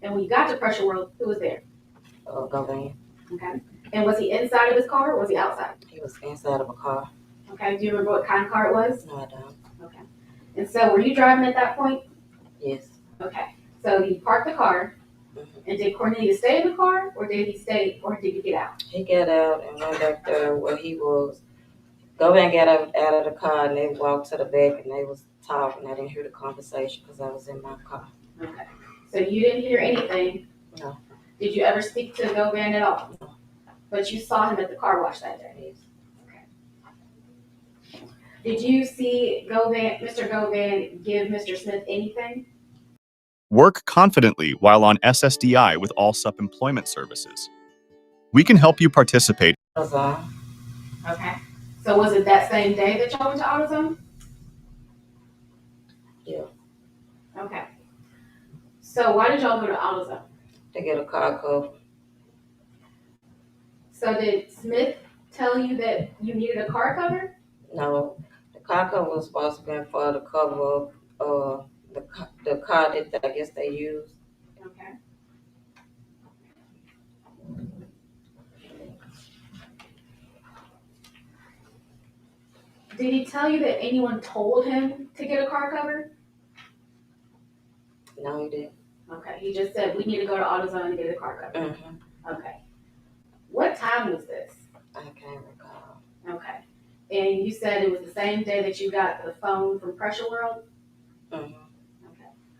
And when you got to Pressure World, who was there? Govan. Okay. And was he inside of his car or was he outside? He was inside of a car. Okay. Do you remember what kind of car it was? No, I don't. Okay. And so were you driving at that point? Yes. Okay. So you parked the car, and did Cornelius stay in the car, or did he get out? He got out and went back there where he was. Govan got out of the car and they walked to the back and they was talking. I didn't hear the conversation because I was in my car. Okay. So you didn't hear anything? No. Did you ever speak to Govan at all? No. But you saw him at the car wash that day? Yes. Okay. Did you see Mr. Govan give Mr. Smith anything? Work confidently while on SSDI with Allsup Employment Services. We can help you participate. Okay. So was it that same day that y'all went to AutoZone? Yeah. Okay. So why did y'all go to AutoZone? To get a car cover. So did Smith tell you that you needed a car cover? No. The car cover was supposed to be for the cover of the car that I guess they used. Okay. Did he tell you that anyone told him to get a car cover? No, he didn't. Okay, he just said we need to go to AutoZone and get a car cover. Okay. What time was this? I can't recall. Okay. And you said it was the same day that you got the phone from Pressure World? Okay.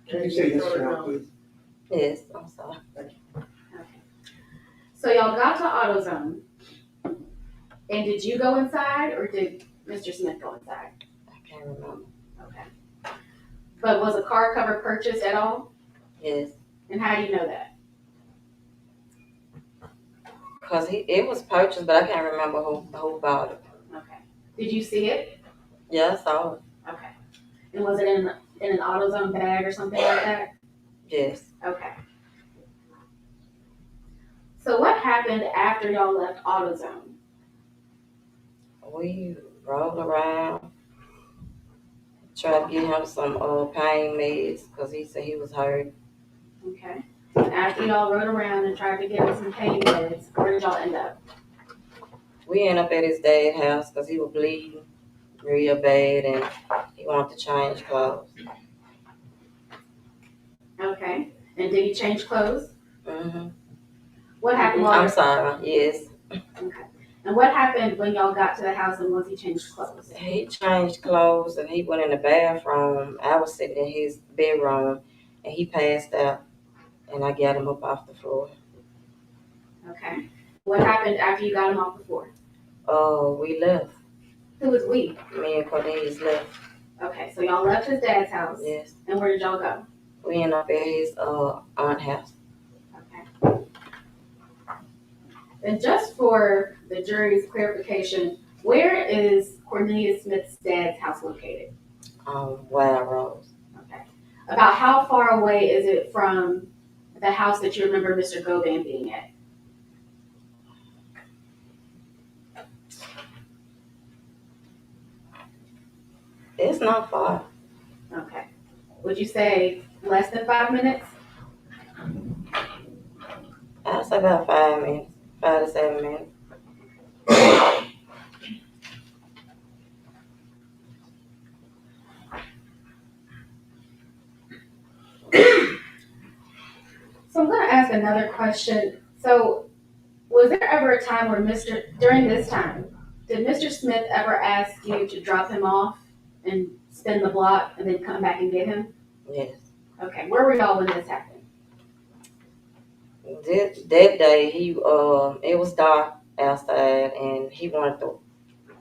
Can you say yes or no, please? Yes, I'm sorry. Okay. So y'all got to AutoZone, and did you go inside or did Mr. Smith go inside? I can't remember. Okay. But was a car cover purchased at all? Yes. And how do you know that? Because it was purchased, but I can't remember who bought it. Okay. Did you see it? Yeah, I saw it. Okay. And was it in an AutoZone bag or something like that? Yes. Okay. So what happened after y'all left AutoZone? We rolled around, tried to get him some pain meds because he said he was hurt. Okay. And after y'all rode around and tried to get him some pain meds, where did y'all end up? We ended up at his dad's house because he was bleeding real bad and he wanted to change clothes. Okay. And did he change clothes? What happened? I'm sorry. Yes. Okay. And what happened when y'all got to the house and once he changed clothes? He changed clothes and he went in the bathroom. I was sitting in his bedroom and he passed out and I got him up off the floor. Okay. What happened after you got him off the floor? We left. Who was we? Me and Cornelius left. Okay, so y'all left his dad's house. Yes. And where did y'all go? We ended up at his aunt's house. Okay. And just for the jury's clarification, where is Cornelius Smith's dad's house located? Wild Rose. Okay. About how far away is it from the house that you remember Mr. Govan being at? It's not far. Okay. Would you say less than 5 minutes? I'd say about 5 minutes, 5 to 7 minutes. So I'm going to ask another question. So was there ever a time where during this time, did Mr. Smith ever ask you to drop him off and spin the block and then come back and get him? Yes. Okay, where were y'all when this happened? That day, it was dark outside, and he wanted to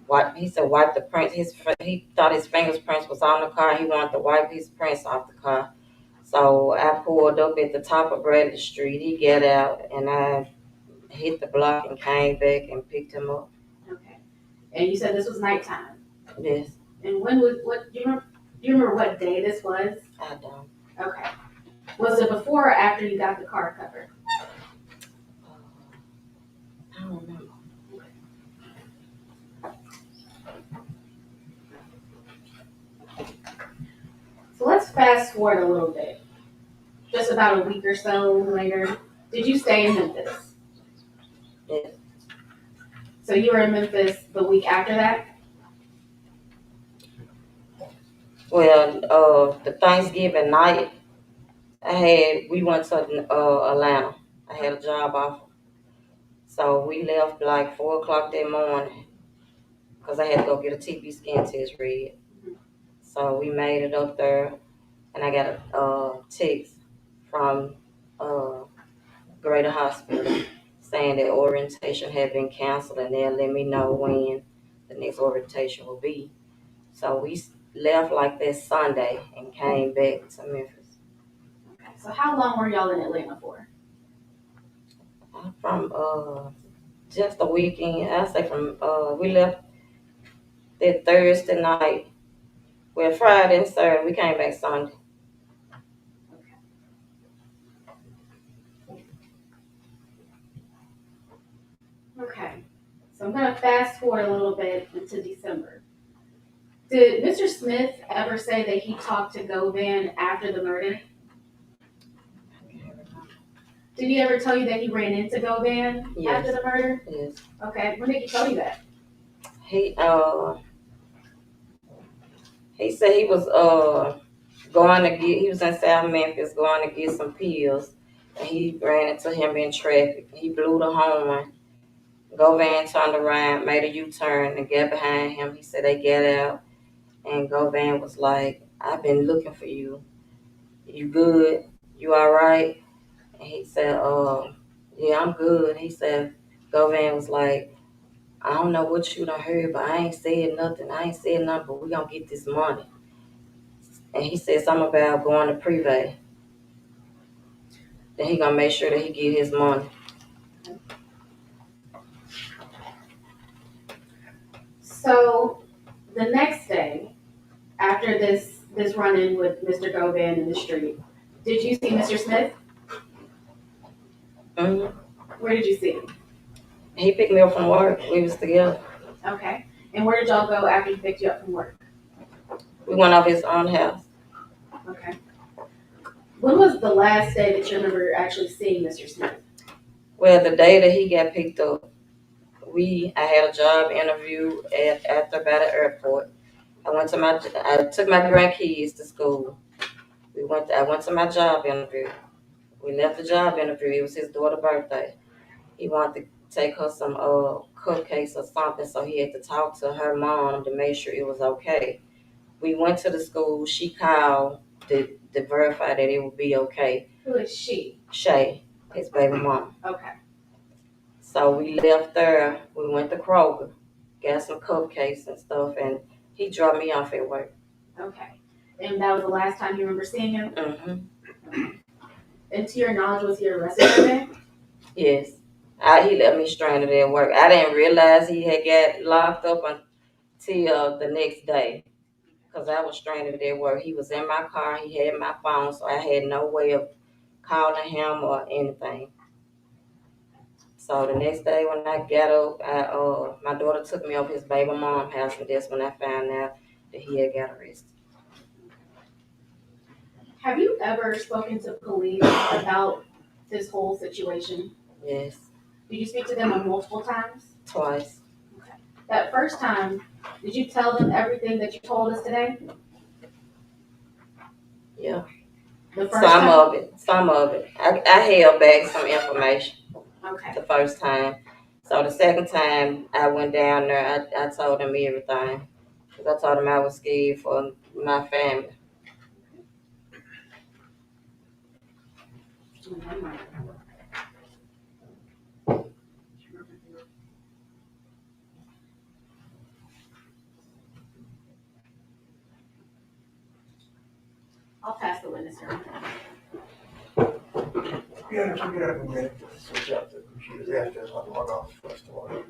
wipe. He said wipe the prints. He thought his fingerprints was on the car. He wanted to wipe his prints off the car. So I pulled up at the top of Bradley Street. He got out, and I hit the block and came back and picked him up. Okay, and you said this was nighttime. Yes. And when was what? Do you remember what day this was? I don't. Okay. Was it before or after you got the car covered? I don't remember. So let's fast forward a little bit. just about a week or so later, did you stay in Memphis? Yes. So you were in Memphis the week after that? Well, the Thanksgiving night, we went to Atlanta. I had a job offer. So we left like 4 o'clock that morning because I had to go get a TB skin test read. So we made it up there, and I got a text from Greater Hospital saying that orientation had been canceled, and they'll let me know when the next orientation will be. So we left like that Sunday and came back to Memphis. Okay. So how long were y'all in Atlanta for? From just a weekend, I say from we left that Thursday night. Well, Friday and Saturday, we came back Sunday. Okay. So I'm gonna fast forward a little bit into December. Did Mr. Smith ever say that he talked to Govan after the murder? Did he ever tell you that he ran into Govan Yes. after the murder? Yes. Okay. When did he tell you that? He said he was he was in South Memphis going to get some pills, and he ran into him in traffic. He blew the horn. Govan turned around, made a U-turn, and got behind him. He said they got out, and Govan was like, "I've been looking for you. You good? You all right?" And he said, "Yeah, I'm good." He said, Govan was like, "I don't know what you done heard, but I ain't said nothing. But we gonna get this money." And he said something about going to Privé. Then he gonna make sure that he get his money. So the next day, after this run-in with Mr. Govan in the street, did you see Mr. Smith? Mm-hmm. Where did you see him? He picked me up from work. We was together. Okay. And where did y'all go after he picked you up from work? We went off his own house. Okay. When was the last day that you remember actually seeing Mr. Smith? Well, the day that he got picked up, I had a job interview after by the airport. I took my grandkids to school. I went to my job interview. We left the job interview. It was his daughter's birthday. He wanted to take her some cupcakes or something, so he had to talk to her mom to make sure it was okay. We went to the school. She called to verify that it would be okay. Who is she? Shay, his baby mom. Okay. So we left there. We went to Kroger, got some cupcakes and stuff, and he dropped me off at work. Okay. And that was the last time you remember seeing him? Mm-hmm. And to your knowledge, was he arrested that day? Yes. He left me stranded at work. I didn't realize he had got locked up until the next day, because I was stranded at work. He was in my car. He had my phone, so I had no way of calling him or anything. So the next day when I got up, my daughter took me over his baby mom's house, and that's when I found out that he had got arrested. Have you ever spoken to police about this whole situation? Yes. Did you speak to them multiple times? Twice. Okay. That first time, did you tell them everything that you told us today? Yeah. The first time? Some of it. I held back some information. Okay. The first time. So the second time I went down there, I told him everything. Because I told him I was scared for my family. I'll pass the witness here. Yeah, just get up a minute. Switch out the computers after I log off first of all.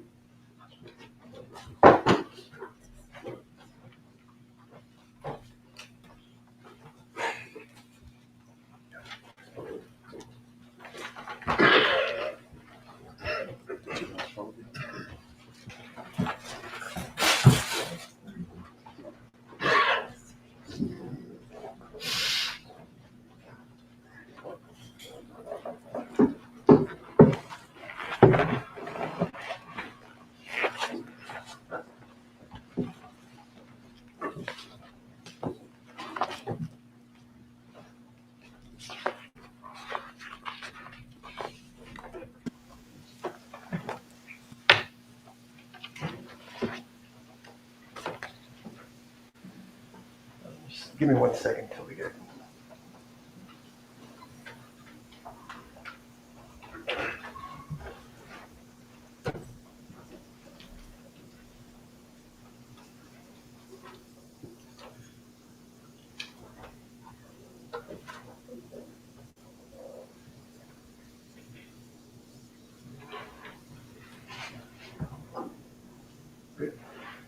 Give me 1 second till we get.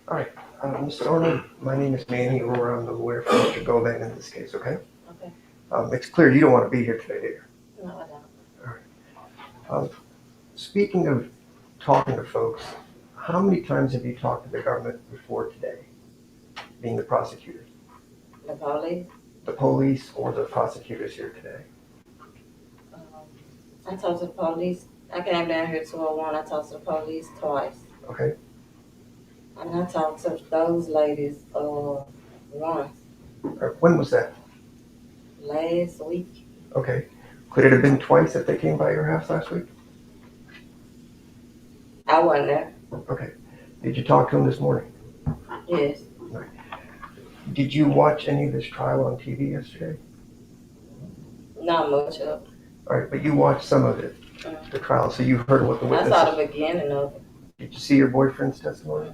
All right, Mr. Arnold, my name is Manny Aurora. I'm the lawyer for Mr. Govan in this case, okay? Okay. It's clear you don't want to be here today, do you? No, I don't. Speaking of talking to folks, how many times have you talked to the government before today, being the prosecutors? The police? The police or the prosecutors here today? I talked to the police. I came down here 201. I talked to the police twice. Okay, And I talked to those ladies once when was that? last week. Okay, could it have been twice if they came by your house last week? I wasn't there. Okay, did you talk to them this morning? Yes. Did you watch any of this trial on TV yesterday? Not much of it. All right, but you watched some of it, the trial, so you heard what the I witnesses. saw the beginning of it. Did you see your boyfriend's testimony?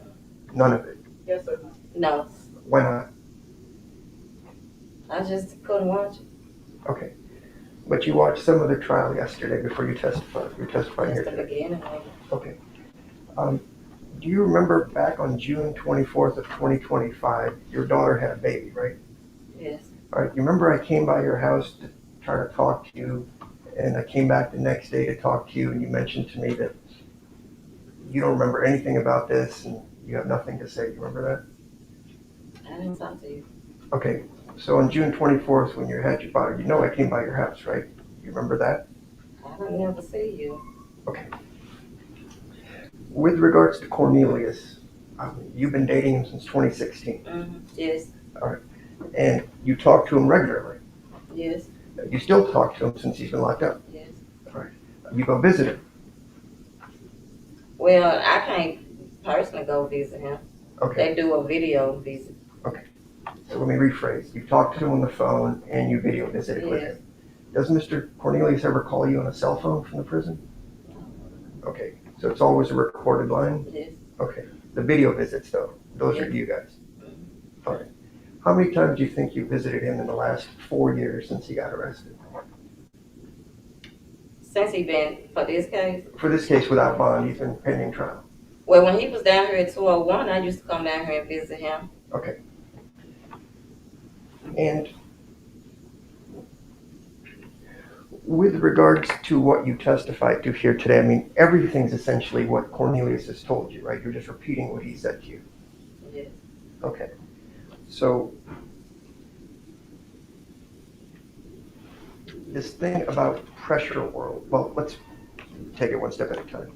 None of it. Yes, sir. No. Why not? I just couldn't watch it. Okay, but you watched some of the trial yesterday before you testified. You're testifying here Just the today. beginning of it. Okay. Do you remember back on June 24th of 2025, your daughter had a baby, right? Yes. All right, you remember I came by your house to try to talk to you, and I came back the next day to talk to you, and you mentioned to me that you don't remember anything about this, and you have nothing to say. You remember I didn't talk to you. that? Okay, so on June 24th, when you had your daughter, you know I came by your house, right? You remember that? I don't never see you. Okay. With regards to Cornelius, you've been dating him since 2016, Yes. and you talk to him regularly. Yes. You still talk to him since he's been locked up. Yes. You go visit him. Well, I can't personally go visit him. Okay, They do a video visit. so let me rephrase. You talk to him on the phone and you video visited with Yes. him. Does Mr. Cornelius ever call you on a cell phone from the prison? Okay, so it's always a recorded line? Yes. Okay, the video visits though, those are you guys. All right. How many times do you think you visited him in the last 4 years since he got arrested? Since he been for this case. For this case without bond, he's been pending trial. Well, when he was down here at 201, I used to come down here and visit him. Okay. And with regards to what you testified to here today, I mean, everything's essentially what Cornelius has told you, right? You're just repeating what he said to you. Yes. Okay. So this thing about pressure world, well, let's take it one step at a time.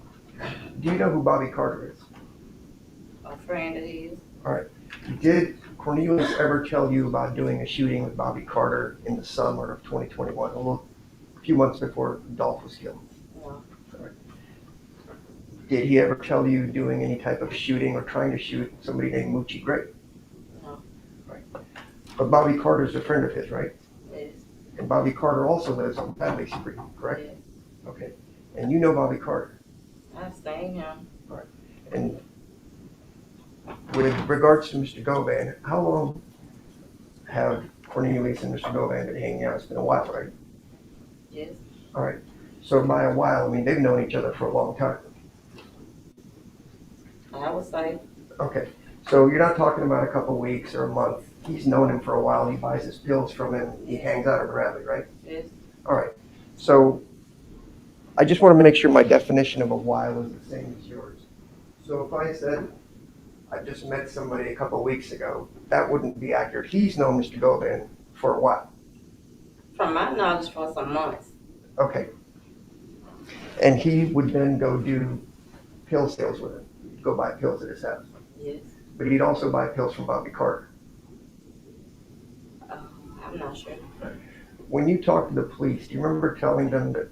Do you know who Bobby Carter is? A friend of his. Did Cornelius ever tell you about doing a shooting with Bobby Carter in the summer of 2021, a few months before Dolph was killed? No. Did he ever tell you doing any type of shooting or trying to shoot somebody named Moochie Gray? No. Right. But Bobby Carter's a friend of his, right? Yes. And Bobby Carter also lives on Bradley Street, correct? Yes. Okay. And you know Bobby Carter. I've seen him. And with regards to Mr. Govan, how long have Cornelius and Mr. Govan been hanging out? It's been a while, right? Yes. All right. So by a while, I mean, they've known each other for a long time. I would say. Okay. So you're not talking about a couple weeks or a month. He's known him for a while. He buys his pills from him. He hangs out at Bradley, right? Yes. All right. So I just want to make sure my definition of a while is the same as yours. So if I said I just met somebody a couple weeks ago, that wouldn't be accurate. He's known Mr. Govan for a while. From my knowledge, for some months. Okay. And he would then go do pill sales with him. He'd go buy pills at his house. Yes. But he'd also buy pills from Bobby Carter. I'm not sure. When you talked to the police, do you remember telling them that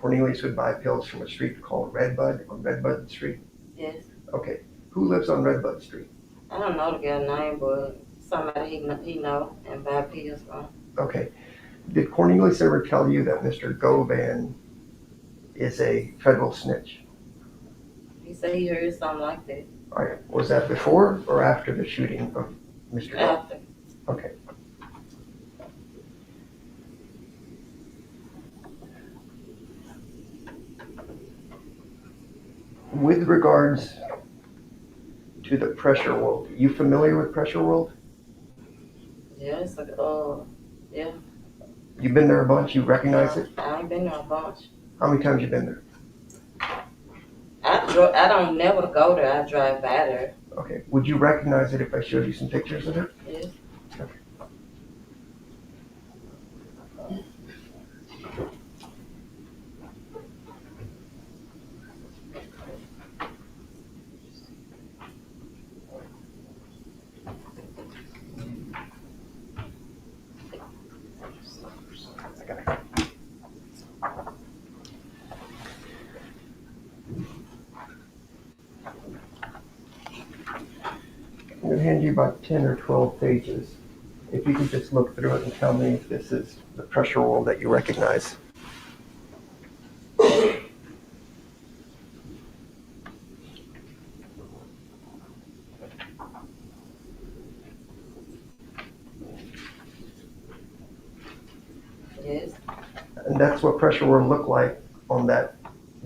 Cornelius would buy pills from a street called Redbud on Redbud Street? Yes. Okay. Who lives on Redbud Street? I don't know the guy's name, but somebody he know and buy pills from. Okay. Did Cornelius ever tell you that Mr. Govan is a federal snitch? He said he heard something like that. All right. Was that before or after the shooting of Mr. Govan? After. Okay. With regards to the Pressure World, you familiar with Pressure World? Yeah, it's like yeah. You've been there a bunch. You recognize it. I ain't been there a bunch. How many times you been there? I don't never go there. I drive by there. Okay. Would you recognize it if I showed you some pictures of it? Yes. Okay. I'm going to hand you about 10 or 12 pages. If you could just look through it and tell me if this is the Pressure World that you recognize. Yes. And that's what Pressure World looked like on that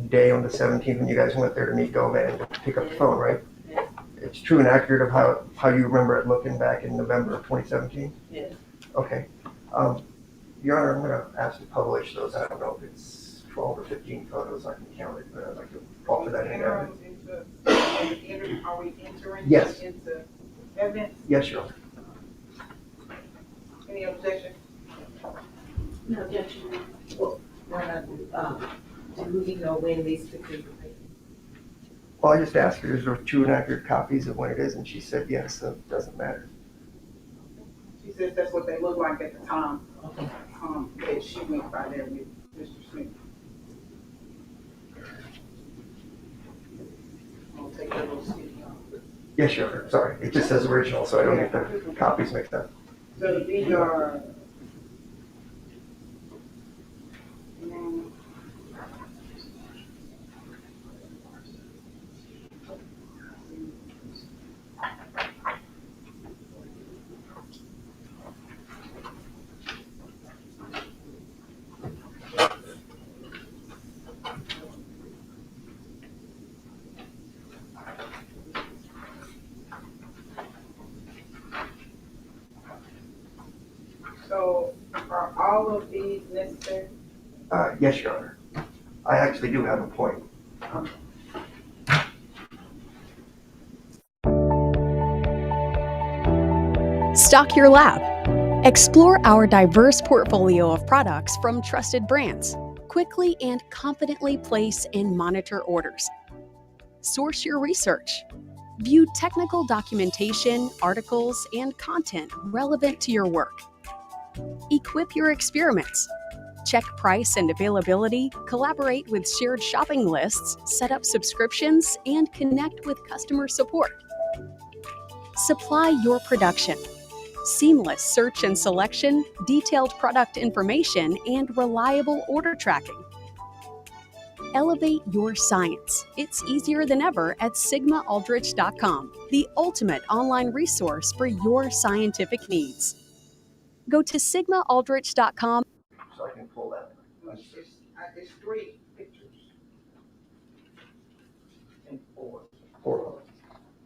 day on the 17th when you guys went there to meet Govan to pick up the phone, right? Yes. It's true and accurate of how you remember it looking back in November of 2017? Yes. Okay. Your Honor, I'm going to ask to publish those. I don't know if it's 12 or 15 photos. I can count it, but I'd like to offer that in evidence. Are we entering Yes. into evidence? Yes, Your Honor. Any objection? No objection. Why not, do we know when these pictures were taken? Well, I just asked her, is there true and accurate copies of when it is? And she said yes, so it doesn't matter. She says that's what they look like at the time, Okay. that she went by there with Mr. Smith. I'll take that little sticky off. Yes, Your Honor. Sorry. It just says original, so I don't get the copies mixed up. So these are. So are all of these necessary? Yes, Your Honor. I actually do have a point. Stock your lab. Explore our diverse portfolio of products from trusted brands. Quickly and confidently place and monitor orders. Source your research. View technical documentation, articles, and content relevant to your work. Equip your experiments. Check price and availability, collaborate with shared shopping lists, set up subscriptions, and connect with customer support. Supply your production. Seamless search and selection, detailed product information, and reliable order tracking. Elevate your science. It's easier than ever at sigmaaldrich.com, the ultimate online resource for your scientific needs. Go to sigmaaldrich.com. So I can pull that. It's 3 pictures. And four. Four.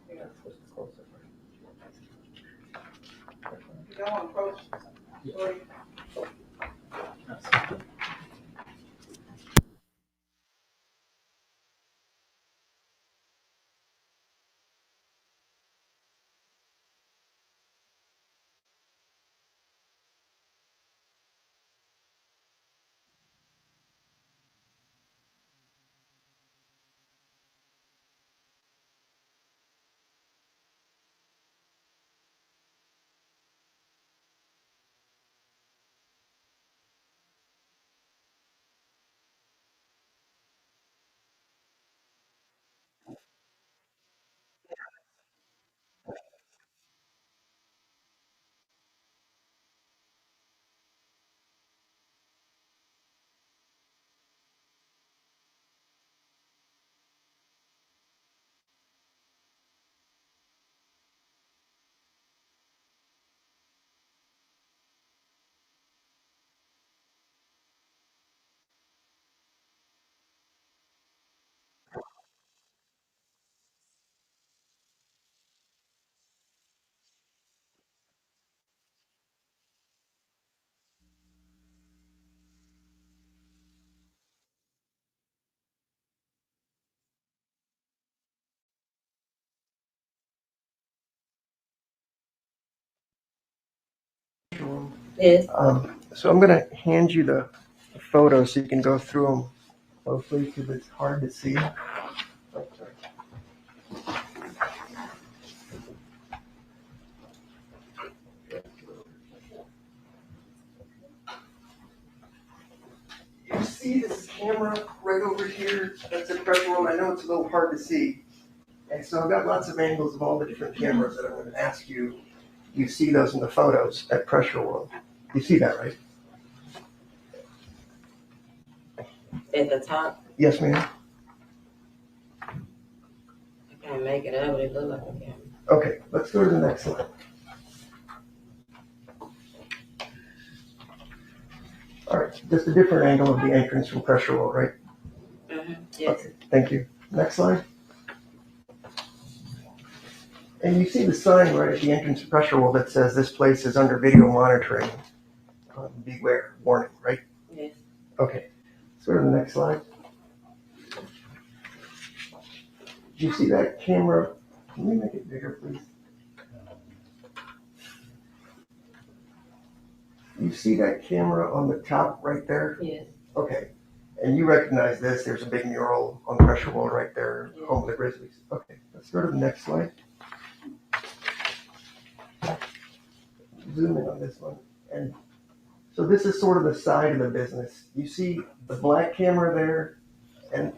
Yeah. That's the close-up, right? You don't want to approach. Sorry. Yes. So I'm gonna hand you the photos so you can go through them closely because it's hard to see. You see this camera right over here? That's a pressure room. I know it's a little hard to see. And so I've got lots of angles of all the different cameras that I'm going to ask you. You see those in the photos at Pressure World. You see that, right? At the top, Yes, ma'am. I can't make it out, but it look like a camera. Okay, let's go to the next slide. All right, just a different angle of the entrance from Pressure World, right? Yes. Okay, thank you. Next slide. And you see the sign right at the entrance to Pressure World that says this place is under video monitoring. Beware, warning, right? Yes. Okay, let's go to the next slide. Do you see that camera? Can we make it bigger, please? You see that camera on the top right there? Yes. Okay. And you recognize this. There's a big mural on Pressure World right there, Yeah. home of the Grizzlies. Okay, let's go to the next slide. Zoom in on this one. And so this is sort of the side of the business. You see the black camera there and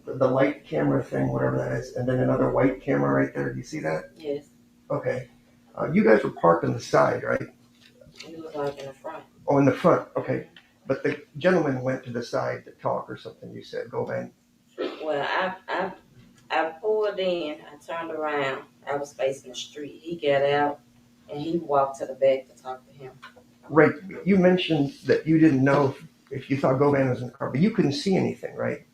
the light camera thing, whatever that is, and then another white camera right there. Do you see that? Yes. Okay. You guys were parked on the side, right? It was like in the front. Oh, in the front. Okay. But the gentleman went to the side to talk or something, you said. Govan. Well, I pulled in, I turned around, I was facing the street. He got out and he walked to the back to talk to him. Right. You mentioned that you didn't know if you thought Govan was in the car, but you couldn't see anything, right?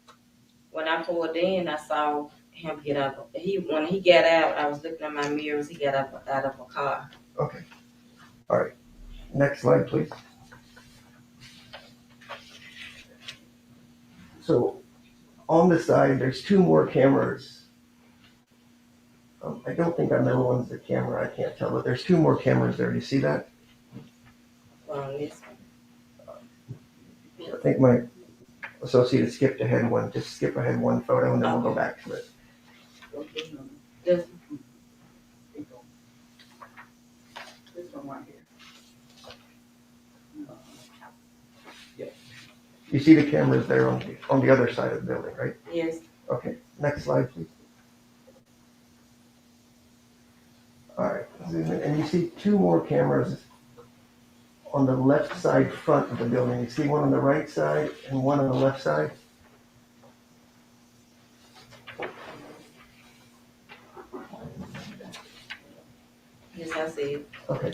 When I pulled in, I saw him get up. When he got out, I was looking at my mirrors. He got up out of a car. Okay. All right. Next slide, please. So on the side, there's two more cameras. I don't think I know one's the camera. I can't tell, but there's two more cameras there. Do you see that? On this one. I think my associate skipped ahead one. Just skip ahead one photo and then we'll go back to it. This, This one right here. You see the cameras there on the other side of the building, right? yes. Okay. Next slide, please. All right. Zoom in. And you see two more cameras on the left side front of the building. You see one on the right side and one on the left side. Yes, I see it. Okay.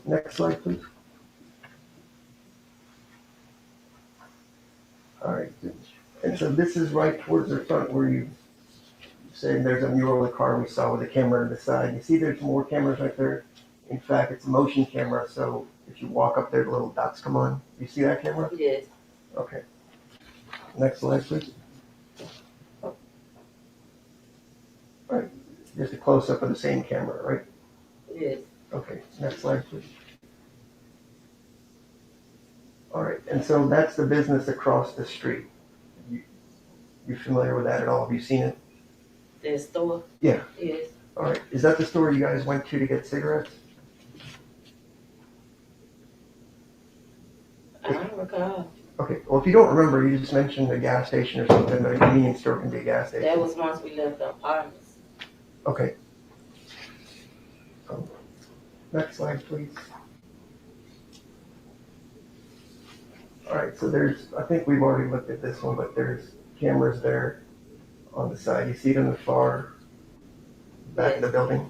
Next slide, please. All right. And so this is right towards the front where you say there's a mural of the car we saw with a camera to the side. You see there's more cameras right there. In fact, it's a motion camera, so if you walk up there, the little dots come on. You see that camera? Yes. Okay. Next slide, please. All right. Just a close-up of the same camera, right? Yes. Okay. Next slide, please. All right. And so that's the business across the street. You familiar with that at all? Have you seen it? The store? Yeah. Yes. All right. Is that the store you guys went to get cigarettes? I don't recall. Okay. Well, if you don't remember, you just mentioned a gas station or something, but a convenience store can be a gas station. That was once we left the apartments. Okay. Next slide, please. All right, so I think we've already looked at this one, but there's cameras there on the side. You see it in the far back of the building?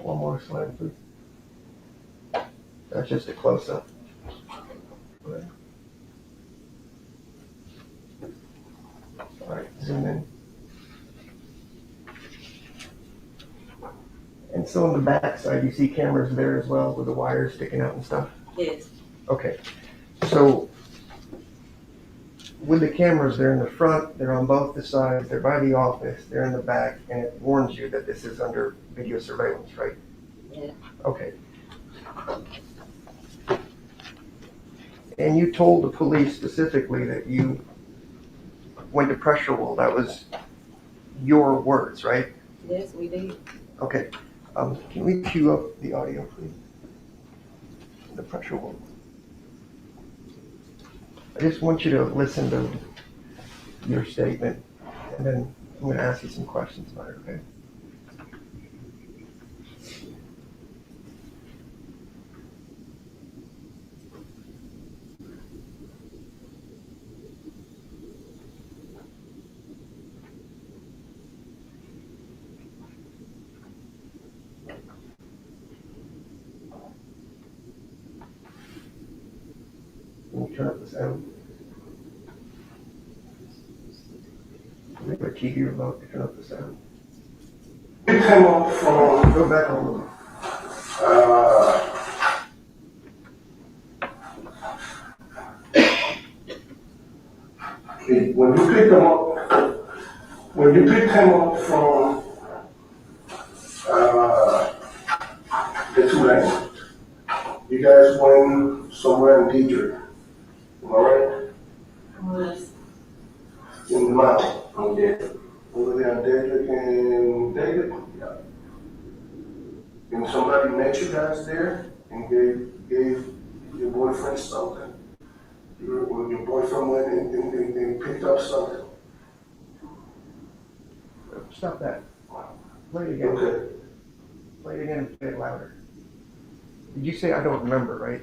One more slide, please. That's just a close-up. All right, zoom in. And so on the back side, you see cameras there as well with the wires sticking out and stuff? Yes. Okay. So with the cameras, they're in the front, they're on both the sides, they're by the office, they're in the back, and it warns you that this is under video surveillance, right? Yeah. Okay. And you told the police specifically that you went to pressure wool. That was your words, right? Yes, we did. Okay. Can we cue up the audio, please? The pressure wool. I just want you to listen to your statement, and then I'm going to ask you some questions about it, okay? Can you turn up the sound? Make a TV remote to turn up the sound. We came up from, Go back a little. when you picked them up, when you picked him up from, the two lanes, you guys went somewhere in Deidre, am I right? Was In the mountain. Okay. Over there, Dedrick and David? Yeah. And somebody met you guys there and gave your boyfriend something? Your boyfriend went and picked up something? Stop that. Play it again. Okay. Play it again and play it louder. Did you say I don't remember, right?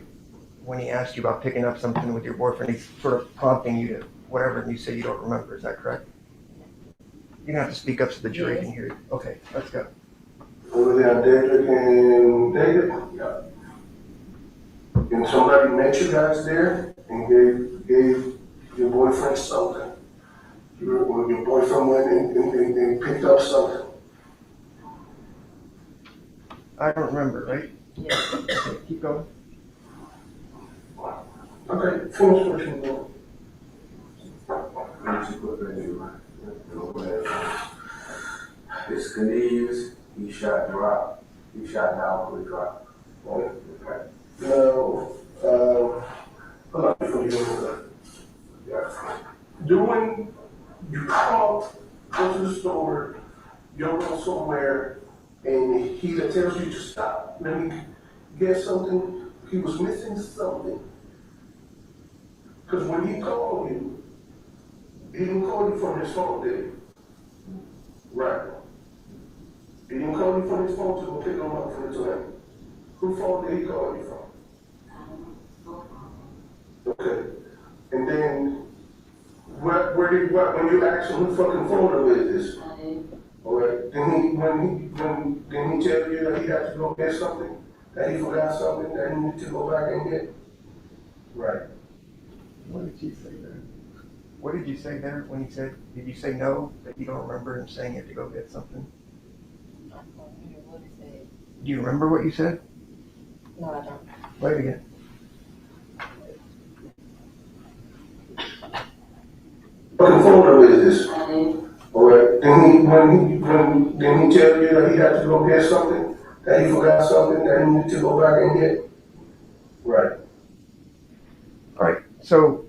When he asked you about picking up something with your boyfriend, he's sort of prompting you to whatever, and you say you don't remember. Is that correct? You're gonna have to speak up so the jury can hear you. Okay, let's go. Over there, Dedrick and David? Yeah. And somebody met you guys there and gave your boyfriend something? Your boyfriend went and picked up something? I don't remember, right? yes. Okay, keep going. Okay, finish what you're doing. It's Hernandez, he shot drop. He shot down with drop. Now, hold on before you go. Yeah. Doing, you go to the store, you're going somewhere, and he tells you to stop. Let me get something. He was missing something. Because when he called you, he didn't call you from his phone, did he? Right. He didn't call you from his phone to go pick him up from the toilet. Whose phone did he call you from? Okay. And then, when you asked him who fucking phone number is this? All right. Then he tell you that he had to go get something, that he forgot something, that he needed to go back and get? Right. What did you say there? What did you say there when he said, did you say no, that you don't remember him saying you had to go get something? What is it? Do you remember what you said? No, I don't. Play it again. What phone number is this? All right. Then he tell you that he had to go get something, that he forgot something, that he needed to go back and get? Right. All right, so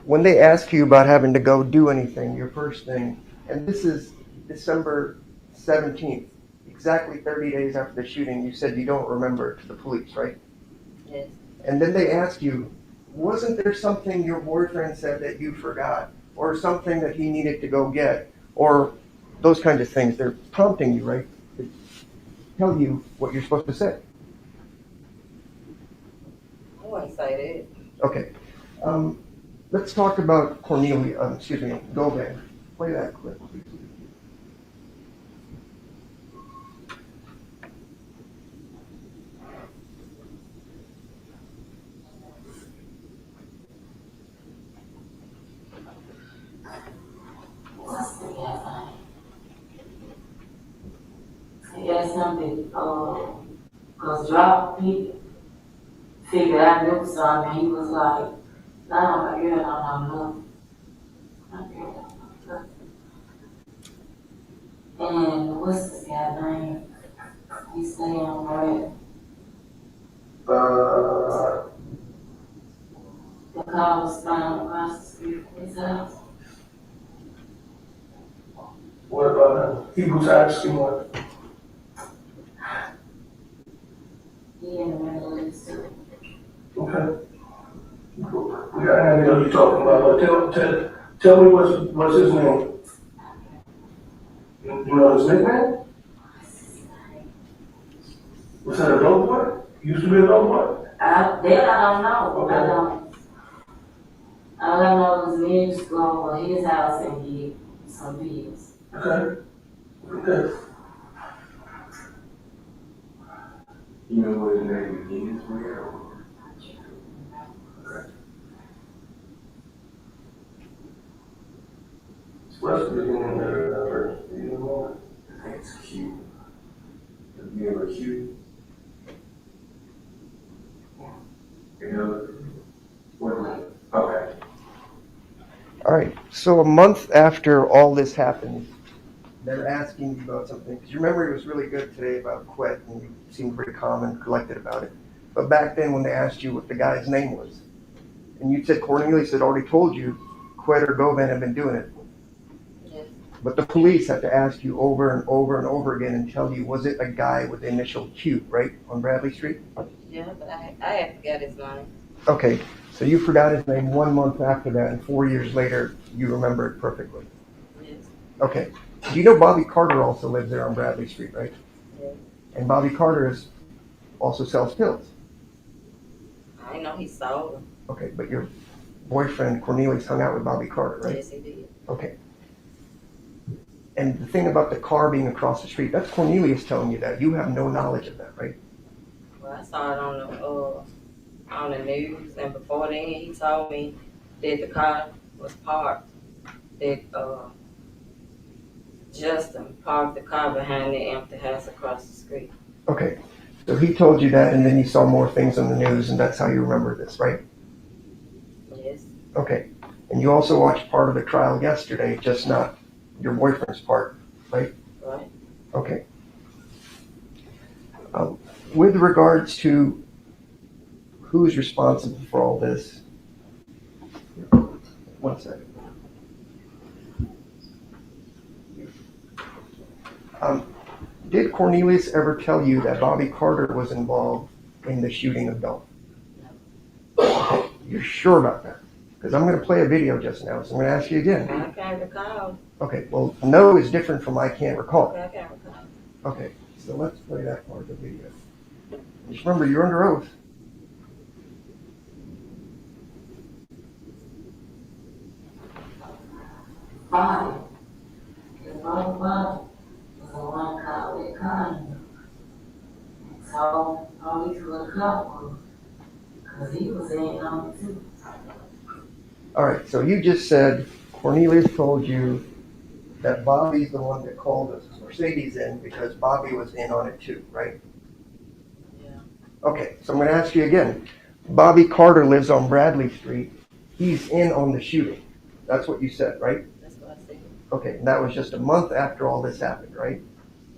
when they ask you about having to go do anything, your first thing, and this is December 17th, exactly 30 days after the shooting, you said you don't remember to the police, right? Yes. And then they ask you, wasn't there something your boyfriend said that you forgot, or something that he needed to go get, or those kinds of things? They're prompting you, right, to tell you what you're supposed to say. I wouldn't say Okay, let's talk about Govan. Play that clip, please. Yes, something, cause drop, he figured I knew something, he was like, nah, my girl don't know nothing. My girl don't know nothing. And what's this guy's name? He say I'm right. That car was found across the street from his house. What about him? He was asking what? He in the middle of this too. Okay. Yeah, I know you're talking about, but tell me what's his name? You know his nickname? Was that a dope boy? Used to be a dope boy? I don't know. Okay. I don't. All I know is me used to go over his house and get some bills. Okay. Okay. You know what his name is, where? What's the name there? You know? I think it's cute. Have you ever cute? You know? What? Okay. All right. So a month after all this happened, they're asking you about something. Because your memory was really good today about Quet, and you seemed pretty calm and collected about it. But back then when they asked you what the guy's name was, and you said Cornelius had already told you Quet or Govan had been doing it. Yes. But the police had to ask you over and over and over again and tell you, was it a guy with the initial Q, right, on Bradley Street? Yeah, but I had forgot his name. Okay, so you forgot his name 1 month after that, and 4 years later, you remember it perfectly. Yes. Okay, do you know Bobby Carter also lives there on Bradley Street, right? Yes. And Bobby Carter also sells pills. I know he sold them. Okay, but your boyfriend Cornelius hung out with Bobby Carter, right? Yes, he did. Okay. And the thing about the car being across the street, that's Cornelius telling you that. You have no knowledge of that, right? Well, I saw it on the news, and before then, he told me that the car was parked. That Justin parked the car behind the empty house across the street. Okay. So he told you that, and then you saw more things on the news, and that's how you remember this, right? Yes. Okay. And you also watched part of the trial yesterday, just not your boyfriend's part, right? Right. Okay. With regards to who's responsible for all this, 1 second. Did Cornelius ever tell you that Bobby Carter was involved in the shooting of Dolph? Okay. You're sure about that? Because I'm going to play a video just now, so I'm going to ask you again. I can't recall. Okay, well, no is different from I can't recall. Okay, I can't recall. Okay, so let's play that part of the video. Just remember, you're under oath. Bobby. The Bobby was the one caught with Kanye. So all these little couples, because he was in on it too. All right, so you just said Cornelius told you that Bobby's the one that called us Mercedes in because Bobby was in on it too, right? Yeah. Okay, so I'm going to ask you again. Bobby Carter lives on Bradley Street. He's in on the shooting. That's what you said, right? That's what I said. Okay, and that was just a month after all this happened, right?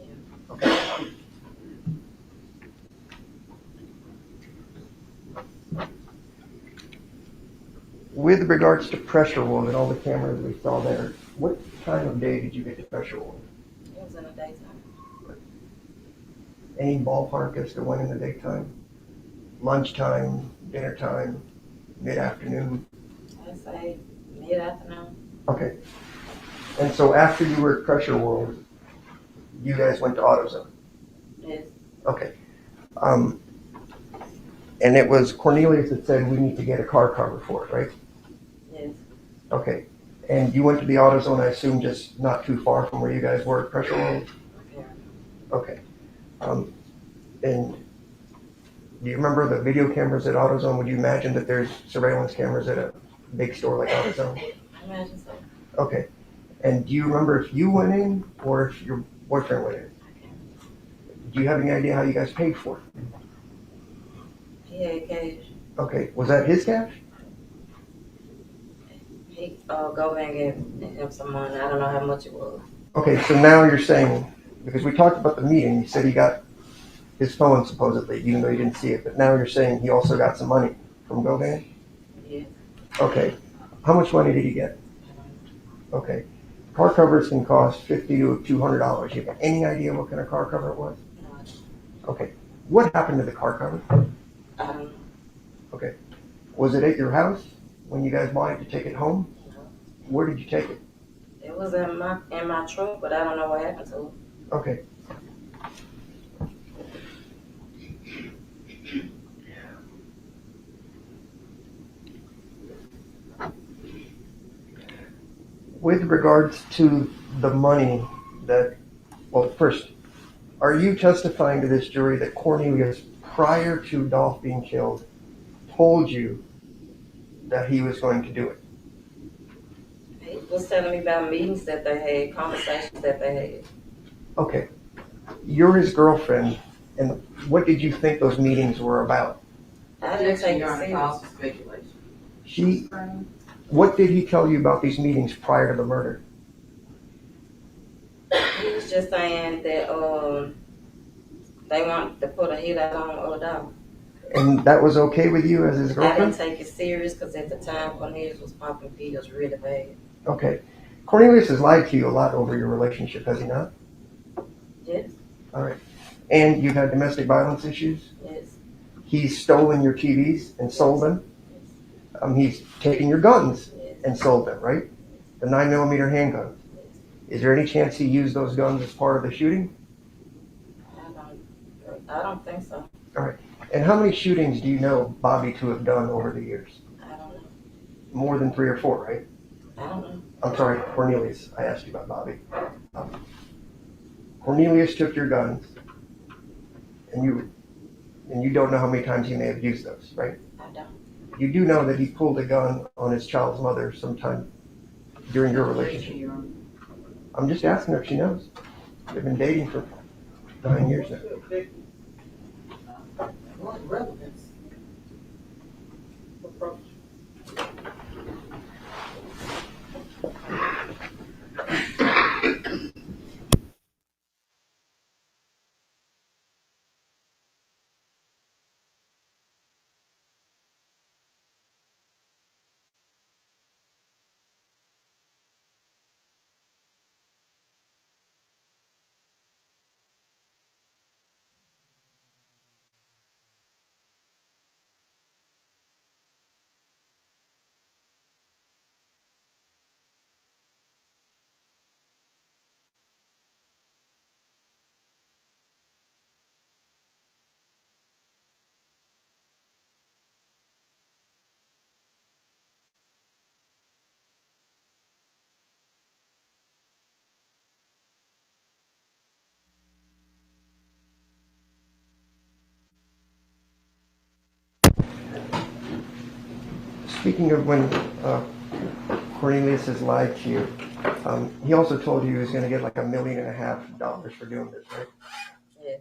Yeah. Okay. With regards to Pressure Wound and all the cameras we saw there, what time of day did you get to Pressure Wound? It was in the daytime. Any ballpark as to when in the daytime? Lunchtime, dinner time, mid-afternoon? I say mid-afternoon. Okay. And so after you were at Pressure World, you guys went to AutoZone? Yes. Okay. And it was Cornelius that said we need to get a car cover for it, right? Yes. Okay. And you went to the AutoZone, I assume, just not too far from where you guys were at Pressure World? Okay. Okay. And do you remember the video cameras at AutoZone? Would you imagine that there's surveillance cameras at a big store like AutoZone? I imagine so. Okay. And do you remember if you went in or if your boyfriend went in? Do you have any idea how you guys paid for it? He had cash. Okay. Was that his cash? He Govan gave him some money. I don't know how much it was. Okay, so now you're saying, because we talked about the meeting, you said he got his phone supposedly, even though you didn't see it, but now you're saying he also got some money from Govan? Yeah. Okay. How much money did he get? Okay. Car covers can cost $50 to $200. You have any idea what kind of car cover it was? Okay. What happened to the car cover? I don't know. Okay. Was it at your house when you guys wanted to take it home? Where did you take it? It was in my truck, but I don't know what happened to it. Okay. With regards to the money that, well, first, are you testifying to this jury that Cornelius, prior to Dolph being killed, told you that he was going to do it? He was telling me about meetings that they had, conversations that they had. Okay. You're his girlfriend, and what did you think those meetings were about? I didn't take it You're on a serious. cause for speculation. What did he tell you about these meetings prior to the murder? He was just saying that they wanted to put a hit out on Dolph. And that was okay with you as his I didn't girlfriend? take it serious because at the time Cornelius was popping pills really bad. Okay. Cornelius has lied to you a lot over your relationship, has he not? Yes, All right. And you've had domestic violence issues? yes, He's stolen your TVs and sold them? He's taken your guns yes. and sold them, right? The 9mm handguns. Is there any chance he used those guns as part of the shooting? I don't think so. And how many shootings do you know Bobby to have done over the years? I don't know. More than 3 or 4, right? I don't know. I'm sorry, Cornelius. I asked you about Bobby. Cornelius took your guns, and you don't know how many times he may have used those, right? I don't. You do know that he pulled a gun on his child's mother sometime during your relationship. I'm just asking her if she knows. They've been dating for 9 years now. What relevance? Approach. Speaking of when Cornelius has lied to you, he also told you he was going to get like $1.5 million for doing this, right? Yes,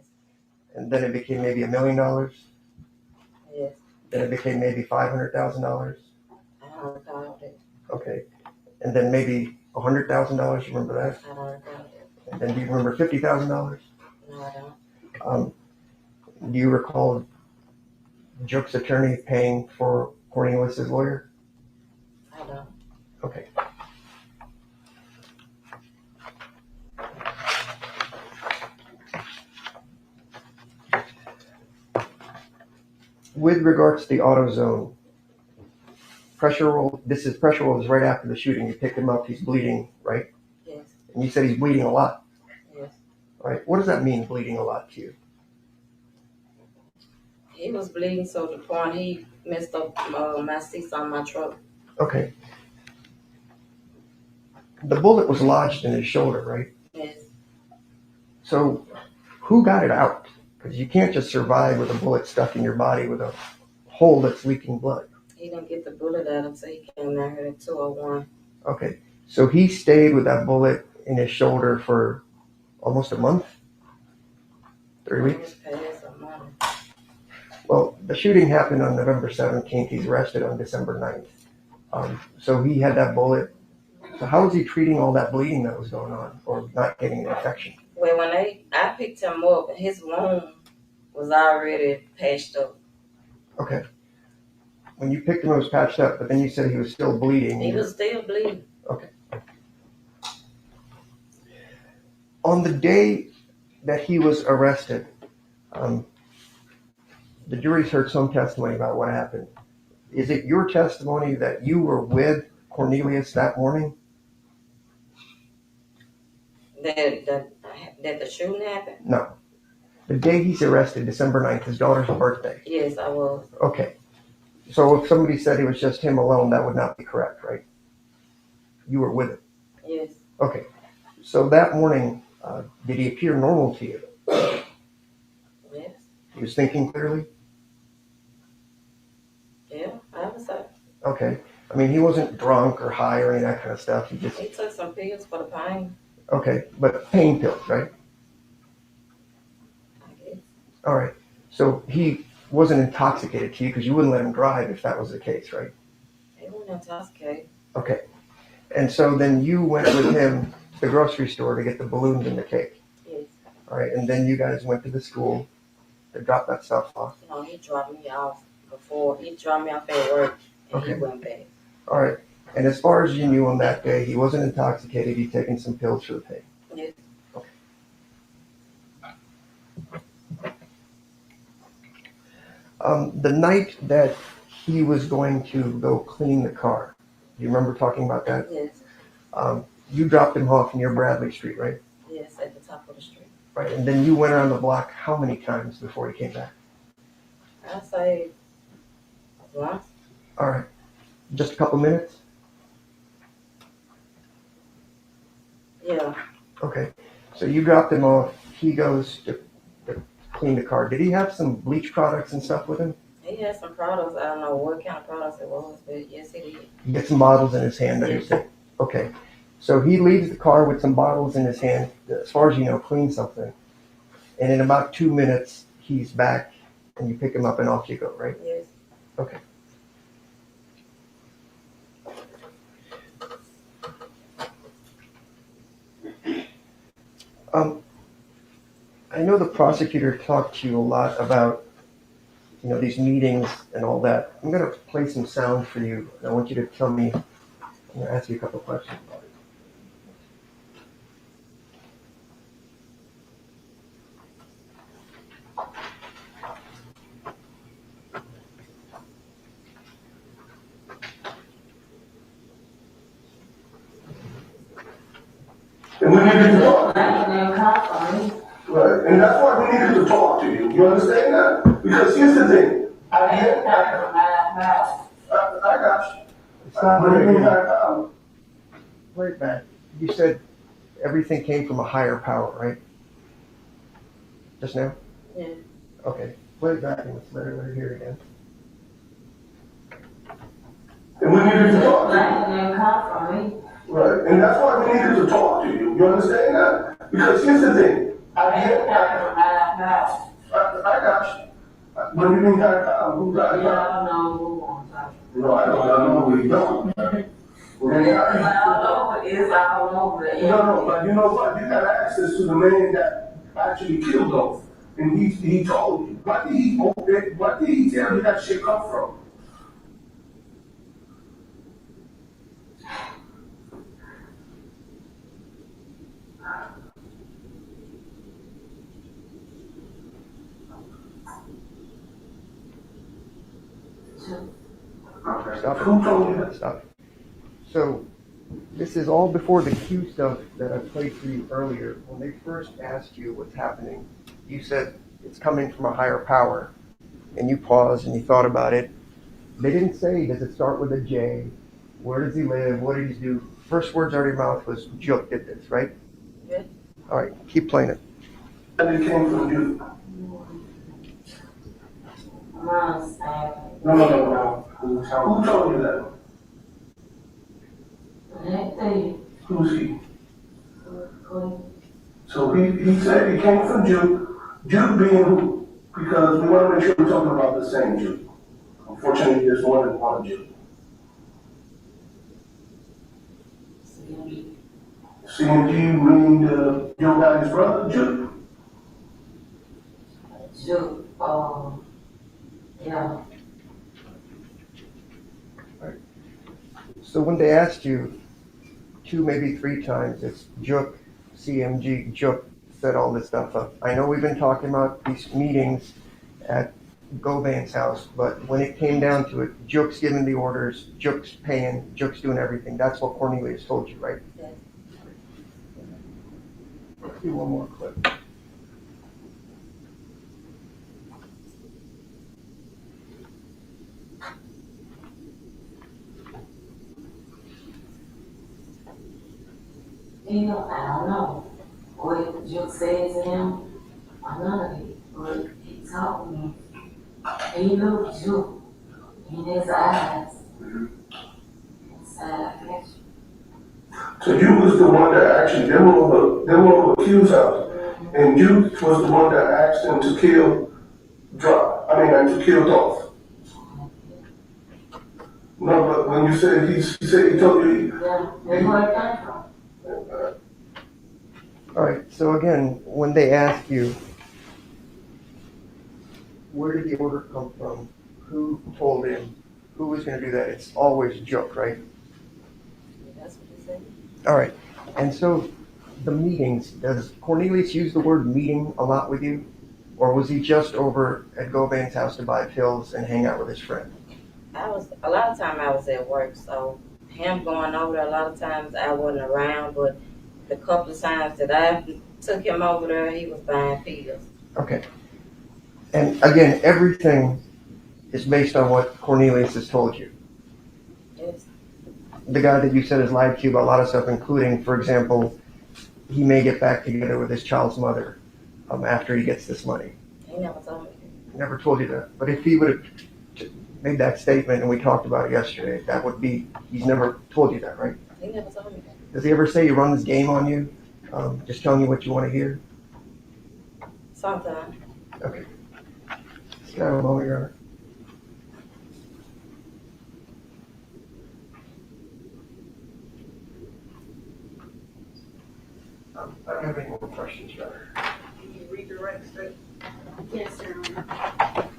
And then it became maybe $1 million. yes. Then it became maybe $500,000. I don't recall that. Okay. And then maybe $100,000. You remember that? I don't recall that. And then do you remember $50,000? No, I don't. Do you recall Joke's attorney paying for Cornelius's lawyer? I don't. Okay. With regards to the AutoZone, pressure roll is right after the shooting. You picked him up, he's bleeding, right? Yes, And you said he's bleeding a lot, yes. right? What does that mean, bleeding a lot to you? He was bleeding so to the point he messed up my seats on my truck. Okay. The bullet was lodged in his shoulder, right? Yes, So who got it out? Because you can't just survive with a bullet stuck in your body with a hole that's leaking blood. he didn't get the bullet out until he came down here at 201. Okay. So he stayed with that bullet in his shoulder for almost a month? 3 It weeks? was past a month. Well, the shooting happened on November 17th. He's arrested on December 9th. So he had that bullet. So how was he treating all that bleeding that was going on or not getting an infection? Well, when I picked him up, his wound was already patched up. Okay. When you picked him, it was patched up, but then you said he was still bleeding. He was still bleeding. Okay. On the day that he was arrested, the jury's heard some testimony about what happened. Is it your testimony that you were with Cornelius that morning? That the shooting happened? No. The day he's arrested, December 9th, his daughter's birthday. Yes, I was. Okay. So if somebody said it was just him alone, that would not be correct, right? You were with him. Yes. Okay. So that morning, did he appear normal to you? Yes. He was thinking clearly? Yeah, I would say. Okay. I mean, he wasn't drunk or high or any of that kind of stuff. He took some pills for the pain. Okay, but pain pills, right? I guess. All right. So he wasn't intoxicated to you because you wouldn't let him drive if that was the case, right? He wasn't intoxicated. Okay. And so then you went with him to the grocery store to get the balloons and the cake. Yes. All right. And then you guys went to the school to drop that stuff off. No, he dropped me off before. He dropped me off at work and Okay. he went back. All right. And as far as you knew on that day, he wasn't intoxicated. He'd taken some pills for the pain. Yes. Okay. The night that he was going to go clean the car, do you remember talking about that? Yes. You dropped him off near Bradley Street, right? Yes, at the top of the street. Right. And then you went around the block how many times before he came back? I'd say once. All right. Just a couple minutes? Yeah. Okay. So you dropped him off. He goes to clean the car. Did he have some bleach products and stuff with him? He had some products. I don't know what kind of products it was, but yes, he did. He had some bottles in his hand that he said. Okay. So he leaves the car with some bottles in his hand, as far as you know, clean something. And in about 2 minutes, he's back and you pick him up and off you go, right? Yes. Okay. I know the prosecutor talked to you a lot about, these meetings and all that. I'm going to play some sound for you. And I want you to tell me, I'm going to ask you a couple questions about it. And we needed to talk. Right. Right, and that's why we needed to talk to you. You understand that? Because here's the thing. I got you. It's not But very you good. had, Play it back. You said everything came from a higher power, right? Just now? Yeah. Okay. Play it back and let's let her hear it again. and we needed to talk to you. Right, and that's why we needed to talk to you. You understand that? Because here's the thing. I got you. But you didn't have time. Who got it? No, I don't know. We don't. No, but you know what? You got access to the man that actually killed those. And he told you. What did he tell you that shit come from? Stop Who told you it. that? Stop it. So, this is all before the Q stuff that I played for you earlier. When they first asked you what's happening, you said it's coming from a higher power. And you paused and you thought about it. They didn't say, does it start with a J? Where does he live? What did he do? First words out of your mouth was, Juk did this, right? Yeah. All right, keep playing it. And it came from you. No. Who told you that? Who's he? So he said he came from Jude. Jude being who? Because we want to make sure we're talking about the same Jude. Unfortunately, there's more than one Jude. CMG meaning your guy's brother, Jude? Yeah. So when they asked you 2, maybe 3 times, it's Juk, CMG, Juk set all this stuff up. I know we've been talking about these meetings at Govan's house, but when it came down to it, Juk's giving the orders, Juk's paying, Juk's doing everything. That's what Cornelius told you, right? Yes. Let's do one more clip. You know, I don't know what Juke says to him, or none of it, but he told me, he looked Juke in his eyes, inside of So you was the one that actually, they were on the accused house, and you was the one that asked him to kill to kill Dolph. No, but when you said, he said he told you. Yeah, that's where it came from. All right, so again, when they ask you, where did the order come from? Who told him? Who was going to do that? It's always Juk, right? That's what he said. All right, and so the meetings, does Cornelius use the word meeting a lot with you? Or was he just over at Govan's house to buy pills and hang out with his friend? A lot of time I was at work, so him going over there, a lot of times I wasn't around, but the couple of times that I took him over there, he was buying pills. Okay. And again, everything is based on what Cornelius has told you. Yes. The guy that you said has lied to you about a lot of stuff, including, for example, he may get back together with his child's mother after he gets this money. He never told me. He never told you that. But if he would have made that statement and we talked about it yesterday, that would be, he's never told you that, right? He never told me that. Does he ever say he runs this game on you? Just telling you what you want to hear? Sometimes. Okay. Just got a moment, Your Honor. I don't have any more questions, Your Honor. Can you redirect straight? Yes, Your Honor.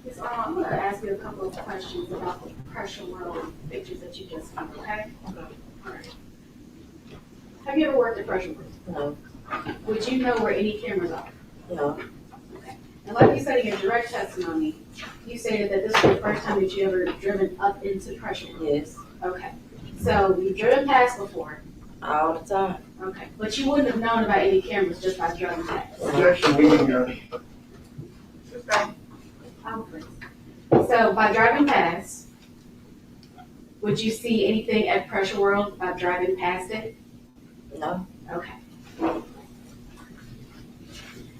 Ms. Arnold, I'm going to ask you a couple of questions about the pressure world pictures that you just found, okay? Okay. All right. Have you ever worked at pressure world? No. Would you know where any cameras are? No. And like you said in your direct testimony, you stated that this was the first time that you ever driven up into pressure world. Yes. Okay. So you've driven past before. All the time. Okay. But you wouldn't have known about any cameras just by driving past. Objection, meeting, Your Honor. So by driving past, would you see anything at Pressure World by driving past it? No. Okay.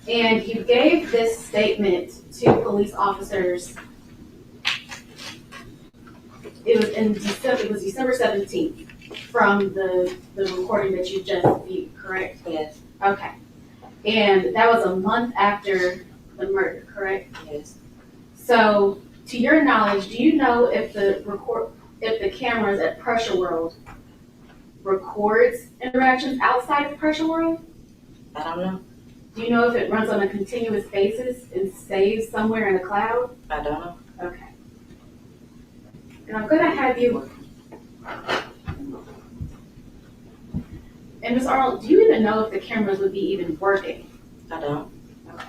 And you gave this statement to police officers. It was December 17th from the recording that you just viewed, correct? Yes. Okay. And that was a month after the murder, correct? Yes. So, to your knowledge, do you know if the cameras at Pressure World records interactions outside of Pressure World? I don't know. Do you know if it runs on a continuous basis and saves somewhere in the cloud? I don't know. Okay. And I'm gonna have you. And Ms. Arnold, do you even know if the cameras would be even working? I don't. Okay.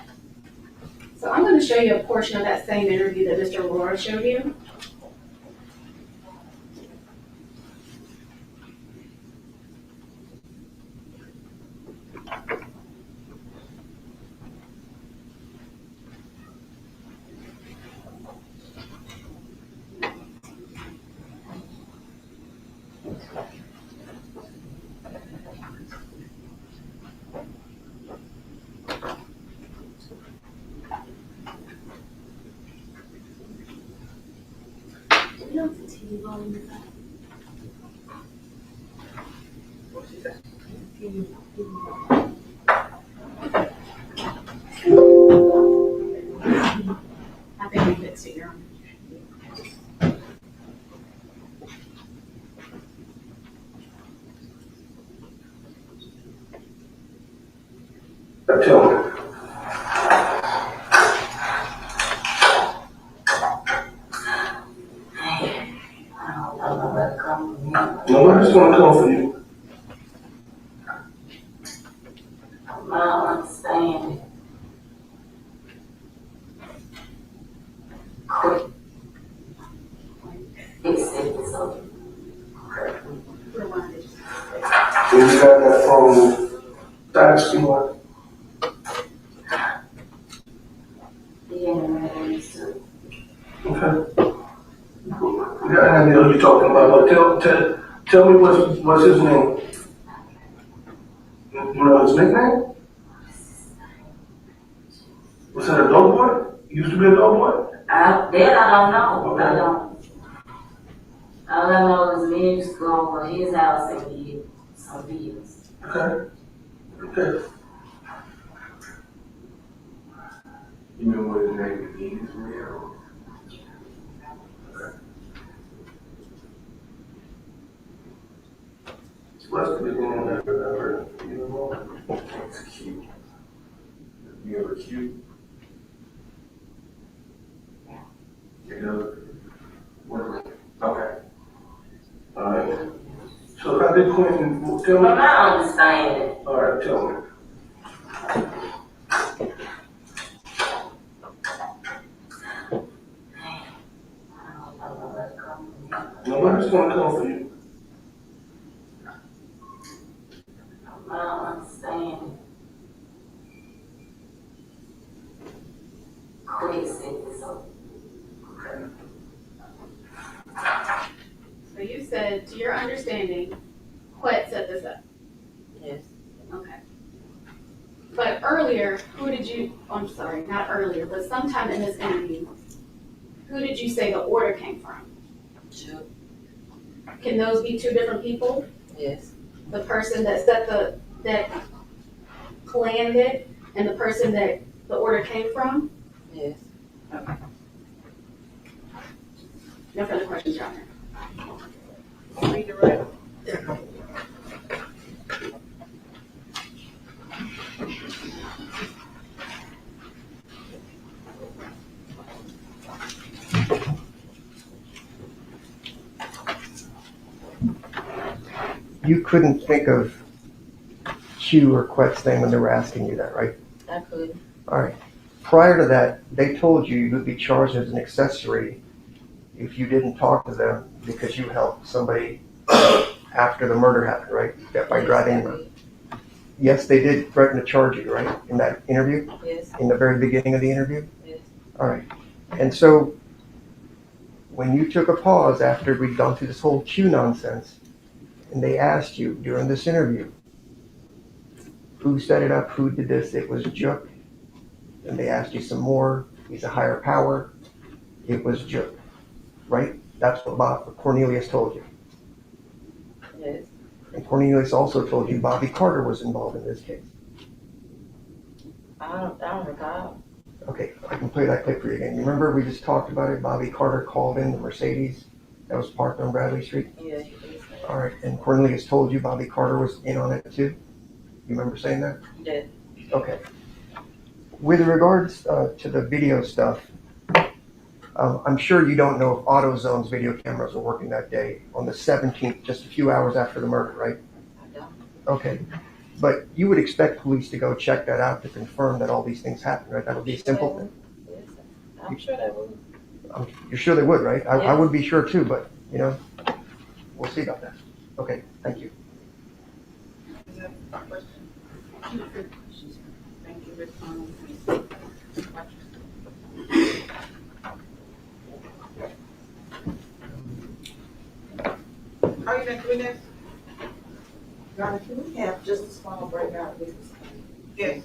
So I'm going to show you a portion of that same interview that Mr. Aurora showed you. You know if the TV volume is up? What she said? I think we fixed it, Your Honor. Nobody's gonna come for you. I don't understand it. Quick. Accept it, so. And you got that from Dynasty One. Yeah, man, Okay. Yeah, I know you're talking about, but tell me what's his name? You know his nickname? Was that a dope boy? Used to be a dope boy? that I don't know. Okay. I don't. All I know is me used to go over his house and get some bills. Okay. Okay. You know what his name is, real. Let's put it in there. You know, It's cute. You ever cute? You know? What? Okay. all right. So how did Quentin tell But me? I understand it. All right, tell me. Nobody's gonna come for you. I don't understand it. Quick, accept it, so. So you said, to your understanding, Quet set this up. Yes. Okay. But earlier, I'm sorry, not earlier, but sometime in this interview, who did you say the order came from? Sure. Can those be two different people? Yes. The person that that planned it and the person that the order came from? Yes. No further questions, Your Honor. You couldn't think of Q or Quet's name when they were asking you that, right? I could. All right. Prior to that, they told you you would be charged as an accessory if you didn't talk to them because you helped somebody after the murder happened, right? By driving them. Yes, they did threaten to charge you, right? In that interview? Yes. In the very beginning of the interview? Yes. All right. And so when you took a pause after we'd gone through this whole Q nonsense, and they asked you during this interview, who set it up, who did this, it was Juk. And they asked you some more, he's a higher power, it was Juk, right? That's what Cornelius told you. Yes. And Cornelius also told you Bobby Carter was involved in this case. I don't recall. Okay, I can play that clip for you again. You remember we just talked about it? Bobby Carter called in the Mercedes that was parked on Bradley Street? Yeah, you did say that. All right, and Cornelius told you Bobby Carter was in on it too? You remember saying that? Yes. Okay. With regards to the video stuff, I'm sure you don't know if AutoZone's video cameras were working that day on the 17th, just a few hours after the murder, right? I don't. Okay. But you would expect police to go check that out to confirm that all these things happened, right? That would be a simple thing. Yes. I'm sure they would. You're sure they would, right? I Yes. would be sure too, but, you know, we'll see about that. Okay, thank you. Thank you, Ms. Are you done doing this? Donna, can we have just a small breakout, please? Yes.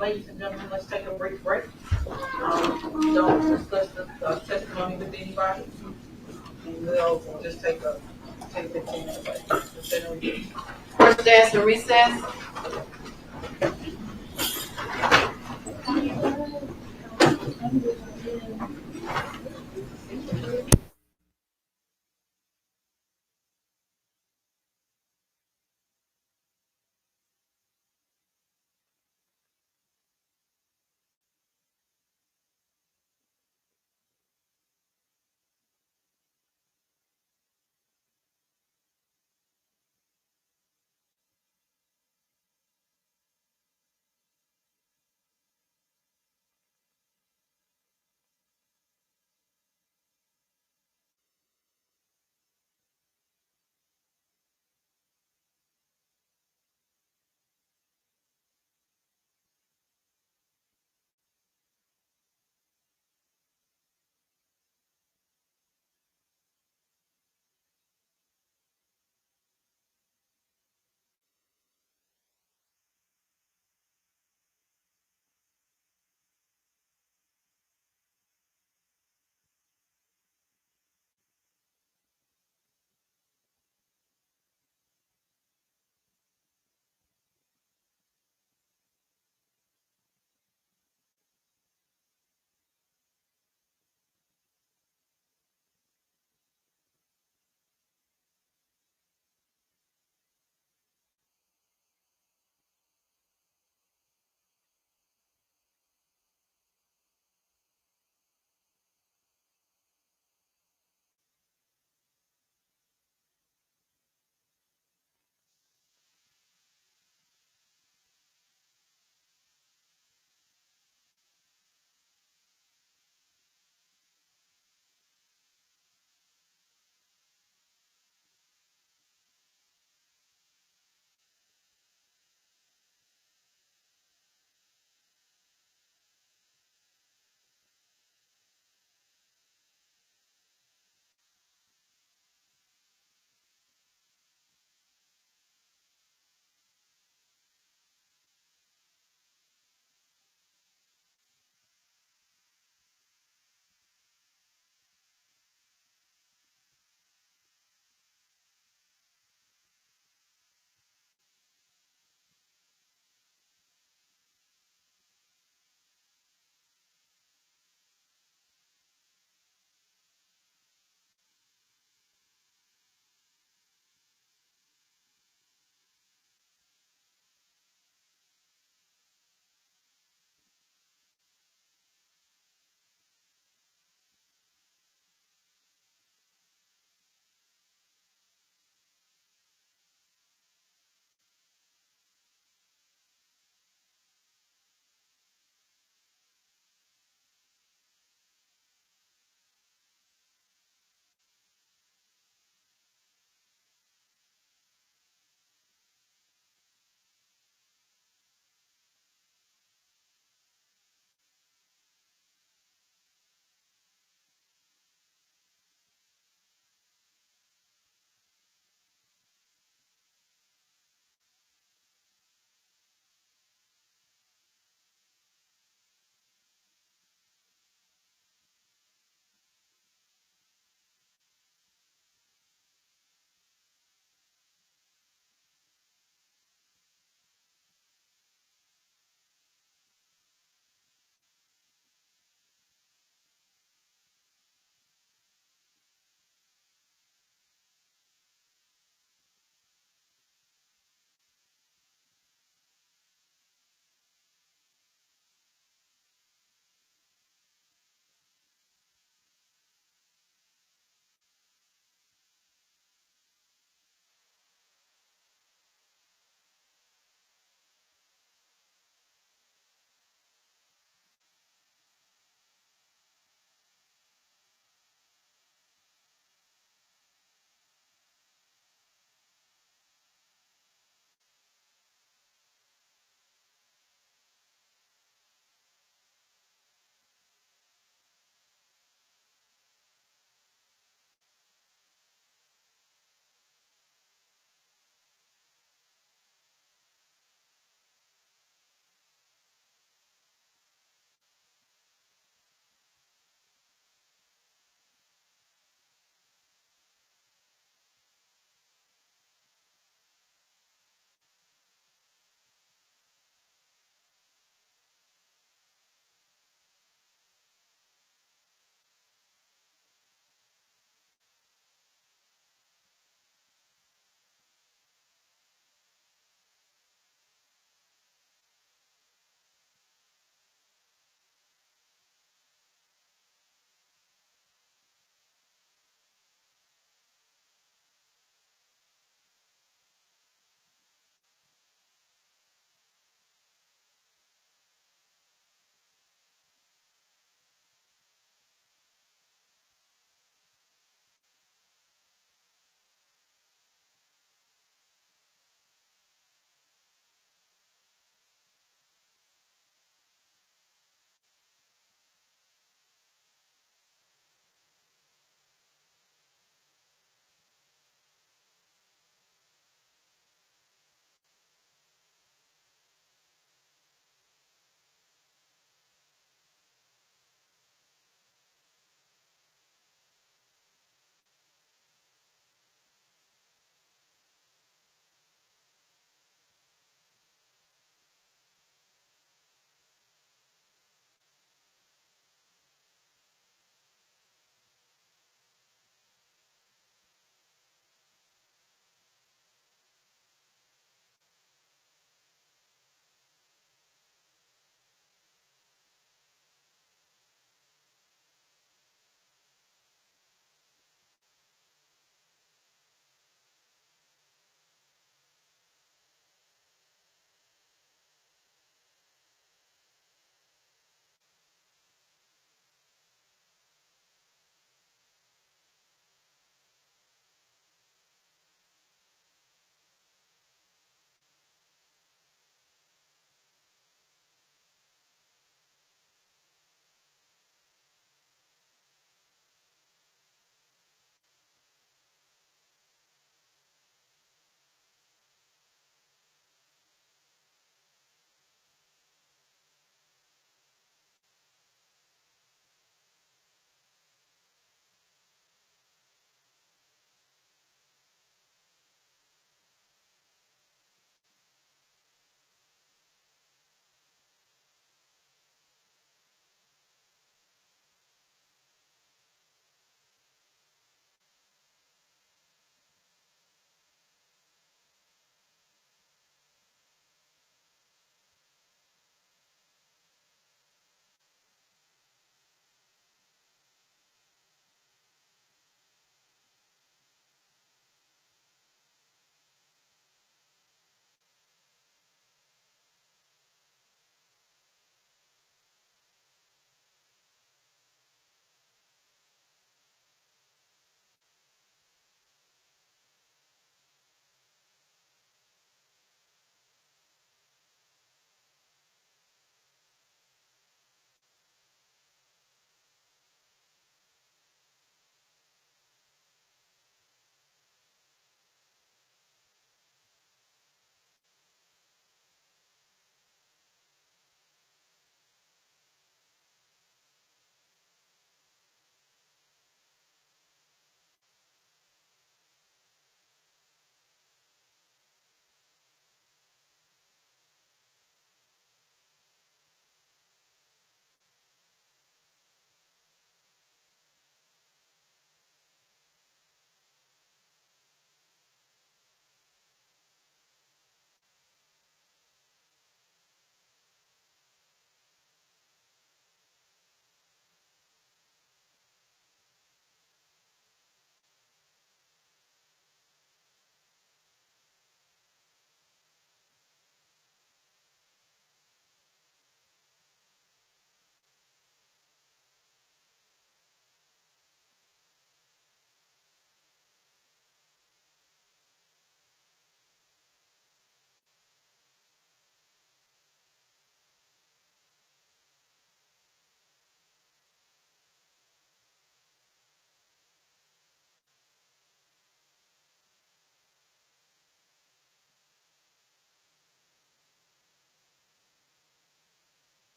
Ladies and gentlemen, let's take a brief break. Don't discuss the testimony with anybody. And we'll just take a 15-minute break. First dance to recess.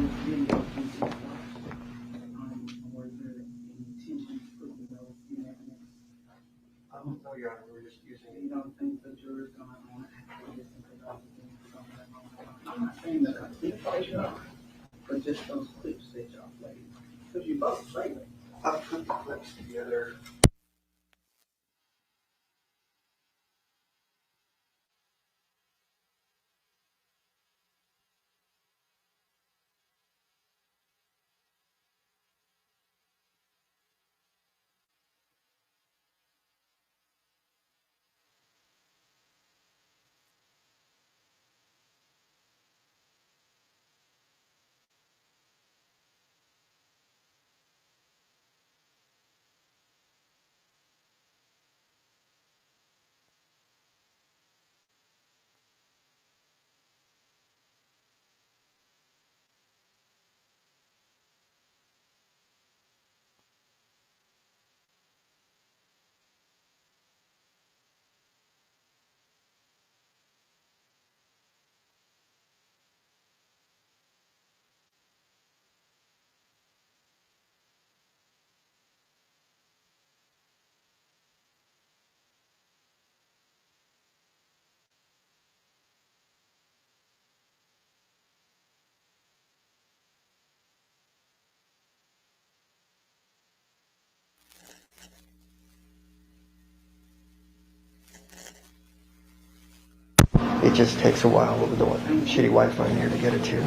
video can be watched. Or is there any intention to put those in evidence? No, Your Honor, we're just using You don't think the jury's gonna want to actually listen to those things? I'm not saying the complete playback, but just those clips that y'all played. Because you both played it. I'll put the clips together. It just takes a while with the shitty Wi-Fi in here to get it to.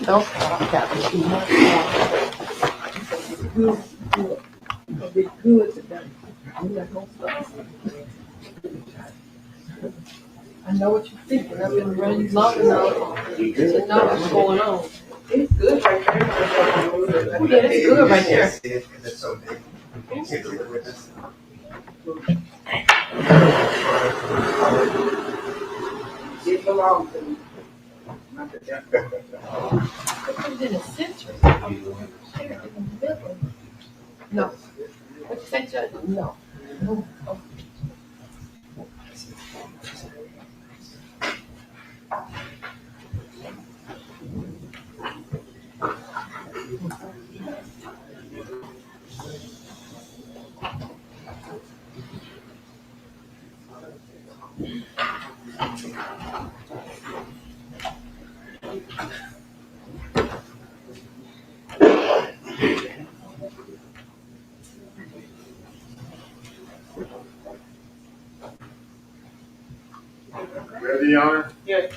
Don't stop, Captain. Good, good. It'll be good today. I'm not gonna stop. I know what you're thinking. I've been running long enough to know what's going on. It's good right there. Oh, yeah, it's good right there. It's so big. You can't deliver this. It belongs to me. Not to them. It was in a century. Here in the middle. No. What you say, Judge? No. Ready, Your Honor? Yes.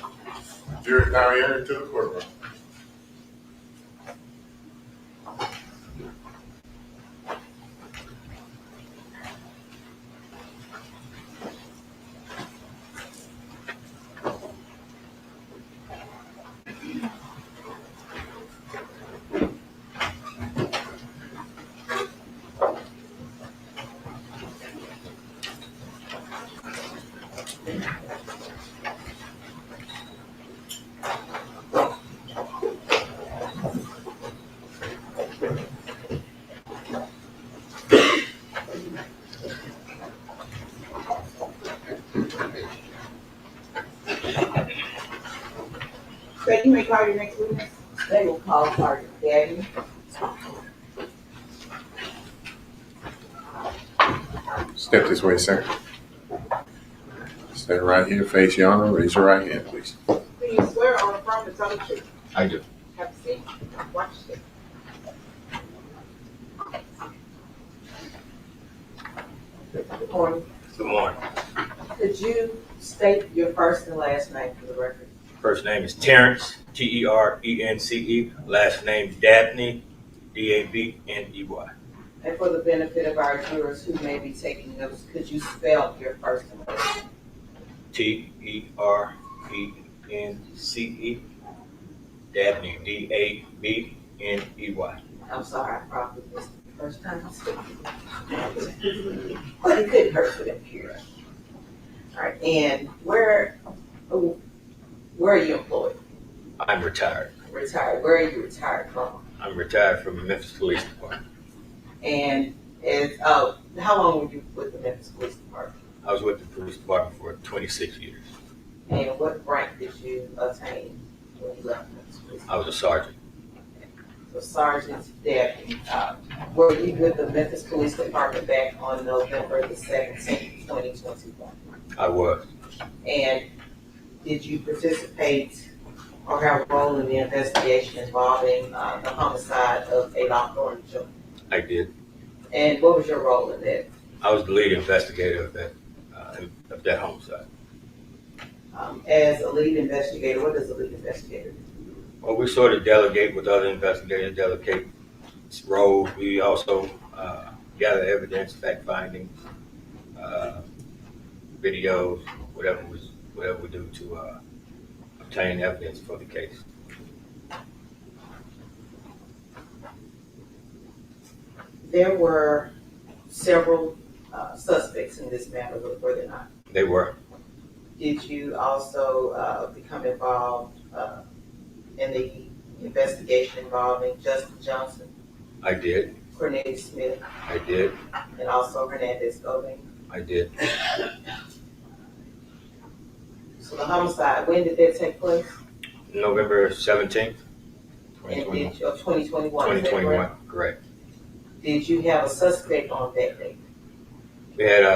Jury now enter into the courtroom. So you may call your next witness. They will call Sergeant Gabby. Step this way, sir. Stand right here, face Your Honor. Raise your right hand, please. Do you swear on the front to tell the truth? I do. Have a seat. Watch this. Good morning. Good morning. Could you state your first and last name for the record? First name is Terrence, Terence. Last name Dabney, Dabney. And for the benefit of our viewers who may be taking notes, could you spell your first and last name? Terence, Dabney, Dabney. I'm sorry, I probably missed it the first time I spoke. But it couldn't hurt for them to hear. All right, and where are you employed? I'm retired. Retired. Where are you retired from? I'm retired from the Memphis Police Department. And how long were you with the Memphis Police Department? I was with the police department for 26 years. And what rank did you attain when you left Memphis Police? I was a sergeant. So Sergeant Dabney, were you with the Memphis Police Department back on November the 17th, 2021? I was. And did you participate or have a role in the investigation involving the homicide of Adolph Thornton Jr.? I did. And what was your role in that? I was the lead investigator of that homicide. As a lead investigator, what does a lead investigator do? Well, we sort of delegate with other investigators, delegate roles. We also gather evidence, fact finding, videos, whatever we do to obtain evidence for the case. There were several suspects in this matter, were there not? They were. Did you also become involved in the investigation involving Justin Johnson, I did. Cornelius Smith, I did. and also Hernandez Govan? I did. So the homicide, when did that take place? November 17th, And 2021. did, 2021. is that 2021, correct? correct. Did you have a suspect on that date? We had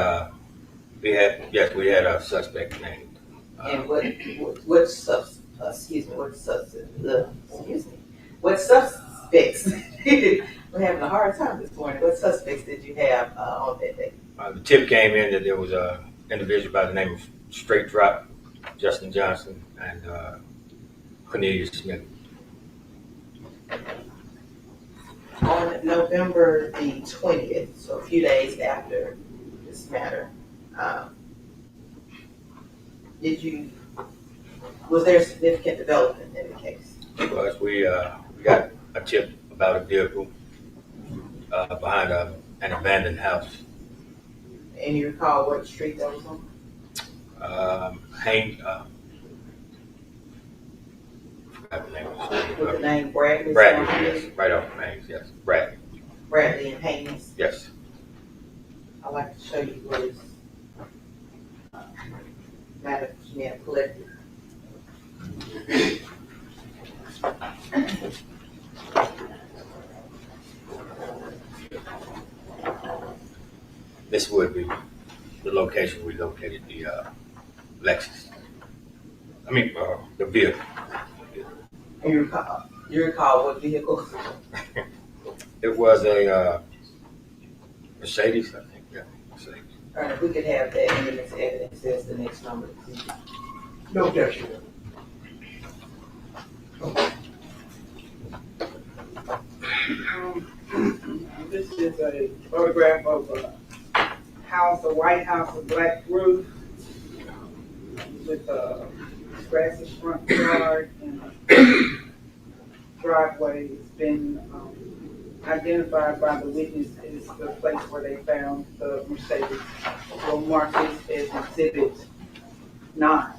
a suspect named. And what suspects? We're having a hard time this morning. What suspects did you have on that day? The tip came in that there was a individual by the name of Straight Drop, Justin Johnson, and Cornelius Smith. On November the 20th, so a few days after this matter, was there significant development in the case? Because we got a tip about a vehicle behind an abandoned house. And you recall what street that was on? Forgot the name of the street. With the name Bradley? Bradley, yes, right off of Haynes, yes, Bradley. Bradley and Haynes. Yes. I'd like to show you what is matter collected. This would be the location we located the Lexus. I mean, the vehicle. And you recall what vehicle? It was a Mercedes, I think. Yeah, Mercedes. All right, if we could have that in this evidence as the next number. No objection. This is a photograph of a house, a white house with black roof, with a grassy front yard and a driveway. It's been identified by the witness as the place where they found the Mercedes. We'll mark this as Exhibit 9.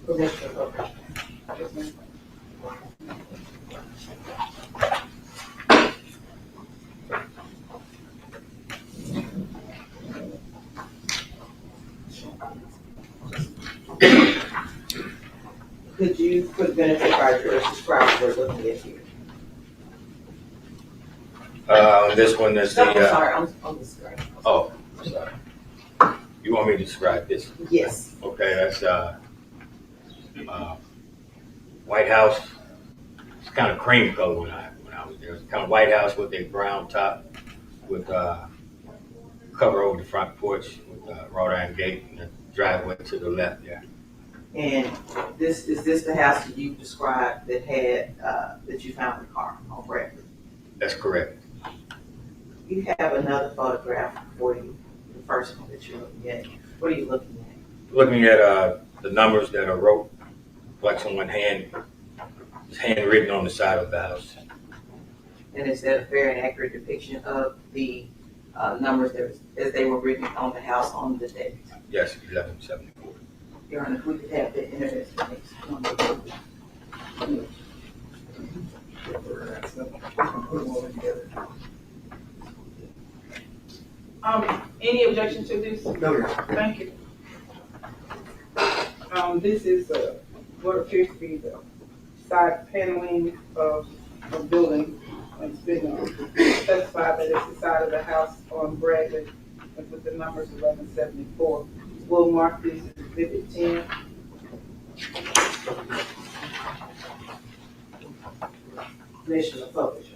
Commissioner. Yes, ma'am. Could you, for the benefit of our viewers, describe what we're looking at here? This one is the. I'm sorry, I'm on the screen. Oh, I'm sorry. You want me to describe this? Yes. Okay, that's White House. It's kind of cream color when I was there. It's kind of White House with a brown top, with cover over the front porch with a wrought iron gate and a driveway to the left there. And is this the house that you described that had that you found the car on Bradley? That's correct. You have another photograph for you, the first one that you're looking at. What are you looking at? Looking at the numbers that are wrote, like someone handwritten on the side of the house. And is that a fair and accurate depiction of the numbers as they were written on the house on the day? Yes, 1174. Your Honor, if we could have the internet next number. Any objection to this? No, Your Honor. Thank you. This is what appears to be the side paneling of a building. It's been specified that it's the side of the house on Bradley with the numbers 1174. We'll mark this as Exhibit 10. Commissioner Focus.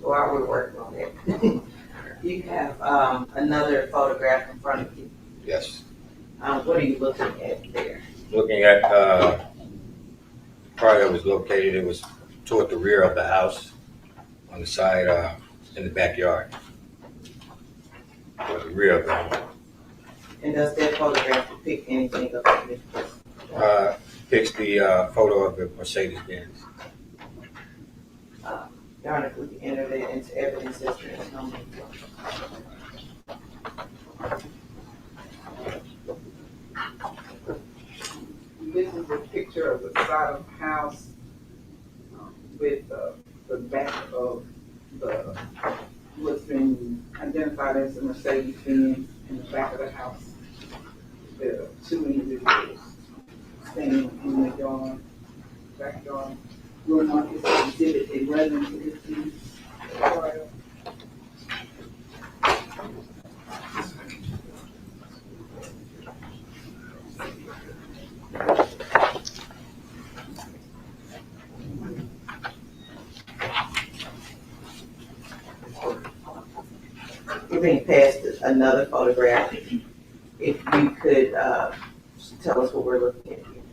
While we're working on it, you have another photograph in front of you. Yes. What are you looking at there? Looking at the car that was located, it was toward the rear of the house on the side in the backyard. Toward the rear of the home. And does that photograph depict anything of significance? Fix the photo of the Mercedes-Benz. Your Honor, if we can enter that into evidence as to its number. This is a picture of the side of the house with the back of the what's been identified as the Mercedes-Benz in the back of the house. There are two individuals standing in the yard, backyard. We'll mark this as Exhibit 11 to this piece. we're being passed another photograph. If you could, tell us what we're looking at here.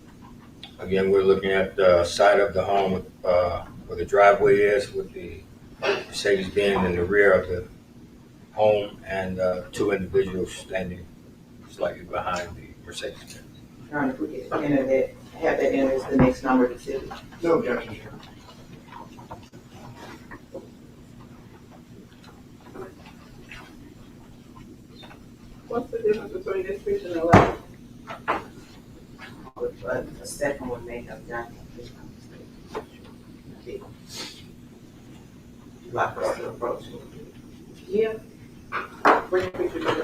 Again, we're looking at the side of the home where the driveway is, with the Mercedes being in the rear of the home, and two individuals standing slightly behind the Mercedes. Trying to enter that, have that enter as the next number to see. No objection, Chairman. What's the difference between this picture and the last? The second one may have done it. Like us to approach it. Yeah. Bring the picture to the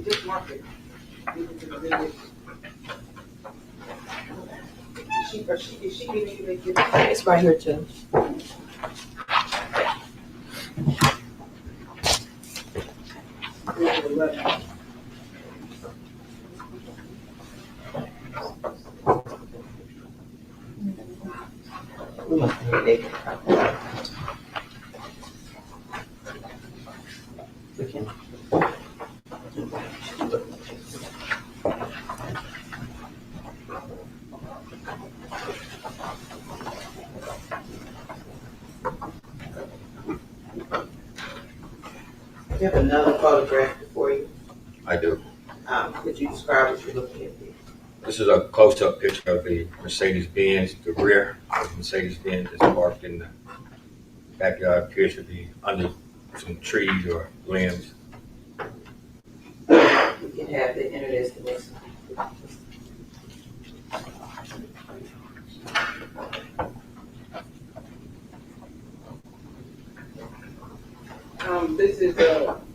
just mark it. Is she giving you the It's right here too. I have another photograph before you. I do. Could you describe what you're looking at here? This is a close-up picture of the Mercedes-Benz. The rear of the Mercedes-Benz is parked in the backyard. Appears to be under some trees or limbs. You can have the enter as the next one. This is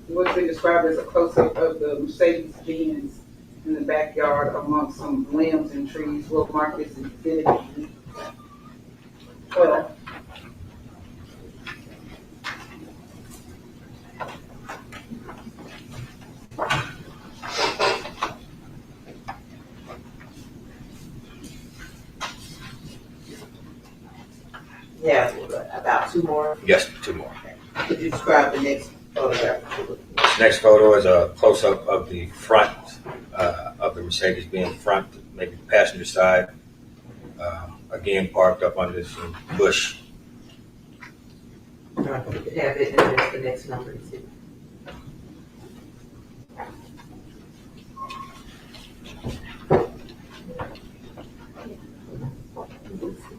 what's been described as a close-up of the Mercedes-Benz in the backyard amongst some limbs and trees. We'll mark this as exhibit 12. Yeah, about two more. Yes, two more. Could you describe the next photograph? This next photo is a close-up of the front of the Mercedes-Benz front, maybe the passenger side. Again, parked up under some bush. You could have it and there's the next number.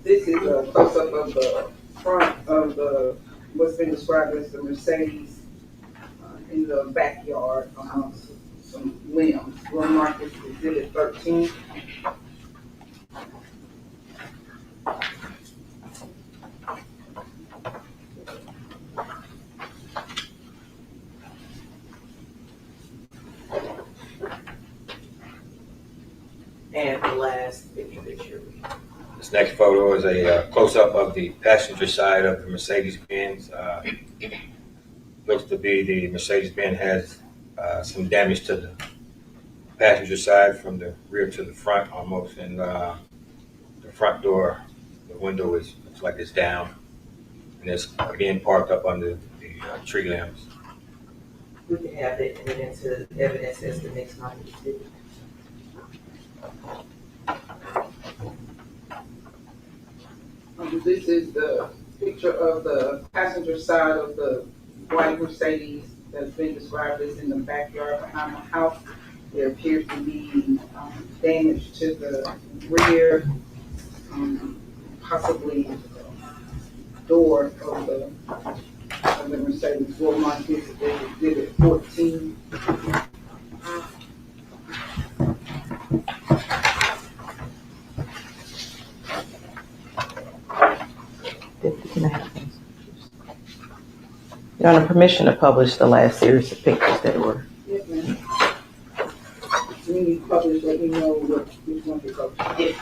This is a close-up of the front of the what's been described as the Mercedes in the backyard amongst some limbs. We'll mark this exhibit 13. And the last picture that you're reading. This next photo is a close-up of the passenger side of the Mercedes-Benz. Looks to be the Mercedes-Benz has some damage to the passenger side from the rear to the front almost, and the front door, the window looks like it's down, and it's again parked up under the tree limbs. We can have it and into evidence as the next one. This is the picture of the passenger side of the white Mercedes that's been described as in the backyard behind the house. There appears to be damage to the rear, possibly door of the Mercedes. We'll mark this as exhibit 14. You're under permission to publish the last series of pictures that were. Yes, ma'am. When you publish, let me know which one you publish. Yes.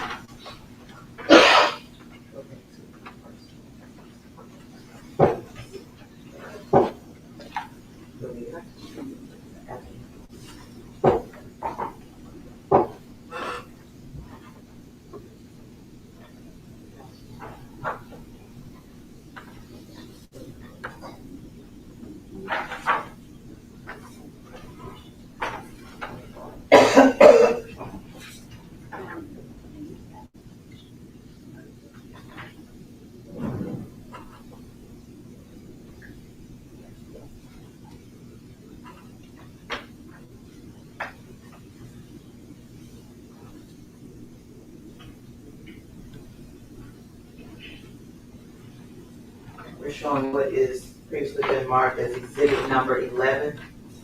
We're showing what is previously been marked as exhibit number 11.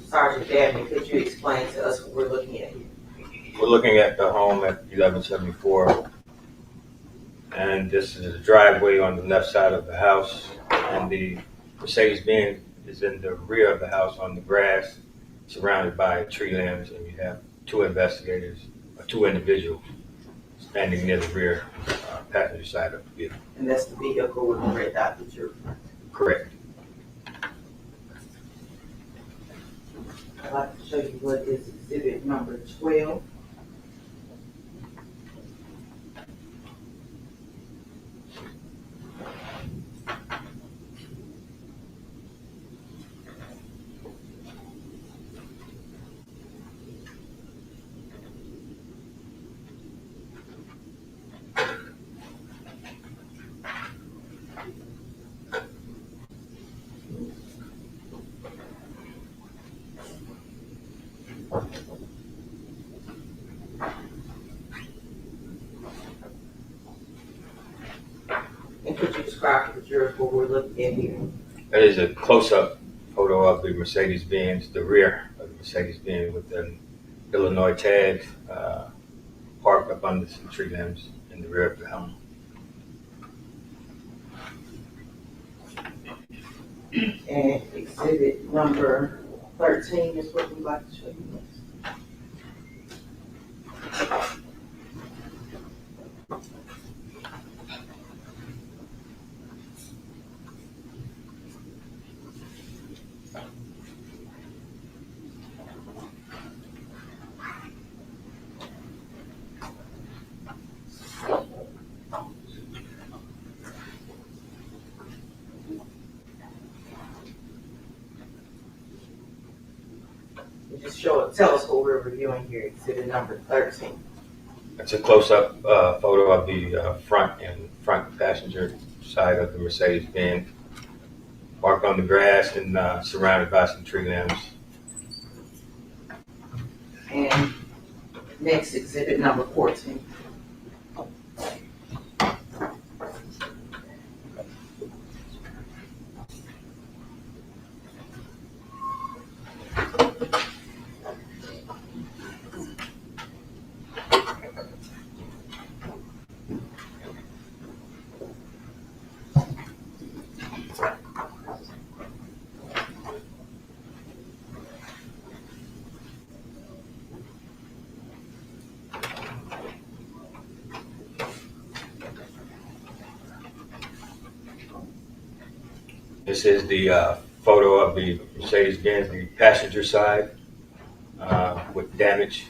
Sergeant Dabney, could you explain to us what we're looking at here? We're looking at the home at 1174, and this is the driveway on the left side of the house, and the Mercedes-Benz is in the rear of the house on the grass, surrounded by tree limbs, and you have two individuals standing near the rear passenger side of the vehicle. And that's the vehicle with the red dot that you're. Correct. I'd like to show you what is exhibit number 12. And could you describe to the jurors what we're looking at here? That is a close-up photo of the Mercedes-Benz, the rear of the Mercedes-Benz with the Illinois tags parked up under some tree limbs in the rear of the home. And exhibit number 13 is what we'd like to show you next. Just tell us what we're reviewing here, exhibit number 13. It's a close-up photo of the front passenger side of the Mercedes-Benz, parked on the grass and surrounded by some tree limbs. And next, exhibit number 14. This is the photo of the Mercedes-Benz, the passenger side, with damage.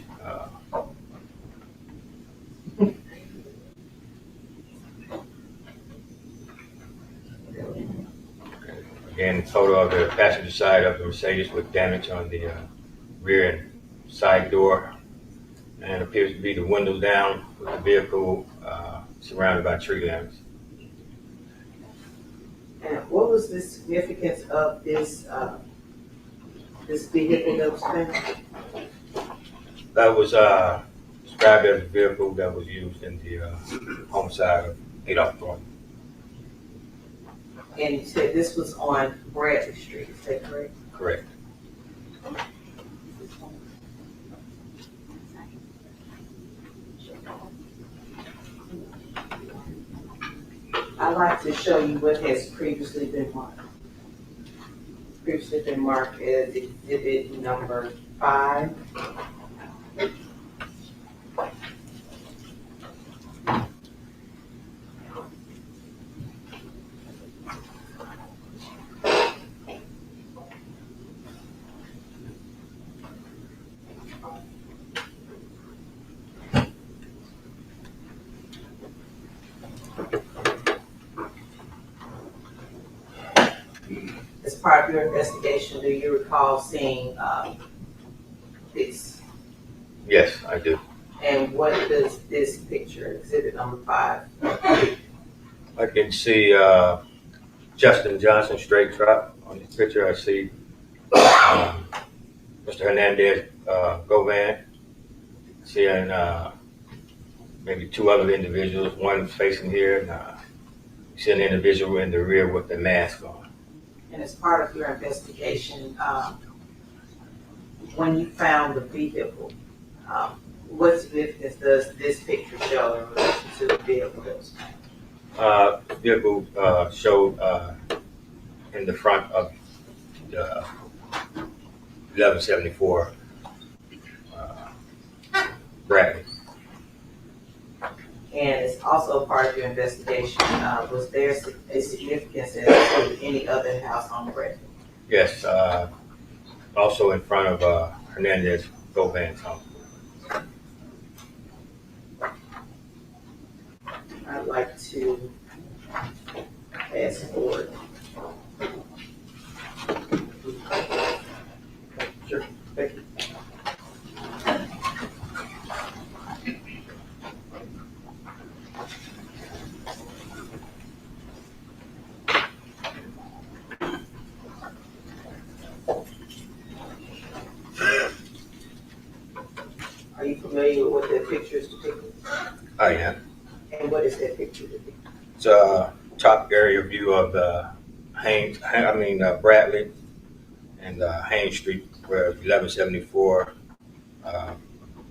Again, photo of the passenger side of the Mercedes with damage on the rear and side door, and appears to be the window down with the vehicle surrounded by tree limbs. And what was the significance of this this vehicle that was found? That was described as a vehicle that was used in the homicide of Adolph Thornton. And you said this was on Bradley Street, is that correct? Correct. I'd like to show you what has previously been marked. previously been marked as exhibit number 5. As part of your investigation, do you recall seeing this? Yes, I do. And what does this picture, exhibit number 5? I can see Justin Johnson straight truck on this picture. I see Mr. Hernandez Govan. Seeing maybe 2 other individuals. One facing here, and see an individual in the rear with the mask on. And as part of your investigation, when you found the vehicle, what significance does this picture show in relation to the vehicle that was found? The vehicle showed in the front of the 1174 Bradley. And as also part of your investigation, was there a significance as to any other house on the record? Yes, also in front of Hernandez Govan's home. I'd like to ask forward. Sure, thank you. Are you familiar with what that picture is depicting? I am. And what is that picture depicting? It's a top area view of the Bradley and Haynes Street, where 1174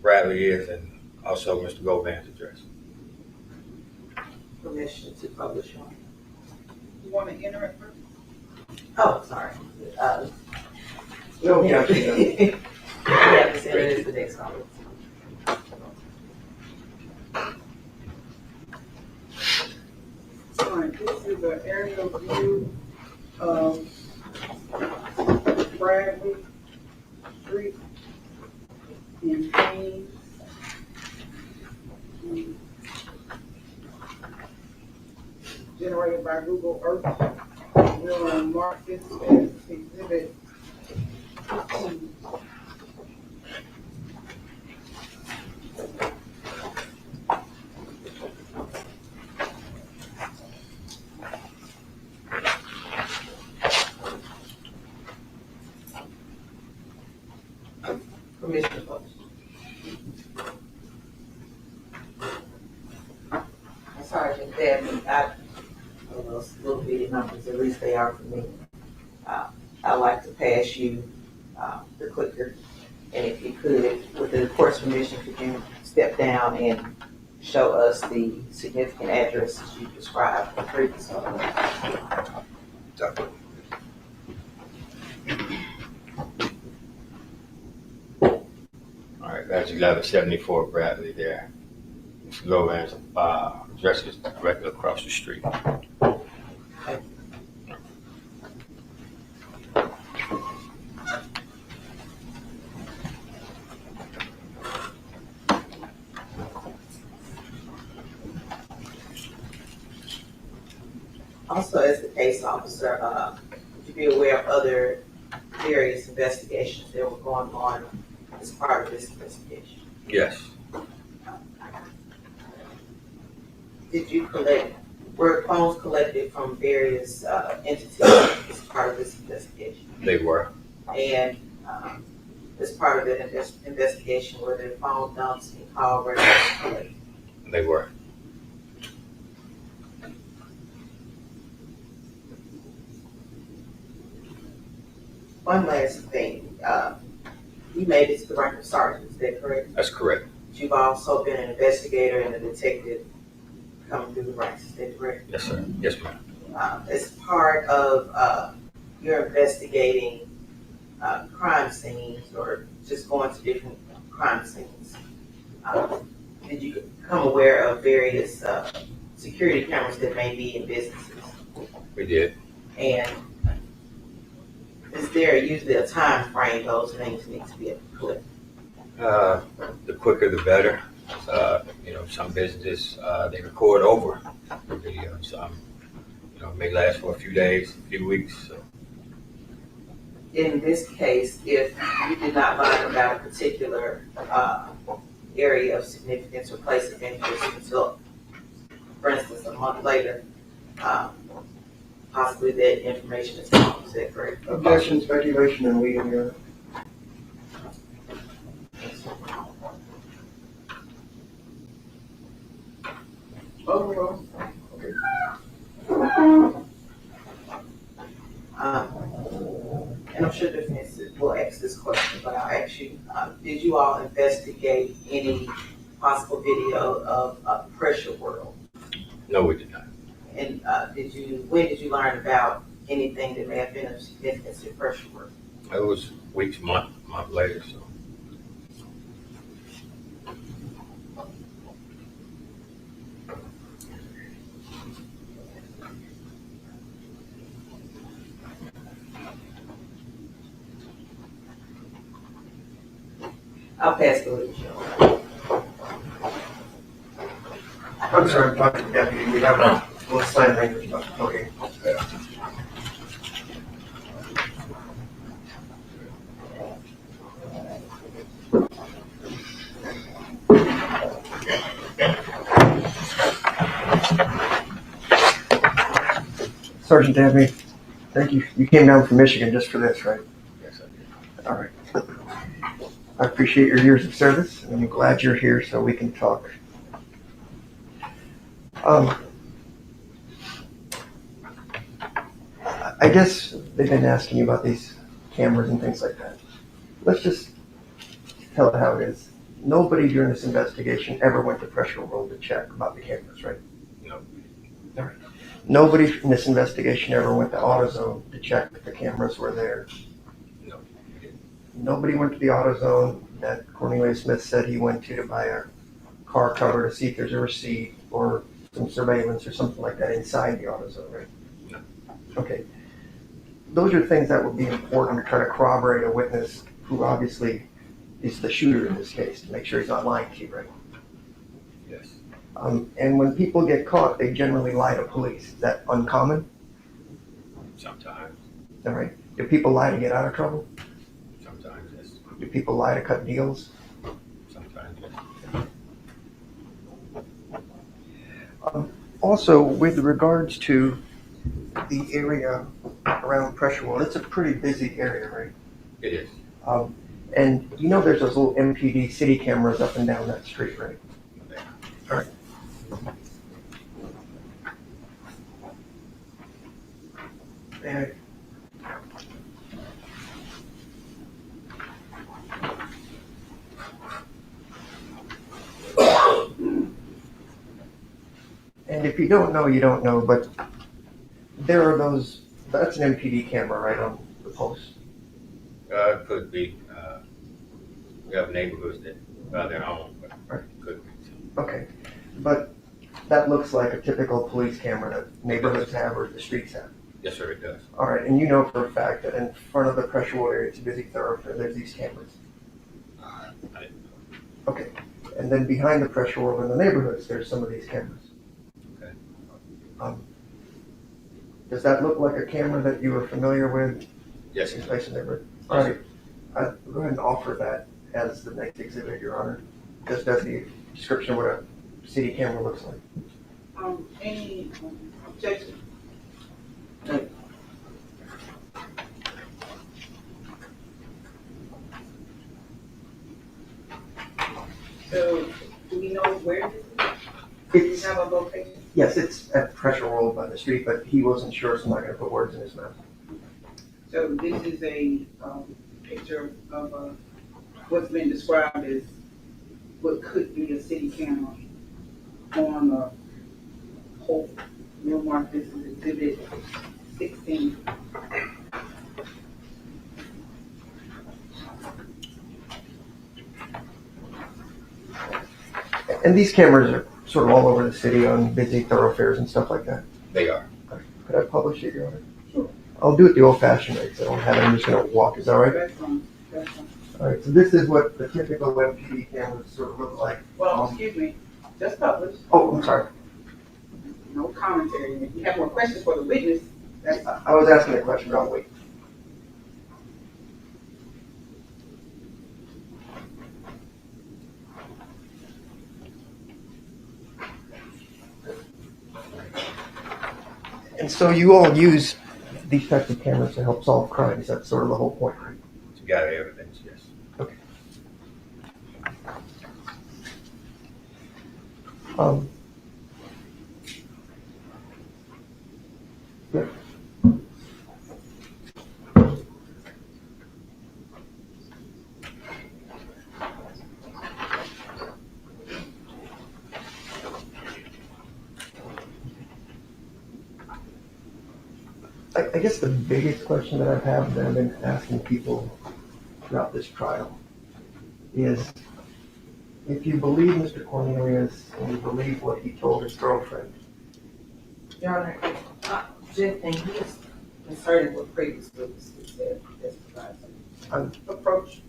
Bradley is, and also Mr. Govan's address. Permission to publish on. You want to enter it first? Oh, sorry. No, Yeah, gotcha. yeah, this is the next one. All right, this is an aerial view of Bradley Street in Haynes. Generated by Google Earth. We'll mark this as exhibit 15. Permission to publish. Sergeant Dabney, those little bitty numbers, at least they are for me. I'd like to pass you the clicker, and if you could, with the court's permission, could you step down and show us the significant addresses you described previously? All right, that's 1174 Bradley there. Mr. Govan's address is directly across the street. Also, as the case officer, would you be aware of other various investigations that were going on as part of this investigation? Yes, Were phones collected from various entities as part of this investigation? they were. And as part of that investigation, were there phone dumps and call records collected? They were. One last thing, you made it to the rank of sergeant, is that correct? That's correct. You've also been an investigator and a detective coming through the ranks, is that correct? Yes, sir. Yes, ma'am. As part of you're investigating crime scenes or just going to different crime scenes, did you become aware of various security cameras that may be in businesses? We did. And is there usually a time frame those things need to be put? The quicker the better. Some businesses, they record over the video. Some, may last for a few days, a few weeks. So. In this case, if you did not learn about a particular area of significance or place of interest until, for instance, a month later, possibly that information is gone. Is that correct? Objection, speculation, and leading your. Overall. Okay. And I'm sure the defense will ask this question, but I'll ask you, did you all investigate any possible video of Pressure World? No, we did not. And when did you learn about anything that may have been of significance in Pressure World? It was weeks, month later, so. I'll pass the lead. I'm sorry, I'm talking to the deputy. We have a little sign language, but okay. Sergeant Dabney, thank you. You came down from Michigan just for this, right? Yes, I did. All right. I appreciate your years of service, and I'm glad you're here so we can talk. I guess they've been asking you about these cameras and things like that. Let's just tell it how it is. Nobody during this investigation ever went to Pressure World to check about the cameras, right? No. All right. Nobody in this investigation ever went to AutoZone to check if the cameras were there. No. Nobody went to the AutoZone that Cornelius Smith said he went to buy a car cover to see if there's a receipt or some surveillance or something like that inside the AutoZone, right? No. Okay. Those are things that would be important to try to corroborate a witness who obviously is the shooter in this case, to make sure he's not lying to you, right? Yes. And when people get caught, they generally lie to police. Is that uncommon? Sometimes. All right. Do people lie to get out of trouble? Sometimes, yes. Do people lie to cut deals? Sometimes, yes. Also, with regards to the area around Pressure World, it's a pretty busy area, right? It is. And you know there's those little MPD city cameras up and down that street, right? Yeah. All right. And if you don't know, you don't know, but there are those, that's an MPD camera right on the post. It could be. We have neighborhoods that are their own, but Right. it could be. Okay. But that looks like a typical police camera that neighborhoods have or the streets have. Yes, sir, it does. All right, and you know for a fact that in front of the Pressure World area, it's a busy thoroughfare, there's these cameras. I didn't know. Okay, and then behind the Pressure World in the neighborhoods, there's some of these cameras. Okay. Does that look like a camera that you were familiar with? Yes, In it place does. in the neighborhood? All right, I'll go ahead and offer that as the next exhibit, Your Honor. Just as the description of what a city camera looks like. Any objection? So, do we know where this is? Do we It's, have a location? yes, it's at Pressure World by the street, but he wasn't sure, so I'm not gonna put words in his mouth. So this is a picture of what's been described as what could be a city camera on a whole. We'll mark this as exhibit 16. And these cameras are sort of all over the city on busy thoroughfares and stuff like that. They are. Could I publish it, Your Honor? Sure. I'll do it the old-fashioned way, because I don't have it. I'm just going to walk. Is that all right? That's fine. That's fine. All right. So this is what the typical MPD cameras sort of look like. Well, excuse me, just publish, Oh, I'm sorry. no commentary. If you have more questions for the witness, that's fine. I was asking a question. I'll wait. And so you all use these types of cameras to help solve crimes. That's sort of the whole point, right? To gather evidence, yes. Okay. Yeah. I guess the biggest question that I've had that I've been asking people throughout this trial is, if you believe Mr. Cornelius and you believe what he told his girlfriend, Your Honor, Jeff, and he is concerning what previous witnesses said, testified to. Approach.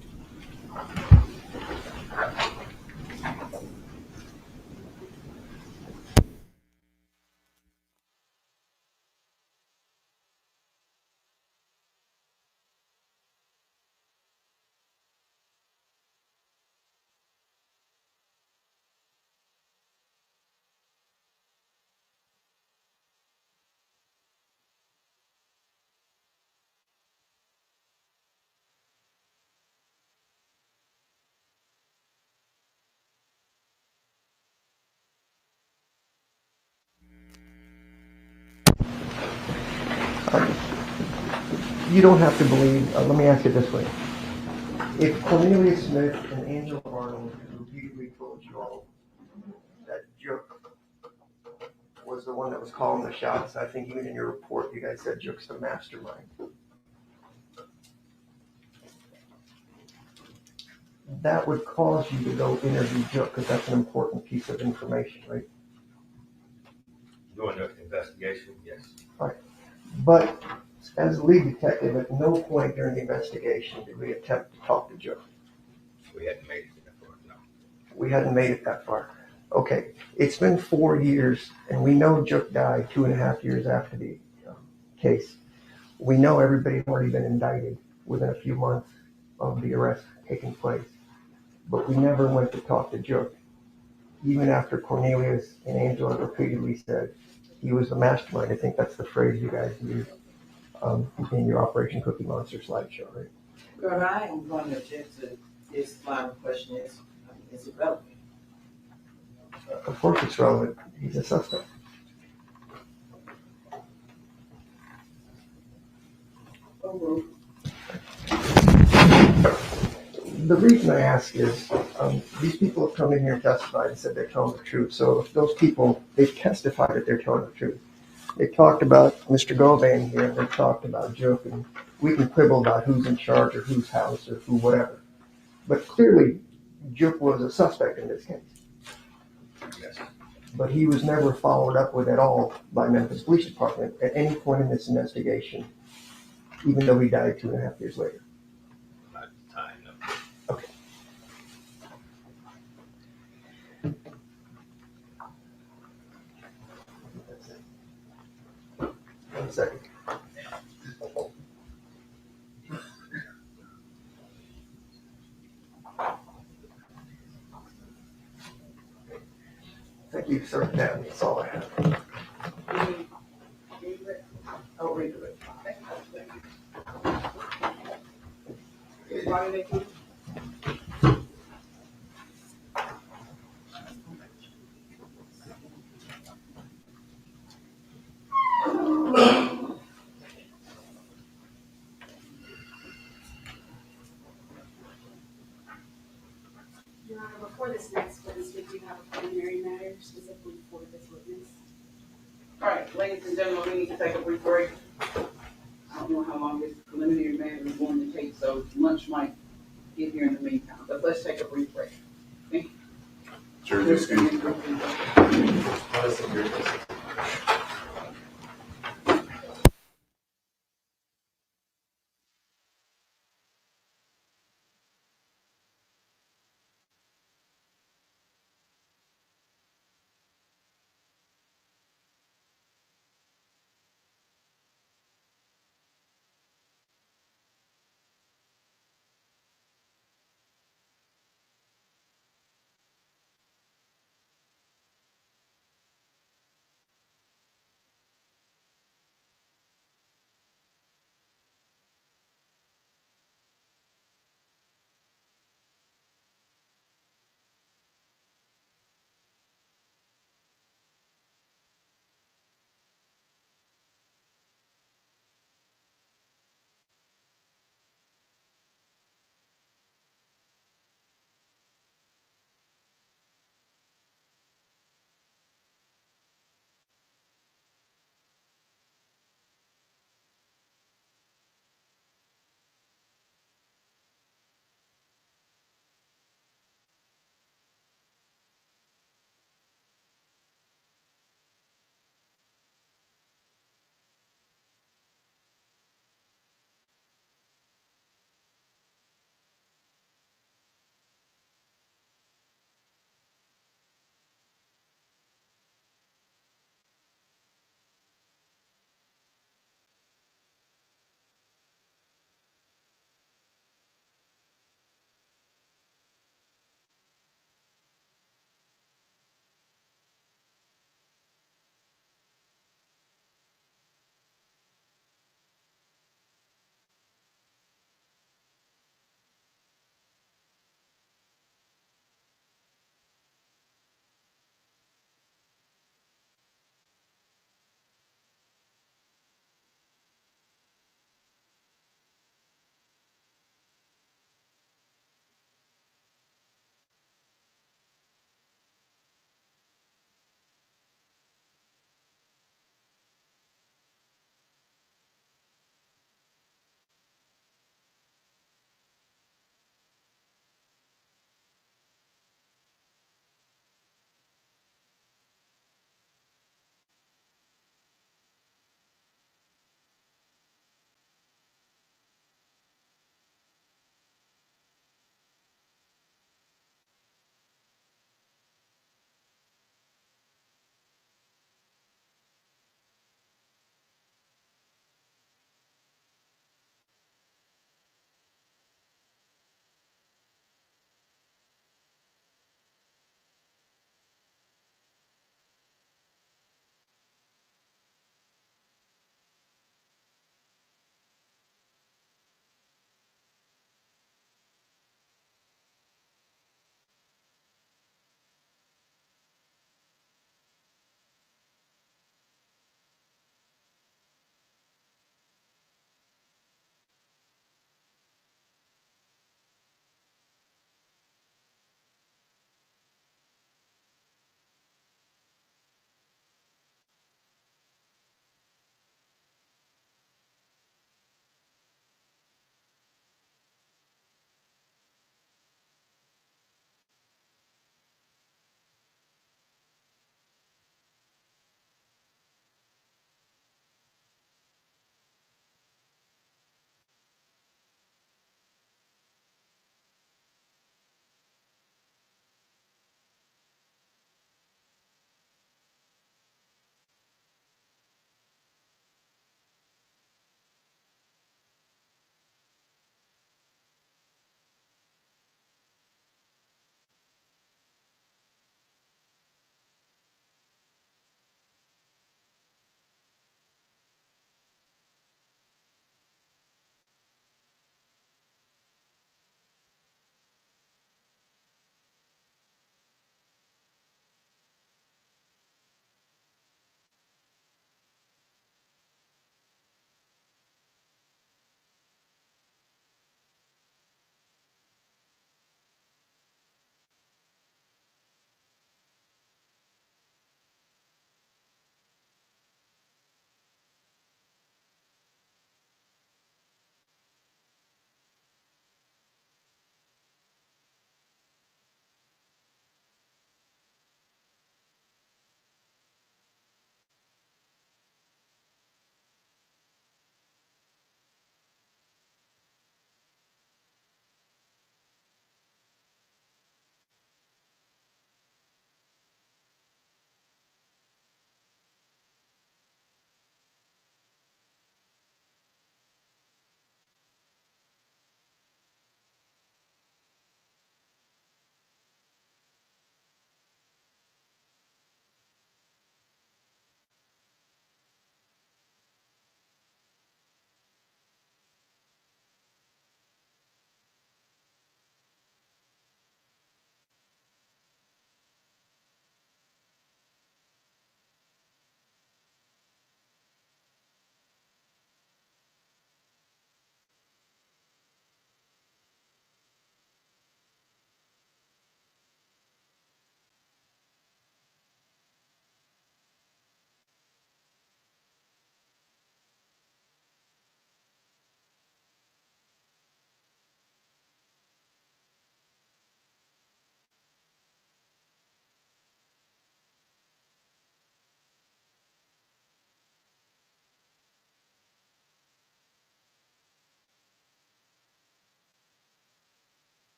you don't have to believe, let me ask it this way. If Cornelius Smith and Angela Arnold repeatedly told you all that Jook was the one that was calling the shots, I think even in your report you guys said Jook's the mastermind. That would cause you to go interview Jook, because that's an important piece of information, right? Doing the investigation, yes. Right. But as a lead detective, at no point during the investigation did we attempt to talk to Jook. We hadn't made it that far, no. We hadn't made it that far. Okay, it's been 4 years, and we know Jook died 2.5 years after the case. We know everybody had already been indicted within a few months of the arrest taking place. But we never went to talk to Jook, even after Cornelius and Angela repeatedly said he was the mastermind. I think that's the phrase you guys used in your Operation Cookie Monster slideshow, right? Girl, I am going to object to this line of questioning. Is it relevant? Of course it's relevant. He's a suspect. The reason I ask is these people have come in here and testified and said they're telling the truth. So if those people, they've testified that they're telling the truth. They talked about Mr. Govan here, and they talked about Jook, and we can quibble about who's in charge or whose house or who whatever. But clearly, Jook was a suspect in this case. Yes. But he was never followed up with at all by Memphis Police Department at any point in this investigation, even though he died 2.5 years later. Not at the time, no. Okay. That's it. 1 second. Thank you, sir. That's all I have. I'll read it. Your Honor, before this next witness, we do have a preliminary matter specifically for this witness. All right, ladies and gentlemen, we need to take a brief break. I don't know how long this preliminary matter is going to take, so lunch might get here in the meantime, but let's take a brief break. Thank you. Jersey City.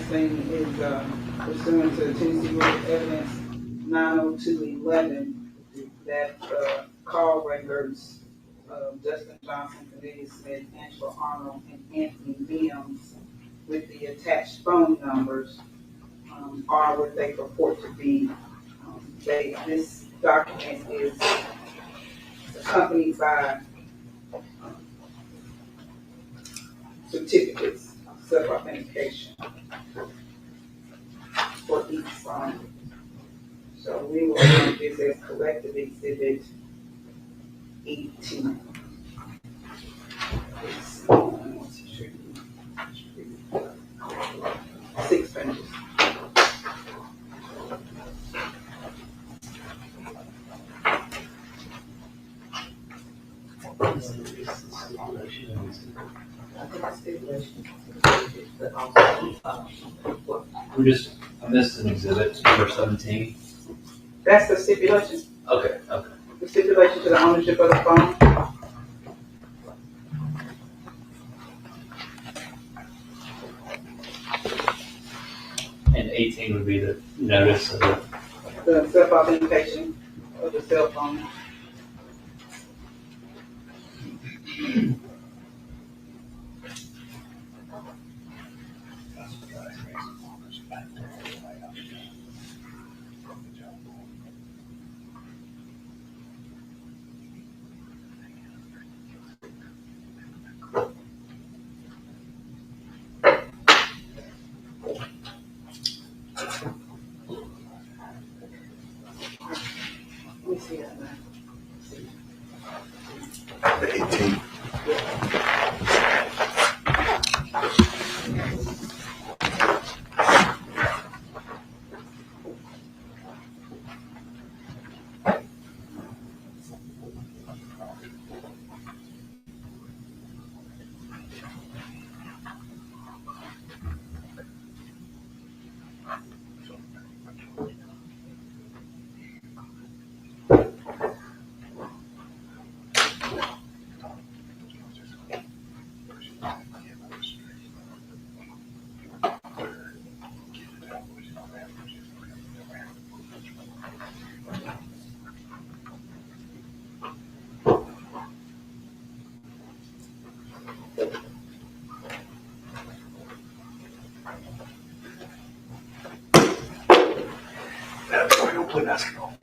next thing is pursuant to Tennessee Rule of Evidence 90211, that call records of Justin Johnson, Cornelius Smith, Angela Arnold, and Anthony Mims with the attached phone numbers are what they purport to be. This document is accompanied by certificates of self-authentication for each phone. So we will mark this as collective exhibit 18. It's 6 pages. I missed an exhibit, number 17. That's the stipulation. Okay. The stipulation to the ownership of the phone. And 18 would be the notice of The self-authentication of the cell phone. Let me see that now. The 18. That's why I don't play basketball.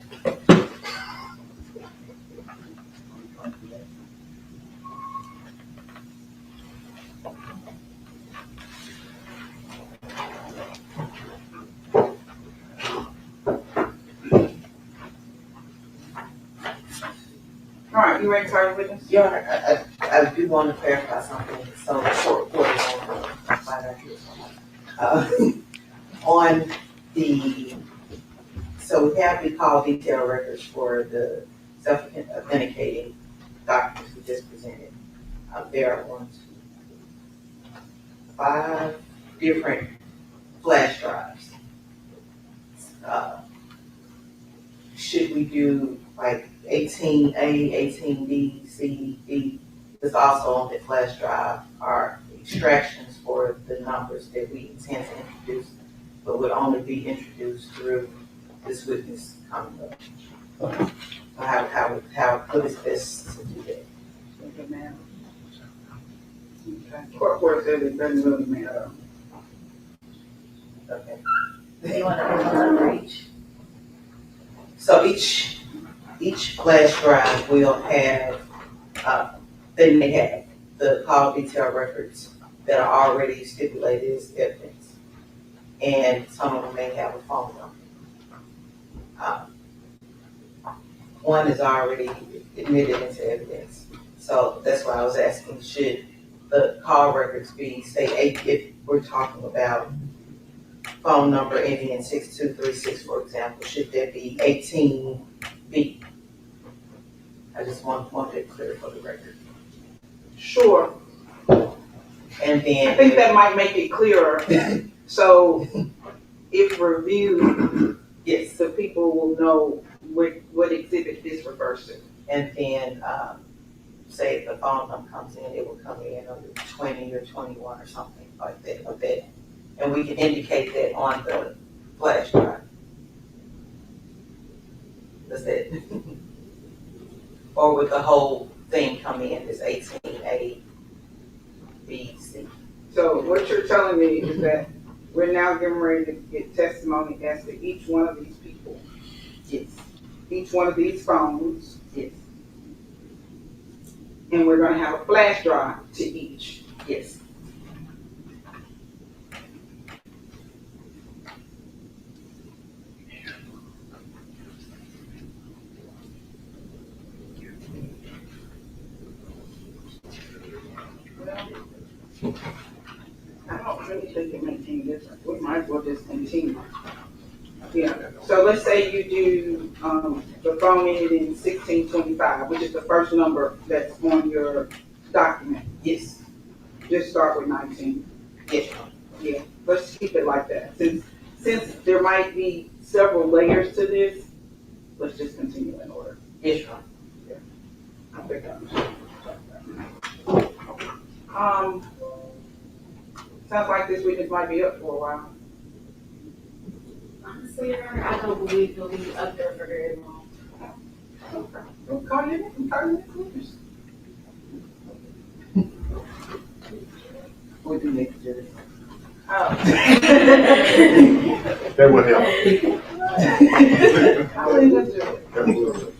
All right, you ready to start the witness? Your Honor, I do want to clarify something, so short on the, so we have the call detail records for the self-authenticating documents we just presented. There are 5 different flash drives. Should we do like 18A, 18B, C, D? Because also on the flash drive are extractions for the numbers that we intend to introduce, but would only be introduced through this witness coming up. What is best to do that? Okay, ma'am. Okay. Court said it doesn't really matter. Okay. Do you want to put one for each? So each flash drive will have, they may have the call detail records that are already stipulated as evidence, and some of them may have a phone number. One is already admitted into evidence, so that's why I was asking, should the call records be, say, if we're talking about phone number ending in 6236, for example, should there be 18B? I just want it clear for the record. Sure. And then I think that might make it clearer. So if reviewed, yes, the people will know what exhibit this refers to. and then say if the phone number comes in, it will come in under 20 or 21 or something like that, of that And we can indicate that on the flash drive. That's it. Or would the whole thing come in as 18A, B, C? So what you're telling me is that we're now getting ready to get testimony as to each one of these people. Yes. Each one of these phones. Yes. And we're gonna have a flash drive to each. Yes. I don't really think it makes any difference. We might as well just continue. Yeah, so let's say you do, the phone ended in 1625, which is the first number that's on your document. Yes. Just start with 19. Yes. Yeah, let's keep it like that. Since there might be several layers to this, let's just continue in order. Yes. Yeah. I think sounds like this witness might be up for a while. Honestly, Your Honor, I don't believe he'll be up there for very long. We'll call you next witness. We'll do next year. Oh. That would help. I'll leave that to it. That would help.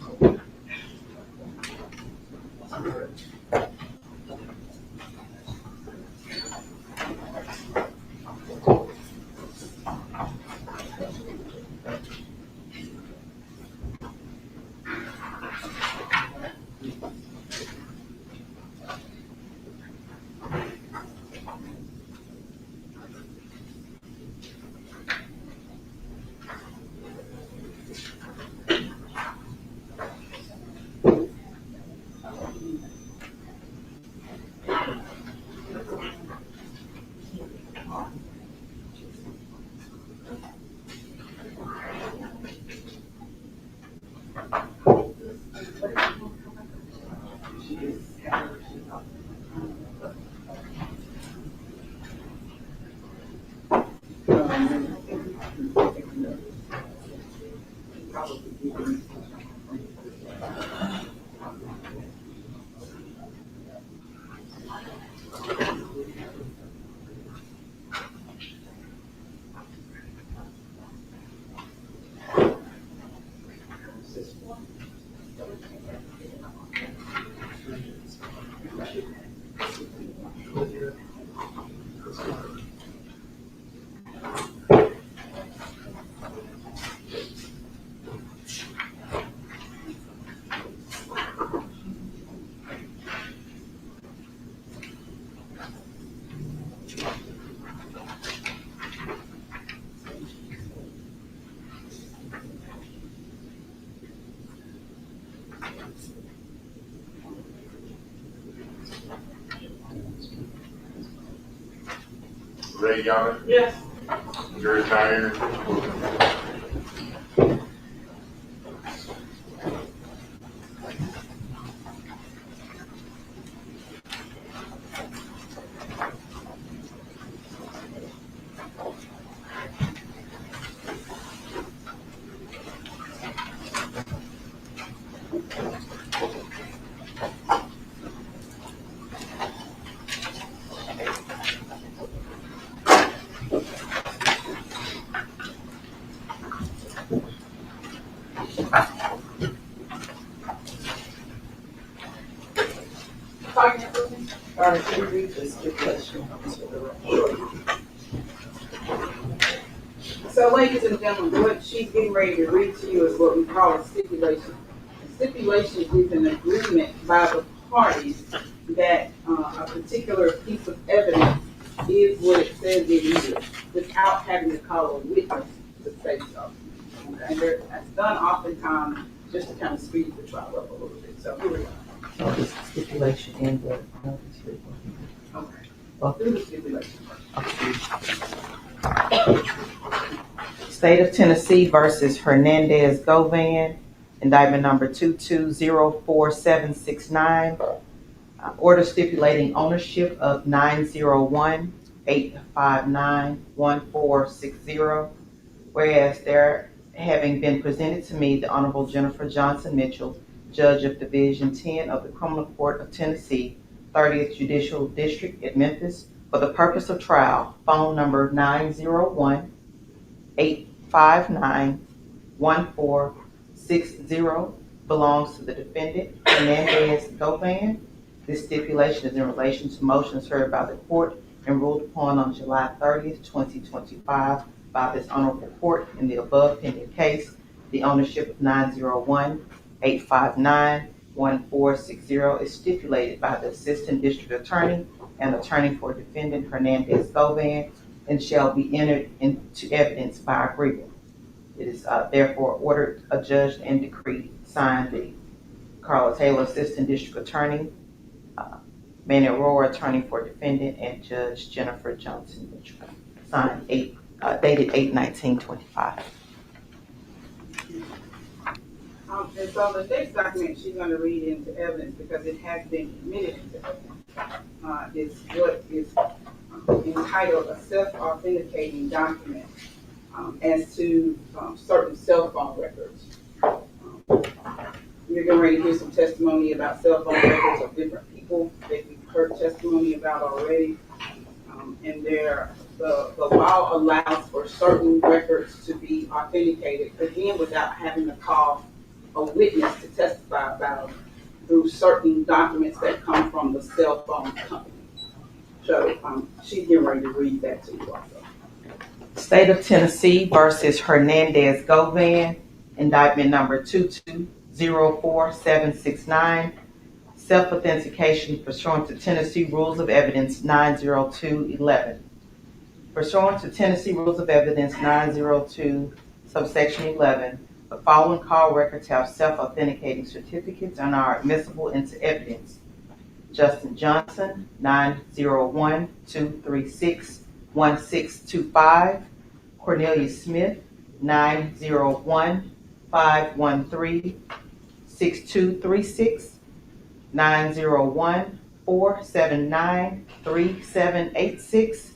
Ready, Your Honor? Yes. Jury tired. All right, can you read the stipulation? So, ladies and gentlemen, what she's getting ready to read to you is what we call a stipulation. A stipulation is an agreement by the parties that a particular piece of evidence is what it says it is, without having to call a witness to say so. Okay, that's done oftentimes just to kind of speed the trial up a little bit. So here we go. So this is stipulation in the notice. Okay. Well, through the stipulation first. State of Tennessee versus Hernandez Govan, indictment number 22044769. Order stipulating ownership of 901 859-1460. Whereas there having been presented to me the Honorable Jennifer Johnson Mitchell, Judge of Division 10 of the Criminal Court of Tennessee, 30th Judicial District at Memphis, for the purpose of trial, phone number 901-859-1460 belongs to the defendant, Hernandez Govan. This stipulation is in relation to motions heard by the court and ruled upon on July 30th, 2025 by this honorable court in the above pending case. The ownership of 901-859-1460 is stipulated by the Assistant District Attorney and Attorney for Defendant Hernandez Govan and shall be entered into evidence by agreement. It is therefore ordered, adjudged, and decreed. Signed, the Carla Taylor, Assistant District Attorney, Manny Aurora, Attorney for Defendant, and Judge Jennifer Johnson Mitchell. Signed, dated 8/19/25. And so the next document she's going to read into evidence, because it has been admitted into evidence, is what is entitled a self-authenticating document as to certain cell phone records. You're getting ready to hear some testimony about cell phone records of different people that we've heard testimony about already. And the law allows for certain records to be authenticated, again, without having to call a witness to testify about them, through certain documents that come from the cell phone company. So she's getting ready to read that to you also. State of Tennessee versus Hernandez Govan, indictment number 2204769, self-authentication pursuant to Tennessee Rules of Evidence 90211. Pursuant to Tennessee Rules of Evidence 902 subsection 11, the following call records have self-authenticating certificates and are admissible into evidence. Justin Johnson, 901-236-1625. Cornelia Smith, 901-513-6236. 901-479-3786.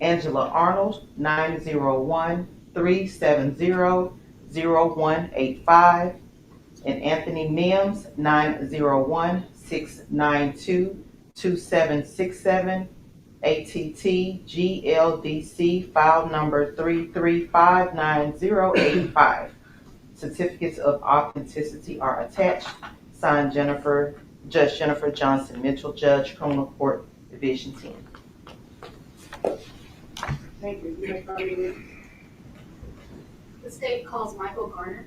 Angela Arnold, 901-370-0185. And Anthony Mims, 901-692-2767. ATT GLDC file number 3359085. Certificates of authenticity are attached. Signed, Judge Jennifer Johnson Mitchell, Judge, Criminal Court, Division 10. Thank you. You may come in. The state calls Michael Garner.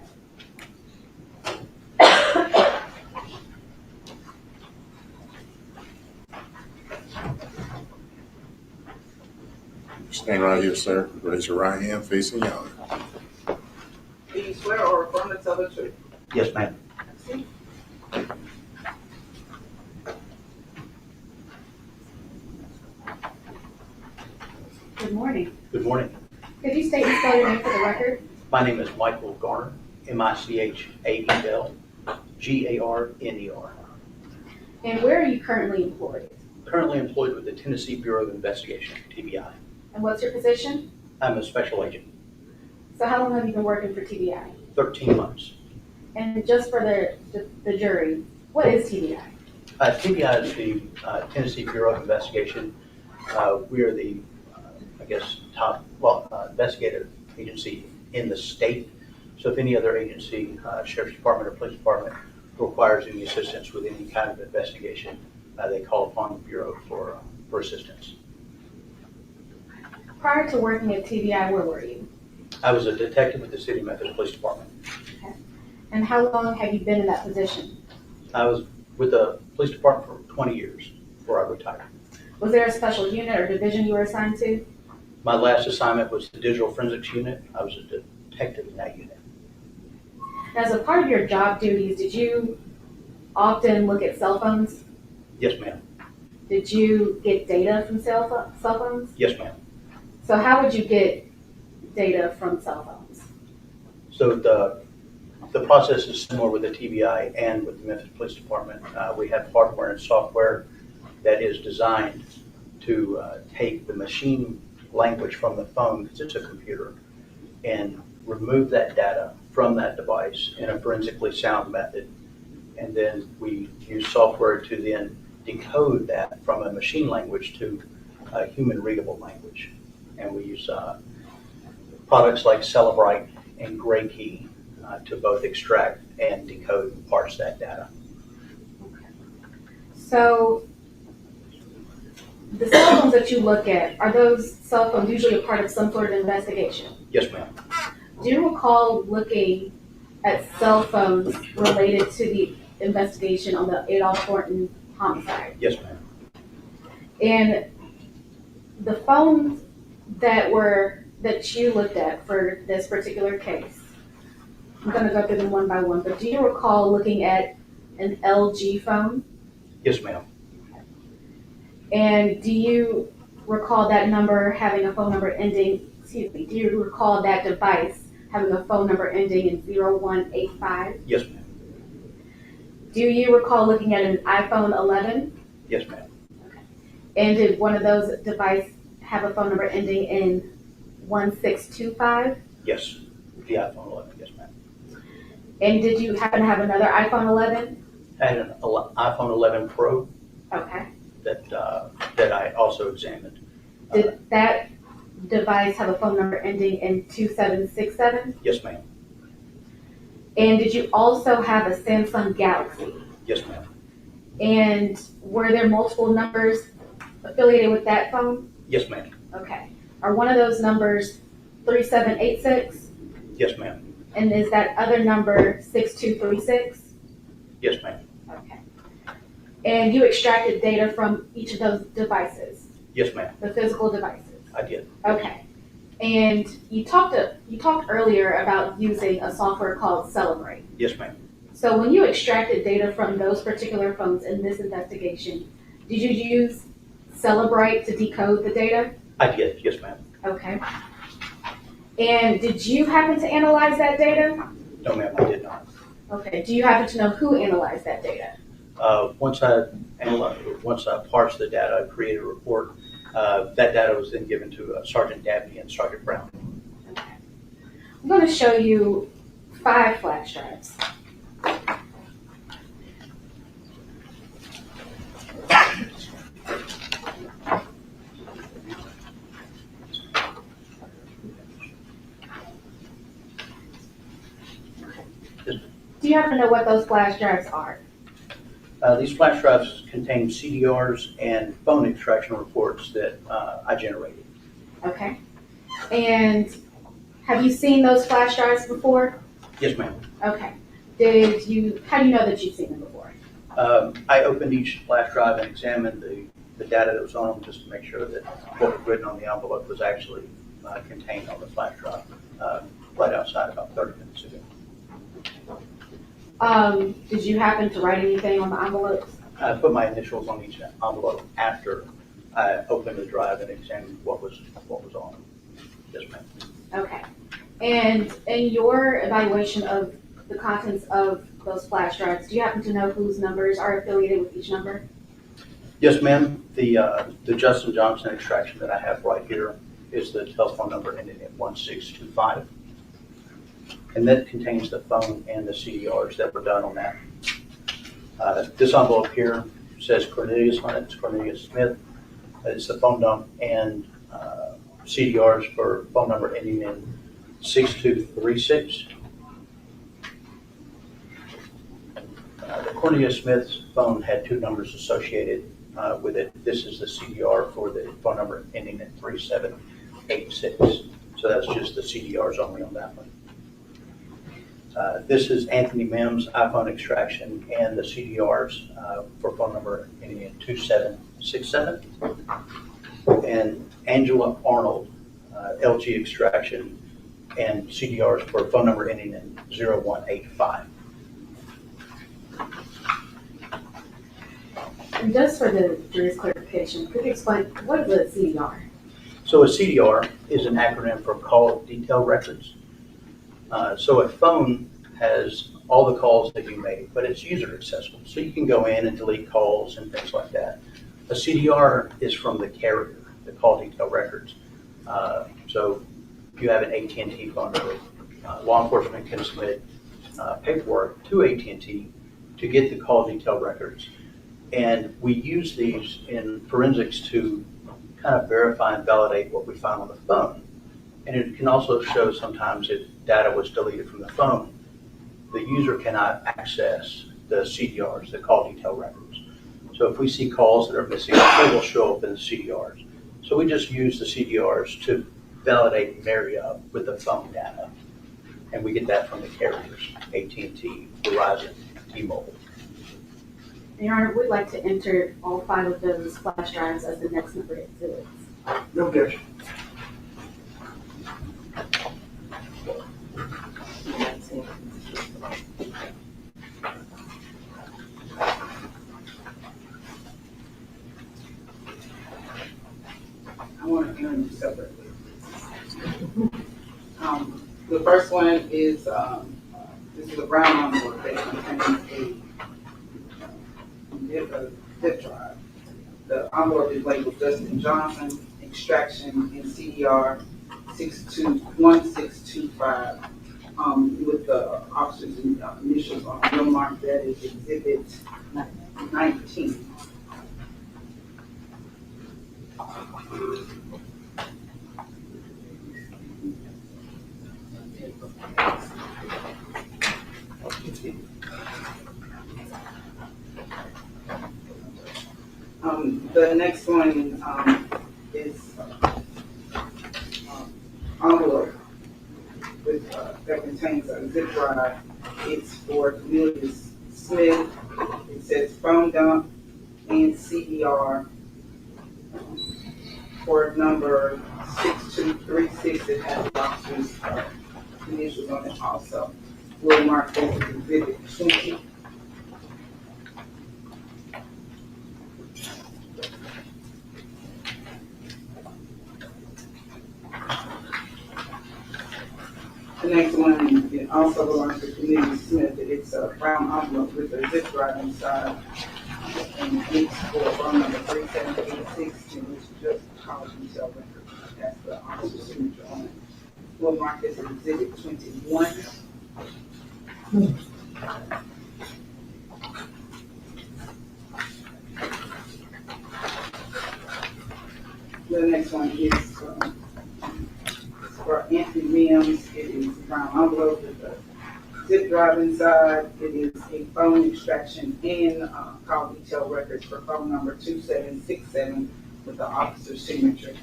Stand right here, sir. Raise your right hand facing y'all. Do you swear or affirm to tell the truth? Yes, ma'am. Good morning. Good morning. Could you state and spell your name for the record? My name is Michael Garner, MICHAEL, GARNER. And where are you currently employed? Currently employed with the Tennessee Bureau of Investigation, TBI. And what's your position? I'm a special agent. So how long have you been working for TBI? 13 months. And just for the jury, what is TBI? TBI is the Tennessee Bureau of Investigation. We are the, top investigative agency in the state. So if any other agency, Sheriff's Department or Police Department, requires any assistance with any kind of investigation, they call upon the Bureau for assistance. Prior to working at TBI, where were you? I was a detective with the City of Memphis Police Department. Okay. And how long have you been in that position? I was with the police department for 20 years before I retired. Was there a special unit or division you were assigned to? My last assignment was the Digital Forensics Unit. I was a detective in that unit. As a part of your job duties, did you often look at cell phones? Yes, ma'am. Did you get data from cell phones? Yes, ma'am. So how would you get data from cell phones? So the process is similar with the TBI and with the Memphis Police Department. We have hardware and software that is designed to take the machine language from the phone, because it's a computer, and remove that data from that device in a forensically sound method. And then we use software to then decode that from a machine language to a human readable language. And we use products like Celebrite and Gray Key to both extract and decode and parse that data. So the cell phones that you look at, are those cell phones usually a part of some sort of investigation? Yes, ma'am. Do you recall looking at cell phones related to the investigation on the Adolph Thornton homicide? Yes, ma'am. And the phones that you looked at for this particular case, I'm going to go through them one by one, but do you recall looking at an LG phone? Yes, ma'am. And do you recall that number having a phone number ending, do you recall that device having a phone number ending in 0185? Yes, ma'am. Do you recall looking at an iPhone 11? Yes, ma'am. Okay. And did one of those devices have a phone number ending in 1625? Yes, the iPhone 11, yes, ma'am. And did you happen to have another iPhone 11? I had an iPhone 11 Pro Okay. that I also examined. Did that device have a phone number ending in 2767? Yes, ma'am. And did you also have a Samsung Galaxy? Yes, ma'am. And were there multiple numbers affiliated with that phone? Yes, ma'am. Okay. Are one of those numbers 3786? Yes, ma'am. And is that other number 6236? Yes, ma'am. Okay. And you extracted data from each of those devices, Yes, ma'am. the physical devices? I did. Okay. And you talked earlier about using a software called Celebrate. Yes, ma'am. So when you extracted data from those particular phones in this investigation, did you use Celebrite to decode the data? I did. Yes, ma'am. Okay. And did you happen to analyze that data? No, ma'am, I did not. Okay. Do you happen to know who analyzed that data? Once I parsed the data, I created a report. That data was then given to Sergeant Dabney and Sergeant Brown. Okay. I'm going to show you 5 flash drives. Do you happen to know what those flash drives are? These flash drives contain CDRs and phone extraction reports that I generated. Okay. And have you seen those flash drives before? Yes, ma'am. Okay. How do you know that you've seen them before? I opened each flash drive and examined the data that was on them just to make sure that what was written on the envelope was actually contained on the flash drive right outside about 30 minutes ago. Did you happen to write anything on the envelopes? I put my initials on each envelope after I opened the drive and examined what was on it. Yes, ma'am. Okay. And in your evaluation of the contents of those flash drives, do you happen to know whose numbers are affiliated with each number? Yes, ma'am. The Justin Johnson extraction that I have right here is the telephone number ending in 1625. And that contains the phone and the CDRs that were done on that. This envelope here says Cornelius on it. It's Cornelius Smith. It's the phone dump and CDRs for phone number ending in 6236. The Cornelius Smith's phone had 2 numbers associated with it. This is the CDR for the phone number ending in 3786. So that's just the CDRs only on that one. This is Anthony Mims' iPhone extraction and the CDRs for phone number ending in 2767. And Angela Arnold, LG extraction and CDRs for phone number ending in 0185. And just for the jury's clarification, could you explain what is a CDR? So a CDR is an acronym for Call Detail Records. So a phone has all the calls that you made, but it's user accessible. So you can go in and delete calls and things like that. A CDR is from the carrier, the call detail records. So if you have an AT&T phone number, law enforcement can submit paperwork to AT&T to get the call detail records. And we use these in forensics to kind of verify and validate what we find on the phone. And it can also show sometimes if data was deleted from the phone, the user cannot access the CDRs, the call detail records. So if we see calls that are missing, they will show up in the CDRs. So we just use the CDRs to validate and marry up with the phone data. And we get that from the carriers, AT&T, Verizon, T-Mobile. Your Honor, we'd like to enter all 5 of those flash drives as the next number exhibits. No objection. I want to enter them separately. The first one is, this is a brown envelope that contains a zip drive. The envelope is labeled Justin Johnson, extraction in CDR 1625, with the officer's initials on it. We'll mark that as exhibit 19. The next one is envelope with, that contains a zip drive. It's for Cornelius Smith. It says phone dump and CDR for number 6236. It has the officer's initials on it also. We'll mark that as exhibit 20. The next one, it also belongs to Cornelius Smith. It's a brown envelope with a zip drive inside. And it's for phone number 3786, and it's just college detail record. That's the officer's signature on it. We'll mark this as exhibit 21. The next one is for Anthony Mims. It is a brown envelope with a zip drive inside. It is a phone extraction and call detail records for phone number 2767 with the officer's signature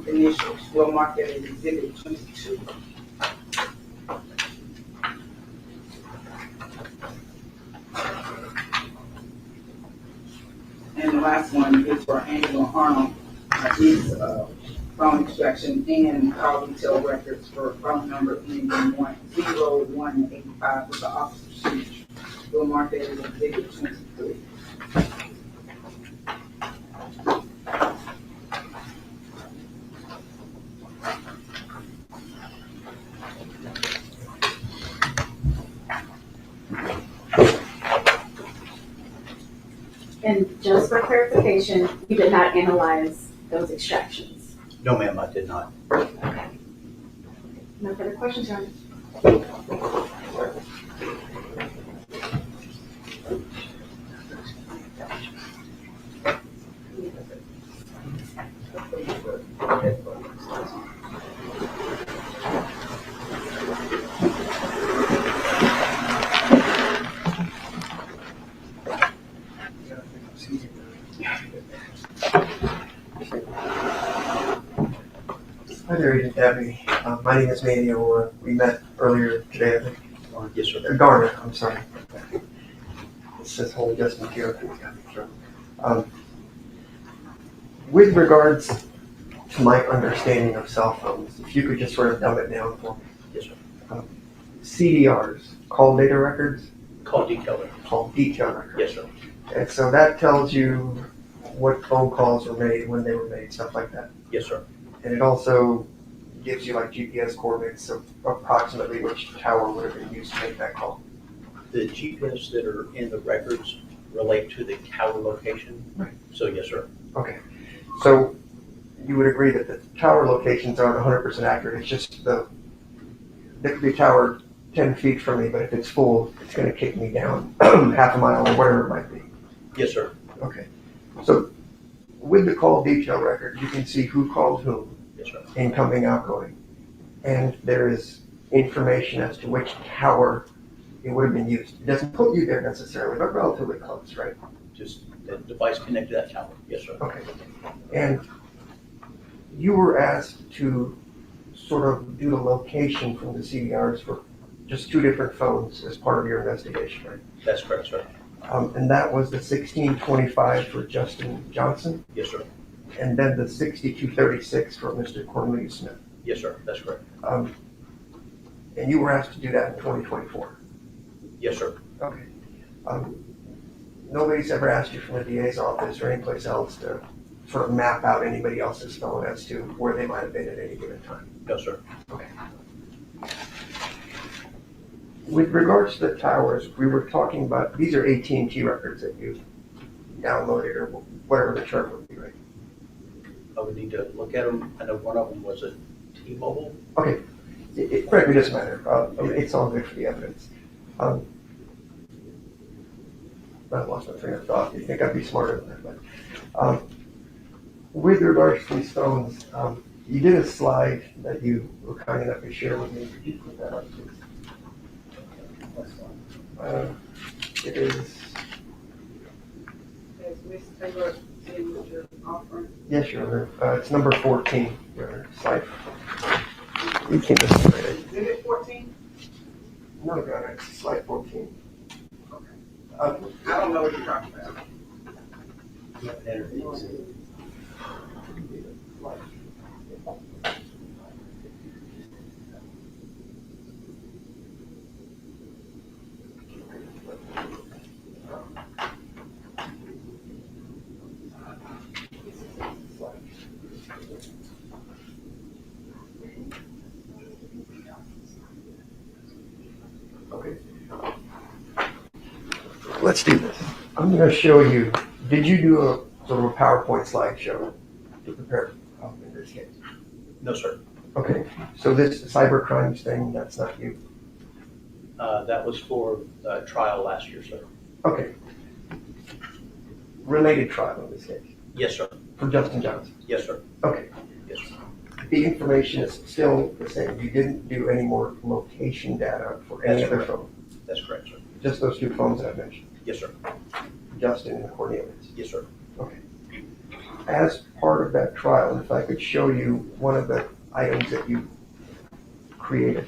initials. We'll mark that as exhibit 22. And the last one is for Angela Arnold. It's phone extraction and call detail records for phone number ending in 10185 with the officer's signature. We'll mark that as exhibit 23. And just for clarification, you did not analyze those extractions. No, ma'am, I did not. Okay. No further questions, Your Honor. Hi there, Agent Dabney. My name is Manny Aurora. We met earlier today, I think. Yes, sir. Garner, I'm sorry. It says Holy Justin here. With regards to my understanding of cell phones, if you could just sort of dumb it down for me. Yes, sir. CDRs, call data records? Call detail records. Call detail records. Yes, sir. And so that tells you what phone calls were made, when they were made, stuff like that. Yes, sir. And it also gives you like GPS coordinates of approximately which tower would have been used to make that call. The GPS that are in the records relate to the tower location. Right. So yes, sir. Okay. So you would agree that the tower locations aren't 100% accurate. It's just there could be a tower 10 feet from me, but if it's full, it's going to kick me down half a mile or whatever it might be. Yes, sir. Okay. So with the call detail record, you can see who called whom, Yes, sir. incoming, outgoing, and there is information as to which tower it would have been used. It doesn't put you there necessarily, but relatively close, right? Just the device connected to that tower. Yes, sir. Okay. And you were asked to sort of do the location from the CDRs for just two different phones as part of your investigation, right? That's correct, sir. And that was the 1625 for Justin Johnson, Yes, sir. and then the 6236 for Mr. Cornelius Smith. Yes, sir. That's correct. And you were asked to do that in 2024. Yes, sir. Okay. Nobody's ever asked you from the DA's office or anyplace else to sort of map out anybody else's phone as to where they might have been at any given time? No, sir. Okay. With regards to the towers, we were talking about, these are AT&T records that you downloaded or whatever the term would be, right? I would need to look at them. I know one of them was a T-Mobile. Okay. It frankly doesn't matter. Okay. It's all good for the evidence. I lost my train of thought. You think I'd be smarter than that, but with regards to these phones, you did a slide that you were kind enough to share with me. Could you put that up, please? It is. Has Ms. Taylor seen what you're offering? Yes, Your Honor. It's number 14. Your Honor. Slide. You can't just write it. Exhibit 14? No, Your Honor. It's slide 14. Okay. Uh, I don't know what you're talking about. Okay. Let's do this. I'm going to show you. Did you do a sort of a PowerPoint slideshow to prepare in this case? No, sir. Okay. So this cyber crimes thing, that's not you. That was for trial last year, sir. Okay. Related trial in this case. Yes, sir. For Justin Johnson. Yes, sir. Okay. Yes, sir. The information is still the same. You didn't do any more location data for any That's other correct. phone. That's correct, sir. Just those two phones that I mentioned. Yes, sir. Justin and Cornelius. Yes, sir. Okay. As part of that trial, if I could show you one of the items that you created.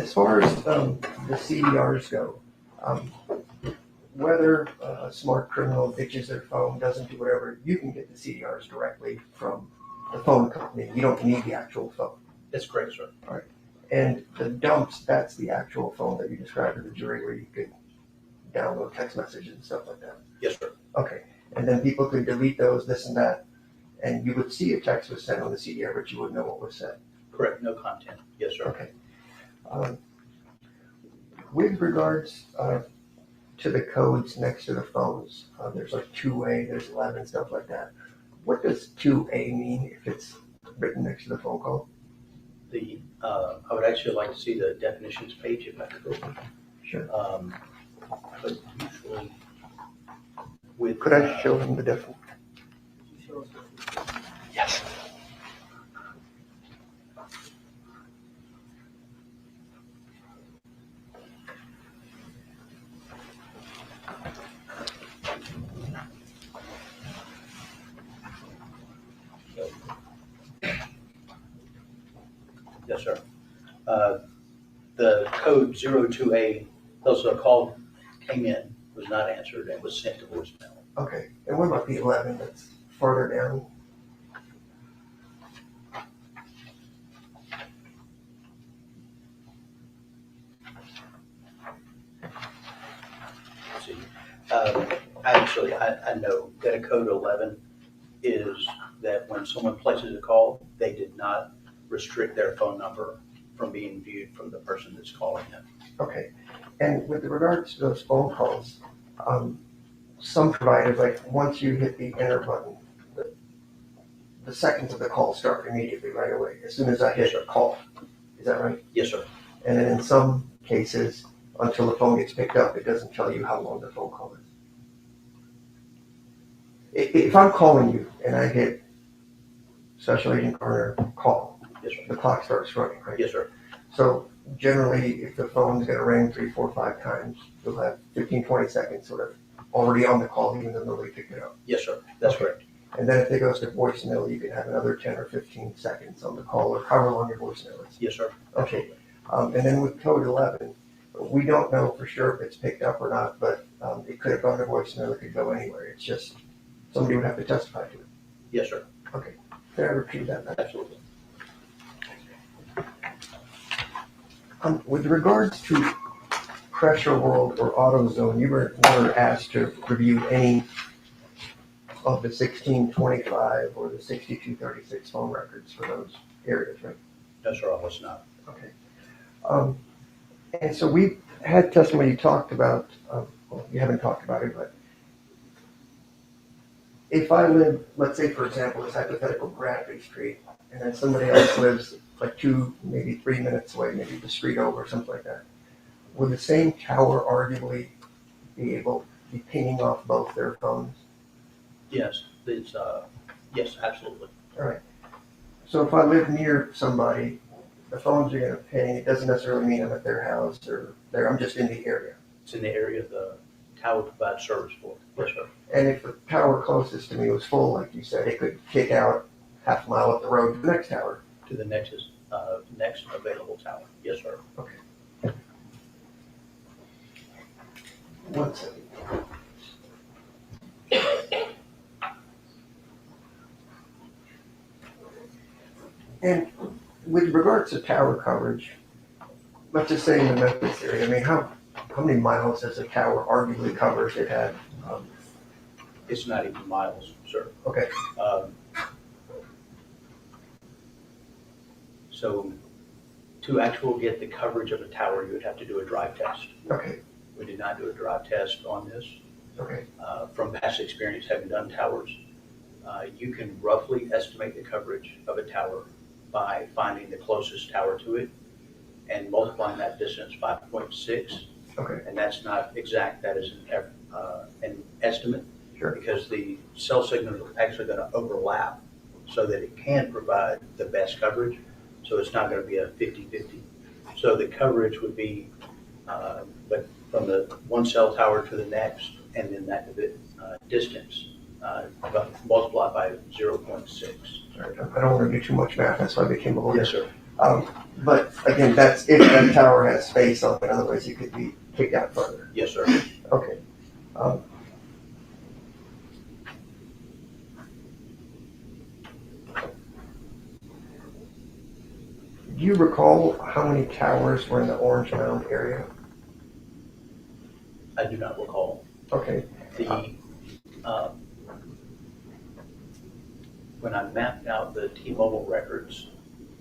as far as the CDRs go, whether a smart criminal ditches their phone, doesn't do whatever, you can get the CDRs directly from the phone company. You don't need the actual phone. That's correct, sir. All right. And the dumps, that's the actual phone that you described to the jury where you could download text messages and stuff like that. Yes, sir. Okay. And then people could delete those, this and that, and you would see a text was sent on the CDR, but you wouldn't know what was said. Correct. No content. Yes, sir. Okay. With regards to the codes next to the phones, there's like 2A, there's 11, stuff like that. What does 2A mean if it's written next to the phone call? I would actually like to see the definitions page if I could. Sure. But usually with. Could I show him the definition? Yes. Yes, sir. The code 02A, also a call came in, was not answered, and was sent to voicemail. Okay. And what about the 11 that's further down? Let's see. Actually, I know that a code 11 is that when someone places a call, they did not restrict their phone number from being viewed from the person that's calling them. Okay. And with regards to those phone calls, some providers, like once you hit the enter button, the seconds of the call start immediately right away, as soon as I hit a call. Is that right? Yes, sir. And then in some cases, until the phone gets picked up, it doesn't tell you how long the phone call is. If I'm calling you and I hit Special Agent Garner call, yes, sir, the clock starts running, right? Yes, sir. So generally, if the phone's going to ring 3, 4, 5 times, you'll have 15, 20 seconds sort of already on the call, even though nobody picked it up. Yes, sir. That's correct. And then if it goes to voicemail, you can have another 10 or 15 seconds on the call, or however long your voicemail is. Yes, sir. Okay. And then with code 11, we don't know for sure if it's picked up or not, but it could have gone to voicemail, it could go anywhere. It's just somebody would have to testify to it. Yes, sir. Okay. Can I repeat that? Absolutely. With regards to Pressure World or AutoZone, you were never asked to review any of the 1625 or the 6236 phone records for those areas, right? No, sir, I was not. Okay. And so we had testimony you talked about, well, you haven't talked about it, but if I live, let's say, for example, this hypothetical Bradley Street, and then somebody else lives like 2, maybe 3 minutes away, maybe the street over, something like that, would the same tower arguably be able to be pinging off both their phones? Yes, it's, yes, absolutely. All right. So if I live near somebody, the phones are going to ping. It doesn't necessarily mean I'm at their house or there. I'm just in the area. It's in the area the tower provides service for. Yes, sir. And if the tower closest to me was full, like you said, it could kick out half a mile up the road to the next tower. To the next available tower. Yes, sir. Okay. One second. And with regards to tower coverage, let's just say in the Memphis area, I mean, how many miles does a tower arguably cover if it had? It's not even miles, sir. Okay. So to actually get the coverage of a tower, you would have to do a drive test. Okay. We did not do a drive test on this. Okay. From past experience having done towers, you can roughly estimate the coverage of a tower by finding the closest tower to it and multiplying that distance by 0.6. Okay. And that's not exact, that is an estimate. Sure. Because the cell signal is actually going to overlap so that it can provide the best coverage. So it's not going to be a 50-50. So the coverage would be, but from the one cell tower to the next, and then that distance multiplied by 0.6. I don't want to do too much math. That's why I became a lawyer. Yes, sir. But again, that's if that tower has space on it, otherwise you could be kicked out further. Yes, sir. Okay. Do you recall how many towers were in the Orange Mound area? I do not recall. Okay. When I mapped out the T-Mobile records,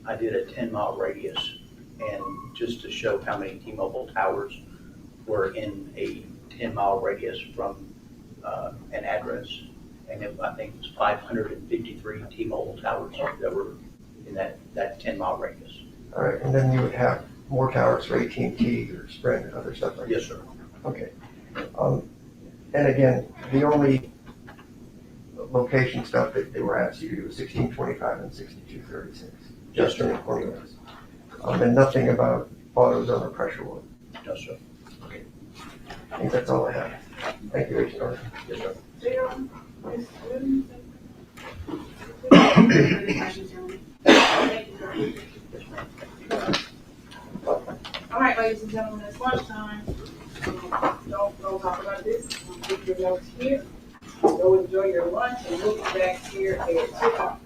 I did a 10-mile radius, and just to show how many T-Mobile towers were in a 10-mile radius from an address, and I think it was 553 T-Mobile towers that were in that 10-mile radius. All right, and then you would have more towers for AT&T or Sprint and other stuff like that? Yes, sir. Okay. And again, the only location stuff that they were asked you to do was 1625 and 6236. Yes, Just in sir. the corners. And nothing about auto zone or pressure wood. No, sir. Okay. I think that's all I have. Thank you, Agent Norton. Yes, sir. All right, ladies and gentlemen, it's lunchtime. Don't go talk about this. Keep your notes here. Go enjoy your lunch and we'll be back here at 2 o'clock.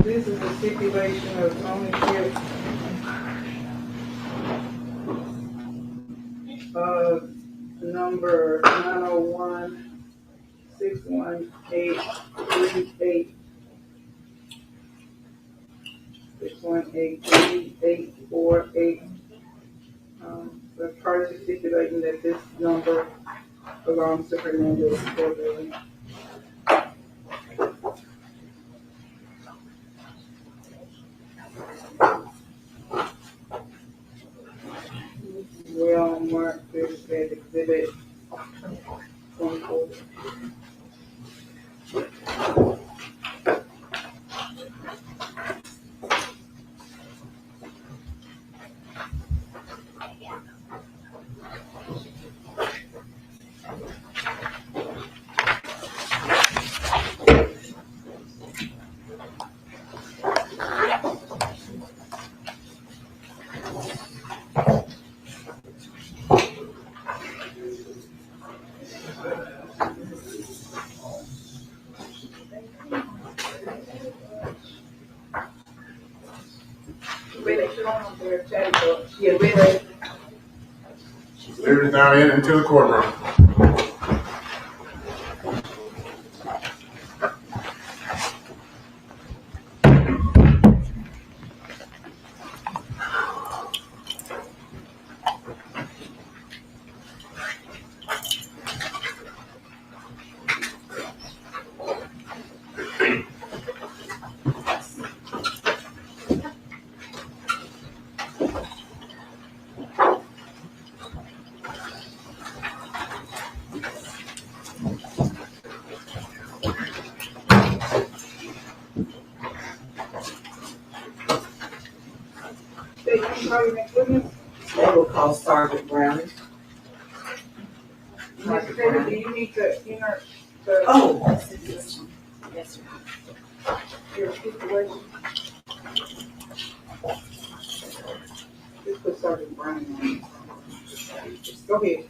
This is a stipulation of ownership. Number 901-618-38. 618-3848. The parties are stipulating that this number belongs to Hernandez. Well marked, this said exhibit 24. Yeah, really. Cleared it now into the courtroom. They will call Sergeant Brown. Mr. Taylor, do you need to enter the? Oh. Yes, sir. Your stipulation? Just put Sergeant Brown on. Go ahead.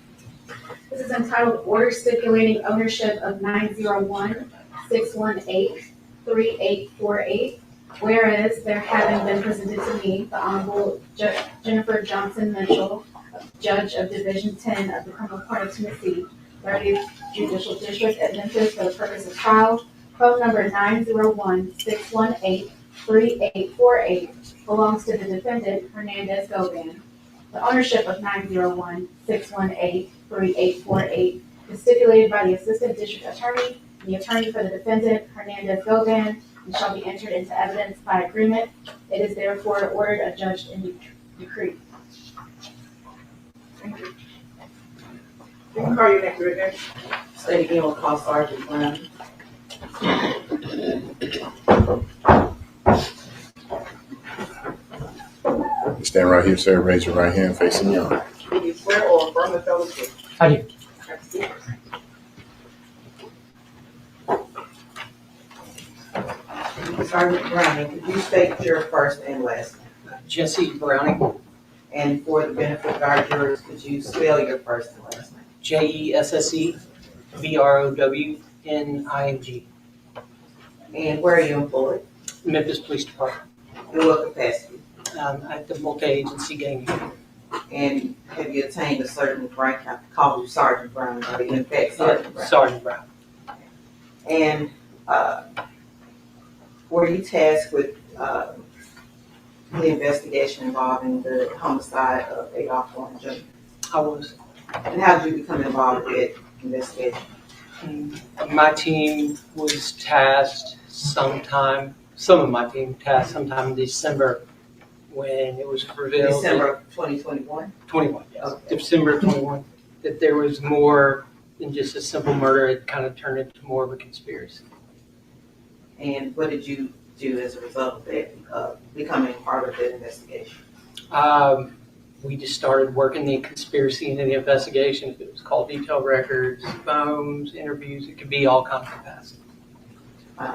This is entitled Order Stipulating Ownership of 901-618-3848. Whereas there having been presented to me the Honorable Jennifer Johnson Mitchell, Judge of Division 10 of the Criminal Court of Tennessee, 30th Judicial District at Memphis for the purpose of trial, phone number 901-618-3848 belongs to the defendant Hernandez Govan. The ownership of 901-618-3848 is stipulated by the Assistant District Attorney and the attorney for the defendant Hernandez Govan, and shall be entered into evidence by agreement. It is therefore ordered, adjudged, and decreed. Thank you. You can call your next witness. State again, we'll call Sergeant Brown. You stand right here, sir. Raise your right hand facing you. Do you swear or affirm the fellowship? I do. Sergeant Browning, could you state your first and last name? Jesse Browning, And for the benefit of our jurors, could you spell your first and last name? JESSE BROWNING. And where are you employed? Memphis Police Department. In what capacity? At the multi-agency gang. And have you attained a certain rank? I call you Sergeant Brown, or in fact Sergeant Brown. Sergeant Brown. And were you tasked with the investigation involving the homicide of Adolph Warren Jr.? I was. And how did you become involved with that investigation? My team was tasked sometime, some of my team tasked sometime in December when it was revealed. December of 2021? 21, yes. Okay. December 21. That there was more than just a simple murder. It kind of turned into more of a conspiracy. And what did you do as a result of that, becoming part of that investigation? We just started working the conspiracy into the investigation. If it was called detail records, phones, interviews, it could be all kinds of capacity.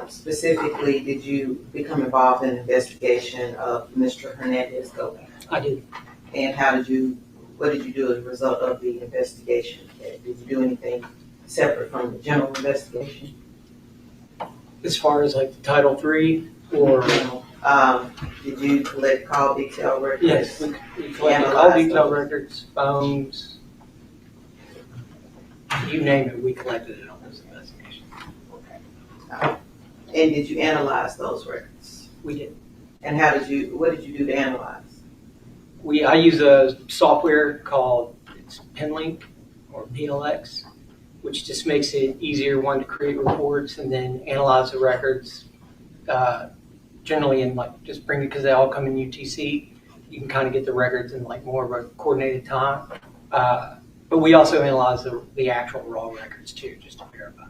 Specifically, did you become involved in the investigation of Mr. Hernandez Govan? I did. And what did you do as a result of the investigation? Did you do anything separate from the general investigation? As far as like the Title III, Or, Did you collect call detail records? yes, we collected call detail records, phones, you name it, we collected it on this investigation. And did you analyze those records? We did. And what did you do to analyze? I use a software called PinLink or PLX, which just makes it easier, one, to create reports and then analyze the records. Generally in just bring it, because they all come in UTC, you can kind of get the records in more of a coordinated time. But we also analyze the actual raw records too, just to verify.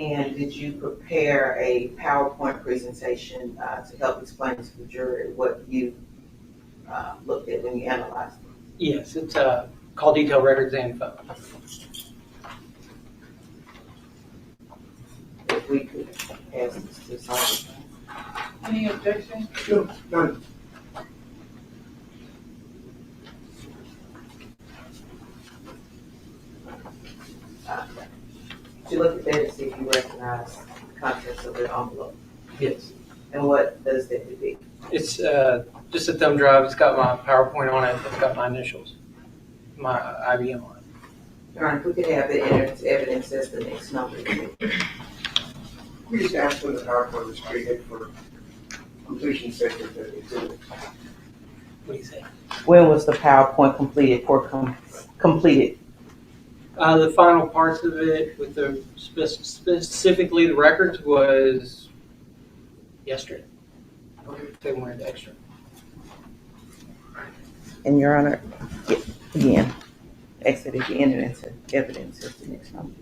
And did you prepare a PowerPoint presentation to help explain to the jury what you looked at when you analyzed them? Yes, it's call detail records and phone. If we could pass this to Sergeant. Any objection? No, none. Did you look at that and see if you recognize the contents of the envelope? Yes. And what does that depict? It's just a thumb drive. It's got my PowerPoint on it. It's got my initials, my IBM on it. All right, if we could have the evidence as the next number. We just asked when the PowerPoint was created for completion sake of the exhibit. What do you say? When was the PowerPoint completed completed? The final parts of it, with the specifically the records, was yesterday. They weren't extra. And Your Honor, again, exit at the end and into evidence as the next number.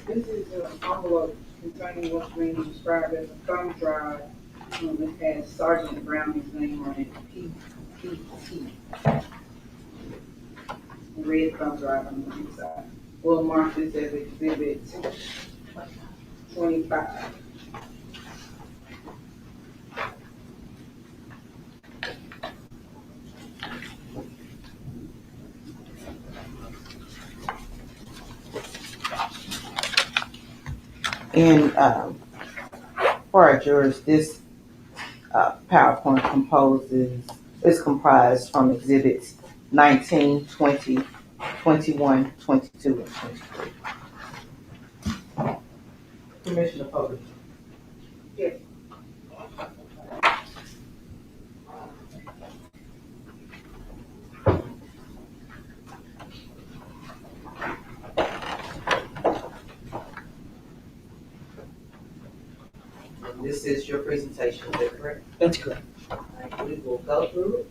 This is an envelope containing what's being described as a thumb drive. It has Sergeant Browning's name on it, PPT. Red thumb drive on the inside. We'll mark this as exhibit 25. And for our jurors, this PowerPoint is comprised from exhibits 19, 20, 21, 22, and 23. Permission to publish. Yes. And this is your presentation, is that correct? That's correct. All right, we will go through it.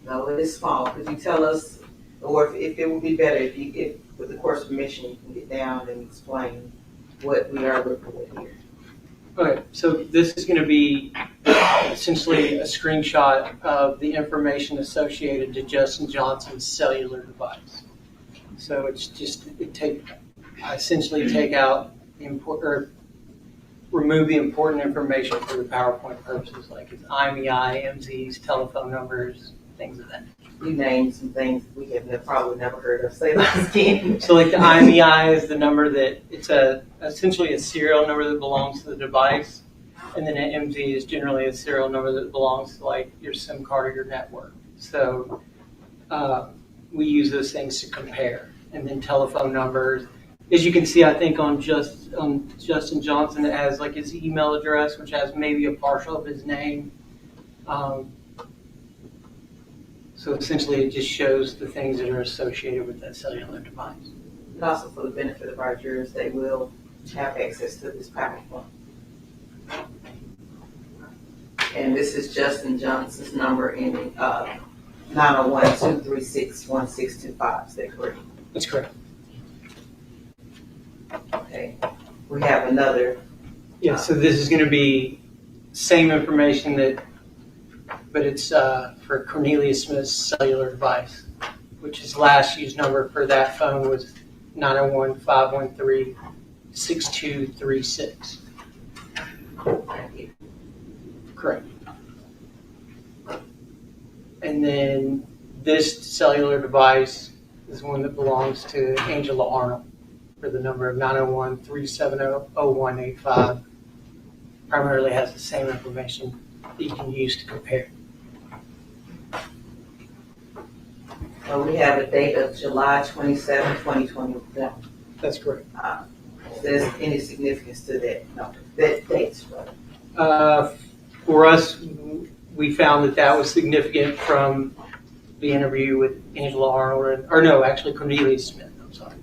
No, it is small. Could you tell us, or if it would be better if with the court's permission, you can get down and explain what we are looking at here. Okay, so this is going to be essentially a screenshot of the information associated to Justin Johnson's cellular device. So it's just I essentially take out remove the important information for the PowerPoint purposes, like his IMEI, MZs, telephone numbers, things of that. You named some things we have probably never heard of. Say that again. So like the IMEI is the number that it's essentially a serial number that belongs to the device, and then an MZ is generally a serial number that belongs to like your SIM card or your network. So we use those things to compare, and then telephone numbers. As you can see, I think on Justin Johnson, it has like his email address, which has maybe a partial of his name. So essentially, it just shows the things that are associated with that cellular device. And also for the benefit of our jurors, they will have access to this PowerPoint. And this is Justin Johnson's number in 901-236-1625. Is that correct? That's correct. Okay. We have another. Yeah, so this is going to be same information but it's for Cornelius Smith's cellular device, which his last used number for that phone was 901-513-6236. Thank you. Correct. And then this cellular device is one that belongs to Angela Arnold for the number of 901-370-0185. Primarily has the same information that you can use to compare. We have a date of July 27, 2021. That's correct. Is there any significance to that? No, that date's right. For us, we found that was significant from the interview with Angela Arnold, actually Cornelius Smith. I'm sorry.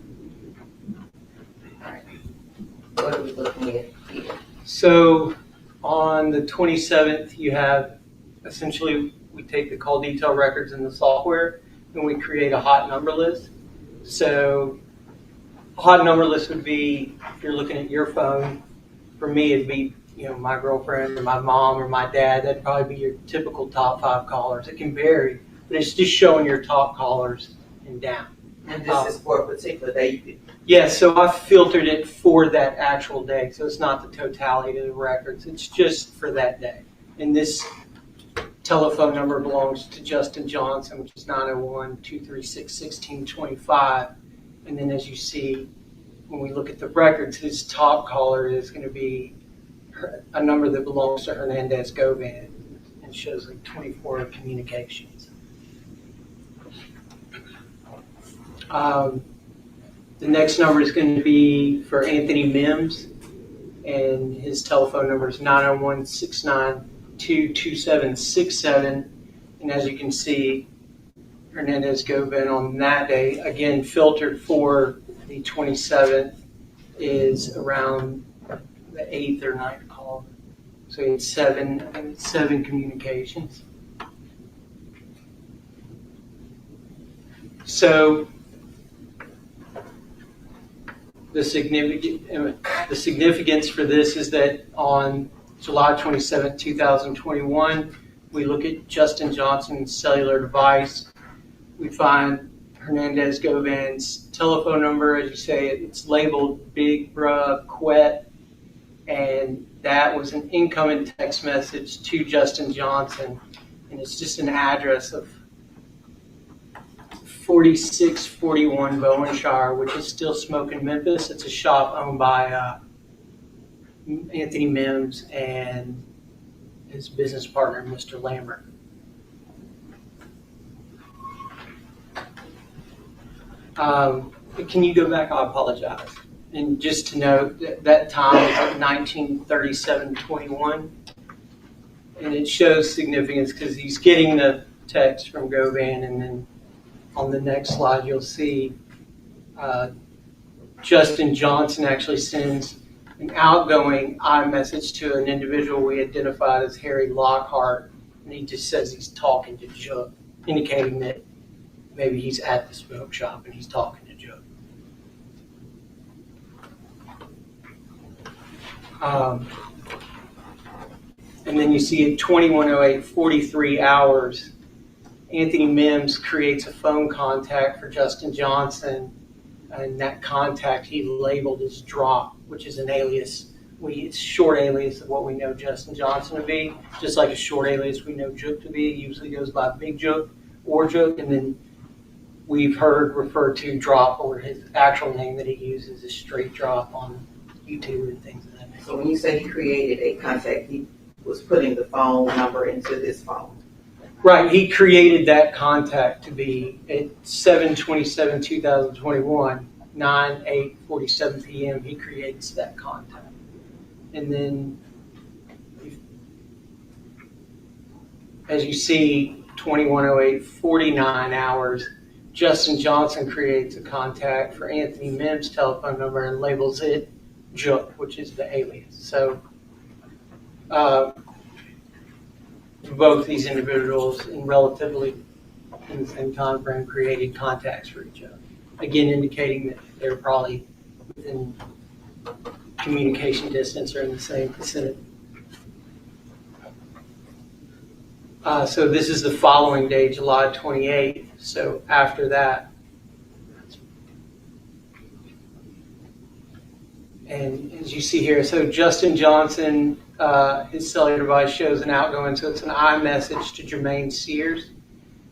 What are we looking at here? So on the 27th, you have essentially we take the call detail records in the software and we create a hot number list. So a hot number list would be, if you're looking at your phone, for me it'd be my girlfriend or my mom or my dad. That'd probably be your typical top 5 callers. It can vary, but it's just showing your top callers and down. And this is for a particular day. Yeah, so I filtered it for that actual day. So it's not the totality of the records. It's just for that day. And this telephone number belongs to Justin Johnson, which is 901-236-1625. And then as you see, when we look at the records, his top caller is going to be a number that belongs to Hernandez Govan and shows like 24 communications. The next number is going to be for Anthony Mims, and his telephone number is 901-692-2767. And as you can see, Hernandez Govan on that day, again filtered for the 27th, is around the 8th or 9th call. So he had seven communications. So the significance for this is that on July 27, 2021, we look at Justin Johnson's cellular device. We find Hernandez Govan's telephone number. As you say, it's labeled Big Bruh Quet, and that was an incoming text message to Justin Johnson, and it's just an address of 4641 Bowenshire, which is still smoking Memphis. It's a shop owned by Anthony Mims and his business partner, Mr. Lambert. Can you go back? I apologize. And just to note, that time was like 1937-21, and it shows significance because he's getting the text from Govan, and then on the next slide you'll see Justin Johnson actually sends an outgoing iMessage to an individual we identified as Harry Lockhart, and he just says he's talking to Joe, indicating that maybe he's at the smoke shop and he's talking to Joe. And then you see at 21:08, 43 hours, Anthony Mims creates a phone contact for Justin Johnson, and that contact he labeled as Drop, which is an alias. It's a short alias of what we know Justin Johnson to be, just like a short alias we know Jook to be. It usually goes by Big Jook or Jook, and then we've heard referred to Drop, or his actual name that he uses is Straight Drop on YouTube and things of that nature. So when you say he created a contact, he was putting the phone number into this phone. Right, he created that contact to be at 7/27/2021, 9/8/47 p.m. He creates that contact, and then, as you see, 21:08, 49 hours, Justin Johnson creates a contact for Anthony Mims' telephone number and labels it Jook, which is the alias. So both these individuals in relatively in the same time frame created contacts for each other. Again, indicating that they're probably within communication distance or in the same vicinity. So this is the following day, July 28th. So after that, and as you see here, so Justin Johnson, his cellular device shows an outgoing, so it's an iMessage to Jermaine Sears.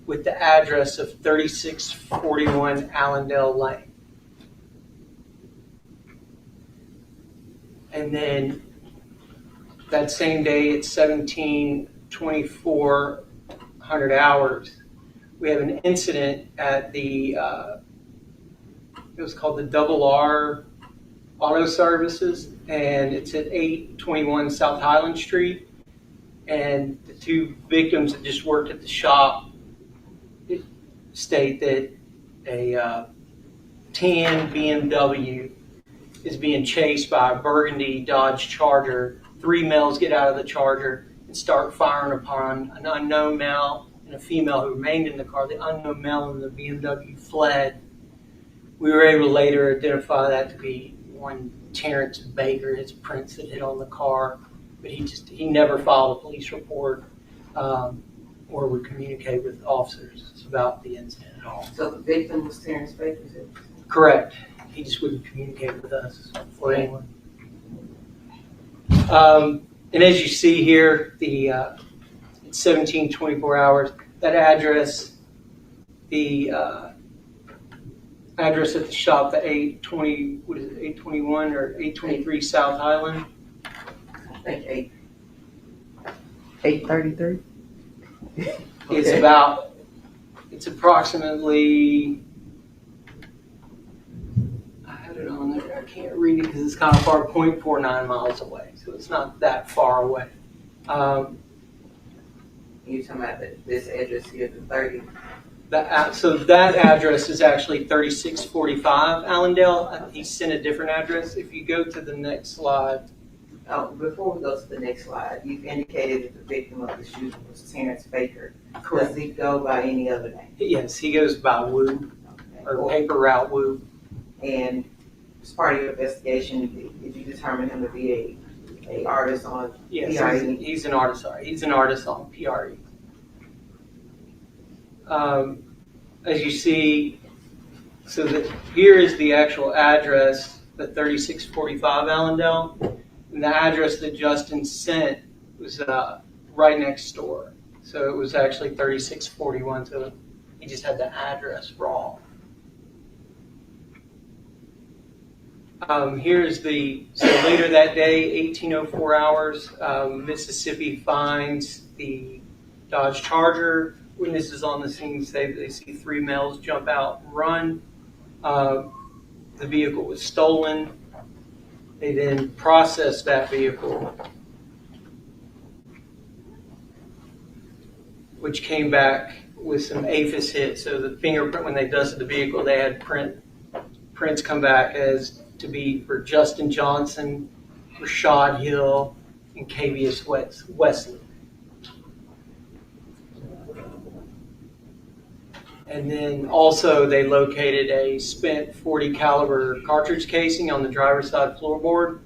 with the address of 3641 Allendale Lane. And then that same day at 17:24 hours, we have an incident at the, it was called the Double R Auto Services, and it's at 821 South Highland Street. And the two victims that just worked at the shop state that a tan BMW is being chased by a burgundy Dodge Charger. 3 males get out of the Charger and start firing upon an unknown male and a female who remained in the car. The unknown male in the BMW fled. We were able to later identify that to be one Terrence Baker, his prints that hit on the car, but he never filed a police report or would communicate with officers about the incident at all. So the victim was Terrence Baker? Correct. He just wouldn't communicate with us or anyone. And as you see here, the it's 17:24 hours. That address, the address at the shop, the 820, what is it, 821 or 823 South Highland? I think 833. It's approximately, I have it on there, I can't read it because it's kind of far, 0.49 miles away, so it's not that far away. You're talking about this address here, the 30? So that address is actually 3645 Allendale. He sent a different address. If you go to the next slide. Oh, before we go to the next slide, you've indicated that the victim of the shooting was Terrence Baker. Correct. Does he go by any other name? Yes, he goes by Wu, or Paper Route Wu. And as part of your investigation, did you determine him to be a artist on Yes, PRE? he's an artist. He's an artist on PRE. As you see, so here is the actual address, the 3645 Allendale, and the address that Justin sent was right next door. So it was actually 3641, so he just had the address wrong. Here's so later that day, 1804 hours, Mississippi finds the Dodge Charger. Witnesses on the scene say they see 3 males jump out and run. The vehicle was stolen. They then processed that vehicle, which came back with some APHIS hits. So the fingerprint, when they dusted the vehicle, they had prints come back as to be for Justin Johnson, Rashad Hill, and Cavius Wesley. And then also they located a spent .40 caliber cartridge casing on the driver's side floorboard.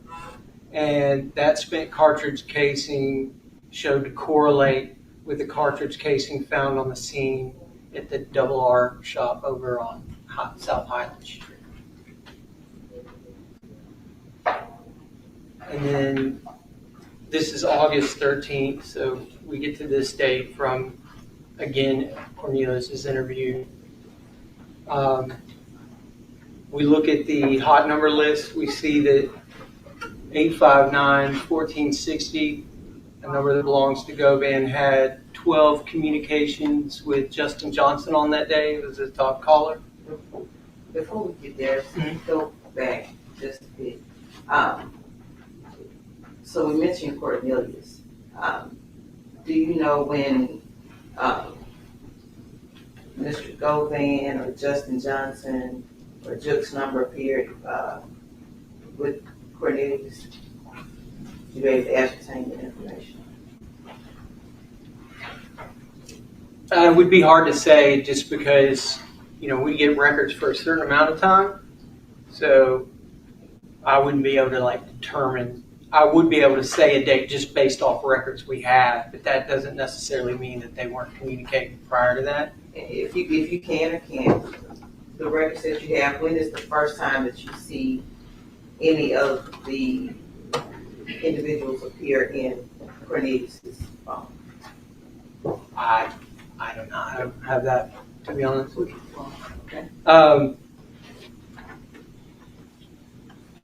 And that spent cartridge casing showed to correlate with the cartridge casing found on the scene at the Double R shop over on South Highland Street. And then this is August 13th, so we get to this date from, again, Cornelius's interview. We look at the hot number list. We see that 859-1460, a number that belongs to Govan, had 12 communications with Justin Johnson on that day. It was a top caller. Before we get there, go back just a bit. So we mentioned Cornelius. Do you know when Mr. Govan or Justin Johnson or Juke's number appeared with Cornelius? You were able to ascertain the information? It would be hard to say just because, we get records for a certain amount of time. So I wouldn't be able to determine. I would be able to say a date just based off records we have, but that doesn't necessarily mean that they weren't communicating prior to that. If you can or can't, the records that you have, when is the first time that you see any of the individuals appear in Cornelius's phone? I I don't know. I don't have that, to be honest with you. Okay.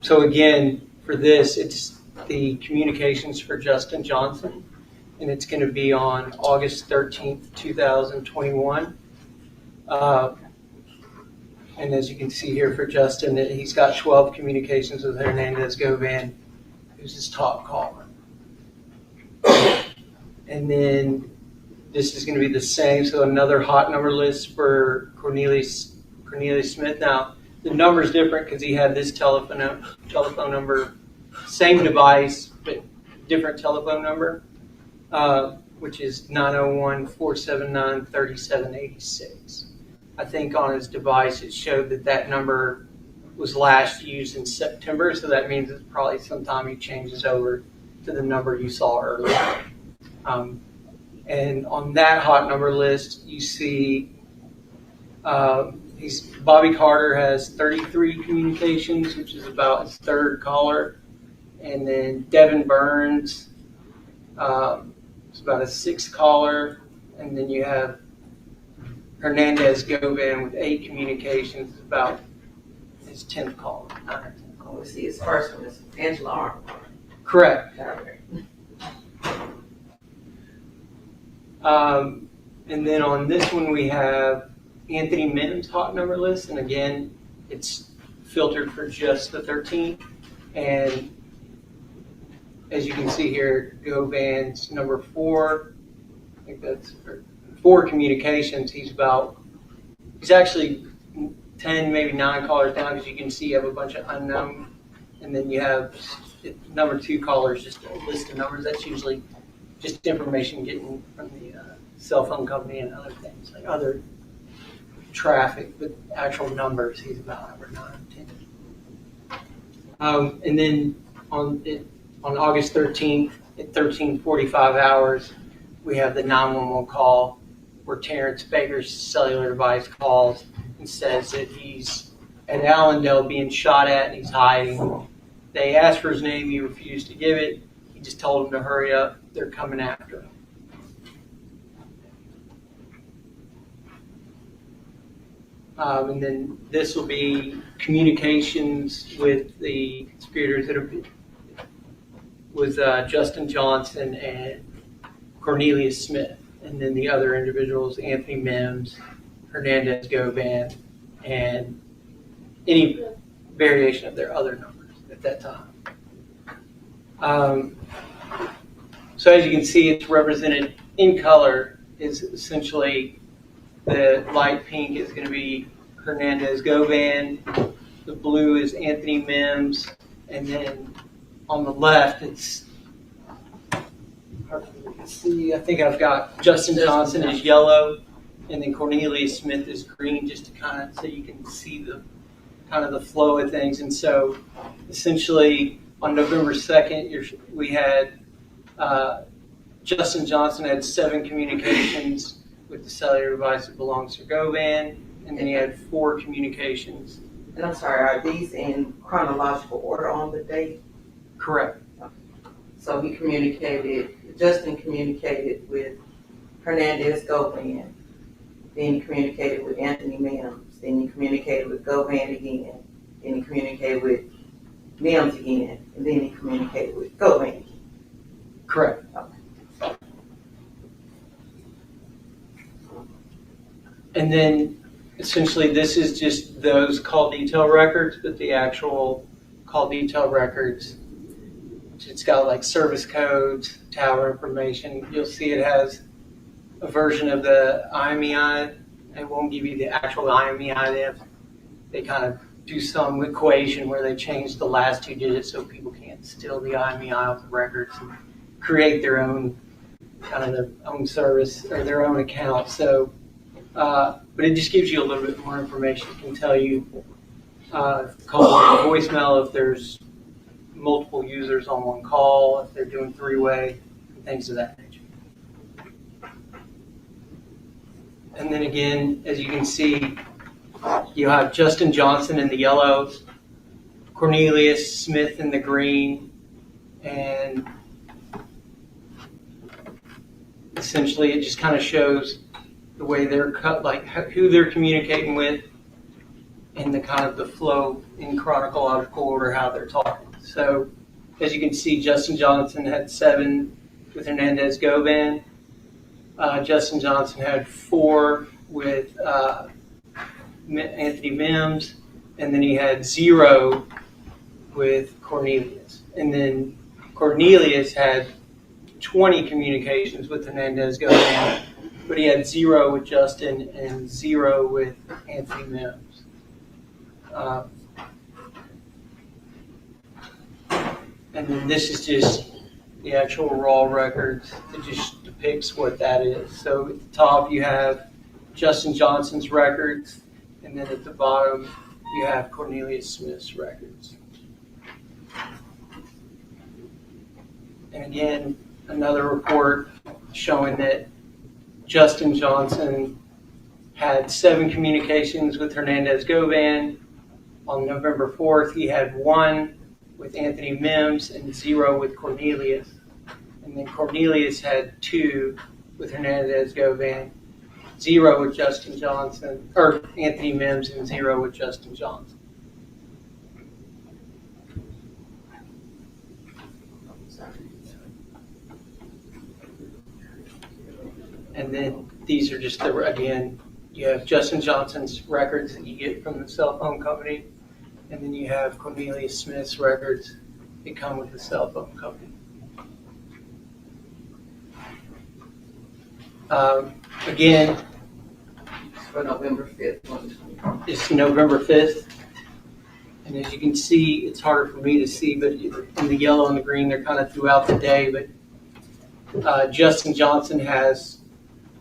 So again, for this, it's the communications for Justin Johnson, and it's going to be on August 13th, 2021. And as you can see here for Justin, he's got 12 communications with Hernandez Govan, who's his top caller. And then this is going to be the same, so another hot number list for Cornelius Smith. Now, the number's different because he had this telephone number, same device, but different telephone number, which is 901-479-3786. I think on his device it showed that number was last used in September, so that means it's probably sometime he changes over to the number you saw earlier. And on that hot number list, you see Bobby Carter has 33 communications, which is about his third caller. And then Devin Burns is about a sixth caller. And then you have Hernandez Govan with 8 communications, about his 10th caller. Oh, see, his first one is Angela Arnold. Correct. Okay. And then on this one we have Anthony Mims' hot number list, and again, it's filtered for just the 13th. And as you can see here, Govan's number 4. I think that's 4 communications. He's actually 10, maybe 9 callers down, because you can see you have a bunch of unknown, and then you have number 2 callers, just a list of numbers. That's usually just information getting from the cell phone company and other things, like other traffic, but actual numbers, he's about number 9 or 10. And then on August 13th at 13:45 hours, we have the 911 call where Terrence Baker's cellular device calls and says that he's at Allendale being shot at and he's hiding. They asked for his name, he refused to give it. He just told them to hurry up, they're coming after him. And then this will be communications with the conspirators that are with Justin Johnson and Cornelius Smith, and then the other individuals, Anthony Mims, Hernandez Govan, and any variation of their other numbers at that time. So as you can see, it's represented in color. Is essentially the light pink is going to be Hernandez Govan, the blue is Anthony Mims, and then on the left it's hard to see. I think I've got Justin Johnson is yellow, and then Cornelius Smith is green, just to kind of so you can see the kind of the flow of things. And so essentially on November 2nd, we had Justin Johnson had 7 communications with the cellular device that belongs to Govan, and then he had 4 communications. And I'm sorry, are these in chronological order on the date? Correct. So Justin communicated with Hernandez Govan, then he communicated with Anthony Mims, then he communicated with Govan again, then he communicated with Mims again, and then he communicated with Govan. Correct. Okay. And then essentially this is just those call detail records, but the actual call detail records, it's got like service codes, tower information. You'll see it has a version of the IMEI. It won't give you the actual IMEI. They kind of do some equation where they change the last 2 digits so people can't steal the IMEI off the records and create their own kind of their own service or their own account. So, but it just gives you a little bit more information. It can tell you call voicemail if there's multiple users on one call, if they're doing 3-way, and things of that nature. And then again, as you can see, you have Justin Johnson in the yellow, Cornelius Smith in the green, and essentially it just kind of shows the way they're cut, like who they're communicating with, and the kind of the flow in chronological order how they're talking. So as you can see, Justin Johnson had 7 with Hernandez Govan. Justin Johnson had 4 with Anthony Mims, and then he had 0 with Cornelius. And then Cornelius had 20 communications with Hernandez Govan, but he had 0 with Justin and 0 with Anthony Mims. And then this is just the actual raw records. It just depicts what that is. So at the top you have Justin Johnson's records, and then at the bottom you have Cornelius Smith's records. And again, another report showing that Justin Johnson had 7 communications with Hernandez Govan. On November 4th, he had 1 with Anthony Mims and 0 with Cornelius. And then Cornelius had 2 with Hernandez Govan, 0 with Justin Johnson, or Anthony Mims, and 0 with Justin Johnson. And then these are just again, you have Justin Johnson's records that you get from the cell phone company, and then you have Cornelius Smith's records that come with the cell phone company. Again, For November 5th, 2020. it's November 5th, and as you can see, it's harder for me to see, but in the yellow and the green, they're kind of throughout the day, but Justin Johnson has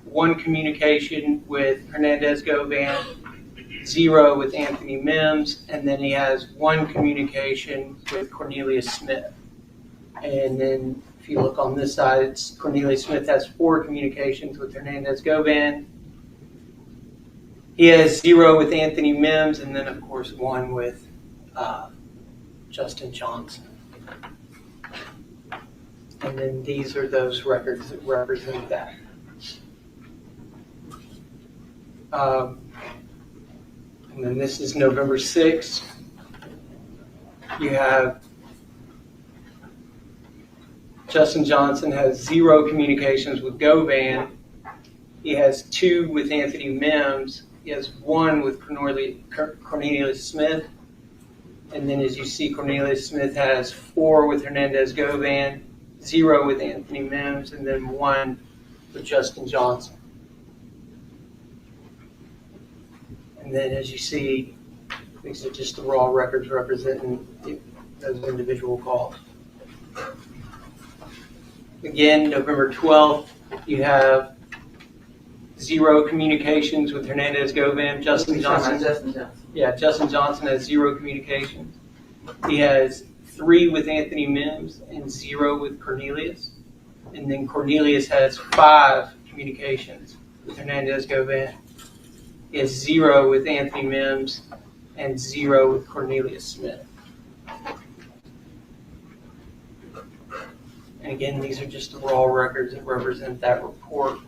1 communication with Hernandez Govan, 0 with Anthony Mims, and then he has 1 communication with Cornelius Smith. And then if you look on this side, it's Cornelius Smith has 4 communications with Hernandez Govan. He has 0 with Anthony Mims, and then of course 1 with Justin Johnson. And then these are those records that represent that. And then this is November 6th. You have Justin Johnson has 0 communications with Govan. He has 2 with Anthony Mims. He has 1 with Cornelius Smith. And then as you see, Cornelius Smith has 4 with Hernandez Govan, 0 with Anthony Mims, and then 1 with Justin Johnson. And then as you see, these are just the raw records representing those individual calls. Again, November 12th, you have 0 communications with Hernandez Govan. Justin Johnson. Yeah, Justin Johnson has 0 communications. He has 3 with Anthony Mims and 0 with Cornelius. And then Cornelius has 5 communications with Hernandez Govan. He has 0 with Anthony Mims and 0 with Cornelius Smith. And again, these are just the raw records that represent that report.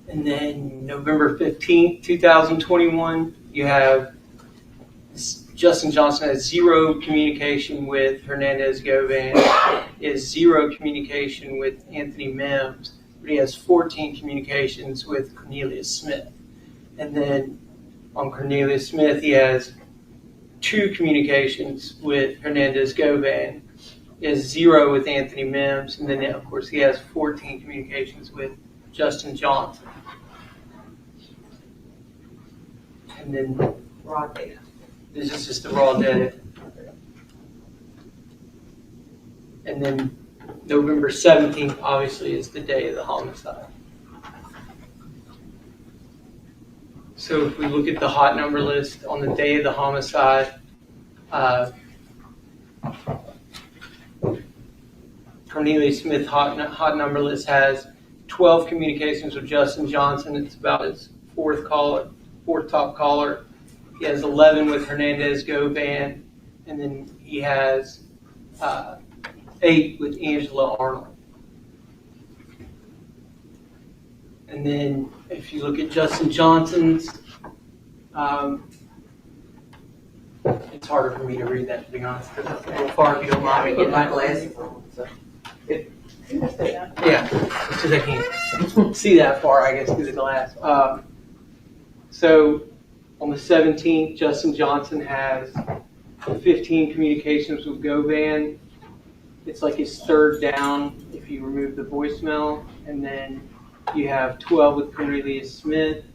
And then November 15th, 2021, you have Justin Johnson has 0 communication with Hernandez Govan. He has 0 communication with Anthony Mims, but he has 14 communications with Cornelius Smith. And then on Cornelius Smith, he has 2 communications with Hernandez Govan. He has 0 with Anthony Mims, and then of course he has 14 communications with Justin Johnson. And then Raw data. this is just the raw data. And then November 17th, obviously, is the day of the homicide. So if we look at the hot number list on the day of the homicide, Cornelius Smith hot number list has 12 communications with Justin Johnson. It's about his fourth top caller. He has 11 with Hernandez Govan, and then he has 8 with Angela Arnold. And then if you look at Justin Johnson's, it's harder for me to read that, to be honest, because it's a little far. If you don't mind me Put getting my my glasses on, so. Yeah, because I can't see that far, I guess, through the glass. So on the 17th, Justin Johnson has 15 communications with Govan. It's like his third down if you remove the voicemail. And then you have 12 with Cornelius Smith.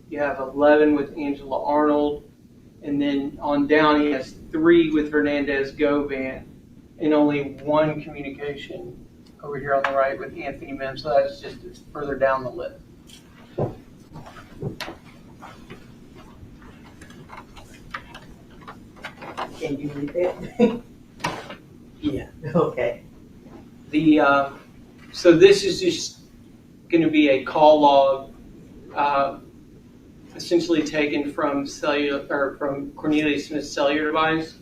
You have 11 with Angela Arnold. And then on down, he has 3 with Hernandez Govan, and only 1 communication over here on the right with Anthony Mims. So that's just further down the list. Can you read that? Yeah. Okay. So this is just going to be a call log, essentially taken from from Cornelius Smith's cellular device,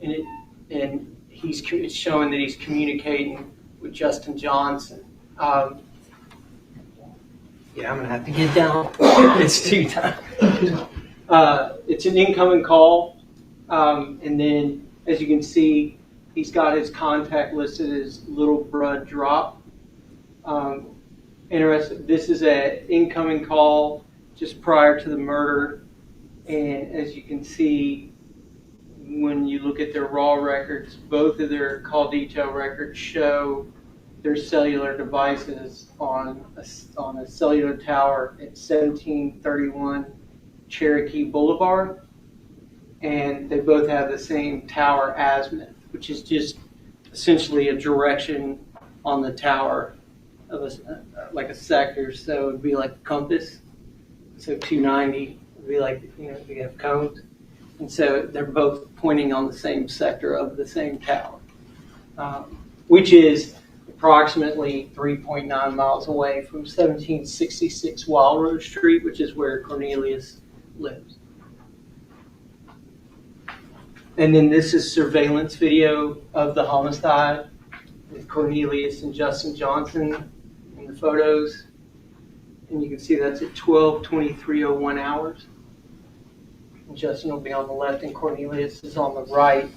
and it's showing that he's communicating with Justin Johnson. Yeah, I'm gonna have to get down. It's too tight. It's an incoming call, and then as you can see, he's got his contact listed as Little Brud Drop. Interesting. This is an incoming call just prior to the murder, and as you can see, when you look at their raw records, both of their call detail records show their cellular devices on a cellular tower at 1731 Cherokee Boulevard, and they both have the same tower azimuth, which is just essentially a direction on the tower of like a sector. So it'd be like a compass. So 290 would be like, we have cones. And so they're both pointing on the same sector of the same tower, which is approximately 3.9 miles away from 1766 Wild Rose Street, which is where Cornelius lives. And then this is surveillance video of the homicide with Cornelius and Justin Johnson in the photos. And you can see that's at 12:23:01 hours. And Justin will be on the left and Cornelius is on the right.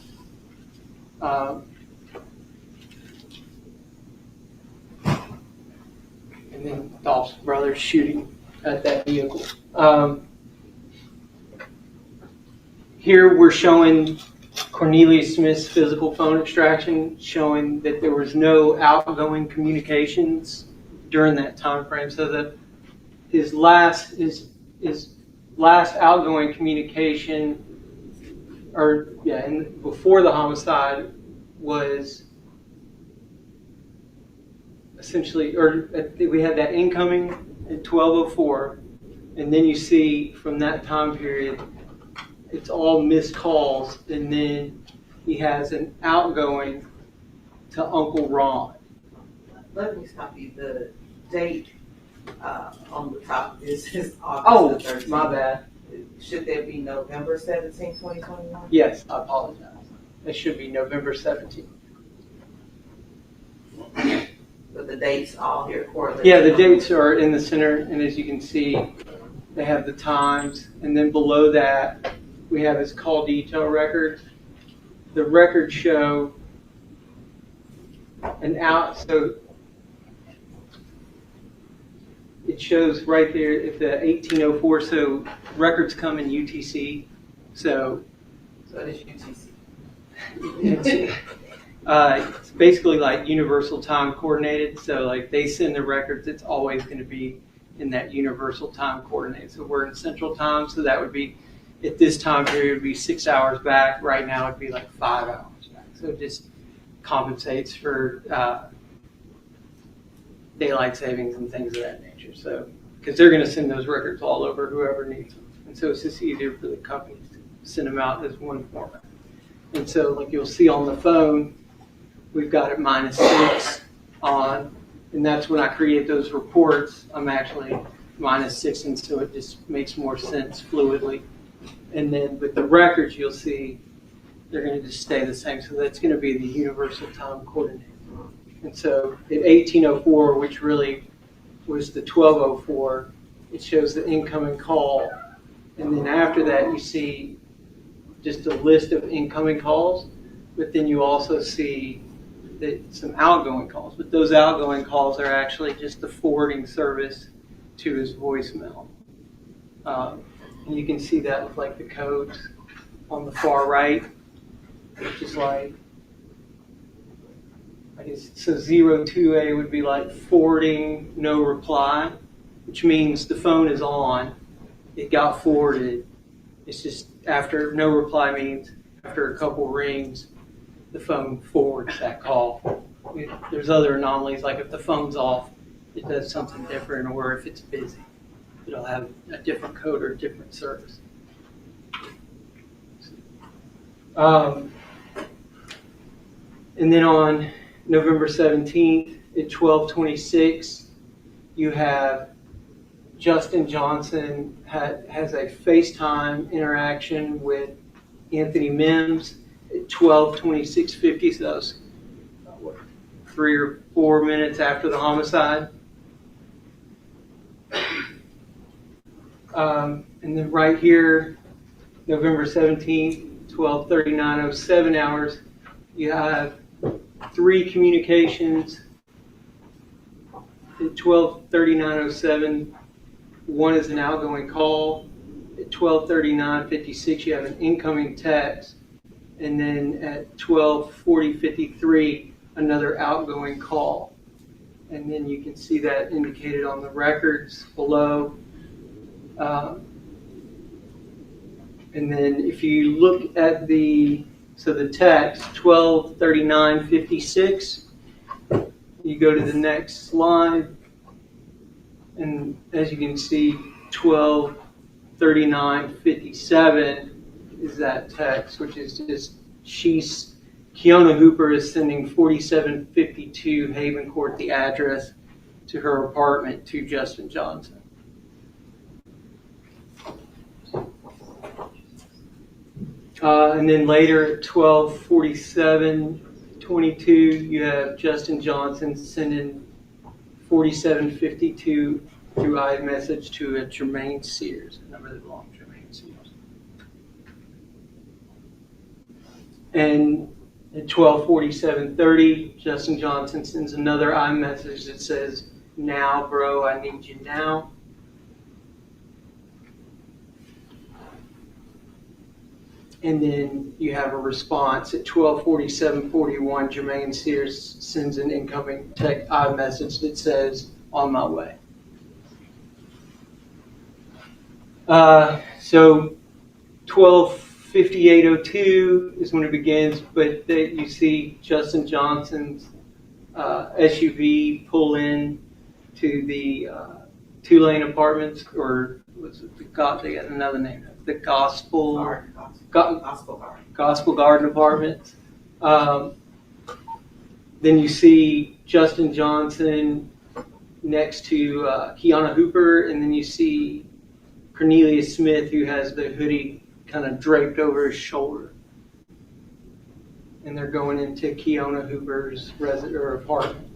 And then Dolph's brother shooting at that vehicle. Here we're showing Cornelius Smith's physical phone extraction, showing that there was no outgoing communications during that time frame. So that his last outgoing communication, and before the homicide, was essentially, we had that incoming at 12:04, and then you see from that time period, it's all missed calls, and then he has an outgoing to Uncle Ron. Let me stop you. The date on the top of this is August the 13th. My bad. Should that be November 17, 2021? Yes, I apologize. It should be November 17th. But the dates all here correlate. Yeah, the dates are in the center, and as you can see, they have the times, and then below that, we have his call detail record. The records show so it shows right there at the 1804, so records come in UTC, so it is UTC. It's basically like universal time coordinated, so like they send the records, it's always going to be in that universal time coordinate. So we're in central time, so that would be, at this time period, it would be 6 hours back. Right now it'd be like 5 hours back. So it just compensates for daylight savings and things of that nature. So, because they're going to send those records all over whoever needs them. And so it's just easier for the companies to send them out as one format. And so like you'll see on the phone, we've got it -6 on, and that's when I create those reports. I'm actually -6, and so it just makes more sense fluidly. And then with the records, you'll see they're going to just stay the same. So that's going to be the universal time coordinate. And so at 1804, which really was the 1204. It shows the incoming call. And then after that, you see just a list of incoming calls, but then you also see some outgoing calls. But those outgoing calls are actually just the forwarding service to his voicemail. And you can see that with like the codes on the far right, which is like, I guess, so 02A would be like forwarding no reply, which means the phone is on, it got forwarded. It's just after no reply means after a couple rings, the phone forwards that call. There's other anomalies, like if the phone's off, it does something different, or if it's busy, it'll have a different code or a different service. And then on November 17th at 12:26, you have Justin Johnson has a FaceTime interaction with Anthony Mims at 12:26:50. So that was 3 or 4 minutes after the homicide. And then right here, November 17th, 12:39:07 hours, you have 3 communications at 12:39:07. One is an outgoing call. At 12:39:56, you have an incoming text. And then at 12:40:53, another outgoing call. And then you can see that indicated on the records below. And then if you look at the text, 12:39:56, you go to the next slide. And as you can see, 12:39:57 is that text, which is just Kiona Hooper is sending 4752 Haven Court, the address to her apartment, to Justin Johnson. And then later at 12:47:22, you have Justin Johnson sending 4752 through iMessage to a Jermaine Sears, a number that belongs to Jermaine Sears. And at 12:47:30, Justin Johnson sends another iMessage that says, "Now, bro, I need you now." And then you have a response at 12:47:41. Jermaine Sears sends an incoming iMessage that says, "On my way." So 12:58:02 is when it begins, but you see Justin Johnson's SUV pull in to the two-lane apartments, or what's it? They got another name. The Gospel Garden Apartments. Then you see Justin Johnson next to Kiona Hooper, and then you see Cornelius Smith, who has the hoodie kind of draped over his shoulder. And they're going into Kiona Hooper's apartment.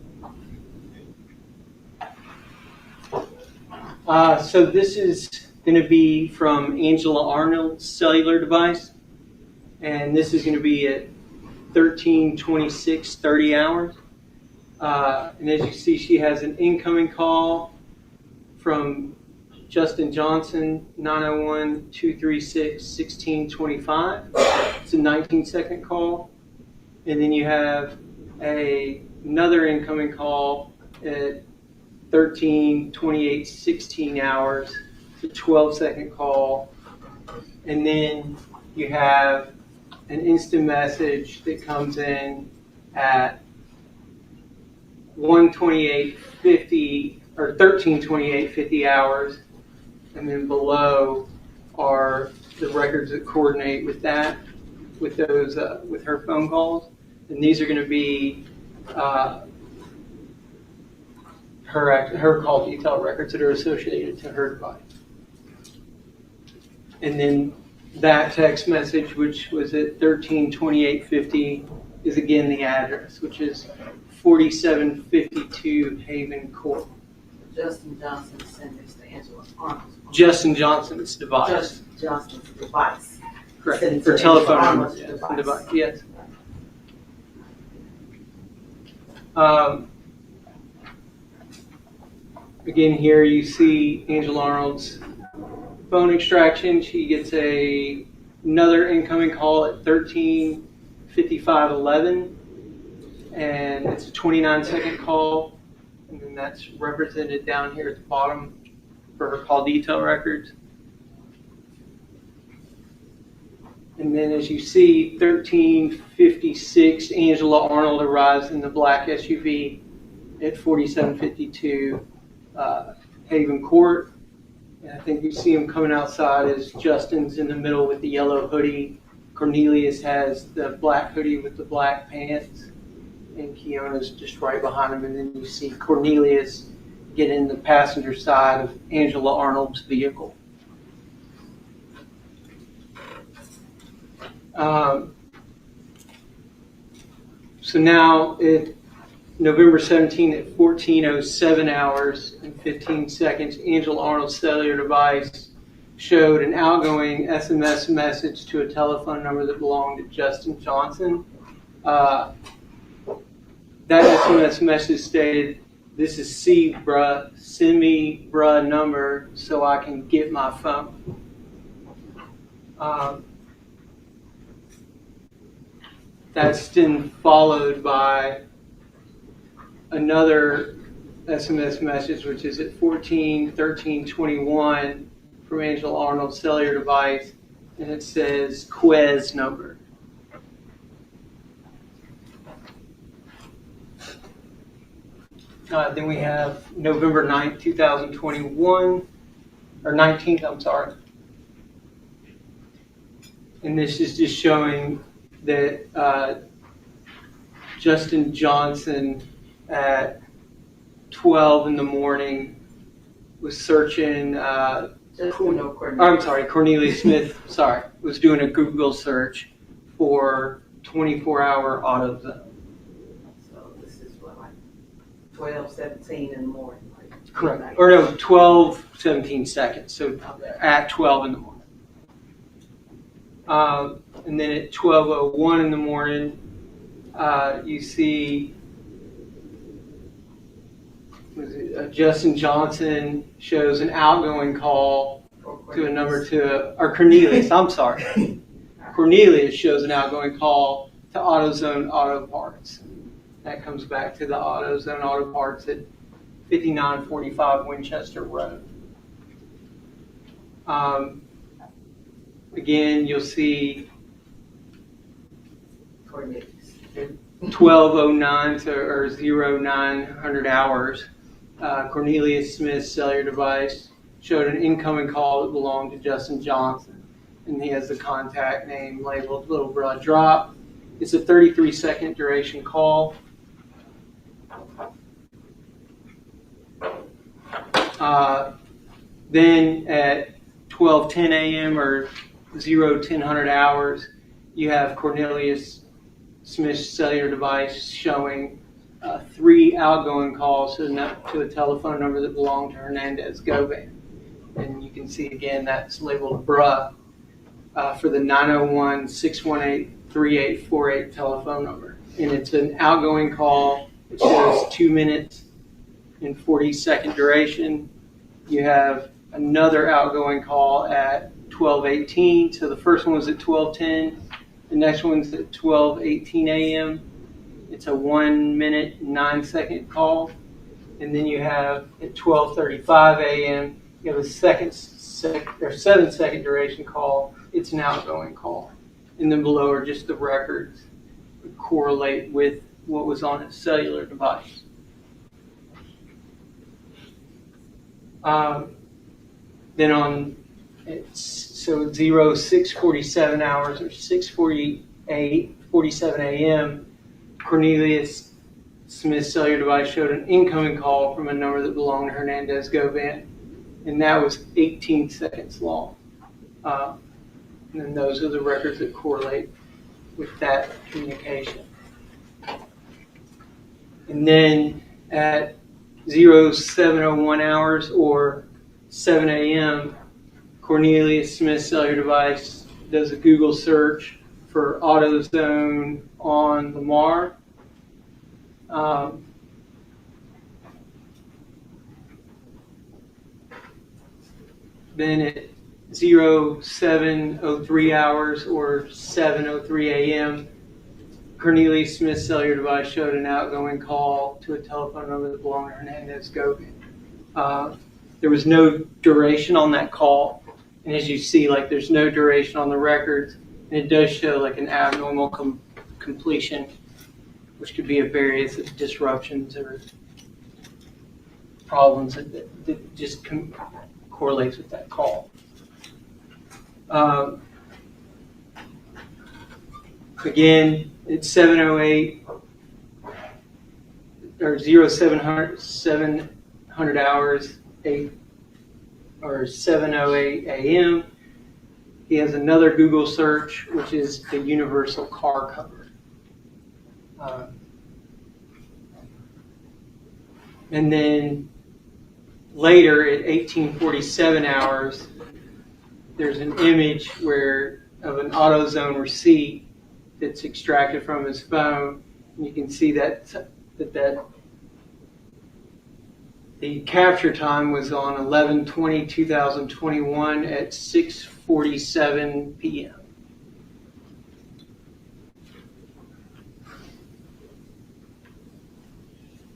So this is going to be from Angela Arnold's cellular device, and this is going to be at 13:26:30 hours. And as you see, she has an incoming call from Justin Johnson, 901-236-1625. It's a 19-second call. And then you have another incoming call at 13:28:16 hours. It's a 12-second call. And then you have an instant message that comes in at 1:28:50 or 13:28:50 hours. And then below are the records that coordinate with that, with those, with her phone calls. And these are going to be her call detail records that are associated to her device. And then that text message, which was at 13:28:50, is again the address, which is 4752 Haven Court. Justin Johnson sent this to Angela Arnold's phone. Justin Johnson's device. Justin Johnson's device. Correct. Sent it For to telephone Angela numbers. Arnold's Yes. device. Yes. Again, here you see Angela Arnold's phone extraction. She gets another incoming call at 13:55:11, and it's a 29-second call, and then that's represented down here at the bottom for her call detail records. And then as you see, 13:56, Angela Arnold arrives in the black SUV at 4752 Haven Court. And I think you see him coming outside as Justin's in the middle with the yellow hoodie. Cornelius has the black hoodie with the black pants. And Keona's just right behind him. And then you see Cornelius get in the passenger side of Angela Arnold's vehicle. So now November 17 at 14:07 hours and 15 seconds, Angela Arnold's cellular device showed an outgoing SMS message to a telephone number that belonged to Justin Johnson. That SMS message stated, "This is C, bruh. Send me bruh number so I can get my phone." That's then followed by another SMS message, which is at 14:13:21 from Angela Arnold's cellular device, and it says Quez number. Then we have November 9th, 2021, or 19th, I'm sorry. And this is just showing that Justin Johnson at 12 in the morning was searching, Cornelius Smith, was doing a Google search for 24-hour AutoZone. So this is what, like 12:17 in the morning. Like Correct. Or no, 12:17 seconds. So at 12 in the morning. And then at 12:01 in the morning, you see Justin Johnson shows an outgoing call to a number or Cornelius, I'm sorry. Cornelius shows an outgoing call to AutoZone Auto Parts. That comes back to the AutoZone Auto Parts at 5945 Winchester Road. Again, you'll see 12:09 or 0900 hours. Cornelius Smith's cellular device showed an incoming call that belonged to Justin Johnson, and he has the contact name labeled Little Bruh Drop. It's a 33-second duration call. Then at 12:10 a.m. or 1000 hours, you have Cornelius Smith's cellular device showing 3 outgoing calls to a telephone number that belonged to Hernandez Govan. And you can see again that's labeled bruh for the 901-618-3848 telephone number. And it's an outgoing call. It shows 2 minutes and 40-second duration. You have another outgoing call at 12:18. So the first one was at 12:10. The next one's at 12:18 a.m. It's a 1 minute and 9 second call. And then you have at 12:35 a.m. you have a 7 second duration call. It's an outgoing call. And then below are just the records that correlate with what was on his cellular device. Then on 06:47 hours or 6:47 a.m., Cornelius Smith's cellular device showed an incoming call from a number that belonged to Hernandez Govan, and that was 18 seconds long. And then those are the records that correlate with that communication. And then at 0701 hours or 7 a.m., Cornelius Smith's cellular device does a Google search for AutoZone on Lamar. Then at 0703 hours or 7:03 a.m., Cornelius Smith's cellular device showed an outgoing call to a telephone number that belonged to Hernandez Govan. There was no duration on that call, and as you see, like there's no duration on the records, and it does show like an abnormal completion, which could be a various disruptions or problems that just correlates with that call. Again, it's 7:08 or 0700 hours, 7:08 a.m. He has another Google search, which is the universal car cover. And then later at 1847 hours, there's an image of an AutoZone receipt that's extracted from his phone. And you can see that the capture time was on 11/20/2021 at 6:47 p.m.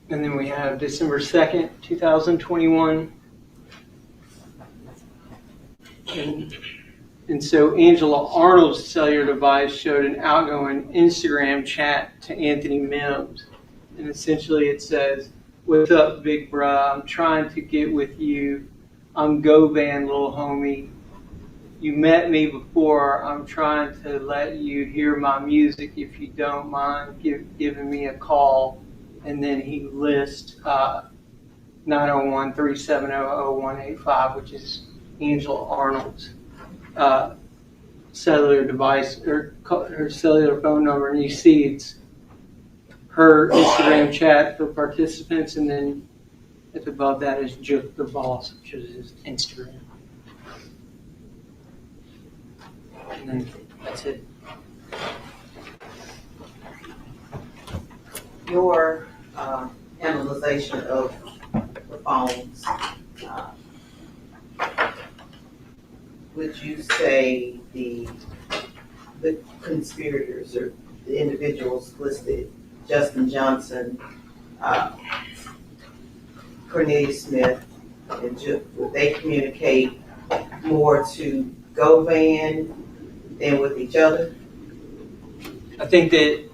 And then we have December 2nd, 2021. And so Angela Arnold's cellular device showed an outgoing Instagram chat to Anthony Mims. And essentially it says, "What's up, big bruh? I'm trying to get with you. I'm Govan, little homie. You met me before. I'm trying to let you hear my music if you don't mind giving me a call." And then he lists 901-370-0185, which is Angela Arnold's cellular device or her cellular phone number. And you see it's her Instagram chat for participants, and then above that is Juke the Boss, which is his Instagram. And then that's it. Your analyzation of the phones, would you say the conspirators or the individuals listed, Justin Johnson, Cornelius Smith, and would they communicate more to Govan than with each other? I think that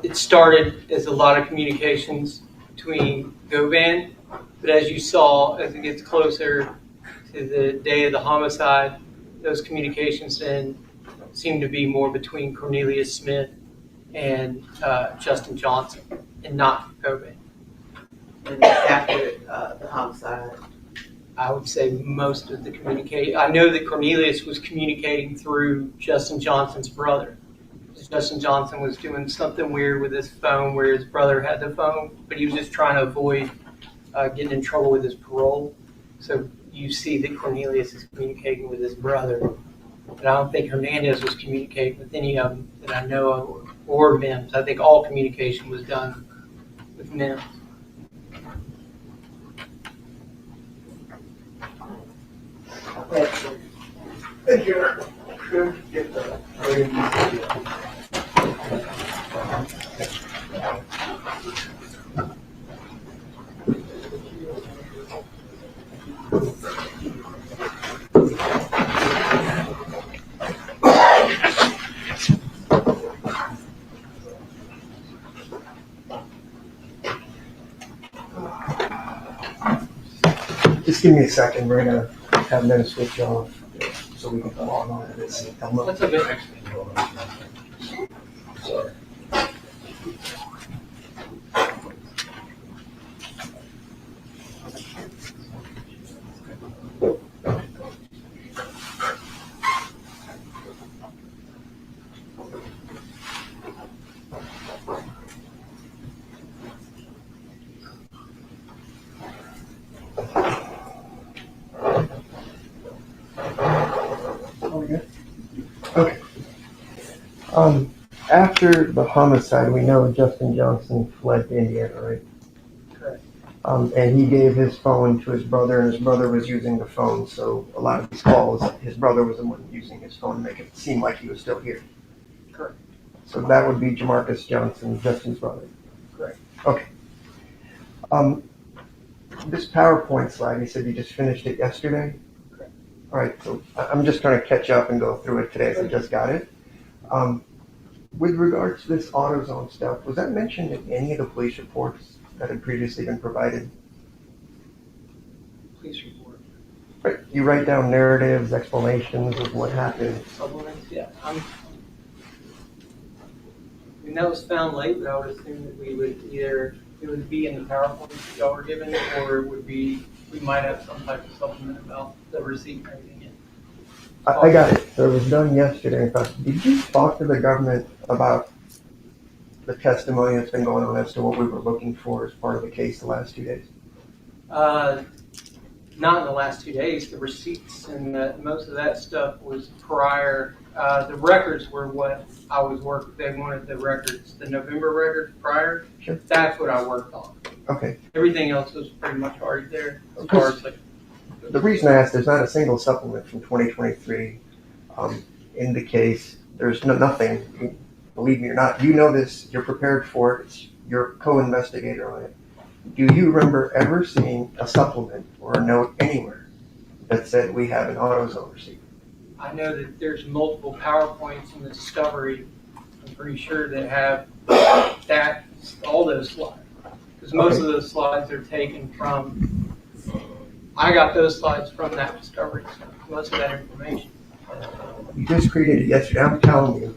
it started as a lot of communications between Govan, but as you saw, as it gets closer to the day of the homicide, those communications then seem to be more between Cornelius Smith and Justin Johnson, and not Govan. And after the homicide, I would say most of the communication. I know that Cornelius was communicating through Justin Johnson's brother. Justin Johnson was doing something weird with his phone where his brother had the phone, but he was just trying to avoid getting in trouble with his parole. So you see that Cornelius is communicating with his brother. But I don't think Hernandez was communicating with any of them that I know of, or Mims. I think all communication was done with Mims. Thank you. Get the Just give me a second. We're gonna have them switch off so we can come on to this. What's a bit? Sorry. After the homicide, we know Justin Johnson fled to Indiana, right? Correct. And he gave his phone to his brother, and his brother was using the phone. So a lot of these calls, his brother was the one using his phone to make it seem like he was still here. Correct. So that would be Jamarcus Johnson, Justin's brother. Correct. Okay. This PowerPoint slide, you said you just finished it yesterday? Correct. All right, so I'm just going to catch up and go through it today as I just got it. With regards to this AutoZone stuff, was that mentioned in any of the police reports that had previously been provided? Police report. Right. You write down narratives, explanations of what happened. Supplements, yeah. I mean, that was found late, but I would assume that we would either, it would be in the PowerPoint that y'all were given, or it would be, we might have some type of supplement about the receipt and everything. I got it. So it was done yesterday. In fact, did you talk to the government about the testimony that's been going on as to what we were looking for as part of the case the last 2 days? Not in the last 2 days. The receipts and most of that stuff was prior. The records were what I was working. They wanted the records, the November records prior. Sure. That's what I worked on. Okay. Everything else was pretty much already there. As far as like, the reason I asked, there's not a single supplement from 2023 in the case. There's nothing. Believe me or not, you know this. You're prepared for it. You're a co-investigator on it. Do you remember ever seeing a supplement or a note anywhere that said we have an AutoZone receipt? I know that there's multiple PowerPoints in the discovery. I'm pretty sure that have that all those slides, because most of those slides are taken from. I got those slides from that discovery. Most of that information. You just created it yesterday. I'm telling you,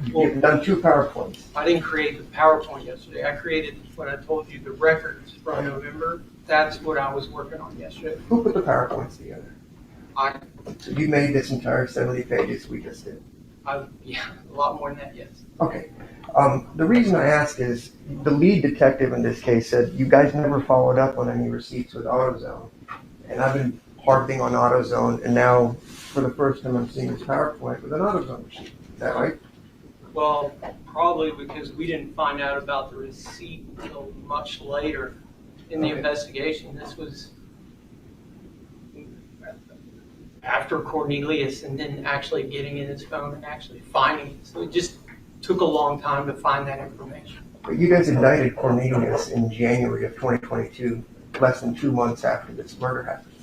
you've done 2 PowerPoints. I didn't create the PowerPoint yesterday. I created what I told you, the records from November. That's what I was working on yesterday. Who put the PowerPoints together? So you made this entire 70 pages we just did? Yeah, a lot more than that, yes. Okay. The reason I ask is the lead detective in this case said you guys never followed up on any receipts with AutoZone. And I've been harping on AutoZone, and now for the first time I'm seeing this PowerPoint with an AutoZone receipt. Is that right? Well, probably because we didn't find out about the receipt until much later in the investigation. This was after Cornelius and then actually getting in his phone and actually finding it. So it just took a long time to find that information. But you guys indicted Cornelius in January of 2022, less than 2 months after this murder happened.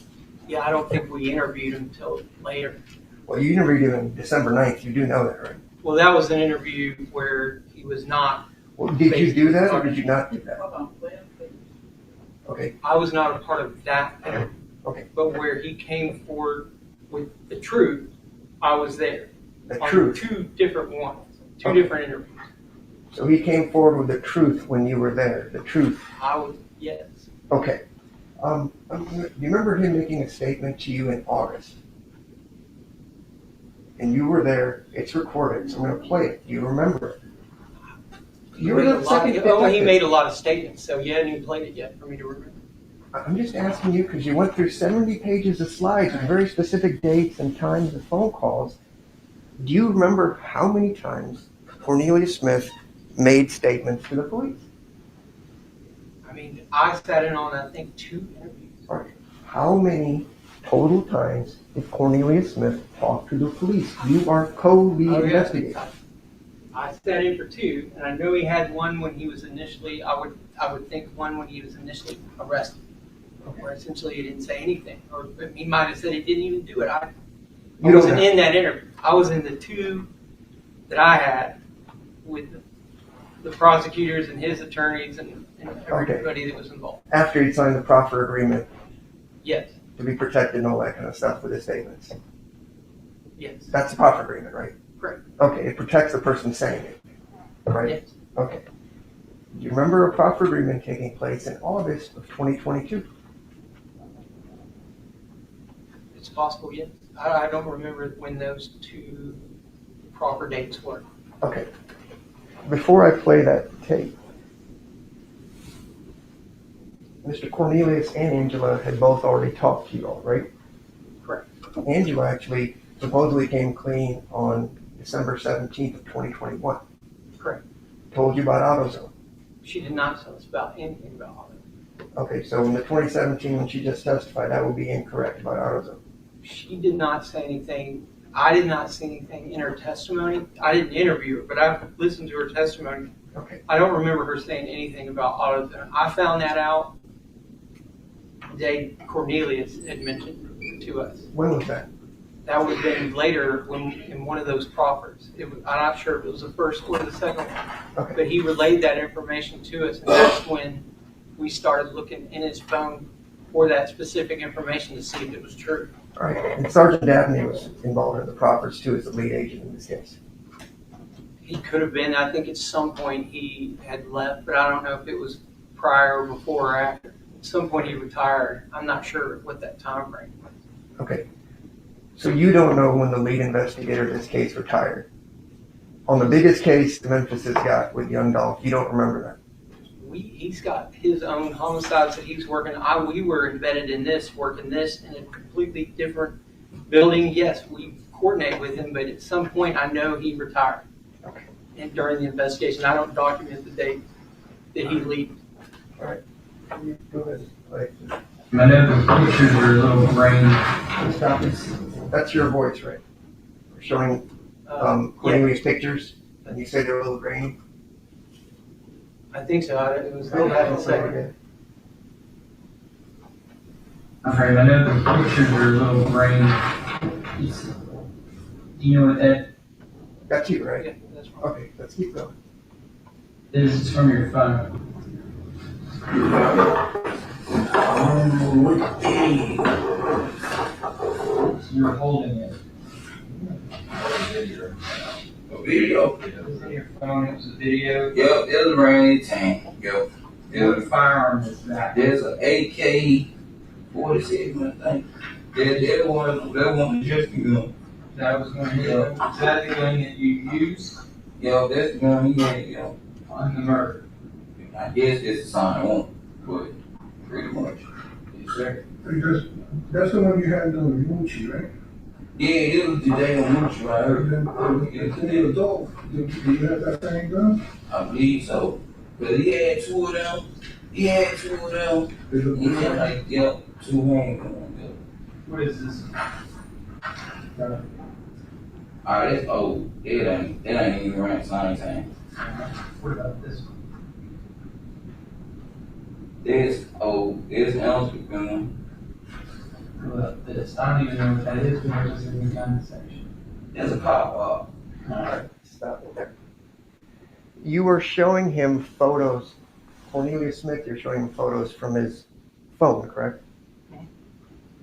Yeah, I don't think we interviewed him until later. Well, you interviewed him on December 9th. You do know that, right? Well, that was an interview where he was not. Well, did you do that or did you not do that? Okay. I was not a part of that interview. Okay. But where he came forward with the truth, I was there. The on truth? 2 different ones, 2 different interviews. So he came forward with the truth when you were there, the truth? I was, yes. Okay. Do you remember him making a statement to you in August? And you were there, it's recorded, so I'm going to play it. Do you remember it? You were the second detective. He made a lot of statements, so you hadn't even played it yet for me to remember. I'm just asking you because you went through 70 pages of slides with very specific dates and times of phone calls. Do you remember how many times Cornelius Smith made statements to the police? I mean, I sat in on, I think, 2 interviews. All right. How many total times did Cornelius Smith talk to the police? You are co-lead investigator. I sat in for 2, and I know he had one when he was initially, I would think one when he was initially arrested. Where essentially he didn't say anything, or he might have said he didn't even do it. I wasn't in that interview. I was in the 2 that I had with the prosecutors and his attorneys and everybody that was involved. After he signed the proffer agreement? Yes. To be protected and all that kind of stuff with his statements? Yes. That's the proffer agreement, right? Correct. Okay, it protects the person saying it, right? Yes. Okay. Do you remember a proffer agreement taking place in August of 2022? It's possible, yes. I don't remember when those 2 proper dates were. Okay. Before I play that tape, Mr. Cornelius and Angela had both already talked to you all, right? Correct. Angela actually supposedly came clean on December 17th of 2021. Correct. Told you about AutoZone. She did not tell us about anything about it. Okay, so in the 2017, when she just testified, that would be incorrect about AutoZone. She did not say anything. I did not see anything in her testimony. I didn't interview her, but I've listened to her testimony. Okay. I don't remember her saying anything about AutoZone. I found that out the day Cornelius had mentioned to us. When was that? That would have been later when in one of those proffers. I'm not sure if it was the first or the second one. Okay. But he relayed that information to us, and that's when we started looking in his phone for that specific information to see if it was true. All right. And Sergeant Dabney was involved in the proffers too as the lead agent in this case. He could have been. I think at some point he had left, but I don't know if it was prior, before, or after. At some point he retired. I'm not sure what that time frame was. Okay. So you don't know when the lead investigator in this case retired. On the biggest case the Memphis has got with Young Dolph, you don't remember that. He's got his own homicides that he's working. We were embedded in this, working this in a completely different building. Yes, we coordinate with him, but at some point I know he retired. Okay. And during the investigation, I don't document the date that he left. All right. Go ahead. I know the pictures are a little grainy. Stop this. That's your voice, right? We're showing Cornelius pictures, and you say they're a little grainy. I think so. It was a little bad in a second. Okay, I know the pictures are a little grainy. Do you know what that? That's you, right? Yeah, that's right. Okay, let's keep going. This is from your phone. So you're holding it. A video. It was in your phone, it was a video. Yep, it was a rainy tank. Yep. What firearm is that? There's an AK-47, I think. That one just gun. That was one of the, is that the gun that you used Yo, that's the gun he had, yo. on the murder? I guess it's a sign on, but pretty much. Yes, sir. That's the one you had on the Moochie, right? Yeah, it was the day on Moochie, right? The adult, did you have that same gun? I believe so. But he had two of them. He had two of them. He had like, yep, two handguns. What is this? That's old. It ain't even right same time. What about this one? This old. It's an ounce gun. What about this? I don't even know what that is, but it was in the gun section. That's a pop up. Alright, stop it there. You were showing him photos, Cornelius Smith, you're showing him photos from his phone, correct? You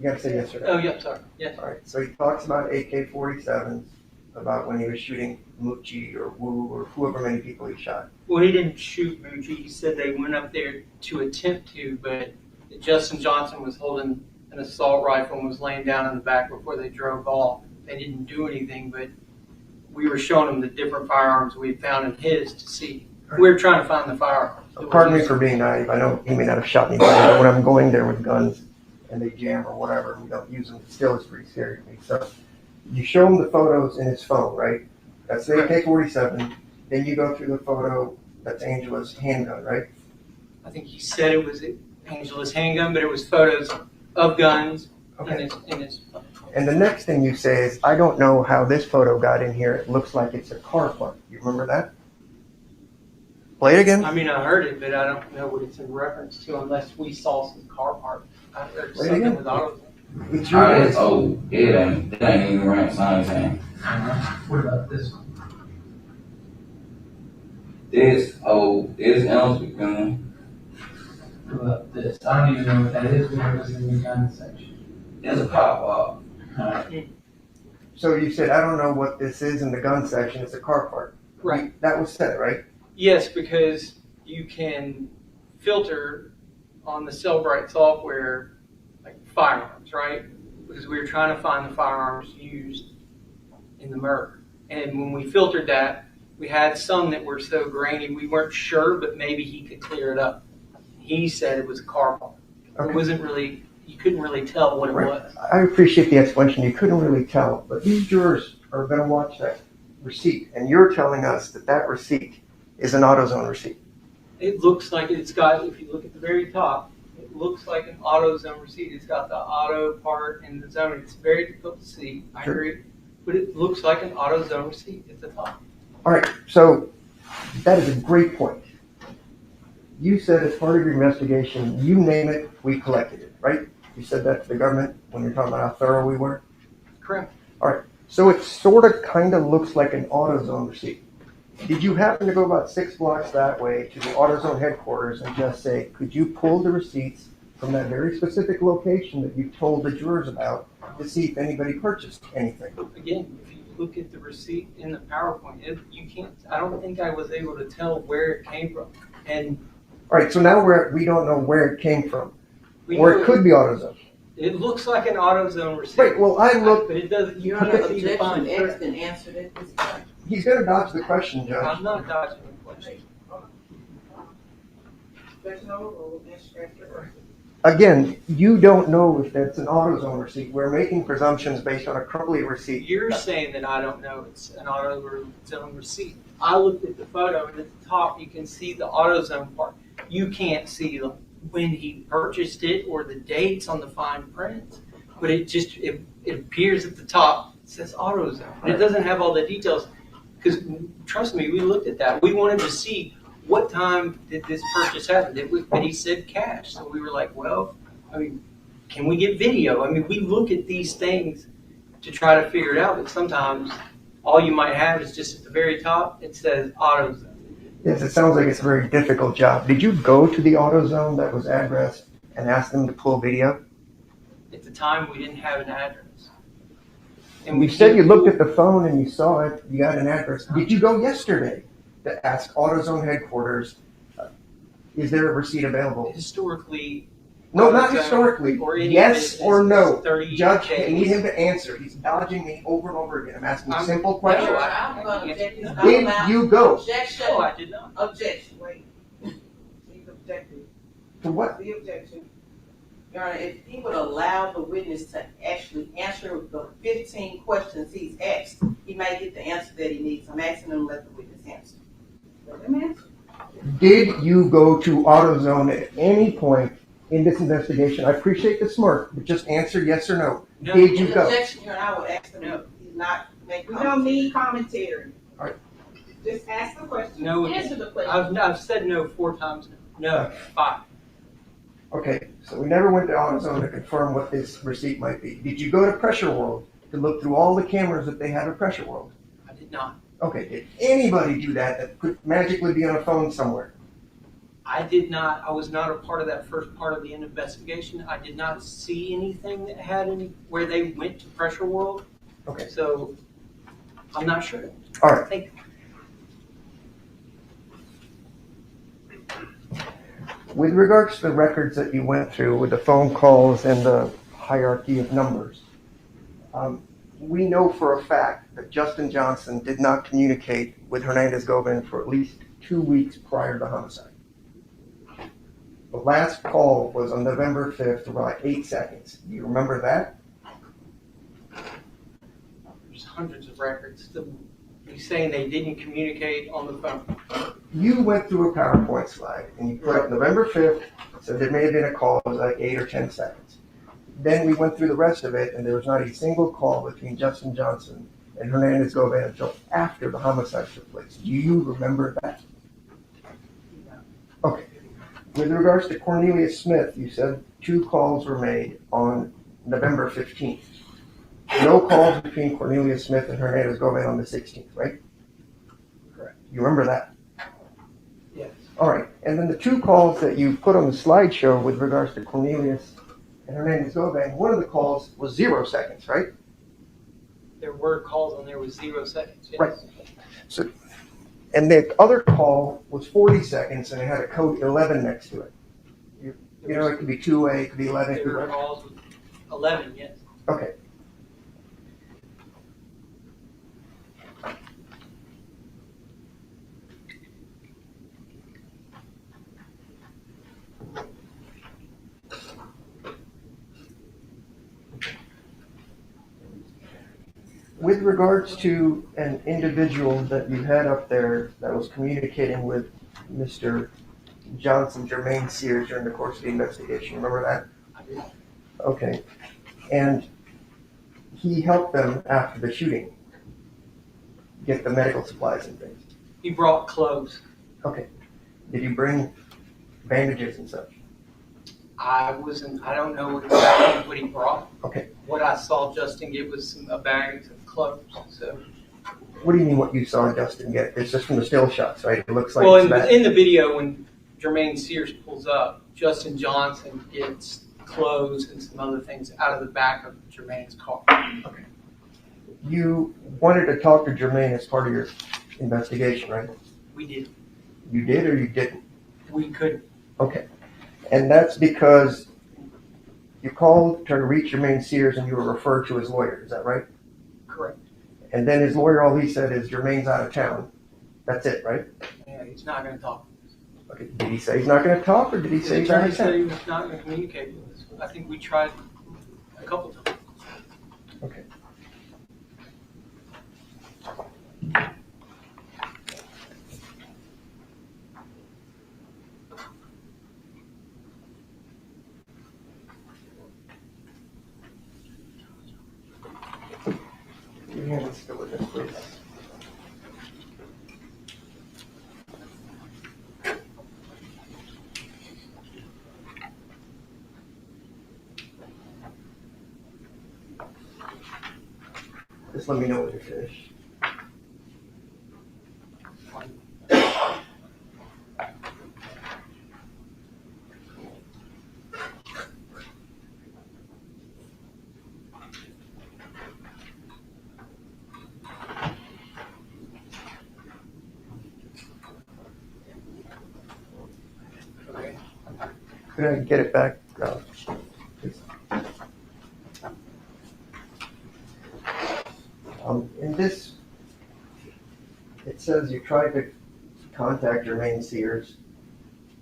gotta say yes or no. Oh, yeah, sorry. Yes. Alright, so he talks about AK-47s, about when he was shooting Moochie or Wu or whoever many people he shot. Well, he didn't shoot Moochie. He said they went up there to attempt to, but Justin Johnson was holding an assault rifle and was laying down in the back before they drove off. They didn't do anything, but we were showing him the different firearms we had found in his to see. We were trying to find the firearms. Pardon me for being naive, I know he may not have shot anybody, but when I'm going there with guns and they jam or whatever, and we don't use them, still it's pretty scary to me. So you show him the photos in his phone, right? That's the AK-47. Then you go through the photo, that's Angela's handgun, right? I think he said it was Angela's handgun, but it was photos of guns Okay. in his phone. And the next thing you say is, I don't know how this photo got in here. It looks like it's a car part. You remember that? Play it again. I mean, I heard it, but I don't know what it's in reference to unless we saw some car part. I heard Play it something again. with auto. It's your That's voice. old. It ain't even right same time. What about this one? This old. It's an ounce gun. What about this? I don't even know what that is, but it was in the gun section. That's a pop up. So you said, I don't know what this is in the gun section. It's a car part. Right. That was said, right? Yes, because you can filter on the Cellbrite software like firearms, right? Because we were trying to find the firearms used in the murder. And when we filtered that, we had some that were so grainy we weren't sure, but maybe he could clear it up. He said it was a car part. Okay. It wasn't really, you couldn't really tell what it Right. was. I appreciate the explanation. You couldn't really tell, but these jurors are going to watch that receipt, and you're telling us that that receipt is an AutoZone receipt. It looks like it's got, if you look at the very top, it looks like an AutoZone receipt. It's got the auto part and the zone. It's very difficult to see, I Sure. agree. But it looks like an AutoZone receipt at the top. All right, so that is a great point. You said as part of your investigation, you name it, we collected it, right? You said that to the government when you're talking about how thorough we were? Correct. All right, so it sort of kind of looks like an AutoZone receipt. Did you happen to go about 6 blocks that way to the AutoZone headquarters and just say, could you pull the receipts from that very specific location that you told the jurors about to see if anybody purchased anything? Again, if you look at the receipt in the PowerPoint, you can't, I don't think I was able to tell where it came from. And All right, so now we don't know where it came from, we or know it could be AutoZone. it looks like an AutoZone receipt. Right, well, I looked. But it doesn't, you Your can't see the objection fine print. asked and answered at this point. He's going to dodge the question, Judge. I'm not dodging the question. Objection overruled, and strike your verdict. Again, you don't know if that's an AutoZone receipt. We're making presumptions based on a complete receipt. You're saying that I don't know it's an AutoZone receipt. I looked at the photo and at the top you can see the AutoZone part. You can't see when he purchased it or the dates on the fine print, but it appears at the top. It says AutoZone. And it doesn't have all the details because trust me, we looked at that. We wanted to see what time did this purchase happen. But he said cash, so we were like, well, I mean, can we get video? I mean, we look at these things to try to figure it out, but sometimes all you might have is just at the very top, it says AutoZone. Yes, it sounds like it's a very difficult job. Did you go to the AutoZone that was addressed and ask them to pull video? At the time, we didn't have an address. And you said you looked at the phone and you saw it, you got an address. Did you go yesterday to ask AutoZone headquarters, is there a receipt available? Historically. No, not historically. Yes or no? 30 Judge, I days. need him to answer. He's dodging me over and over again. I'm asking simple questions. No, I'm going to object this. Did you go? Objection. No, I did not. Objection, wait. He's objecting. To what? The objection. Your Honor, if he would allow the witness to actually answer the 15 questions he's asked, he might get the answer that he needs. I'm asking him to let the witness answer. Let him answer. Did you go to AutoZone at any point in this investigation? I appreciate the smirk, but just answer yes or no. No. Did you The go? objection, Your Honor, I would ask him. No. He's not making. We don't need commentary. All right. Just ask the question. No, Answer the question. I've said no 4 times now. No, 5. Okay, so we never went to AutoZone to confirm what this receipt might be. Did you go to Pressure World to look through all the cameras that they have at Pressure World? I did not. Okay, did anybody do that could magically be on a phone somewhere? I did not. I was not a part of that first part of the investigation. I did not see anything that had any where they went to Pressure World. Okay. So I'm not sure. All right. Thank you. With regards to the records that you went through with the phone calls and the hierarchy of numbers, we know for a fact that Justin Johnson did not communicate with Hernandez Govan for at least 2 weeks prior to the homicide. The last call was on November 5th, about 8 seconds. Do you remember that? There's hundreds of records. He's saying they didn't communicate on the phone. You went through a PowerPoint slide and you put up November 5th, so there may have been a call, it was like 8 or 10 seconds. Then we went through the rest of it and there was not a single call between Justin Johnson and Hernandez Govan until after the homicide took place. Do you remember that? Okay. With regards to Cornelius Smith, you said 2 calls were made on November 15th. No calls between Cornelius Smith and Hernandez Govan on the 16th, right? Correct. You remember that? Yes. All right. And then the 2 calls that you put on the slideshow with regards to Cornelius and Hernandez Govan, one of the calls was 0 seconds, right? There were calls on there with 0 seconds. Yes. Right. So, and the other call was 40 seconds and it had a code 11 next to it. You know, it could be 2A, it could be 11. There were calls with 11, yes. Okay. With regards to an individual that you had up there that was communicating with Mr. Johnson, Jermaine Sears, during the course of the investigation, remember that? Okay. And he helped them after the shooting get the medical supplies and things. He brought clothes. Okay. Did you bring bandages and such? I don't know exactly what he brought. Okay. What I saw Justin get was a bag of clothes. So. What do you mean what you saw Justin get? It's just from the still shots, right? It looks like Well, it's bad. in the video, when Jermaine Sears pulls up, Justin Johnson gets clothes and some other things out of the back of Jermaine's car. Okay. You wanted to talk to Jermaine as part of your investigation, right? We did. You did or you didn't? We could. Okay. And that's because you called to try to reach Jermaine Sears and you were referred to his lawyer, is that right? Correct. And then his lawyer, all he said is Jermaine's out of town. That's it, right? Yeah, he's not going to talk. Okay. Did he say he's not going to talk or did he say he's out The attorney of said he town? was not going to communicate with us. I think we tried a couple times. Okay. Yeah, let's go with this, please. Just let me know when you're finished. Okay. Could I get it back? Please. In this, it says you tried to contact Jermaine Sears.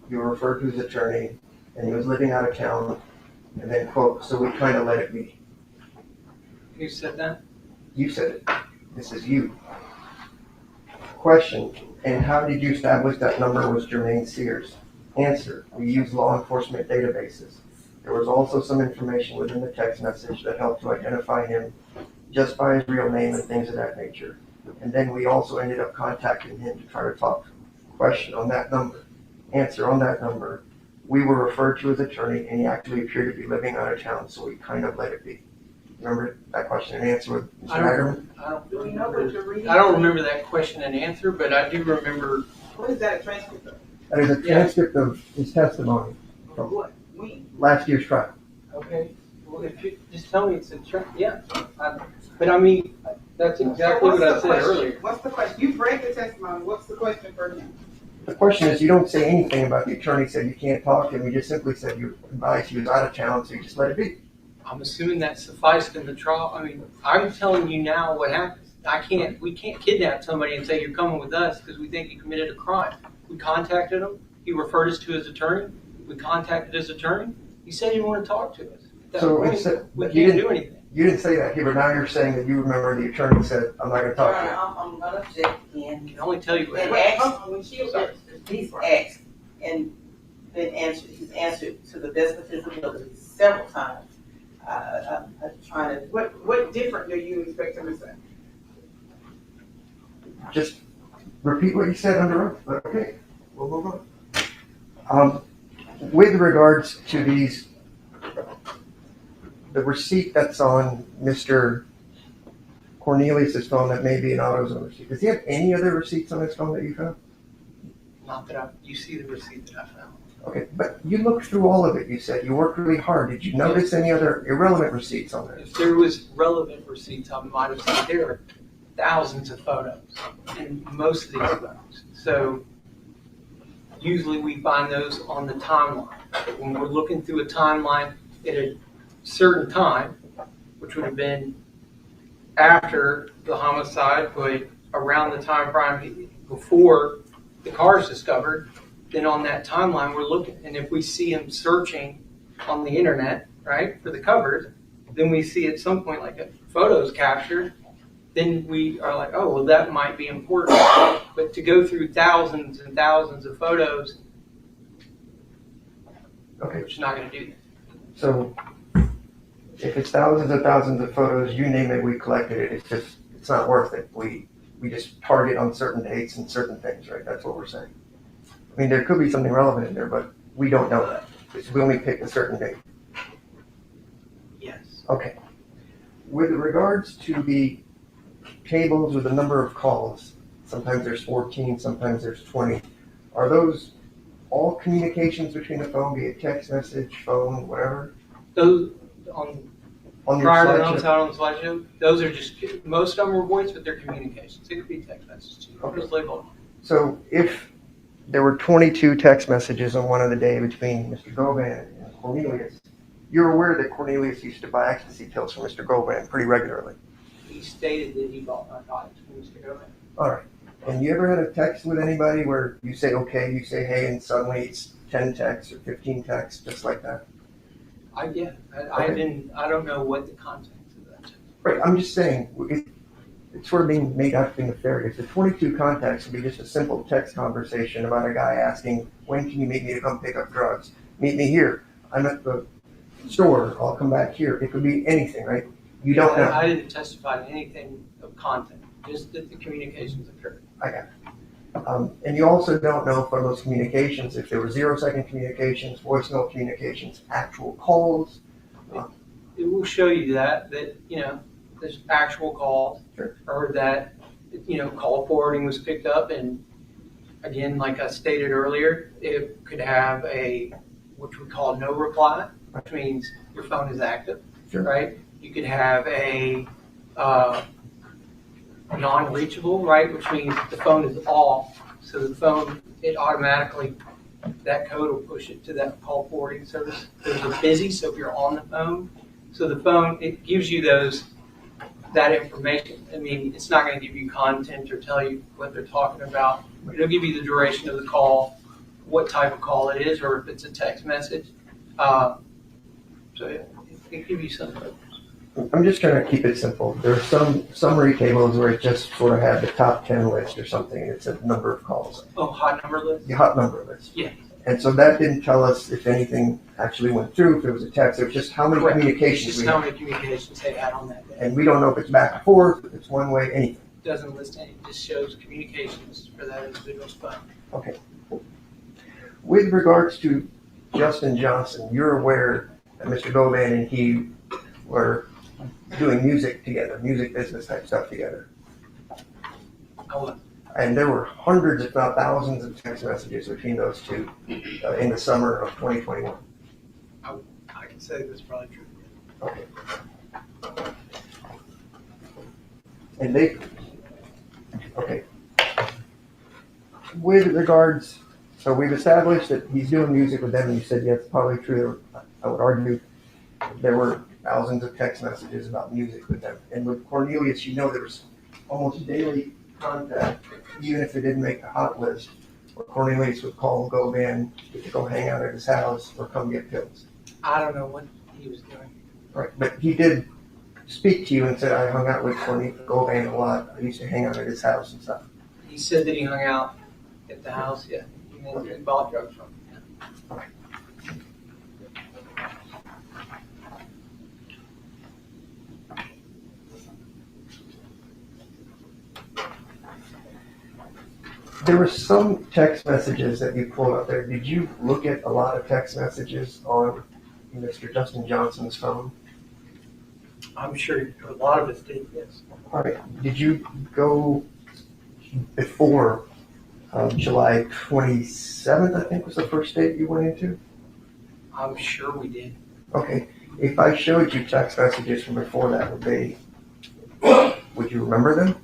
You were referred to his attorney, and he was living out of town, and then, quote, so we kind of let it be. Who said that? You said it. This is you. Question, and how did you establish that number was Jermaine Sears? Answer, we use law enforcement databases. There was also some information within the text message that helped to identify him just by his real name and things of that nature. And then we also ended up contacting him to try to talk. Question, on that number. Answer, on that number, we were referred to his attorney and he actually appeared to be living out of town, so we kind of let it be. Remember that question and answer with Mr. Hagerman? I don't remember that question and answer, but I do remember. What is that a transcript of? That is a transcript of his testimony from What? When? last year's trial. Okay. Well, if you just tell me it's a yeah. But I mean, that's exactly what I said earlier. What's the question? You've read the testimony. What's the question for him? The question is, you don't say anything about the attorney said you can't talk to him. You just simply said you advised he was out of town, so you just let it be. I'm assuming that sufficed in the trial. I mean, I'm telling you now what happens. We can't kidnap somebody and say you're coming with us because we think you committed a crime. We contacted him. He referred us to his attorney. We contacted his attorney. He said he wanted to talk to us. At that So point, instead, we you can't didn't do anything. You didn't say that here, but now you're saying that you remember the attorney said, I'm not going to talk to you. I'm gonna check again. I can only tell you what And asked, when she was, he's asked and been answered, he's answered to the best of his ability several times. I'm trying to, what different do you expect him to say? Just repeat what you said under oath, but okay, we'll move on. With regards to these, the receipt that's on Mr. Cornelius' phone that may be an AutoZone receipt, does he have any other receipts on his phone that you found? Not that you see the receipt that I found. Okay, but you looked through all of it, you said. You worked really hard. Did you notice any other irrelevant receipts on there? If there was relevant receipts, I might have said there are thousands of photos in most of these photos. So usually we find those on the timeline. When we're looking through a timeline at a certain time, which would have been after the homicide, but around the time frame before the car is discovered, then on that timeline we're looking. And if we see him searching on the internet, right, for the covers, then we see at some point like a photos captured then we are like, oh, well, that might be important. But to go through thousands and thousands of photos, Okay. we're just not going to do that. So if it's thousands and thousands of photos, you name it, we collected it. It's not worth it. We just target on certain dates and certain things, right? That's what we're saying. I mean, there could be something relevant in there, but we don't know that. We only pick a certain date. Yes. Okay. With regards to the tables with the number of calls, sometimes there's 14, sometimes there's 20. Are those all communications between the phone, be it text message, phone, whatever? Those on On your prior to slideshow? those out on the slideshow, those are just, most of them were voice, but they're communications. It could be text messages too. Okay. Just label them. So if there were 22 text messages on one of the day between Mr. Govan and Cornelius, you're aware that Cornelius used to buy ecstasy pills from Mr. Govan pretty regularly. He stated that he bought narcotics from Mr. Govan. All right. And you ever had a text with anybody where you say, okay, you say, hey, and suddenly it's 10 texts or 15 texts, just like that? I don't know what the context of that is. Right. I'm just saying, it's sort of being made out to be nefarious. The 22 contacts would be just a simple text conversation about a guy asking, when can you meet me to come pick up drugs? Meet me here. I'm at the store. I'll come back here. It could be anything, right? You don't know. I didn't testify to anything of content, just that the communications occurred. I got it. And you also don't know from those communications if there were 0-second communications, voicemail communications, actual calls. It will show you that there's actual calls, Sure. or that, call forwarding was picked up. And again, like I stated earlier, it could have which we call no reply, which means your phone is active, Sure. right? You could have a non-reachable, right, which means the phone is off. So the phone, it automatically, that code will push it to that call forwarding service. There's a busy, so if you're on the phone, so the phone, it gives you that information. I mean, it's not going to give you content or tell you what they're talking about. It'll give you the duration of the call, what type of call it is, or if it's a text message. So it gives you something. I'm just trying to keep it simple. There's some summary tables where it just sort of had the top 10 list or something, and it's a number of calls. Oh, hot number list? The hot number list. Yeah. And so that didn't tell us if anything actually went through, if it was a text, it was just how many Correct. communications Just we how had. many communications they had on that day. And we don't know if it's back and forth, if it's one way, anything. It doesn't list any, it just shows communications for that individual's phone. Okay. With regards to Justin Johnson, you're aware that Mr. Govan and he were doing music together, music business type stuff together. And there were hundreds, if not thousands, of text messages between those two in the summer of 2021. I can say that's probably true. Okay. And okay. With regards, so we've established that he's doing music with them, and you said, yeah, it's probably true. I would argue there were thousands of text messages about music with them. And with Cornelius, there was almost daily contact, even if it didn't make the hot list, where Cornelius would call Govan to go hang out at his house or come get pills. I don't know what he was doing. Right, but he did speak to you and said, I hung out with Govan a lot. I used to hang out at his house and stuff. He said that he hung out at the house, yeah. He bought drugs from him. Yeah. Okay. There were some text messages that you pulled up there. Did you look at a lot of text messages on Mr. Justin Johnson's phone? I'm sure a lot of us did, yes. All right. Did you go before July 27th, I think was the first date you went into? I'm sure we did. Okay. If I showed you text messages from before that, would you remember them?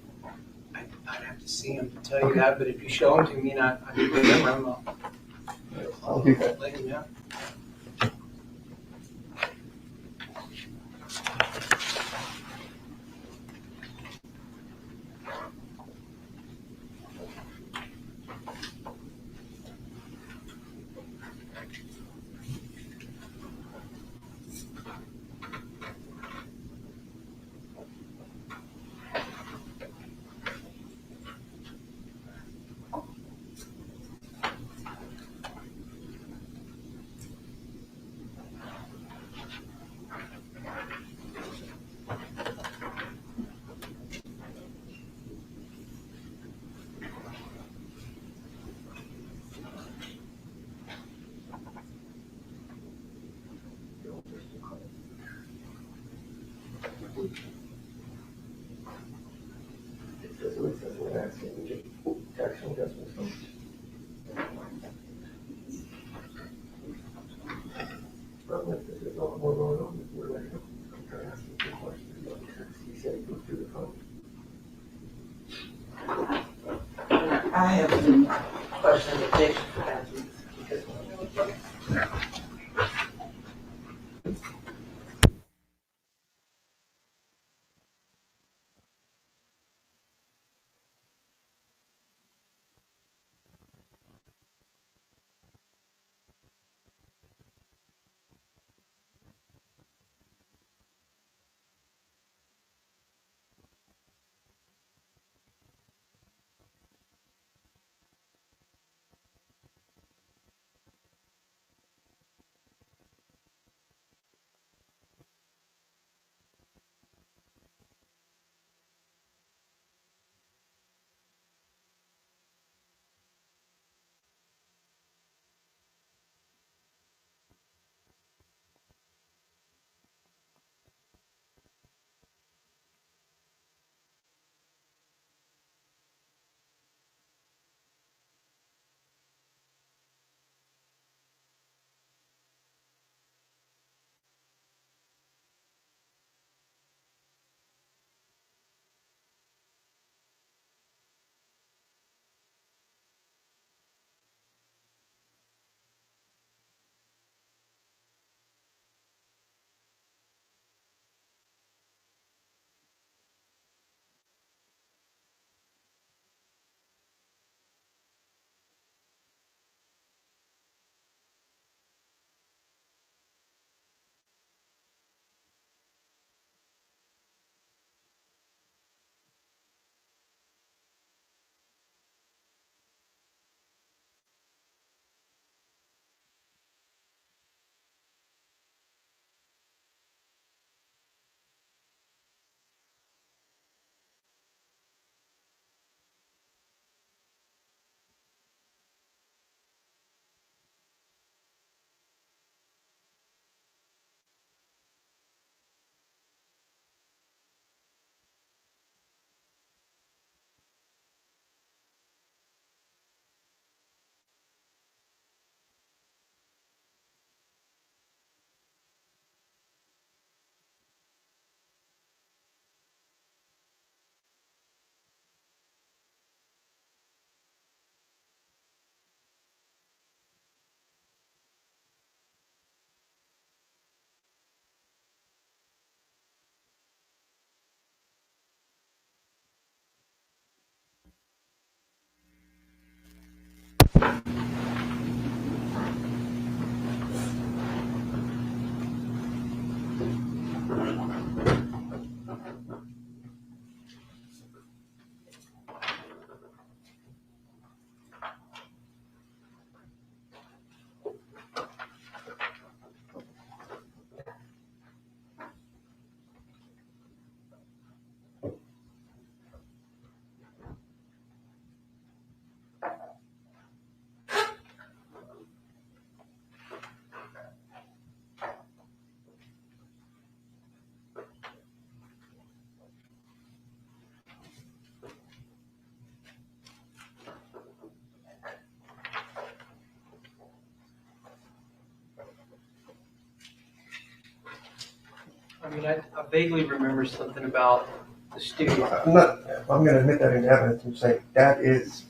I'd have to see them to tell you that, but if you show them to me and I do remember them, I'll do that. Let you know. It says, what it says, we're asking, tax adjustments. But if there's a lot more going on, we're like, I'm trying to ask you a question about the tax. He said it goes through the fund. I have some questions, objections for that, because I mean, I vaguely remember something about the studio. I'm gonna admit that into evidence and say, that is,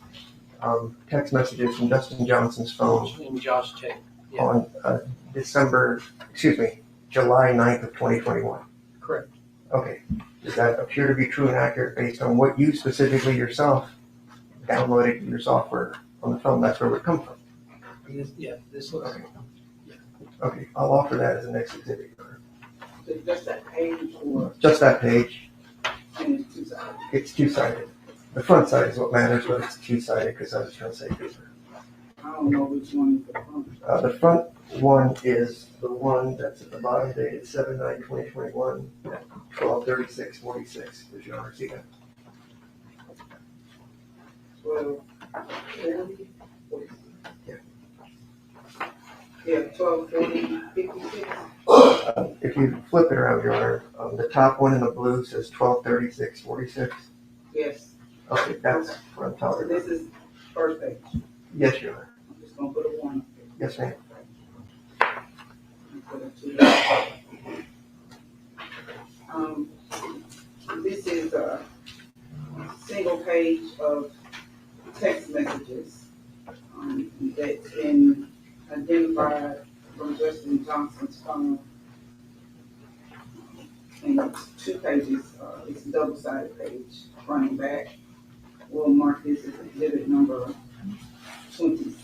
text messages from Dustin Johnson's phone And Josh Tate. Yeah, on, July 9th of 2021. correct. Okay, does that appear to be true and accurate based on what you specifically yourself downloaded in your software on the phone? That's where it would come from. This looks. Okay. Okay, I'll offer that as the next exhibit. just that page or Just that page. it's two-sided. It's two-sided. The front side is what matters, but it's two-sided because I was trying to say paper. I don't know which one is the front. The front one is the one that's at the bottom dated 7/9/2021 at 12/36/46. Does your honor see that? Well, Yeah. Yeah, 124056. If you flip it around, Your Honor, the top one in the blue says 123646. Yes. Okay, that's what I'm So talking this about. is first page. Yes, Your Honor. I'm just gonna put a 1 up there. Yes, ma'am. And put a 2. This is a single page of text messages that's been identified from Justin Johnson's phone. And it's 2 pages, it's a double-sided page, front and back. We'll mark this as exhibit number 26.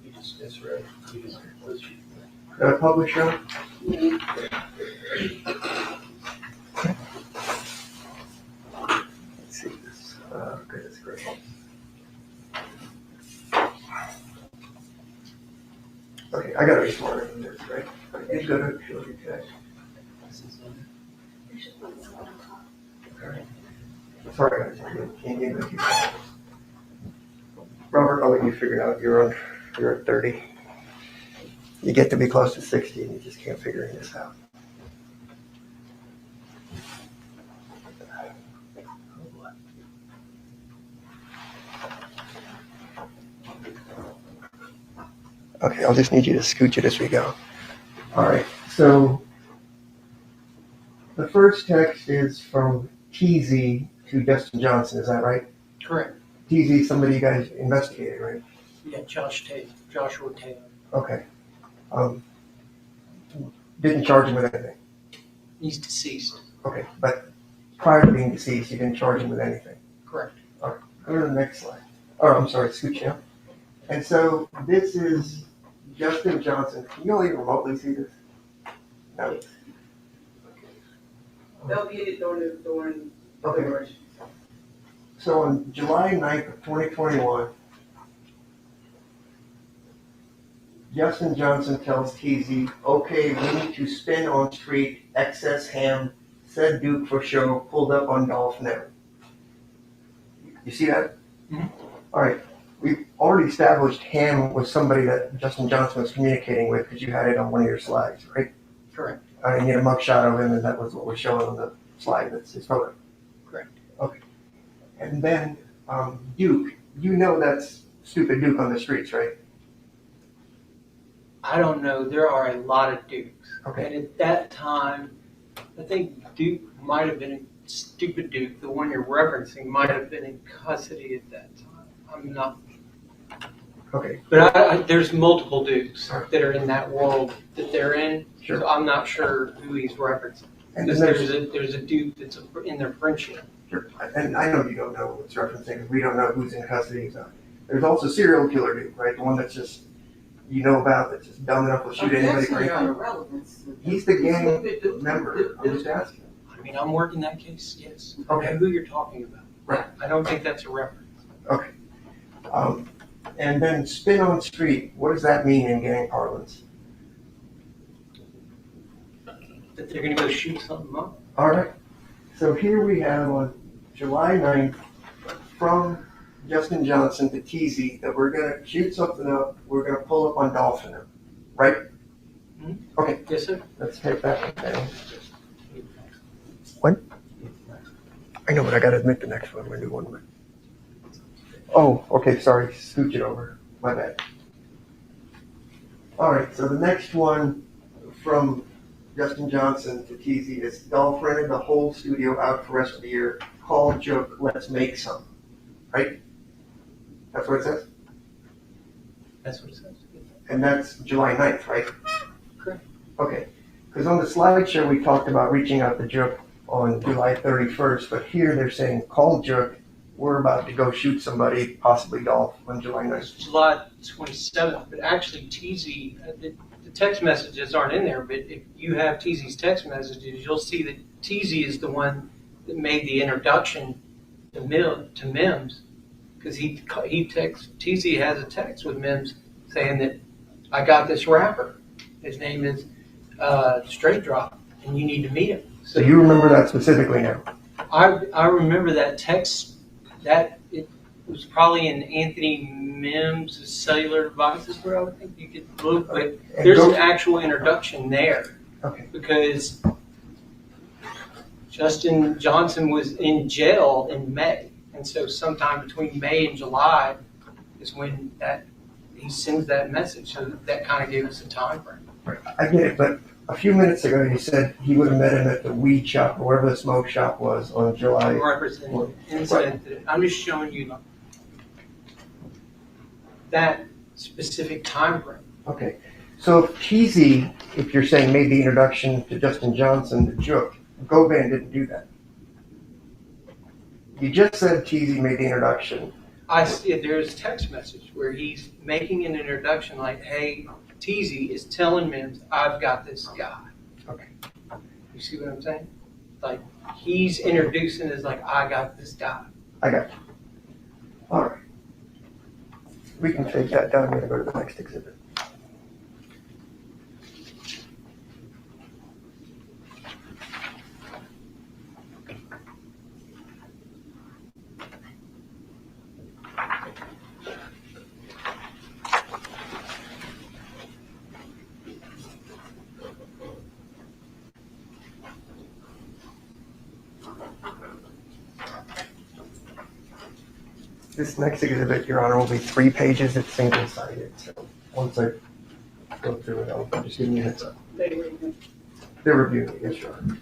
You just misread. You just Publisher? Yeah. Let's see this. Goodness gracious. Okay, I gotta be smarter than this, right? It's good to show you guys. Sorry, guys. Can't get with you. Robert, I'll let you figure it out. You're at 30. You get to be close to 60 and you just can't figure this out. Okay, I'll just need you to scooch it as we go. All right, so the first text is from TZ to Justin Johnson, is that right? Correct. TZ, somebody you guys investigated, right? Yeah, Joshua Taylor. Okay. Didn't charge him with anything. He's deceased. Okay, but prior to being deceased, you didn't charge him with anything. Correct. All right, go to the next slide. Oh, I'm sorry, scooch now. And so this is Justin Johnson. Can you all even remotely see this? No. They'll get it during Okay. deliberation. So on July 9th of 2021, Justin Johnson tells TZ, okay, we need to spin on street, excess ham, said Duke for show, pulled up on Dolphin Avenue. You see that? Mm-hmm. All right. We've already established ham was somebody that Justin Johnson was communicating with because you had it on one of your slides, right? Correct. And you had a mugshot of him, and that was what was shown on the slide. That's his photo. Correct. Okay. And then Duke, you know that's stupid Duke on the streets, right? I don't know. There are a lot of Dukes. Okay. And at that time, I think Duke might have been a stupid Duke. The one you're referencing might have been in custody at that time. I'm not. Okay. But there's multiple Dukes that are in that world that they're in. Sure. So I'm not sure who he's referencing. And Because then there's a Duke that's in their friendship. Sure. And I know you don't know what it's referencing. We don't know who's in custody. And stuff. There's also serial killer Duke, right? The one that's just, you know about, that's just dumb enough to shoot anybody crazy. He's the gang member. I'm just asking. I mean, I'm working that case, yes. Okay. I know who you're talking about. Right. I don't think that's a reference. Okay. And then spin on street, what does that mean in gang parlance? That they're going to go shoot something up. All right. So here we have on July 9th from Justin Johnson to TZ that we're going to shoot something up. We're going to pull up on Dolphin, right? Mm-hmm. Okay. Yes, sir. Let's take that one down. What? I know, but I got to admit the next one. I'm going to do one more. Oh, okay. Sorry. Scooch it over. My bad. All right. So the next one from Justin Johnson to TZ is Dolph rented the whole studio out for the rest of the year. Call Joke, let's make some. Right? That's what it says? That's what it says. And that's July 9th, right? Correct. Okay. Because on the slideshow we talked about reaching out to Joke on July 31st, but here they're saying call Joke. We're about to go shoot somebody, possibly Dolph, on July 9th. July 27th, but actually TZ, the text messages aren't in there, but if you have TZ's text messages, you'll see that TZ is the one that made the introduction to Mims, because TZ has a text with Mims saying that I got this rapper. His name is Straight Drop, and you need to meet him. So you remember that specifically now? I remember that text. was probably in Anthony Mims' cellular devices where I would think you could look, but there's an actual introduction there. Okay. Because Justin Johnson was in jail in May, and so sometime between May and July is when he sends that message. So that kind of gave us a time frame. Right. I get it, but a few minutes ago you said he would have met him at the weed shop or wherever the smoke shop was on July. I'm just showing you that specific time frame. Okay. So if Teasy, if you're saying made the introduction to Justin Johnson to Jook, Govan didn't do that. You just said Teasy made the introduction. I see there's a text message where he's making an introduction like, hey, Teasy is telling Mims, I've got this guy. Okay. You see what I'm saying? Like, he's introducing as like, I got this guy. I got you. All right. We can take that down. I'm going to go to the next exhibit. This next exhibit, Your Honor, will be 3 pages. It's single-sided. So once I go through it, I'll just give you a heads up. They're reviewing it, yes, Your Honor.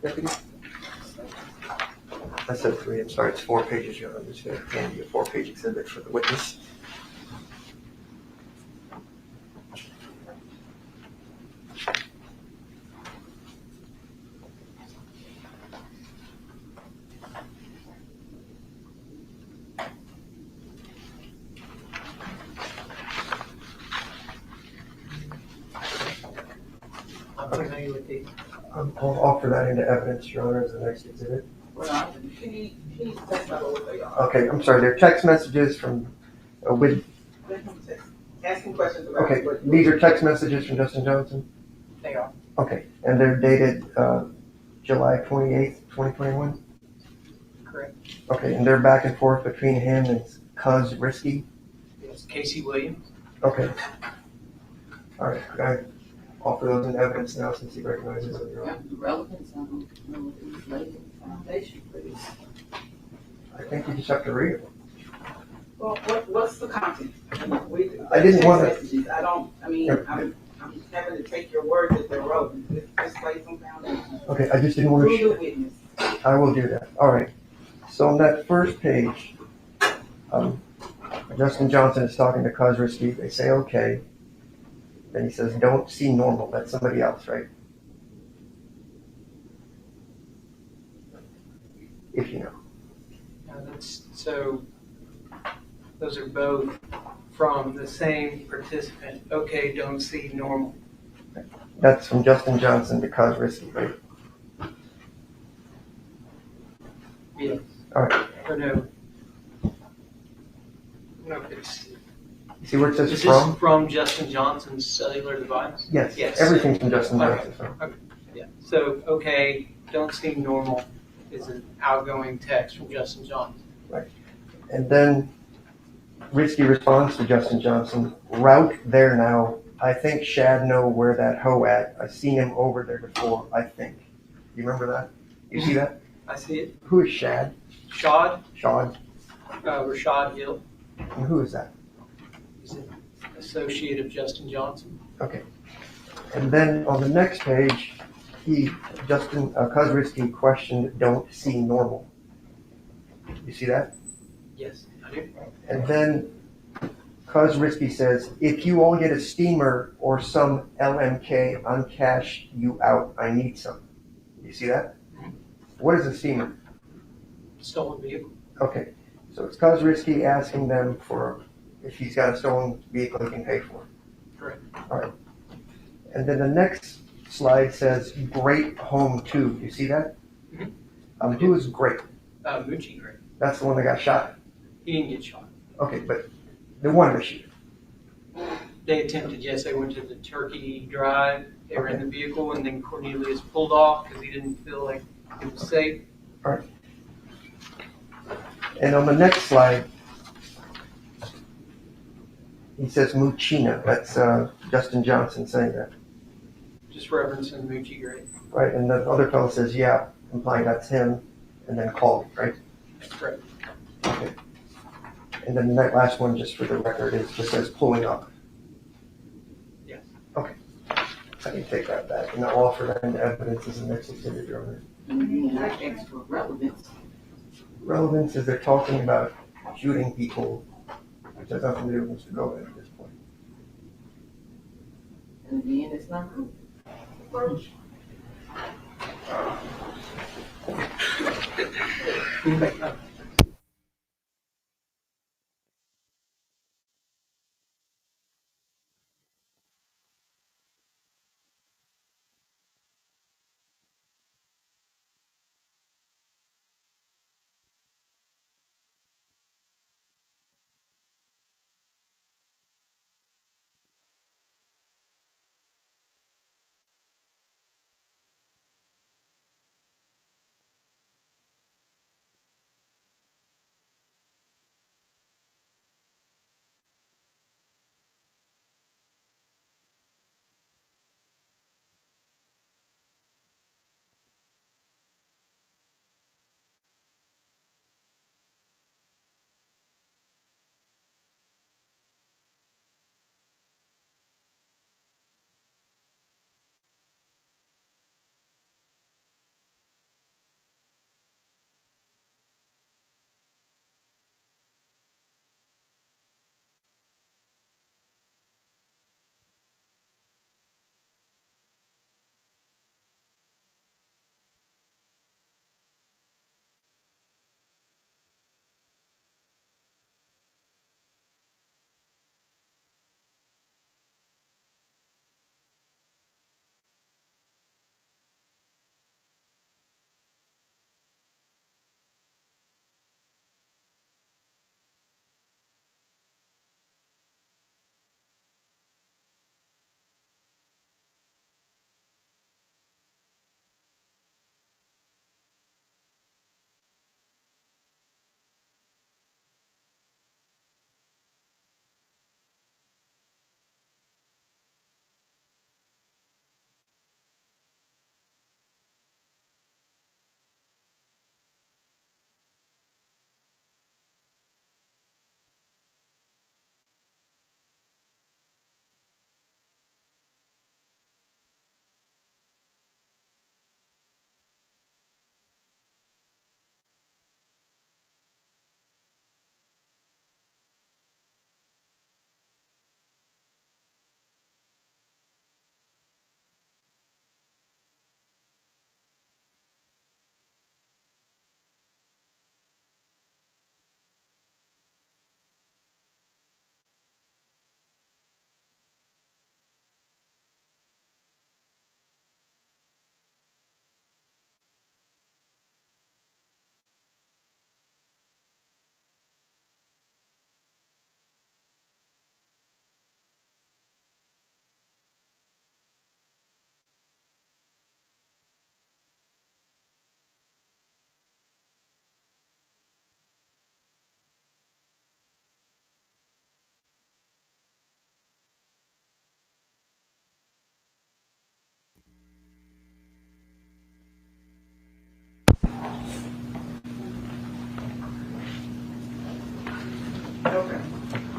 Deputy? I said 3. I'm sorry. It's 4 pages, Your Honor. I'm just going to hand you a 4-page exhibit for the witness. I'm familiar with these. I'll offer that into evidence, Your Honor, as the next exhibit. Well, he text about what they are. Okay, I'm sorry. They're text messages from with. Asking questions about. Okay, these are text messages from Justin Johnson. They are. Okay, and they're dated July 28th, 2021. Correct. Okay, and they're back and forth between him and Cuz Risky. Yes, Casey Williams. Okay. All right. Could I offer those in evidence now since he recognizes that you're on? Relevance, I don't know if it's laid the foundation for this. I think you just have to read it. Well, what's the content? I didn't want to. Messages. I'm having to take your word that they're relevant. Just lay some foundation. Okay, I just didn't want to. Who's the witness? I will do that. All right. So on that first page, Justin Johnson is talking to Cuz Risky. They say okay. Then he says, "Don't see normal." That's somebody else, right? If you know. So those are both from the same participant. Okay, don't see normal. That's from Justin Johnson to Cause Risky, right? Yes. All right. Or no. No, it's. You see where it says Is from? this from Justin Johnson's cellular device? Yes. Yes. Everything's from Justin Okay. Johnson. So. Okay. Yeah. So, okay, don't seem normal is an outgoing text from Justin Johnson. Right. And then Risky responds to Justin Johnson, route there now. I think Shad know where that hoe at. I seen him over there before, I think. You remember that? You see that? I see it. Who is Shad? Shad, Shad. Rashad Hill. And who is that? He's an associate of Justin Johnson. Okay. And then on the next page, Cuz Risky questioned don't see normal. You see that? Yes, I do. And then Cuz Risky says, if you all get a steamer or some LMK, I'm cash you out. I need some. You see that? What is a steamer? Stolen vehicle. Okay. So it's Cuz Risky asking them for if he's got a stolen vehicle he can pay for. Correct. All right. And then the next slide says great home too. You see that? Mm-hmm. Who is great? Moochie Gray. That's the one that got shot. He didn't get shot. Okay, but the one that shoot. They attempted, yes, they went to the Turkey Drive. They were in the vehicle, and then Cornelius pulled off because he didn't feel like it was safe. All right. And on the next slide, he says Muchina. That's Justin Johnson saying that. Just referencing Moochie Gray. Right, and the other fellow says, yeah, implying that's him, and then called, right? That's correct. Okay. And then that last one, just for the record, just says pulling up. Yes. Okay. I can take that back, and I'll offer that into evidence as the next exhibit, Your Honor. I asked for relevance. Relevance is they're talking about shooting people, which has nothing to do with Mr. Govan at this point. And again, it's not good.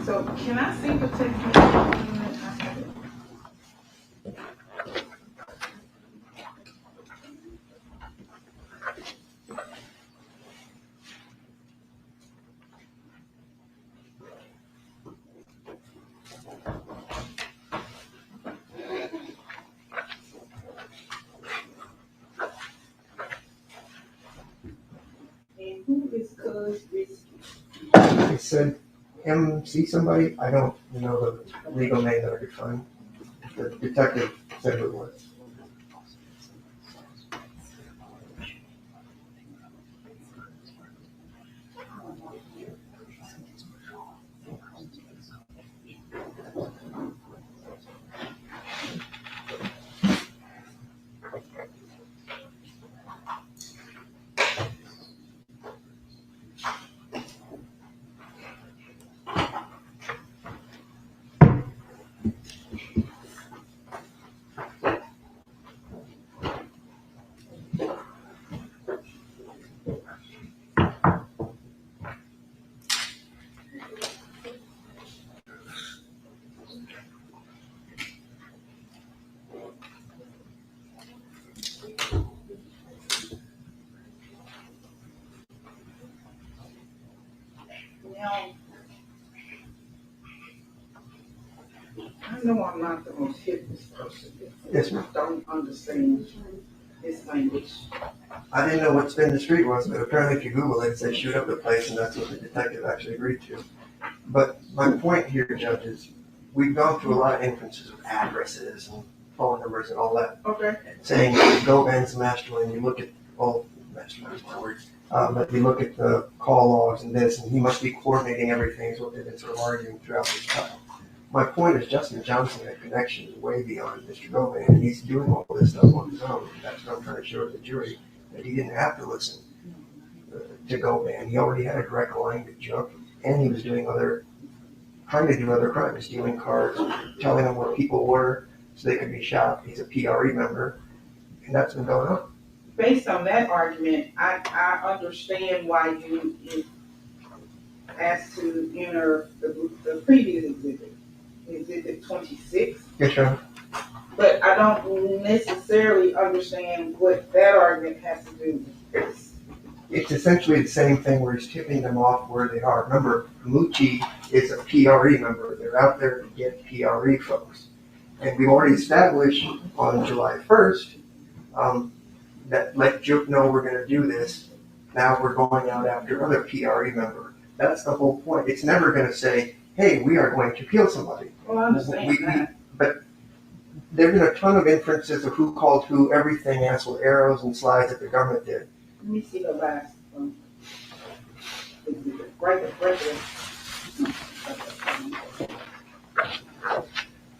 So can I see the text message? I have it. And who is Cuz Risky? They said MC somebody. I don't know the legal name that I could find. The detective said who it was. Now, I know I'm not the most hippest person. Yes, ma'am. I don't understand this language. I didn't know what spin the street was, but apparently if you Google it, it says shoot up the place, and that's what the detective actually agreed to. But my point here, Judge, is we've gone through a lot of inferences of addresses and phone numbers and all that. Okay. Saying Govan's the mastermind. You look at, mastermind is my word, but you look at the call logs and this, and he must be coordinating everything, is what they've been sort of arguing throughout this time. My point is Justin Johnson had connections way beyond Mr. Govan, and he's doing all this stuff on his own. That's what I'm trying to show the jury, that he didn't have to listen to Govan. He already had a direct line to Junk, and he was trying to do other crimes, stealing cars, telling them where people were so they could be shot. He's a PRE member, and that's been going on. Based on that argument, I understand why you asked to enter the previous exhibit 26. Yes, sir. But I don't necessarily understand what that argument has to do with this. It's essentially the same thing where he's tipping them off where they are. Remember, Mucci is a PRE member. They're out there to get PRE folks. And we've already established on July 1st that let Juke know we're going to do this. Now we're going out after another PRE member. That's the whole point. It's never going to say, hey, we are going to kill somebody. Well, I understand that. But there have been a ton of inferences of who called who, everything else with arrows and slides that the government did. Let me see the last exhibit. Right there.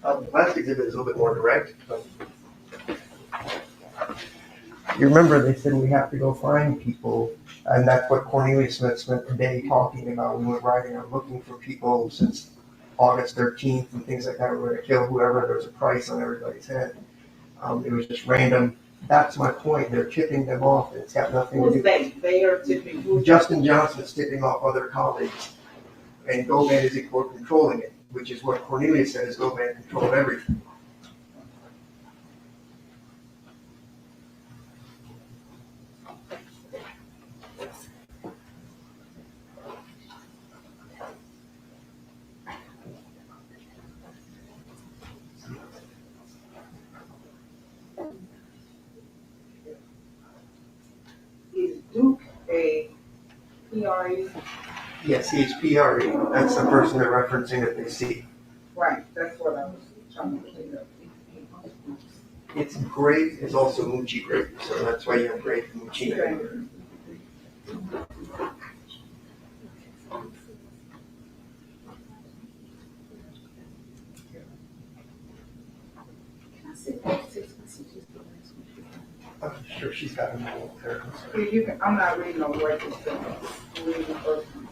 The last exhibit is a little bit more direct, but you remember they said we have to go find people, and that's what Cornelius Smith spent the day talking about. We went riding around looking for people since August 13th and things like that. We were going to kill whoever. There was a price on everybody's head. It was just random. That's my point. They're tipping them off, and it's got nothing to do. They are tipping who? Justin Johnson is tipping off other colleagues, and Govan is controlling it, which is what Cornelius said is Govan controlled everything. Is Duke a PRE? Yes, he's PRE. That's the person they're referencing that they see. Right, that's what I was trying to clean up. It's grape is also Mucci grape, so that's why you have grape and Mucci grape. I'm sure she's got them all there. I'm not reading on the right stuff. I'm reading the first one.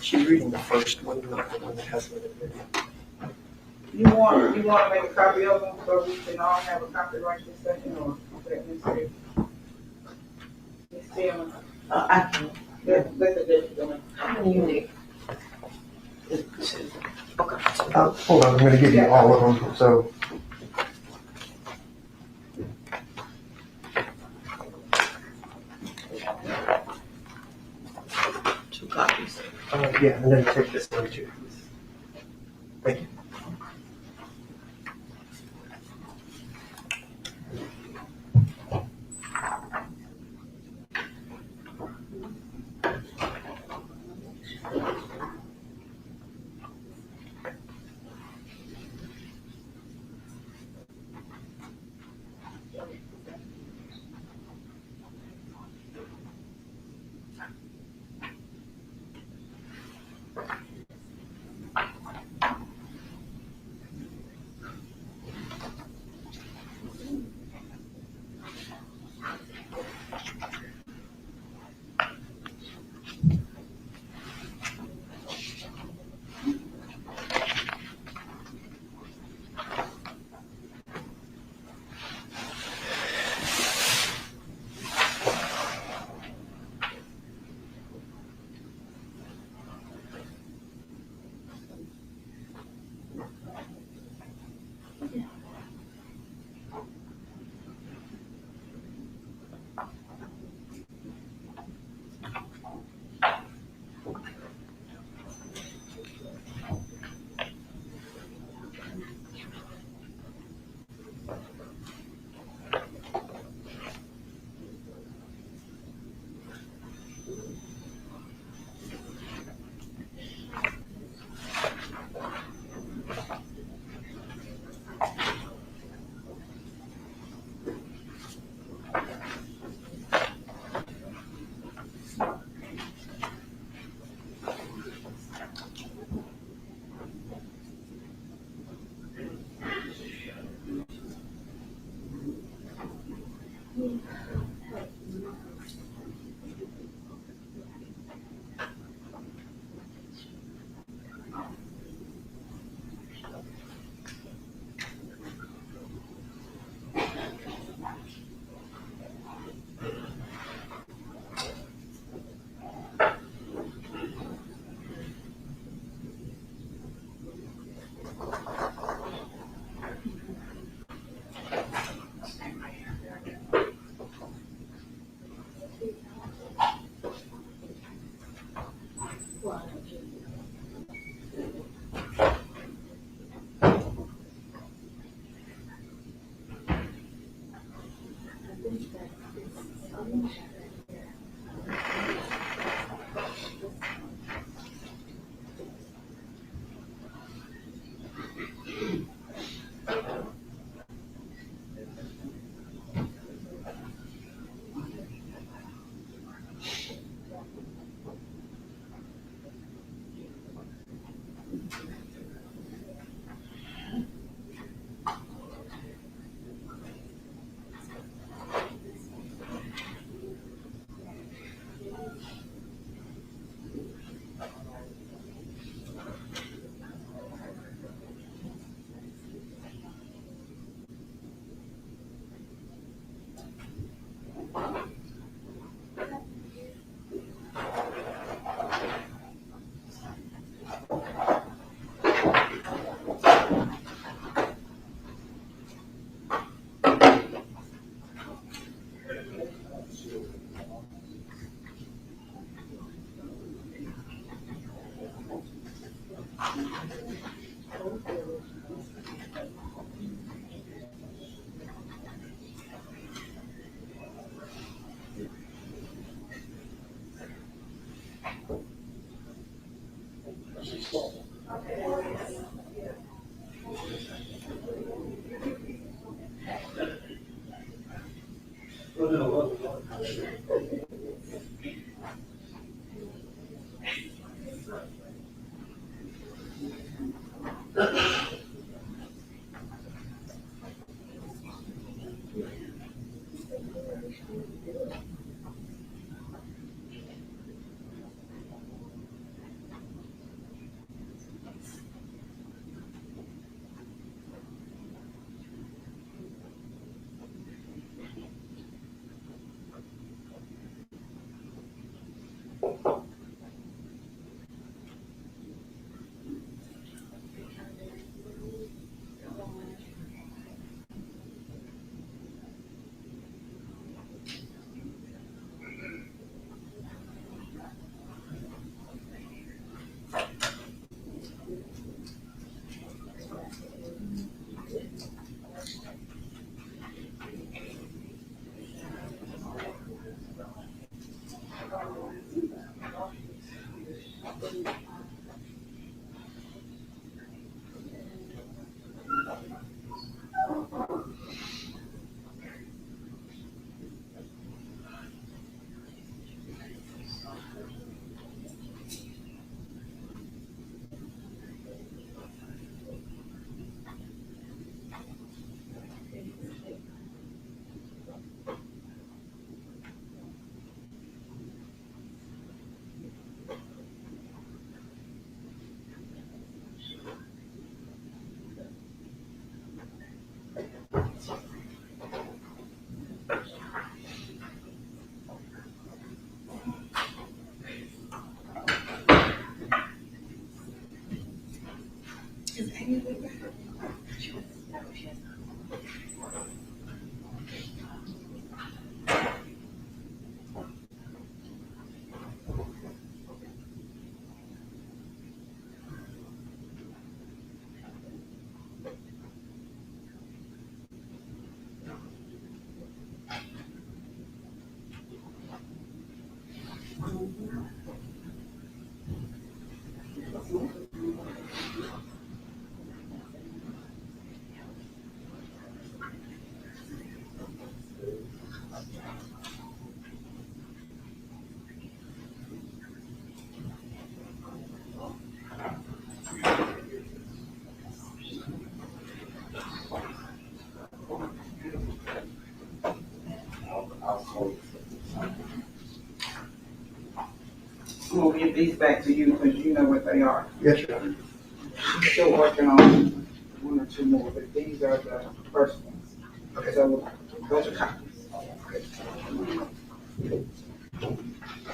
She's reading the first one, not the one that has the video. You want to make a copy of them so we can all have a copy right this second, or let me see? I can. Let the judge go in. How many you need? hold on, I'm gonna give you all of them, so. Two copies. Yeah, and then take this one too. Thank you. I'm gonna give these back to you because you know what they are. Yes, Your Honor. She's still working on one or two more, but these are the first ones. Okay. So those are copies.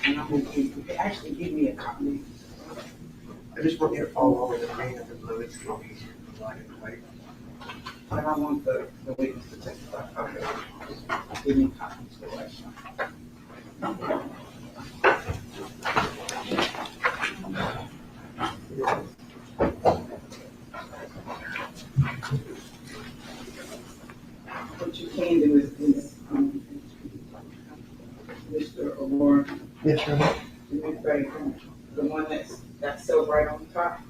And I'm gonna you can actually give me a copy. I just want you to follow over the green and the blue. It's a little easier to line it away. But I want the witness to testify. Okay. Just give me copies for right now. What you can do is Mr. Aurora. Yes, Your Honor. Do me a favor. The one that's so right on top.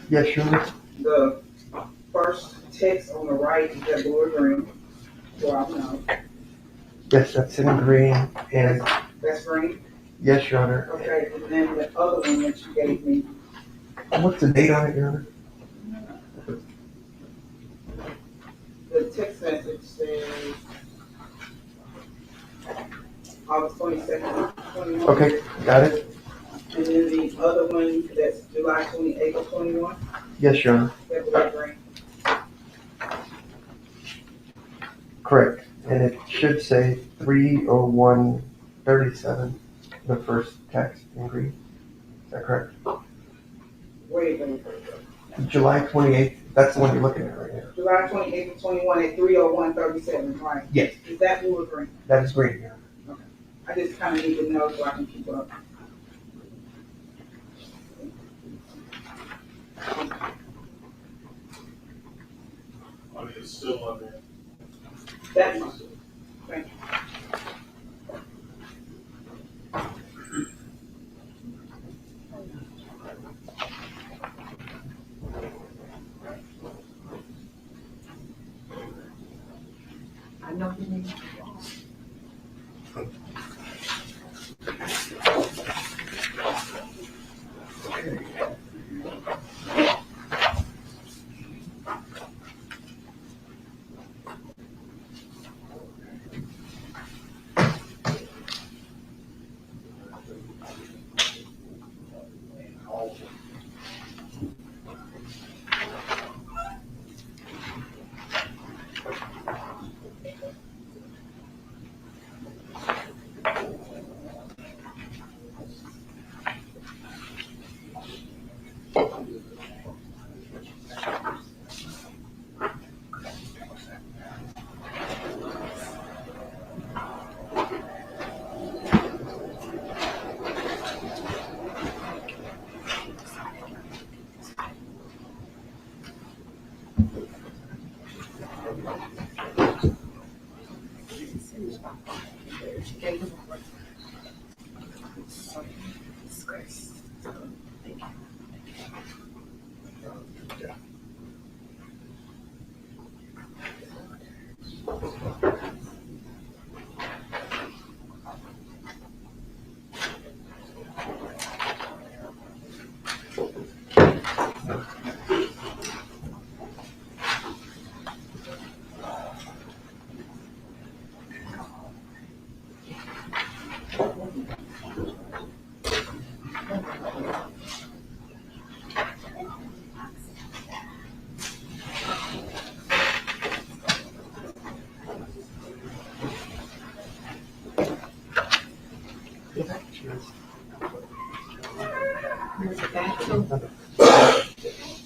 Yes, Your Honor. The first text on the right is that blue or green. So I know. Yes, that's in green. And That's green. yes, Your Honor. Okay, and then the other one that you gave me. What's the date on it, Your Honor? The text message says August 22nd, 21. Okay, got it. And then the other one that's July 28th, 21. Yes, Your Honor. That blue green. Correct. And it should say 30137, the first text in green. Is that correct? Wait a minute. July 28th, that's the one you're looking at right now. July 28th to 21 at 30137, right? Yes. Is that blue or green? That is green, Your Honor. I just kind of need to know so I can keep up. I mean, it's still on there. That's fine. Thank you. I know you need.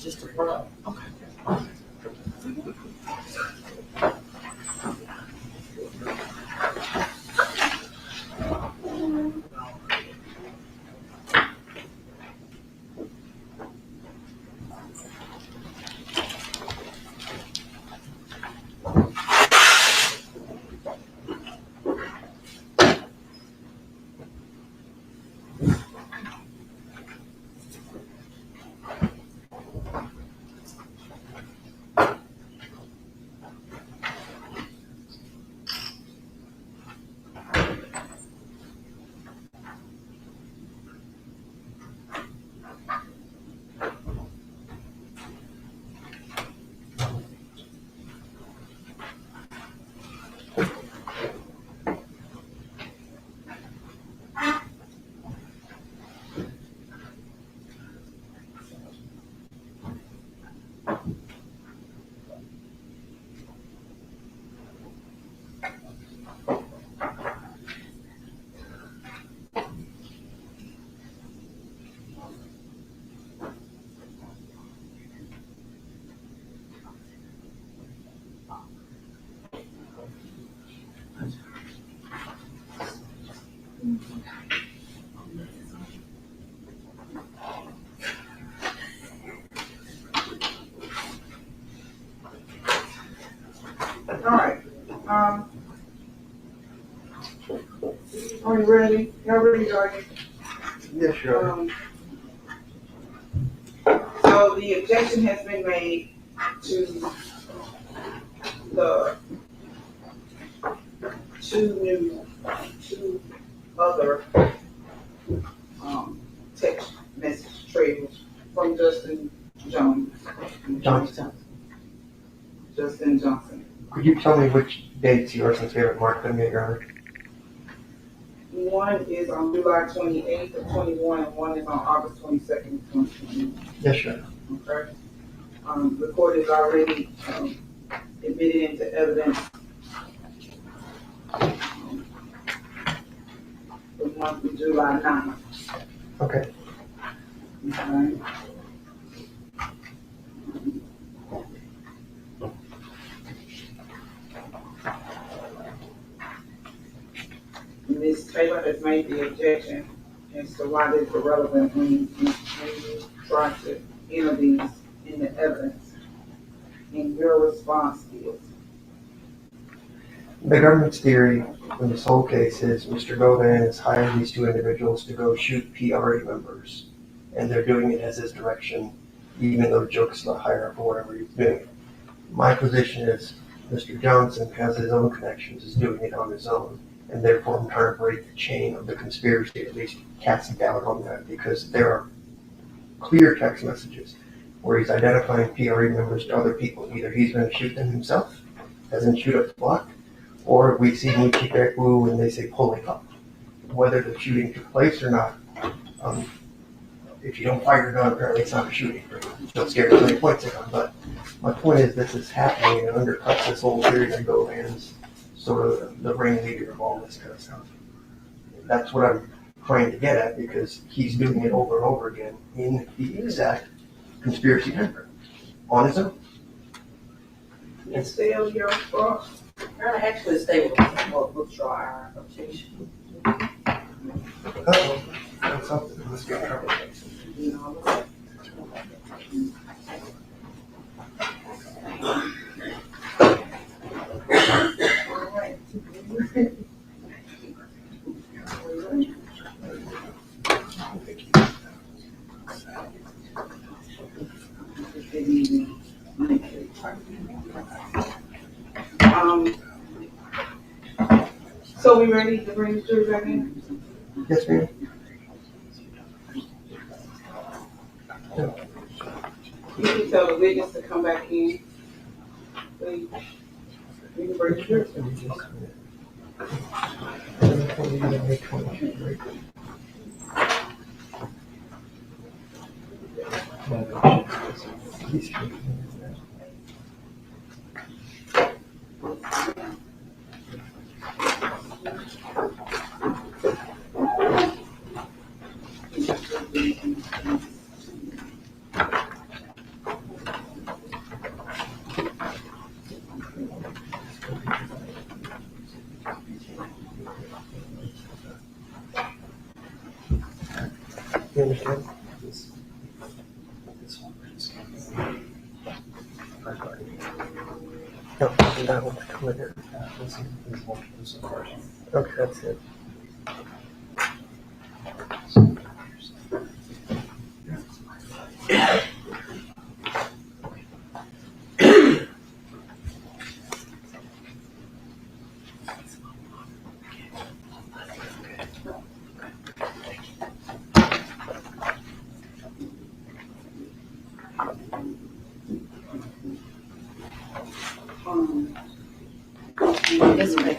Just a front. All right. Are you ready? Y'all ready, are you? Yes, sure. So the objection has been made to the two other text message trails from Justin Jones. Johnson. Justin Johnson. Could you tell me which dates you are, since we haven't marked them yet, Your Honor? One is on July 28th of 21, and one is on August 22nd of 2020. Yes, sure. Okay. The court has already admitted into evidence the month of July 9th. Okay. Okay. Ms. Taylor has made the objection as to why this is irrelevant when you try to enter these in the evidence. And your response is? The government's theory in this whole case is Mr. Govan has hired these two individuals to go shoot PRA members, and they're doing it as his direction, even though Joke's not hired for whatever he's doing. My position is Mr. Johnson has his own connections, is doing it on his own, and therefore I'm trying to break the chain of the conspiracy, at least cast doubt on that, because there are clear text messages where he's identifying PRA members to other people. Either he's going to shoot them himself, as in shoot up the block, or we see Muchi Bekwu and they say pulling up. Whether the shooting took place or not, if you don't fire a gun, apparently it's not a shooting. Don't scare me when he points a gun. But my point is, this is happening and it undercuts this whole theory that Govan's sort of the ringleader of all this kind of stuff. That's what I'm trying to get at, because he's doing it over and over again in the exact conspiracy member on his own. Ms. Dale, your response? Actually, stay with withdraw our objection. Uh-oh, that's something. Let's get in trouble. So we ready to bring the jury back in? Yes, ma'am. You can tell the witness to come back in, please. You can bring the jury. this one. No, that one's coming in. Okay, that's it. This way.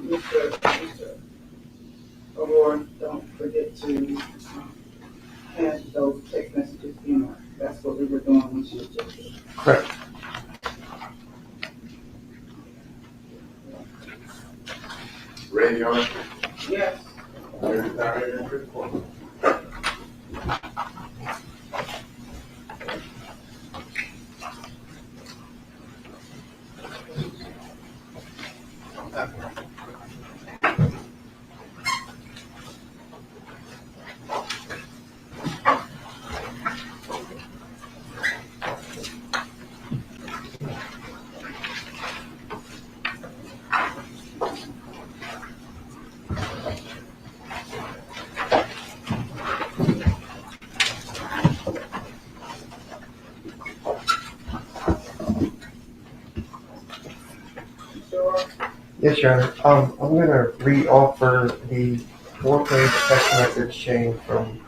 Mr. Aurora, don't forget to pass those text messages in. That's what we were doing when she was just here. Correct. Ready, Your Honor? Yes. Ready, not ready, and report. Yes, Your Honor. I'm going to re-offer the 4-page text message chain from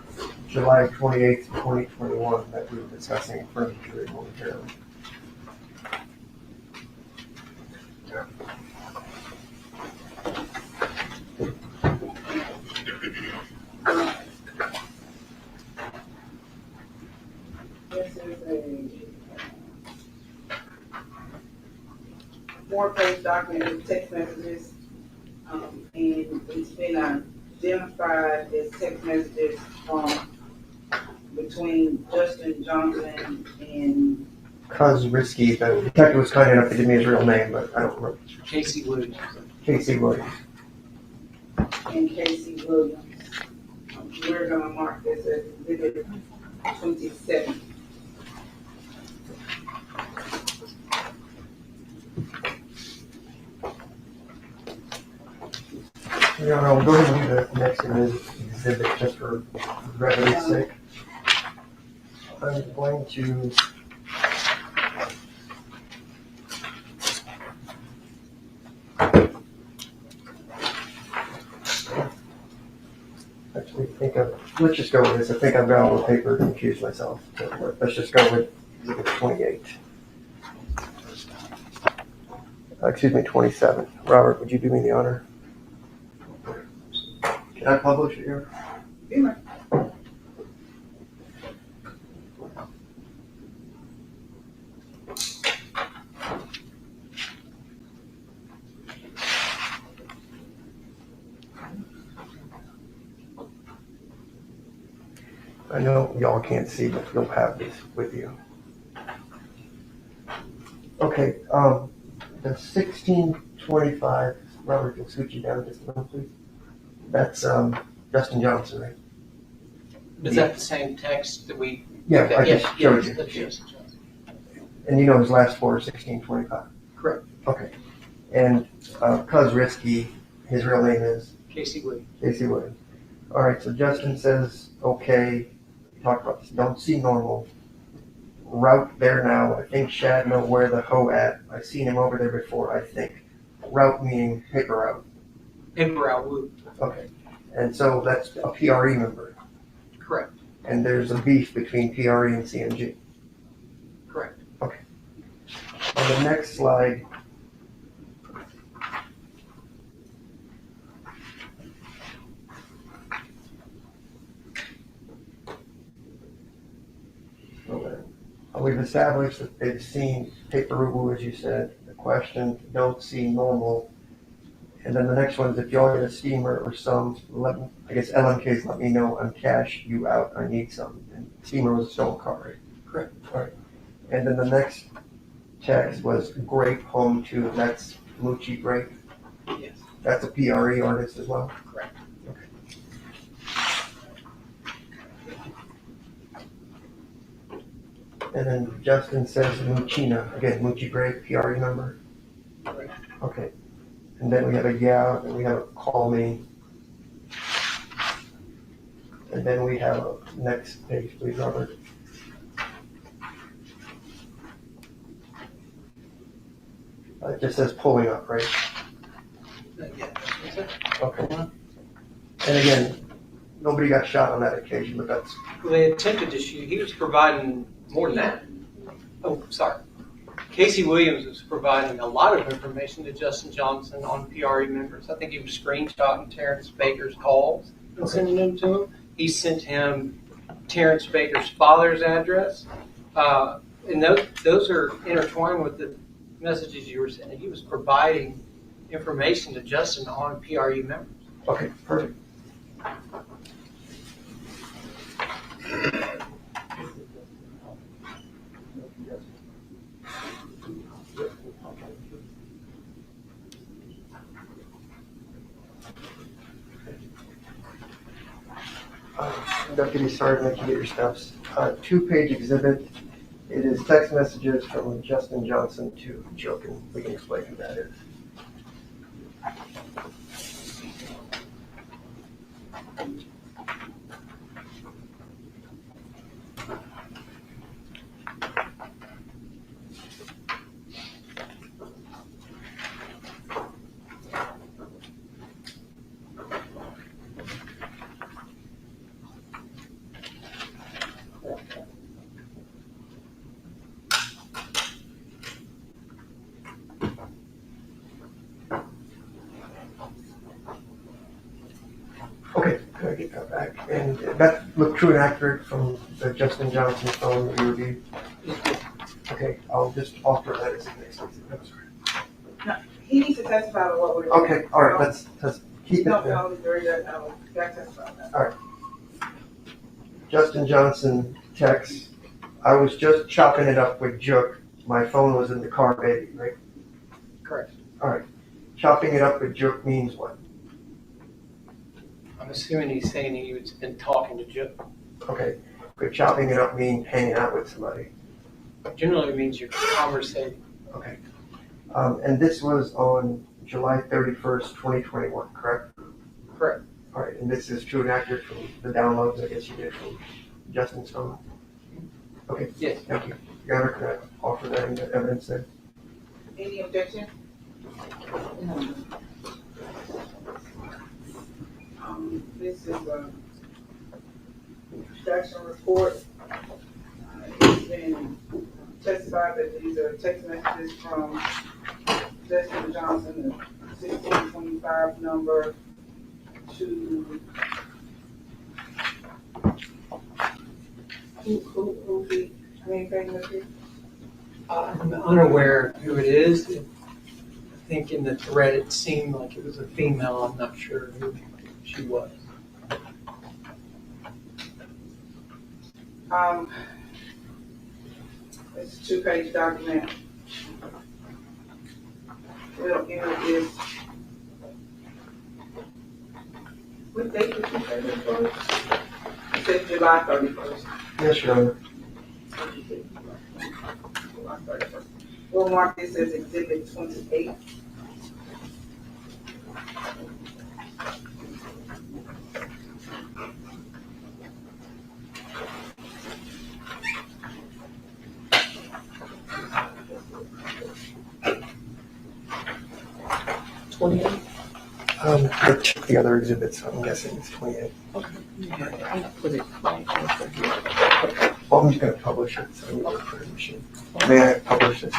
July 28th, 2021 that we were discussing in front of the jury momentarily. This is a 4-page document with text messages, and it's been identified as text messages from between Justin Johnson and Cuz Risky, the detective was kind enough to give me his real name, but I don't remember. Casey Williams. Casey Williams. Casey Williams. We're gonna mark this as exhibit 27. Your Honor, I'll go ahead and do the next exhibit just for brevity's sake. I'm going to actually let's just go with this. I think I've got all the paper to confuse myself. So let's just go with exhibit 28. Excuse me, 27. Robert, would you do me the honor? Can I publish it here? Yeah. I know y'all can't see, but you'll have this with you. Okay, the 1625, Robert, you'll scoot you down just a little, please. That's Justin Johnson, right? Is that the same text that we? Yeah, I just showed you. That's Justin Johnson. And you know his last four is 1625? Correct. Okay. And Cuz Risky, his real name is? Casey Williams. Casey Williams. All right, so Justin says, okay, talk about this, don't see normal. Route there now, I think Shad know where the hoe at. I've seen him over there before, I think. Route meaning paper route. Paper route loop. Okay. And so that's a PRE member. Correct. And there's a beef between PRE and CMG. Correct. Okay. On the next slide, we've established that they've seen paper ubu, as you said. The question, don't see normal. And then the next one is if y'all get a steamer or some, I guess LMK's let me know on cash, you out, I need some. And steamer was a stolen car, right? Correct. All right. And then the next text was Grape Home 2, that's Lucci Grape. Yes. That's a PRE artist as well? Correct. Okay. And then Justin says Lucina, again, Lucci Grape, PRE number? Correct. Okay. And then we have a yeah, and we have a call me. And then we have a next page, please, Robert. It just says pulling up, right? Yeah. Okay. And again, nobody got shot on that occasion, but that's. Well, they attempted to shoot. He was providing more than that. Oh, sorry. Casey Williams was providing a lot of information to Justin Johnson on PRE members. I think he was screenshotting Terrence Baker's calls and sending them to him. He sent him Terrence Baker's father's address. And those are intertwined with the messages you were sending. He was providing information to Justin on PRE members. Okay, perfect. Deputy Sergeant, you get your steps. 2-page exhibit. It is text messages from Justin Johnson to Joke, and we can explain who that is. Okay, could I get that back? And that looked true and accurate from the Justin Johnson phone that we reviewed? Okay, I'll just offer that as a next exhibit. No, he needs to testify to what we're doing. Okay, all right, let's keep it there. No, very good. Got to testify on that. All right. Justin Johnson texts, I was just chopping it up with Jook. My phone was in the car, baby, right? Correct. All right. Chopping it up with Jook means what? I'm assuming he's saying he's been talking to Joe. Okay. Could chopping it up mean hanging out with somebody? Generally means you're conversating. Okay. And this was on July 31st, 2021, correct? Correct. All right, and this is true and accurate from the downloads, I guess you did from Justin's phone? Okay. Yes. Thank you. Your Honor, can I offer that in the evidence then? Any objection? This is a extraction report. It's been testified that these are text messages from Justin Johnson, the 1625 number to who he maintained with you? I'm unaware who it is. I think in the thread it seemed like it was a female. I'm not sure who she was. It's a 2-page document. We'll end this. What date did you say this was? It said July 31st. Yes, Your Honor. July 31st. We'll mark this as Exhibit 28. I checked the other exhibits, so I'm guessing it's 28. Okay. Well, I'm just going to publish it, so I'm going to put it in the machine. May I publish it?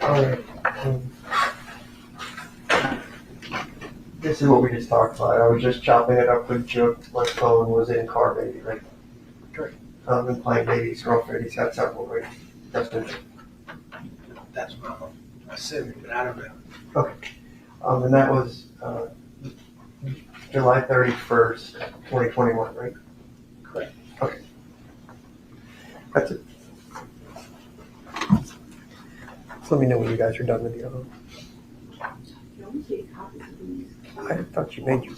All right. is what we just talked about. I was just chopping it up with Joe. My phone was in car baby, right? Correct. And playing baby's girlfriend. He's had several, right? Justin. That's what I'm assuming, but I don't know. Okay. And that was July 31st, 2021, right? Correct. Okay. That's it. So let me know when you guys are done with the other one. I thought you made you.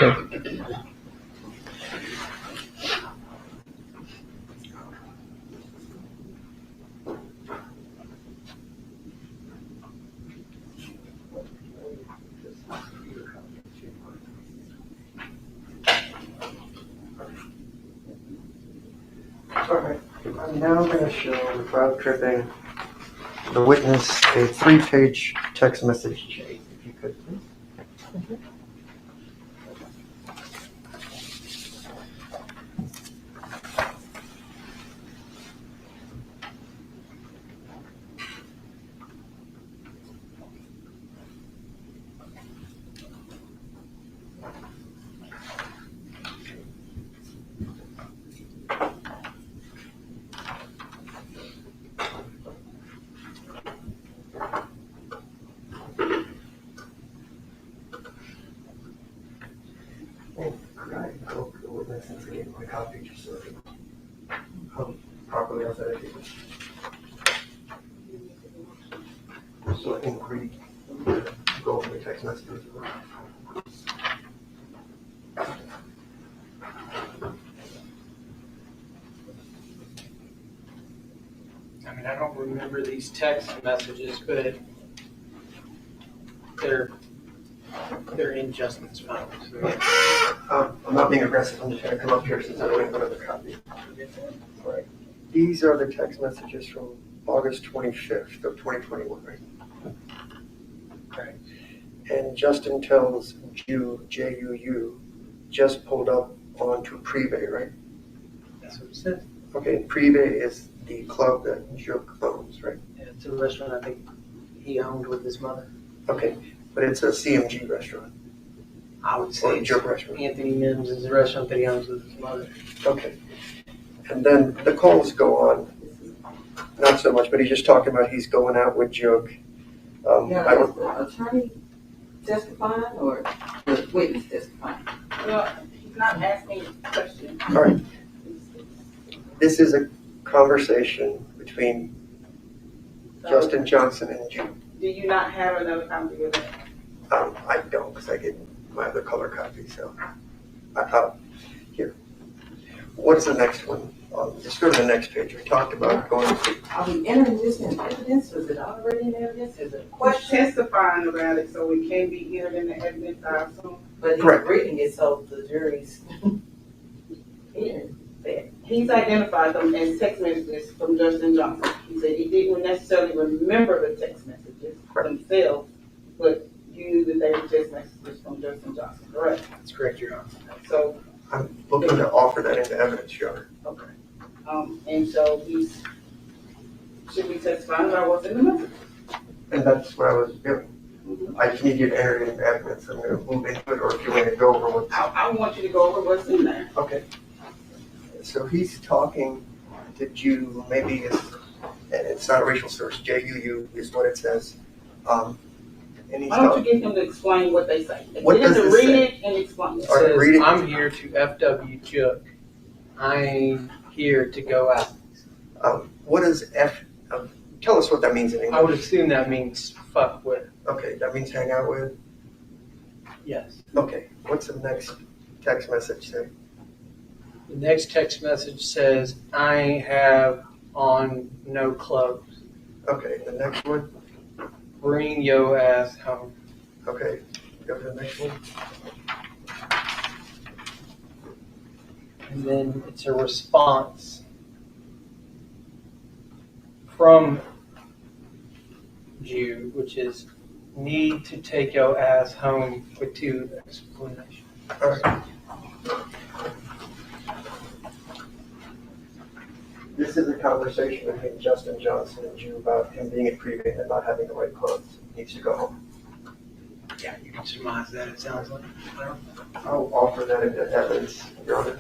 Okay. Alright, I'm now going to show, without tripping, the witness a 3-page text message chain, if you could please. I hope the witness has gained my copy just so they properly authenticated. So I can go over the text messages. I mean, I don't remember these text messages, but they're in Justin's phone. So. I'm not being aggressive. I'm just going to come up here since I'm waiting for another copy. All right. These are the text messages from August 25th of 2021, right? Okay. And Justin tells Jew, J-U-U, just pulled up onto Prebe, right? That's what it said. Okay, Prebe is the club that Juk owns, right? Yeah, it's a restaurant I think he owned with his mother. Okay, but it's a CMG restaurant. I would Or say a Juk restaurant. Anthony Mims is a restaurant that he owns with his mother. Okay. And then the calls go on, not so much, but he's just talking about he's going out with Juk. Yeah, is the attorney testifying or the witness testifying? Well, he's not asking a question. All right. This is a conversation between Justin Johnson and Juk. Do you not have another copy of that? I don't, because I get my other color copy, so. Here. What's the next one? Just go to the next page. We talked about going to. Are we entering this in evidence? Was it already in evidence? Is it a He's question? testifying about it, so it can be entered in the evidence, I assume. But he's Correct. reading it so the jury's hearing that. He's identified them as text messages from Justin Johnson. He said he didn't necessarily remember the text messages themselves, but you knew that they were text messages from Justin Johnson, correct? That's correct, Your Honor. So, I'm looking to offer that into evidence, Your Honor. okay. And so should be testifying about what's in the message. And that's what I was doing. I just need you to enter it into evidence. I'm going to move into it, or if you want to go over what. I want you to go over what's in there. Okay. So he's talking to Jew, maybe and it's not a racial source, J-U-U is what it says. And he's Why don't you get him to explain what they say? What Get him does to this read say? it and explain it. All right, read it. I'm here to FW Juk. I'm here to go out. What does F, tell us what that means in English. I would assume that means fuck with. Okay, that means hang out with? Yes. Okay, what's the next text message say? The next text message says, I have on no clothes. Okay, the next one? Bring yo ass home. Okay, go to the next one. And then it's a response from Jew, which is need to take your ass home with 2 explanations. All right. This is a conversation between Justin Johnson and Jew about him being at Prevent and not having the right clothes. needs to go home. Yeah, you can surmise that, it sounds like. I'll offer that into evidence, Your Honor.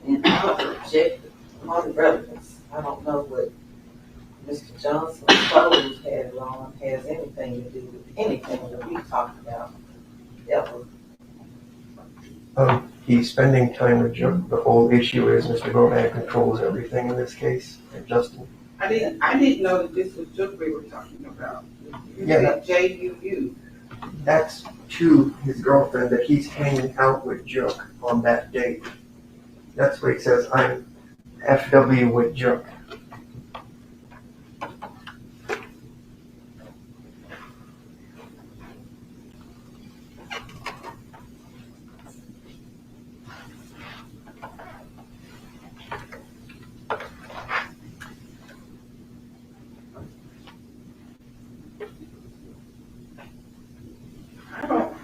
And I'll object on relevance. I don't know what Mr. Johnson's clothes had on has anything to do with anything that we talked about ever. He's spending time with Jook. The whole issue is Mr. Govan controls everything in this case, and Justin. I didn't know that this was Jook we were talking about. You Yeah, said JUU. that's to his girlfriend that he's hanging out with Jook on that date. That's where he says, I'm FW with Jook.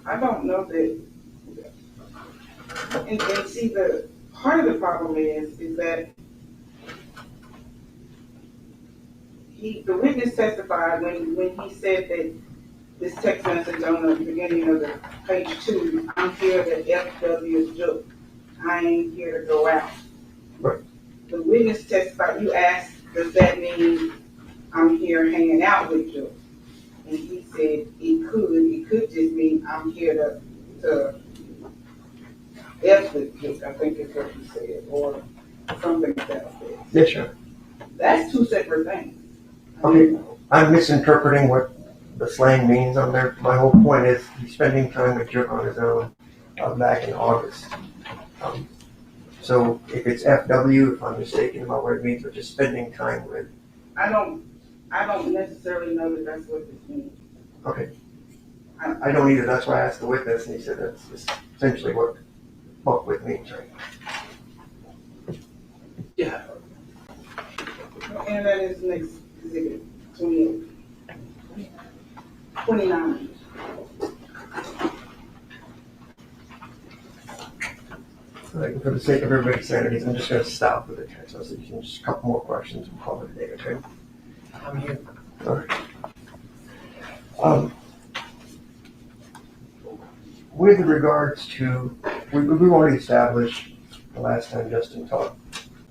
I don't know that, and see, the part of the problem is that the witness testified when he said that this text message on the beginning of the page 2, I'm here to FW Jook. I ain't here to go out. Right. The witness testified, you asked, does that mean I'm here hanging out with Jook? And he said it could just mean I'm here to F with Jook, I think is what he said, or something like that. Yes, sir. That's two separate things. Okay, I'm misinterpreting what the slang means on there. My whole point is he's spending time with Jook on his own back in August. So if it's FW, if I'm mistaken about what it means, but just spending time with. I don't necessarily know that that's what this means. Okay. I don't either. That's why I asked the witness, and he said that's essentially what with means, right? Yeah. And that is next exhibit 28. 29. Like, for the sake of everybody's sanity, I'm just going to stop with the text message and just a couple more questions and call it a day, okay? I'm here. All right. With regards to, we've already established the last time Justin talked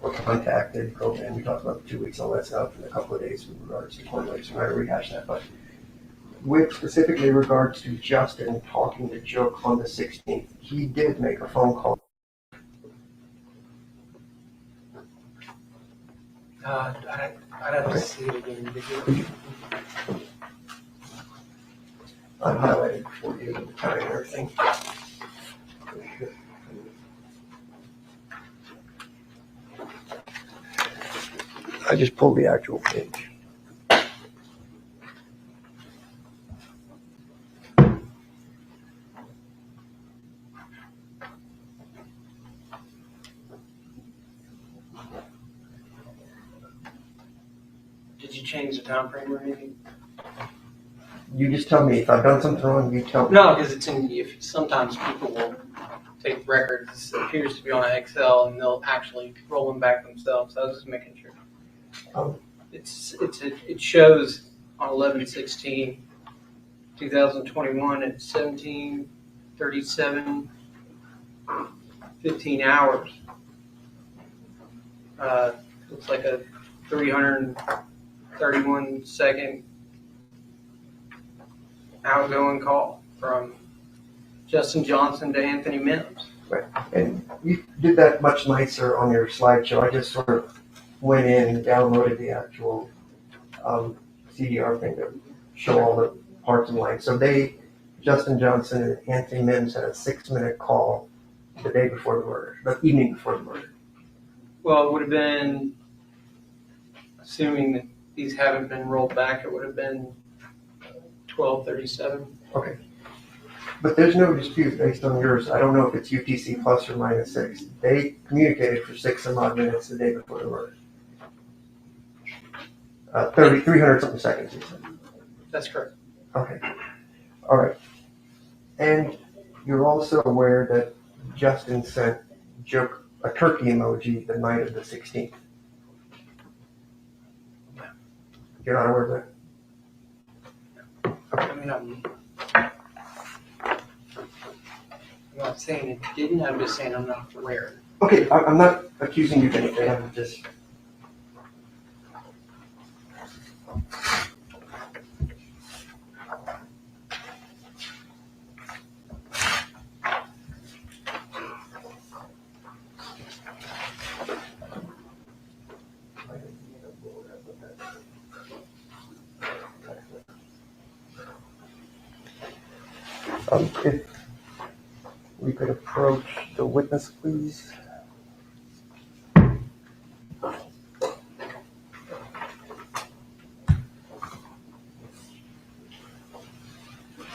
or contacted Govan, we talked about the 2 weeks, all that stuff, and a couple of days with regards to correlation. I'm not going to rehash that, but with specifically regards to Justin talking to Jook on the 16th, he did make a phone call. I'd have to see it again. I highlighted for you the time and everything. I just pulled the actual page. Did you change the time frame or anything? You just tell me if I've done something wrong. You tell me. No, because sometimes people will take records that appears to be on Excel and they'll actually roll them back themselves. I was just making sure. It shows on 11/16/2021 at 17:37, 15 hours. Looks like a 331 second outgoing call from Justin Johnson to Anthony Mims. Right. And you did that much nicer on your slideshow. I just sort of went in and downloaded the actual CDR thing to show all the parts and lines. So Justin Johnson and Anthony Mims had a 6-minute call the day before the murder, the evening before the murder. Well, it would have been, assuming that these haven't been rolled back, it would have been 12:37. Okay. But there's no dispute based on yours. I don't know if it's UTC plus or minus 6. They communicated for 6 some odd minutes the day before the murder. 300 something seconds, you said. That's correct. Okay. All right. And you're also aware that Justin sent Jook a turkey emoji the night of the 16th. You're not aware of that? I mean, I'm not saying it didn't, I'm just saying I'm not aware. Okay, I'm not accusing you of anything, I'm just. If we could approach the witness, please.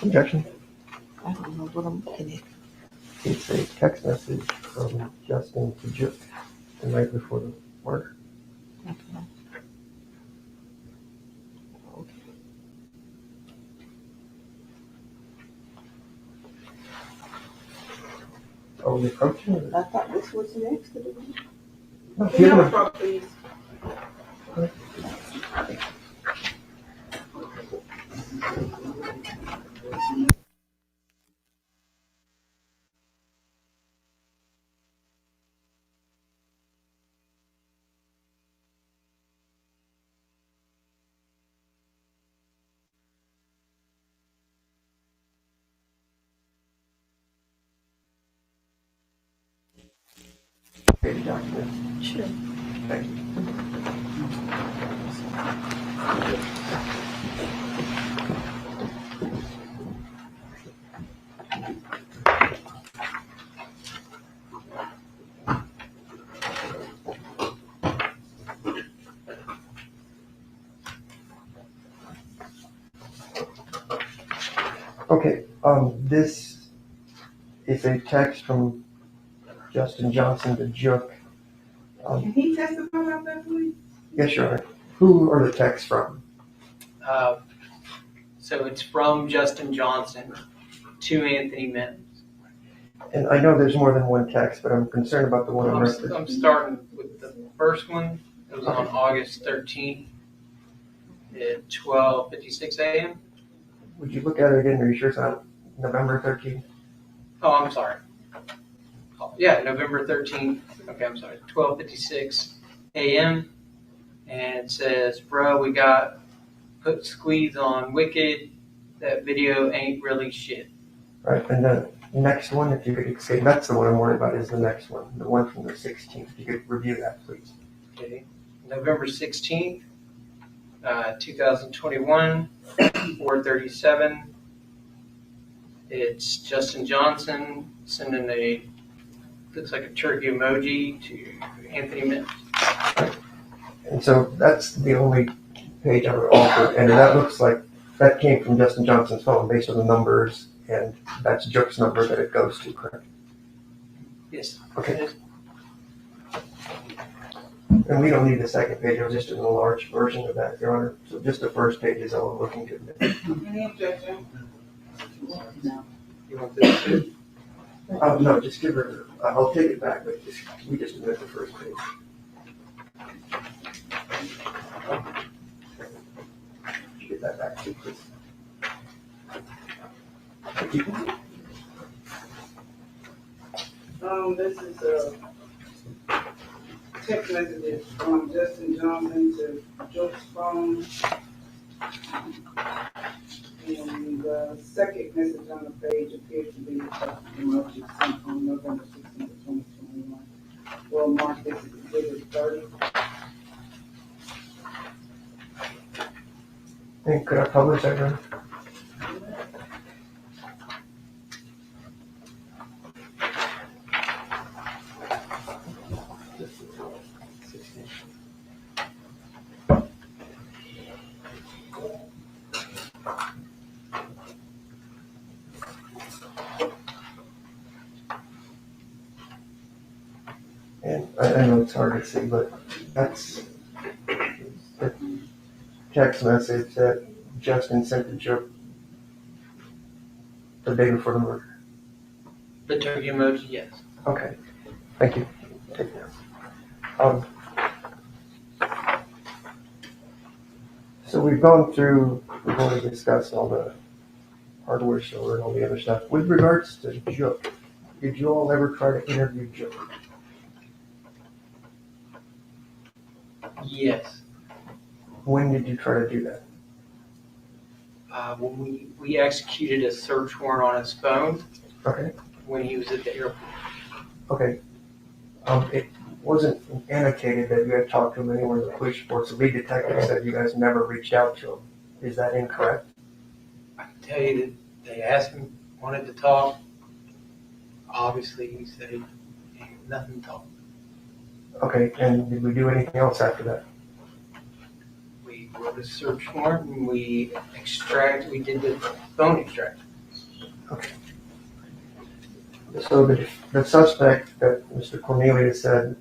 Objection? I don't know what I'm looking at. It's a text message from Justin to Juk the night before the murder. Are we approaching it? I thought this was next to the. No, Can you talk, please? Page document. Sure. Thank you. Okay, this is a text from Justin Johnson to Juk. Can he testify about that, please? Yes, Your Honor. Who are the texts from? So it's from Justin Johnson to Anthony Mims. And I know there's more than one text, but I'm concerned about the one on record. I'm starting with the first one. It was on August 13th at 12:56 a.m. Would you look at it again? Are you sure it's not November 13th? Oh, I'm sorry. Oh, yeah, November 13th. Okay, I'm sorry. 12:56 a.m. And it says, bro, we got put squeeze on Wicked. That video ain't really shit. Right, and the next one, if you could say, that's the one I'm worried about, is the next one, the one from the 16th. If you could review that, please. Okay. November 16th, 2021, 4:37. It's Justin Johnson sending looks like a turkey emoji to Anthony Mims. And so that's the only page I would alter, and that looks like that came from Justin Johnson's phone based on the numbers, and that's Juk's number that it goes to, correct? Yes. Okay. And we don't need the second page, I was just doing a large version of that, Your Honor. So just the first page is all I'm looking to. Any objection? You want this too? No, just give her, I'll take it back, but we just admit the first page. Get that back too, please. Thank you. This is a text message from Justin Johnson to George's phone. And the second message on the page appears to be the emoji sent on November 16th, 2021. We'll mark this as Exhibit 30. And could I publish that, Your Honor? And I know it's hard to see, but that's the text message that Justin sent to Juk the day before the murder. The turkey emoji, yes. Okay, thank you. Take it down. So we've already discussed all the hardware store and all the other stuff. With regards to Jook, did you all ever try to interview Jook? Yes. When did you try to do that? When we executed a search warrant on his phone Okay. when he was at the airport. Okay. It wasn't annotated that you had talked to him anywhere in the police reports. The lead detective said you guys never reached out to him. Is that incorrect? I can tell you that they asked him, wanted to talk. Obviously, he said he had nothing to talk. Okay, and did we do anything else after that? We wrote a search warrant and we did the phone extract. Okay. So the suspect that Mr. Cornelius said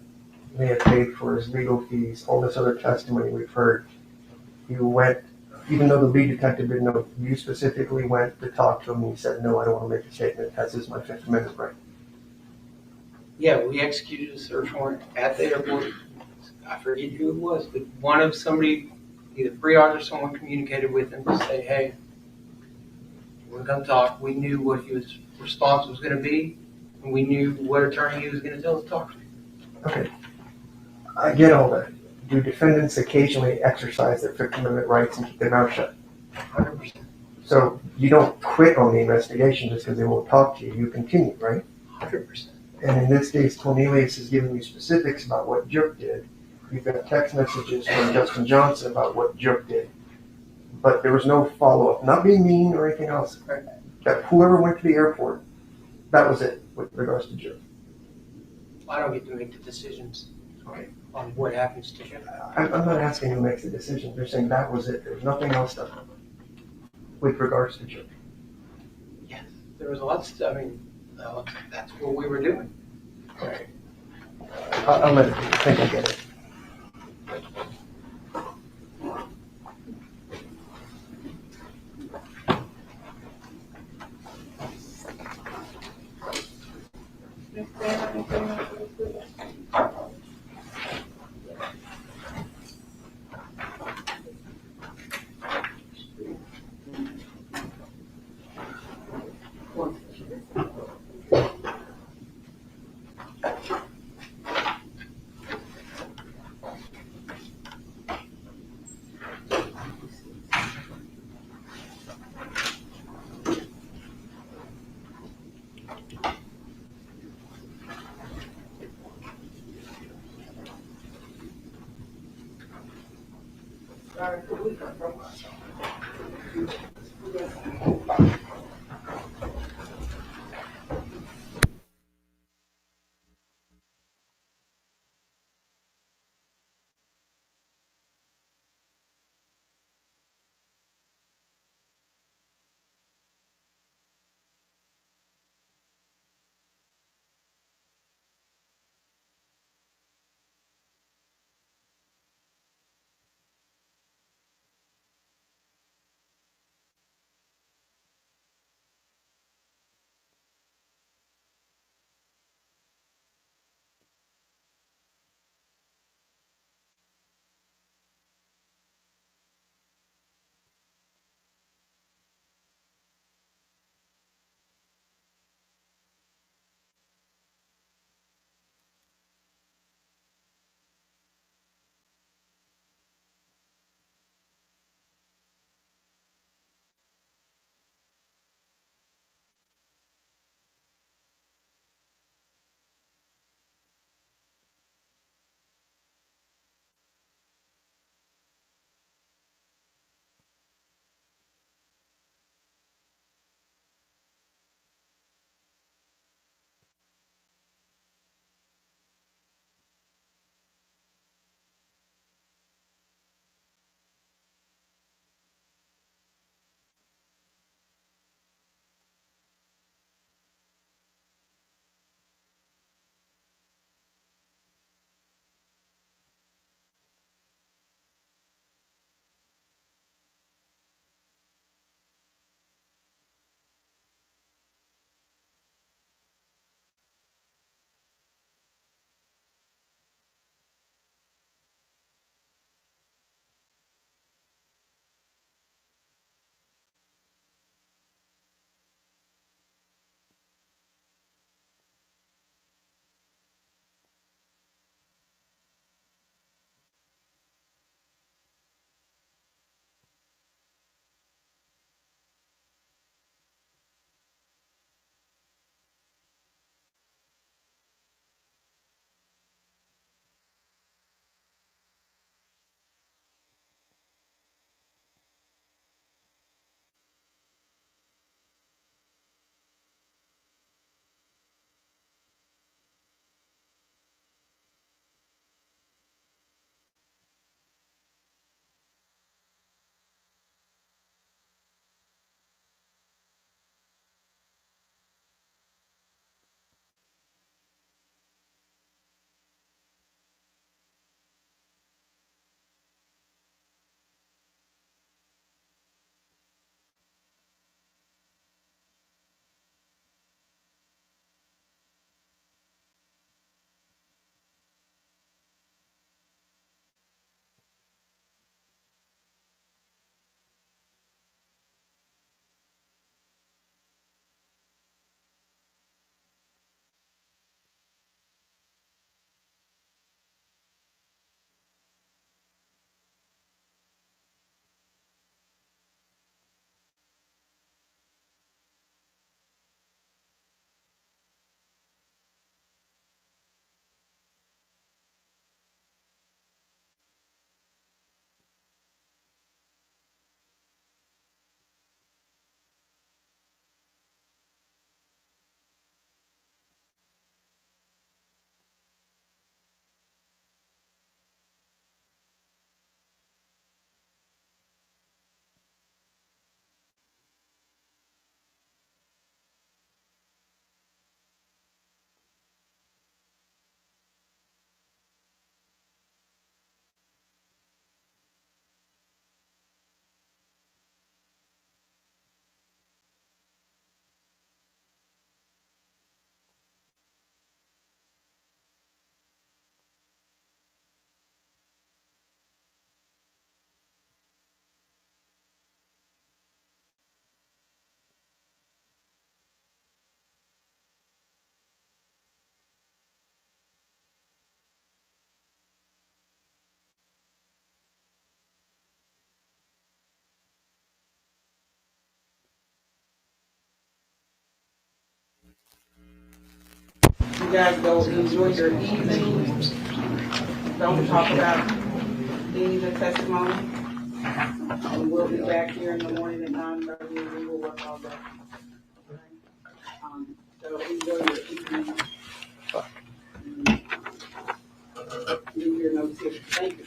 may have paid for his legal fees, all this other testimony we've heard, you went, even though the lead detective didn't know, you specifically went to talk to him and you said, no, I don't want to make a statement. This is my Fifth Amendment right. Yeah, we executed a search warrant at the airport. I forget who it was, but somebody, either Briard or someone communicated with him to say, hey, we're going to talk. We knew what his response was going to be, and we knew what attorney he was going to tell us to talk to. Okay. I get all that. Do defendants occasionally exercise their Fifth Amendment rights and keep their mouth shut? 100%. So you don't quit on the investigation just because they won't talk to you. You continue, right? 100%. And in this case, Cornelius is giving you specifics about what Jook did. You've got text messages from Justin Johnson about what Jook did. But there was no follow-up. Not being mean or anything else. That whoever went to the airport, that was it with regards to Jook. I don't get to make the decisions Okay. on what happens to him. I'm not asking who makes the decision. They're saying that was it. There was nothing else done with regards to Jook. Yes, there was a lot of stuff. That's what we were doing. Okay. I'll let it be. I think I get it. you guys go enjoy your evening. Don't talk about any of the testimony. And we'll be back here in the morning at 9:30 and we will work all day. So enjoy your evening. Leave your notes here. Thank you.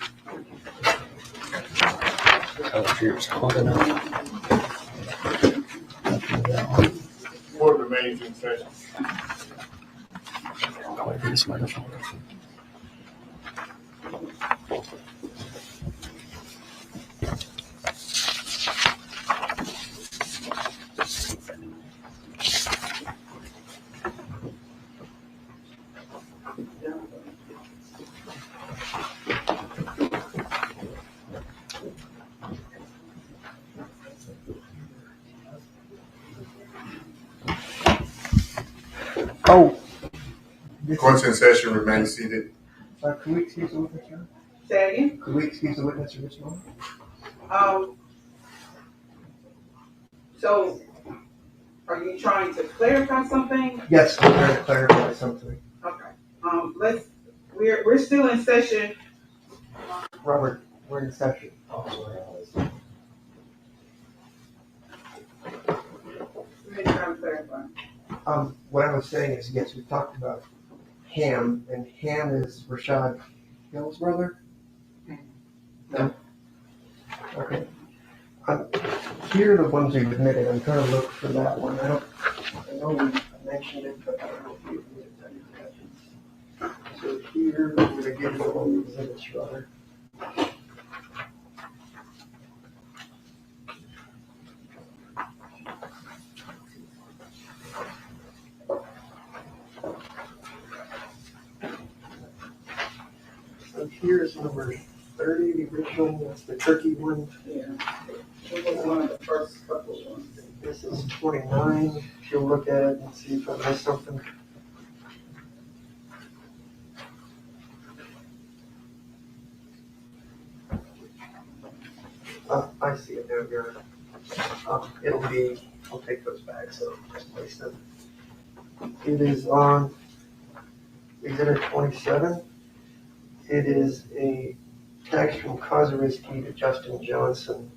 Board remains in session. Oh. Court's in session, remain seated. Can we excuse the witness, sir? Say again? Could we excuse the witness for this moment? So are you trying to clarify something? Yes, I'm trying to clarify something. Okay. We're still in session. Robert, we're in session. We're trying to clarify. What I was saying is, yes, we talked about Ham, and Ham is Rashad Hill's brother? No? Okay. Here are the ones we've admitted. I'm trying to look for that one. I know we mentioned it, but I don't know if you admitted that. So here, I'm going to give you all the exhibits, rather. So here's number 30, the original, that's the turkey one. Yeah. It was one of the first couple ones. This is 29, if you'll look at it and see if I missed something. I see it now here. It'll be, I'll take those back, so just place them. It is on exhibit 27. It is a text from Kozerowski to Justin Johnson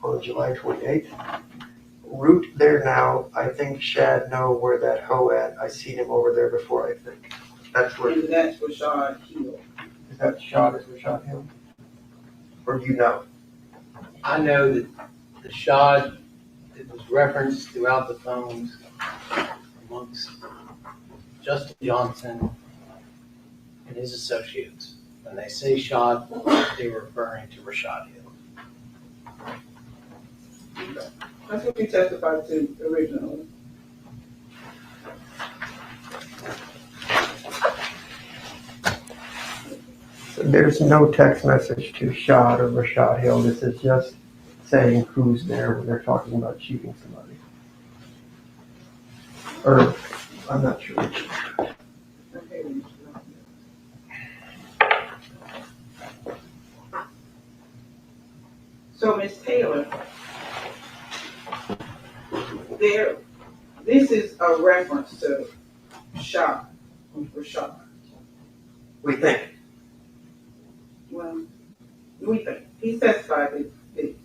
on July 28th. Route there now. I think Shad know where that hoe at. I seen him over there before, I think. That's where. And that's Rashad Hill. Is that Rashad Hill? Or do you know? I know that the shot that was referenced throughout the phones amongst Justin Johnson and his associates. When they say shot, they were referring to Rashad Hill. That's what you testified to originally. So there's no text message to Shad or Rashad Hill. This is just saying who's there when they're talking about shooting somebody. Or, I'm not sure which. So, Ms. Taylor, this is a reference to Rashad. We think. Well, we think. He testified that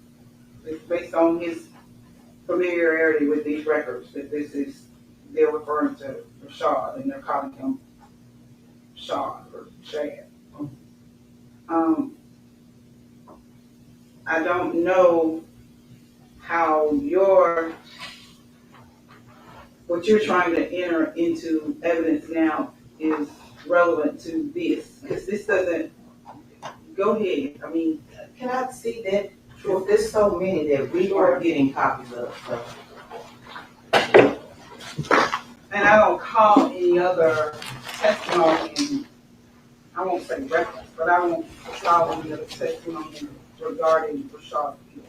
it's based on his familiarity with these records that they're referring to Rashad and they're calling him Shad or Shad. I don't know how what you're trying to enter into evidence now is relevant to this, because this doesn't, go ahead, I mean. Can I see that? Sure. There's so many that we are getting copies of, so. And I don't call any other testimony, and I won't say reference, but I won't call any other testimony regarding Rashad Hill.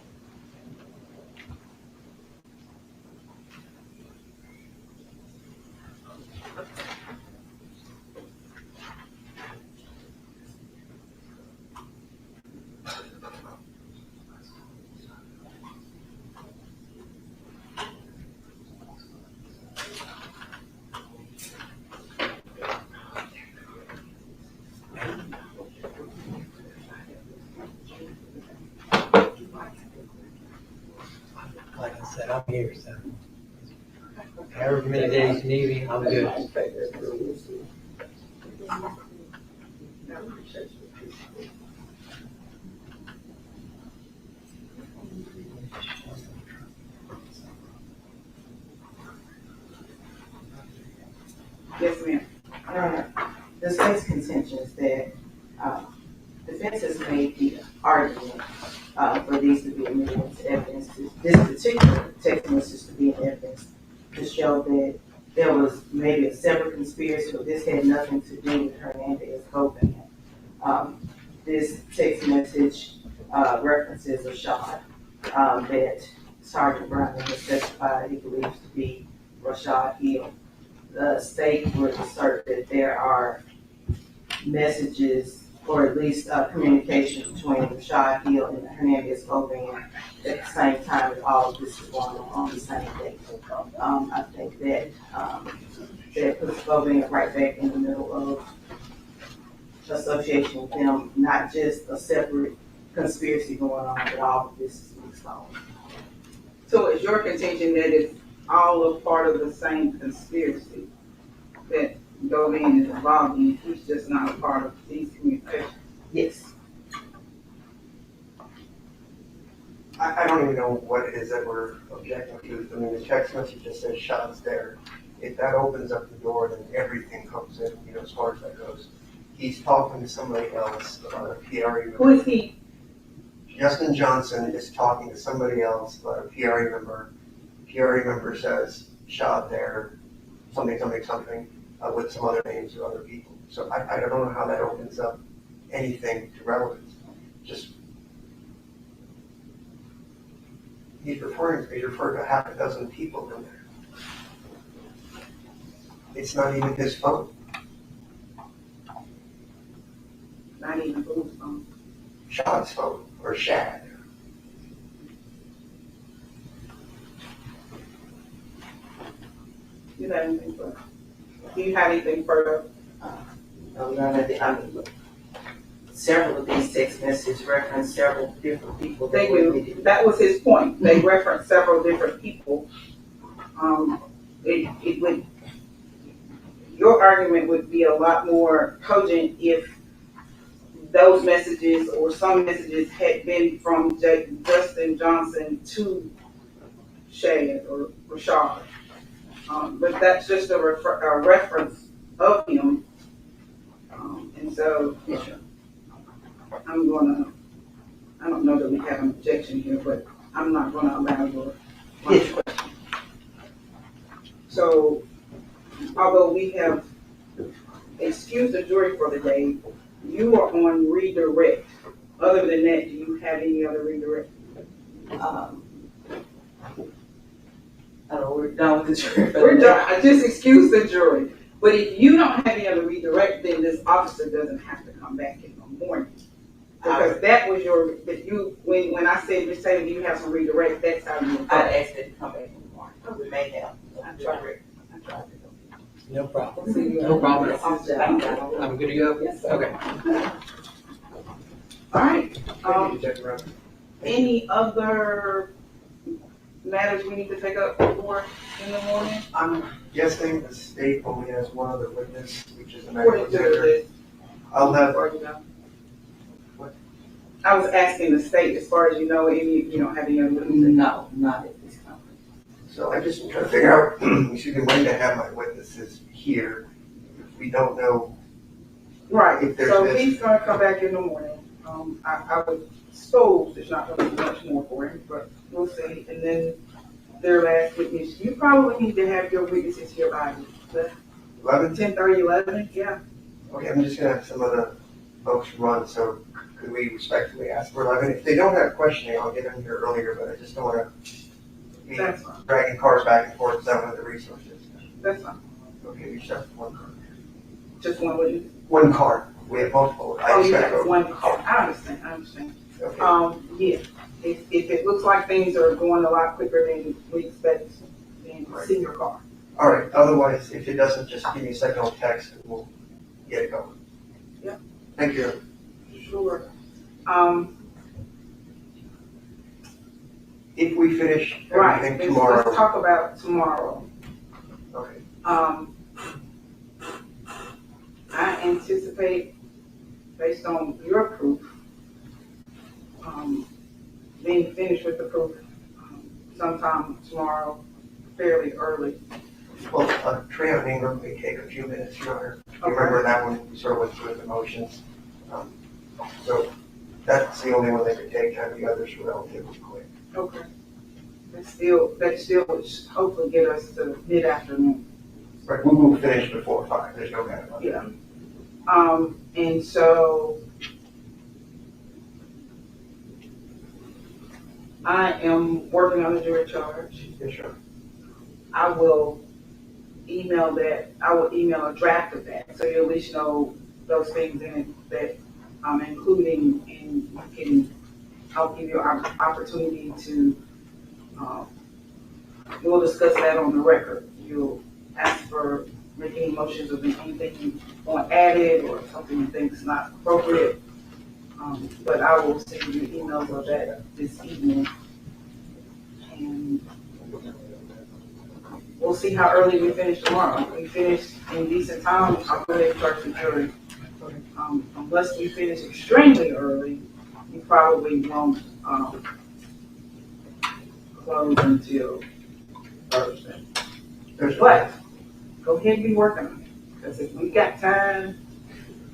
I'm here, so. However many days you need me, I'm good. Yes, ma'am. The state's contention is that defense has made the argument for these to be admitted into evidence, this particular text message to be in evidence, to show that there was maybe a separate conspiracy, but this had nothing to do with Hernandez Govan. This text message references a shot that Sergeant Brown has testified he believes to be Rashad Hill. The state would assert that there are messages, or at least communication between Rashad Hill and Hernandez Govan at the same time that all of this is going on the same day. I think that that puts Govan right back in the middle of association with them, not just a separate conspiracy going on, but all of this is mixed on. So it's your contention that it's all a part of the same conspiracy that Govan is involved in, he's just not a part of these communications? Yes. I don't even know what it is that we're objecting to. I mean, the text message just says shots there. If that opens up the door, then everything comes in, as far as that goes. He's talking to somebody else about a PRE member. Who is he? Justin Johnson is talking to somebody else about a PRE member. PRE member says shot there, something, with some other names of other people. So I don't know how that opens up anything to relevance. Just, he's referring to half a dozen people in there. It's not even his phone. Not even whose phone? Shad's phone, or Shad. Do you have anything further? Do you have anything further? Several of these text messages reference several different people. Thank you. That was his point. They referenced several different people. It would, your argument would be a lot more cogent if those messages or some messages had been from Justin Johnson to Shad or Rashad. But that's just a reference of him. And so I don't know that we have an objection here, but I'm not gonna allow your question. So, although we have excused the jury for the day, you are on redirect. Other than that, do you have any other redirect? We're done with the jury. We're done. I just excused the jury. But if you don't have any other redirect, then this officer doesn't have to come back in the morning. Because that was your, that you, when I said, Miss Taylor, do you have some redirect, that's how you. I asked it to come back in the morning. We may have. I tried to. No problem. No problem. I'm good to go? Yes, sir. Okay. All right. Any other matters we need to take up before in the morning? I'm guessing the state only has one other witness, which is the medical According to the examiner. list. I'll have. What? I was asking the state, as far as you know, you don't have any other witnesses? No, not at this time. So I just trying to figure out, when to have my witnesses here. If we don't know. Right, If there's so this- he's gonna come back in the morning. I would suppose there's not gonna be much more for him, but we'll see. And then their last witness, you probably need to have your witnesses here by 11? 10:30, 11, yeah. Okay, I'm just gonna have some of the folks run, so could we respectfully ask for 11? If they don't have questioning, I'll get them here earlier, but I just don't wanna be That's fine. dragging cars back and forth, because I don't have the resources. That's fine. Okay, we just have one car. Just one witness? One car. We have multiple. I Oh, just you gotta have go. one car. I understand. Okay. Yeah, if it looks like things are going a lot quicker than we expect, then see your car. All right, otherwise, if it doesn't, just give me a second, I'll text and we'll get it going. Yeah. Thank you. Sure. If we finish Right, everything let's tomorrow, talk about tomorrow. okay. I anticipate, based on your proof, being finished with the proof sometime tomorrow, fairly early. Well, Treon Ingram may take a few minutes, Your Honor. Okay. Remember that one, we sort of went through the motions. So that's the only one that could take time, the others are relatively quick. Okay. That still would hopefully get us to mid-afternoon. Right, we will finish before 5, there's no doubt about it. Yeah. And so I am working on the jury charge. Yes, sir. I will email a draft of that, so you at least know those things in it that I'm including, and I'll give you an opportunity to, we'll discuss that on the record. You'll ask for making motions of anything you want added or something you think is not appropriate. But I will send you emails of that this evening. And we'll see how early we finish tomorrow. If we finish in decent time, I'll go ahead and start the jury. Unless we finish extremely early, we probably won't close until Thursday. But go ahead and be working on it, because if we got time,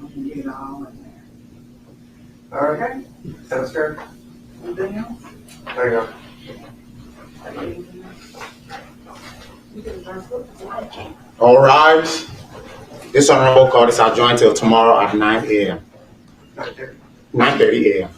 we can get it all in there. All right. Sounds fair. Anything else? There you go. Anything else? You can adjourn. All rise. This honorable court is adjourned till tomorrow at 9 a.m. 9:30 a.m.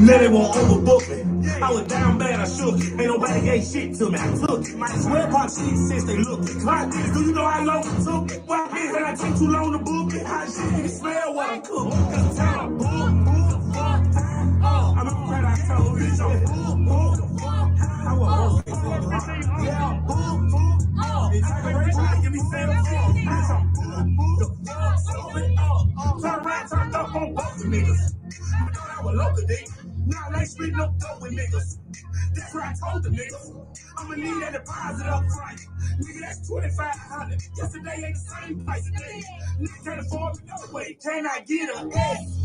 Now they won't overbook me. I was down bad, I shook it. Ain't nobody gave shit to me, I took it. Might as well pop shit since they look it. Clock this, do you know how long it took it? Why did I take too long to book it? How shit you smell what I'm cooking? Cause time, boom, boom, fuck, I'm glad I told you, so boom, boom, I was yeah, boom, boom, it's like a great try to give me seven, I'm boom, boom, turn around, turned up on both the niggas. I thought I was local, D. Now they spitting up dope with niggas. That's what I told the niggas. I'ma need that deposit up front. Nigga, that's 2,500. Yesterday ain't the same price today. Nigga can't afford me no way. Can I get a S?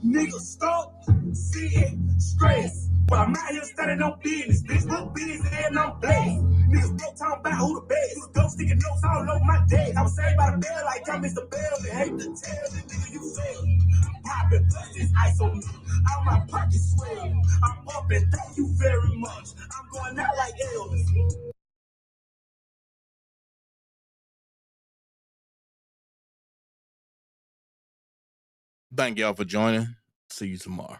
Nigga stuck, sitting, stressed. But I'm out here standing on business. Bitch, book business and I'm blessed. Niggas broke talking about who the best. Who the dope sticking notes all over my desk. I was saved by the bell like I missed the bell. And hate to tell the nigga you failed. I'm popping, plus this ice on me. All my pockets swell. I'm up and thank you very much. I'm going out like Elvis. Thank y'all for joining. See you tomorrow.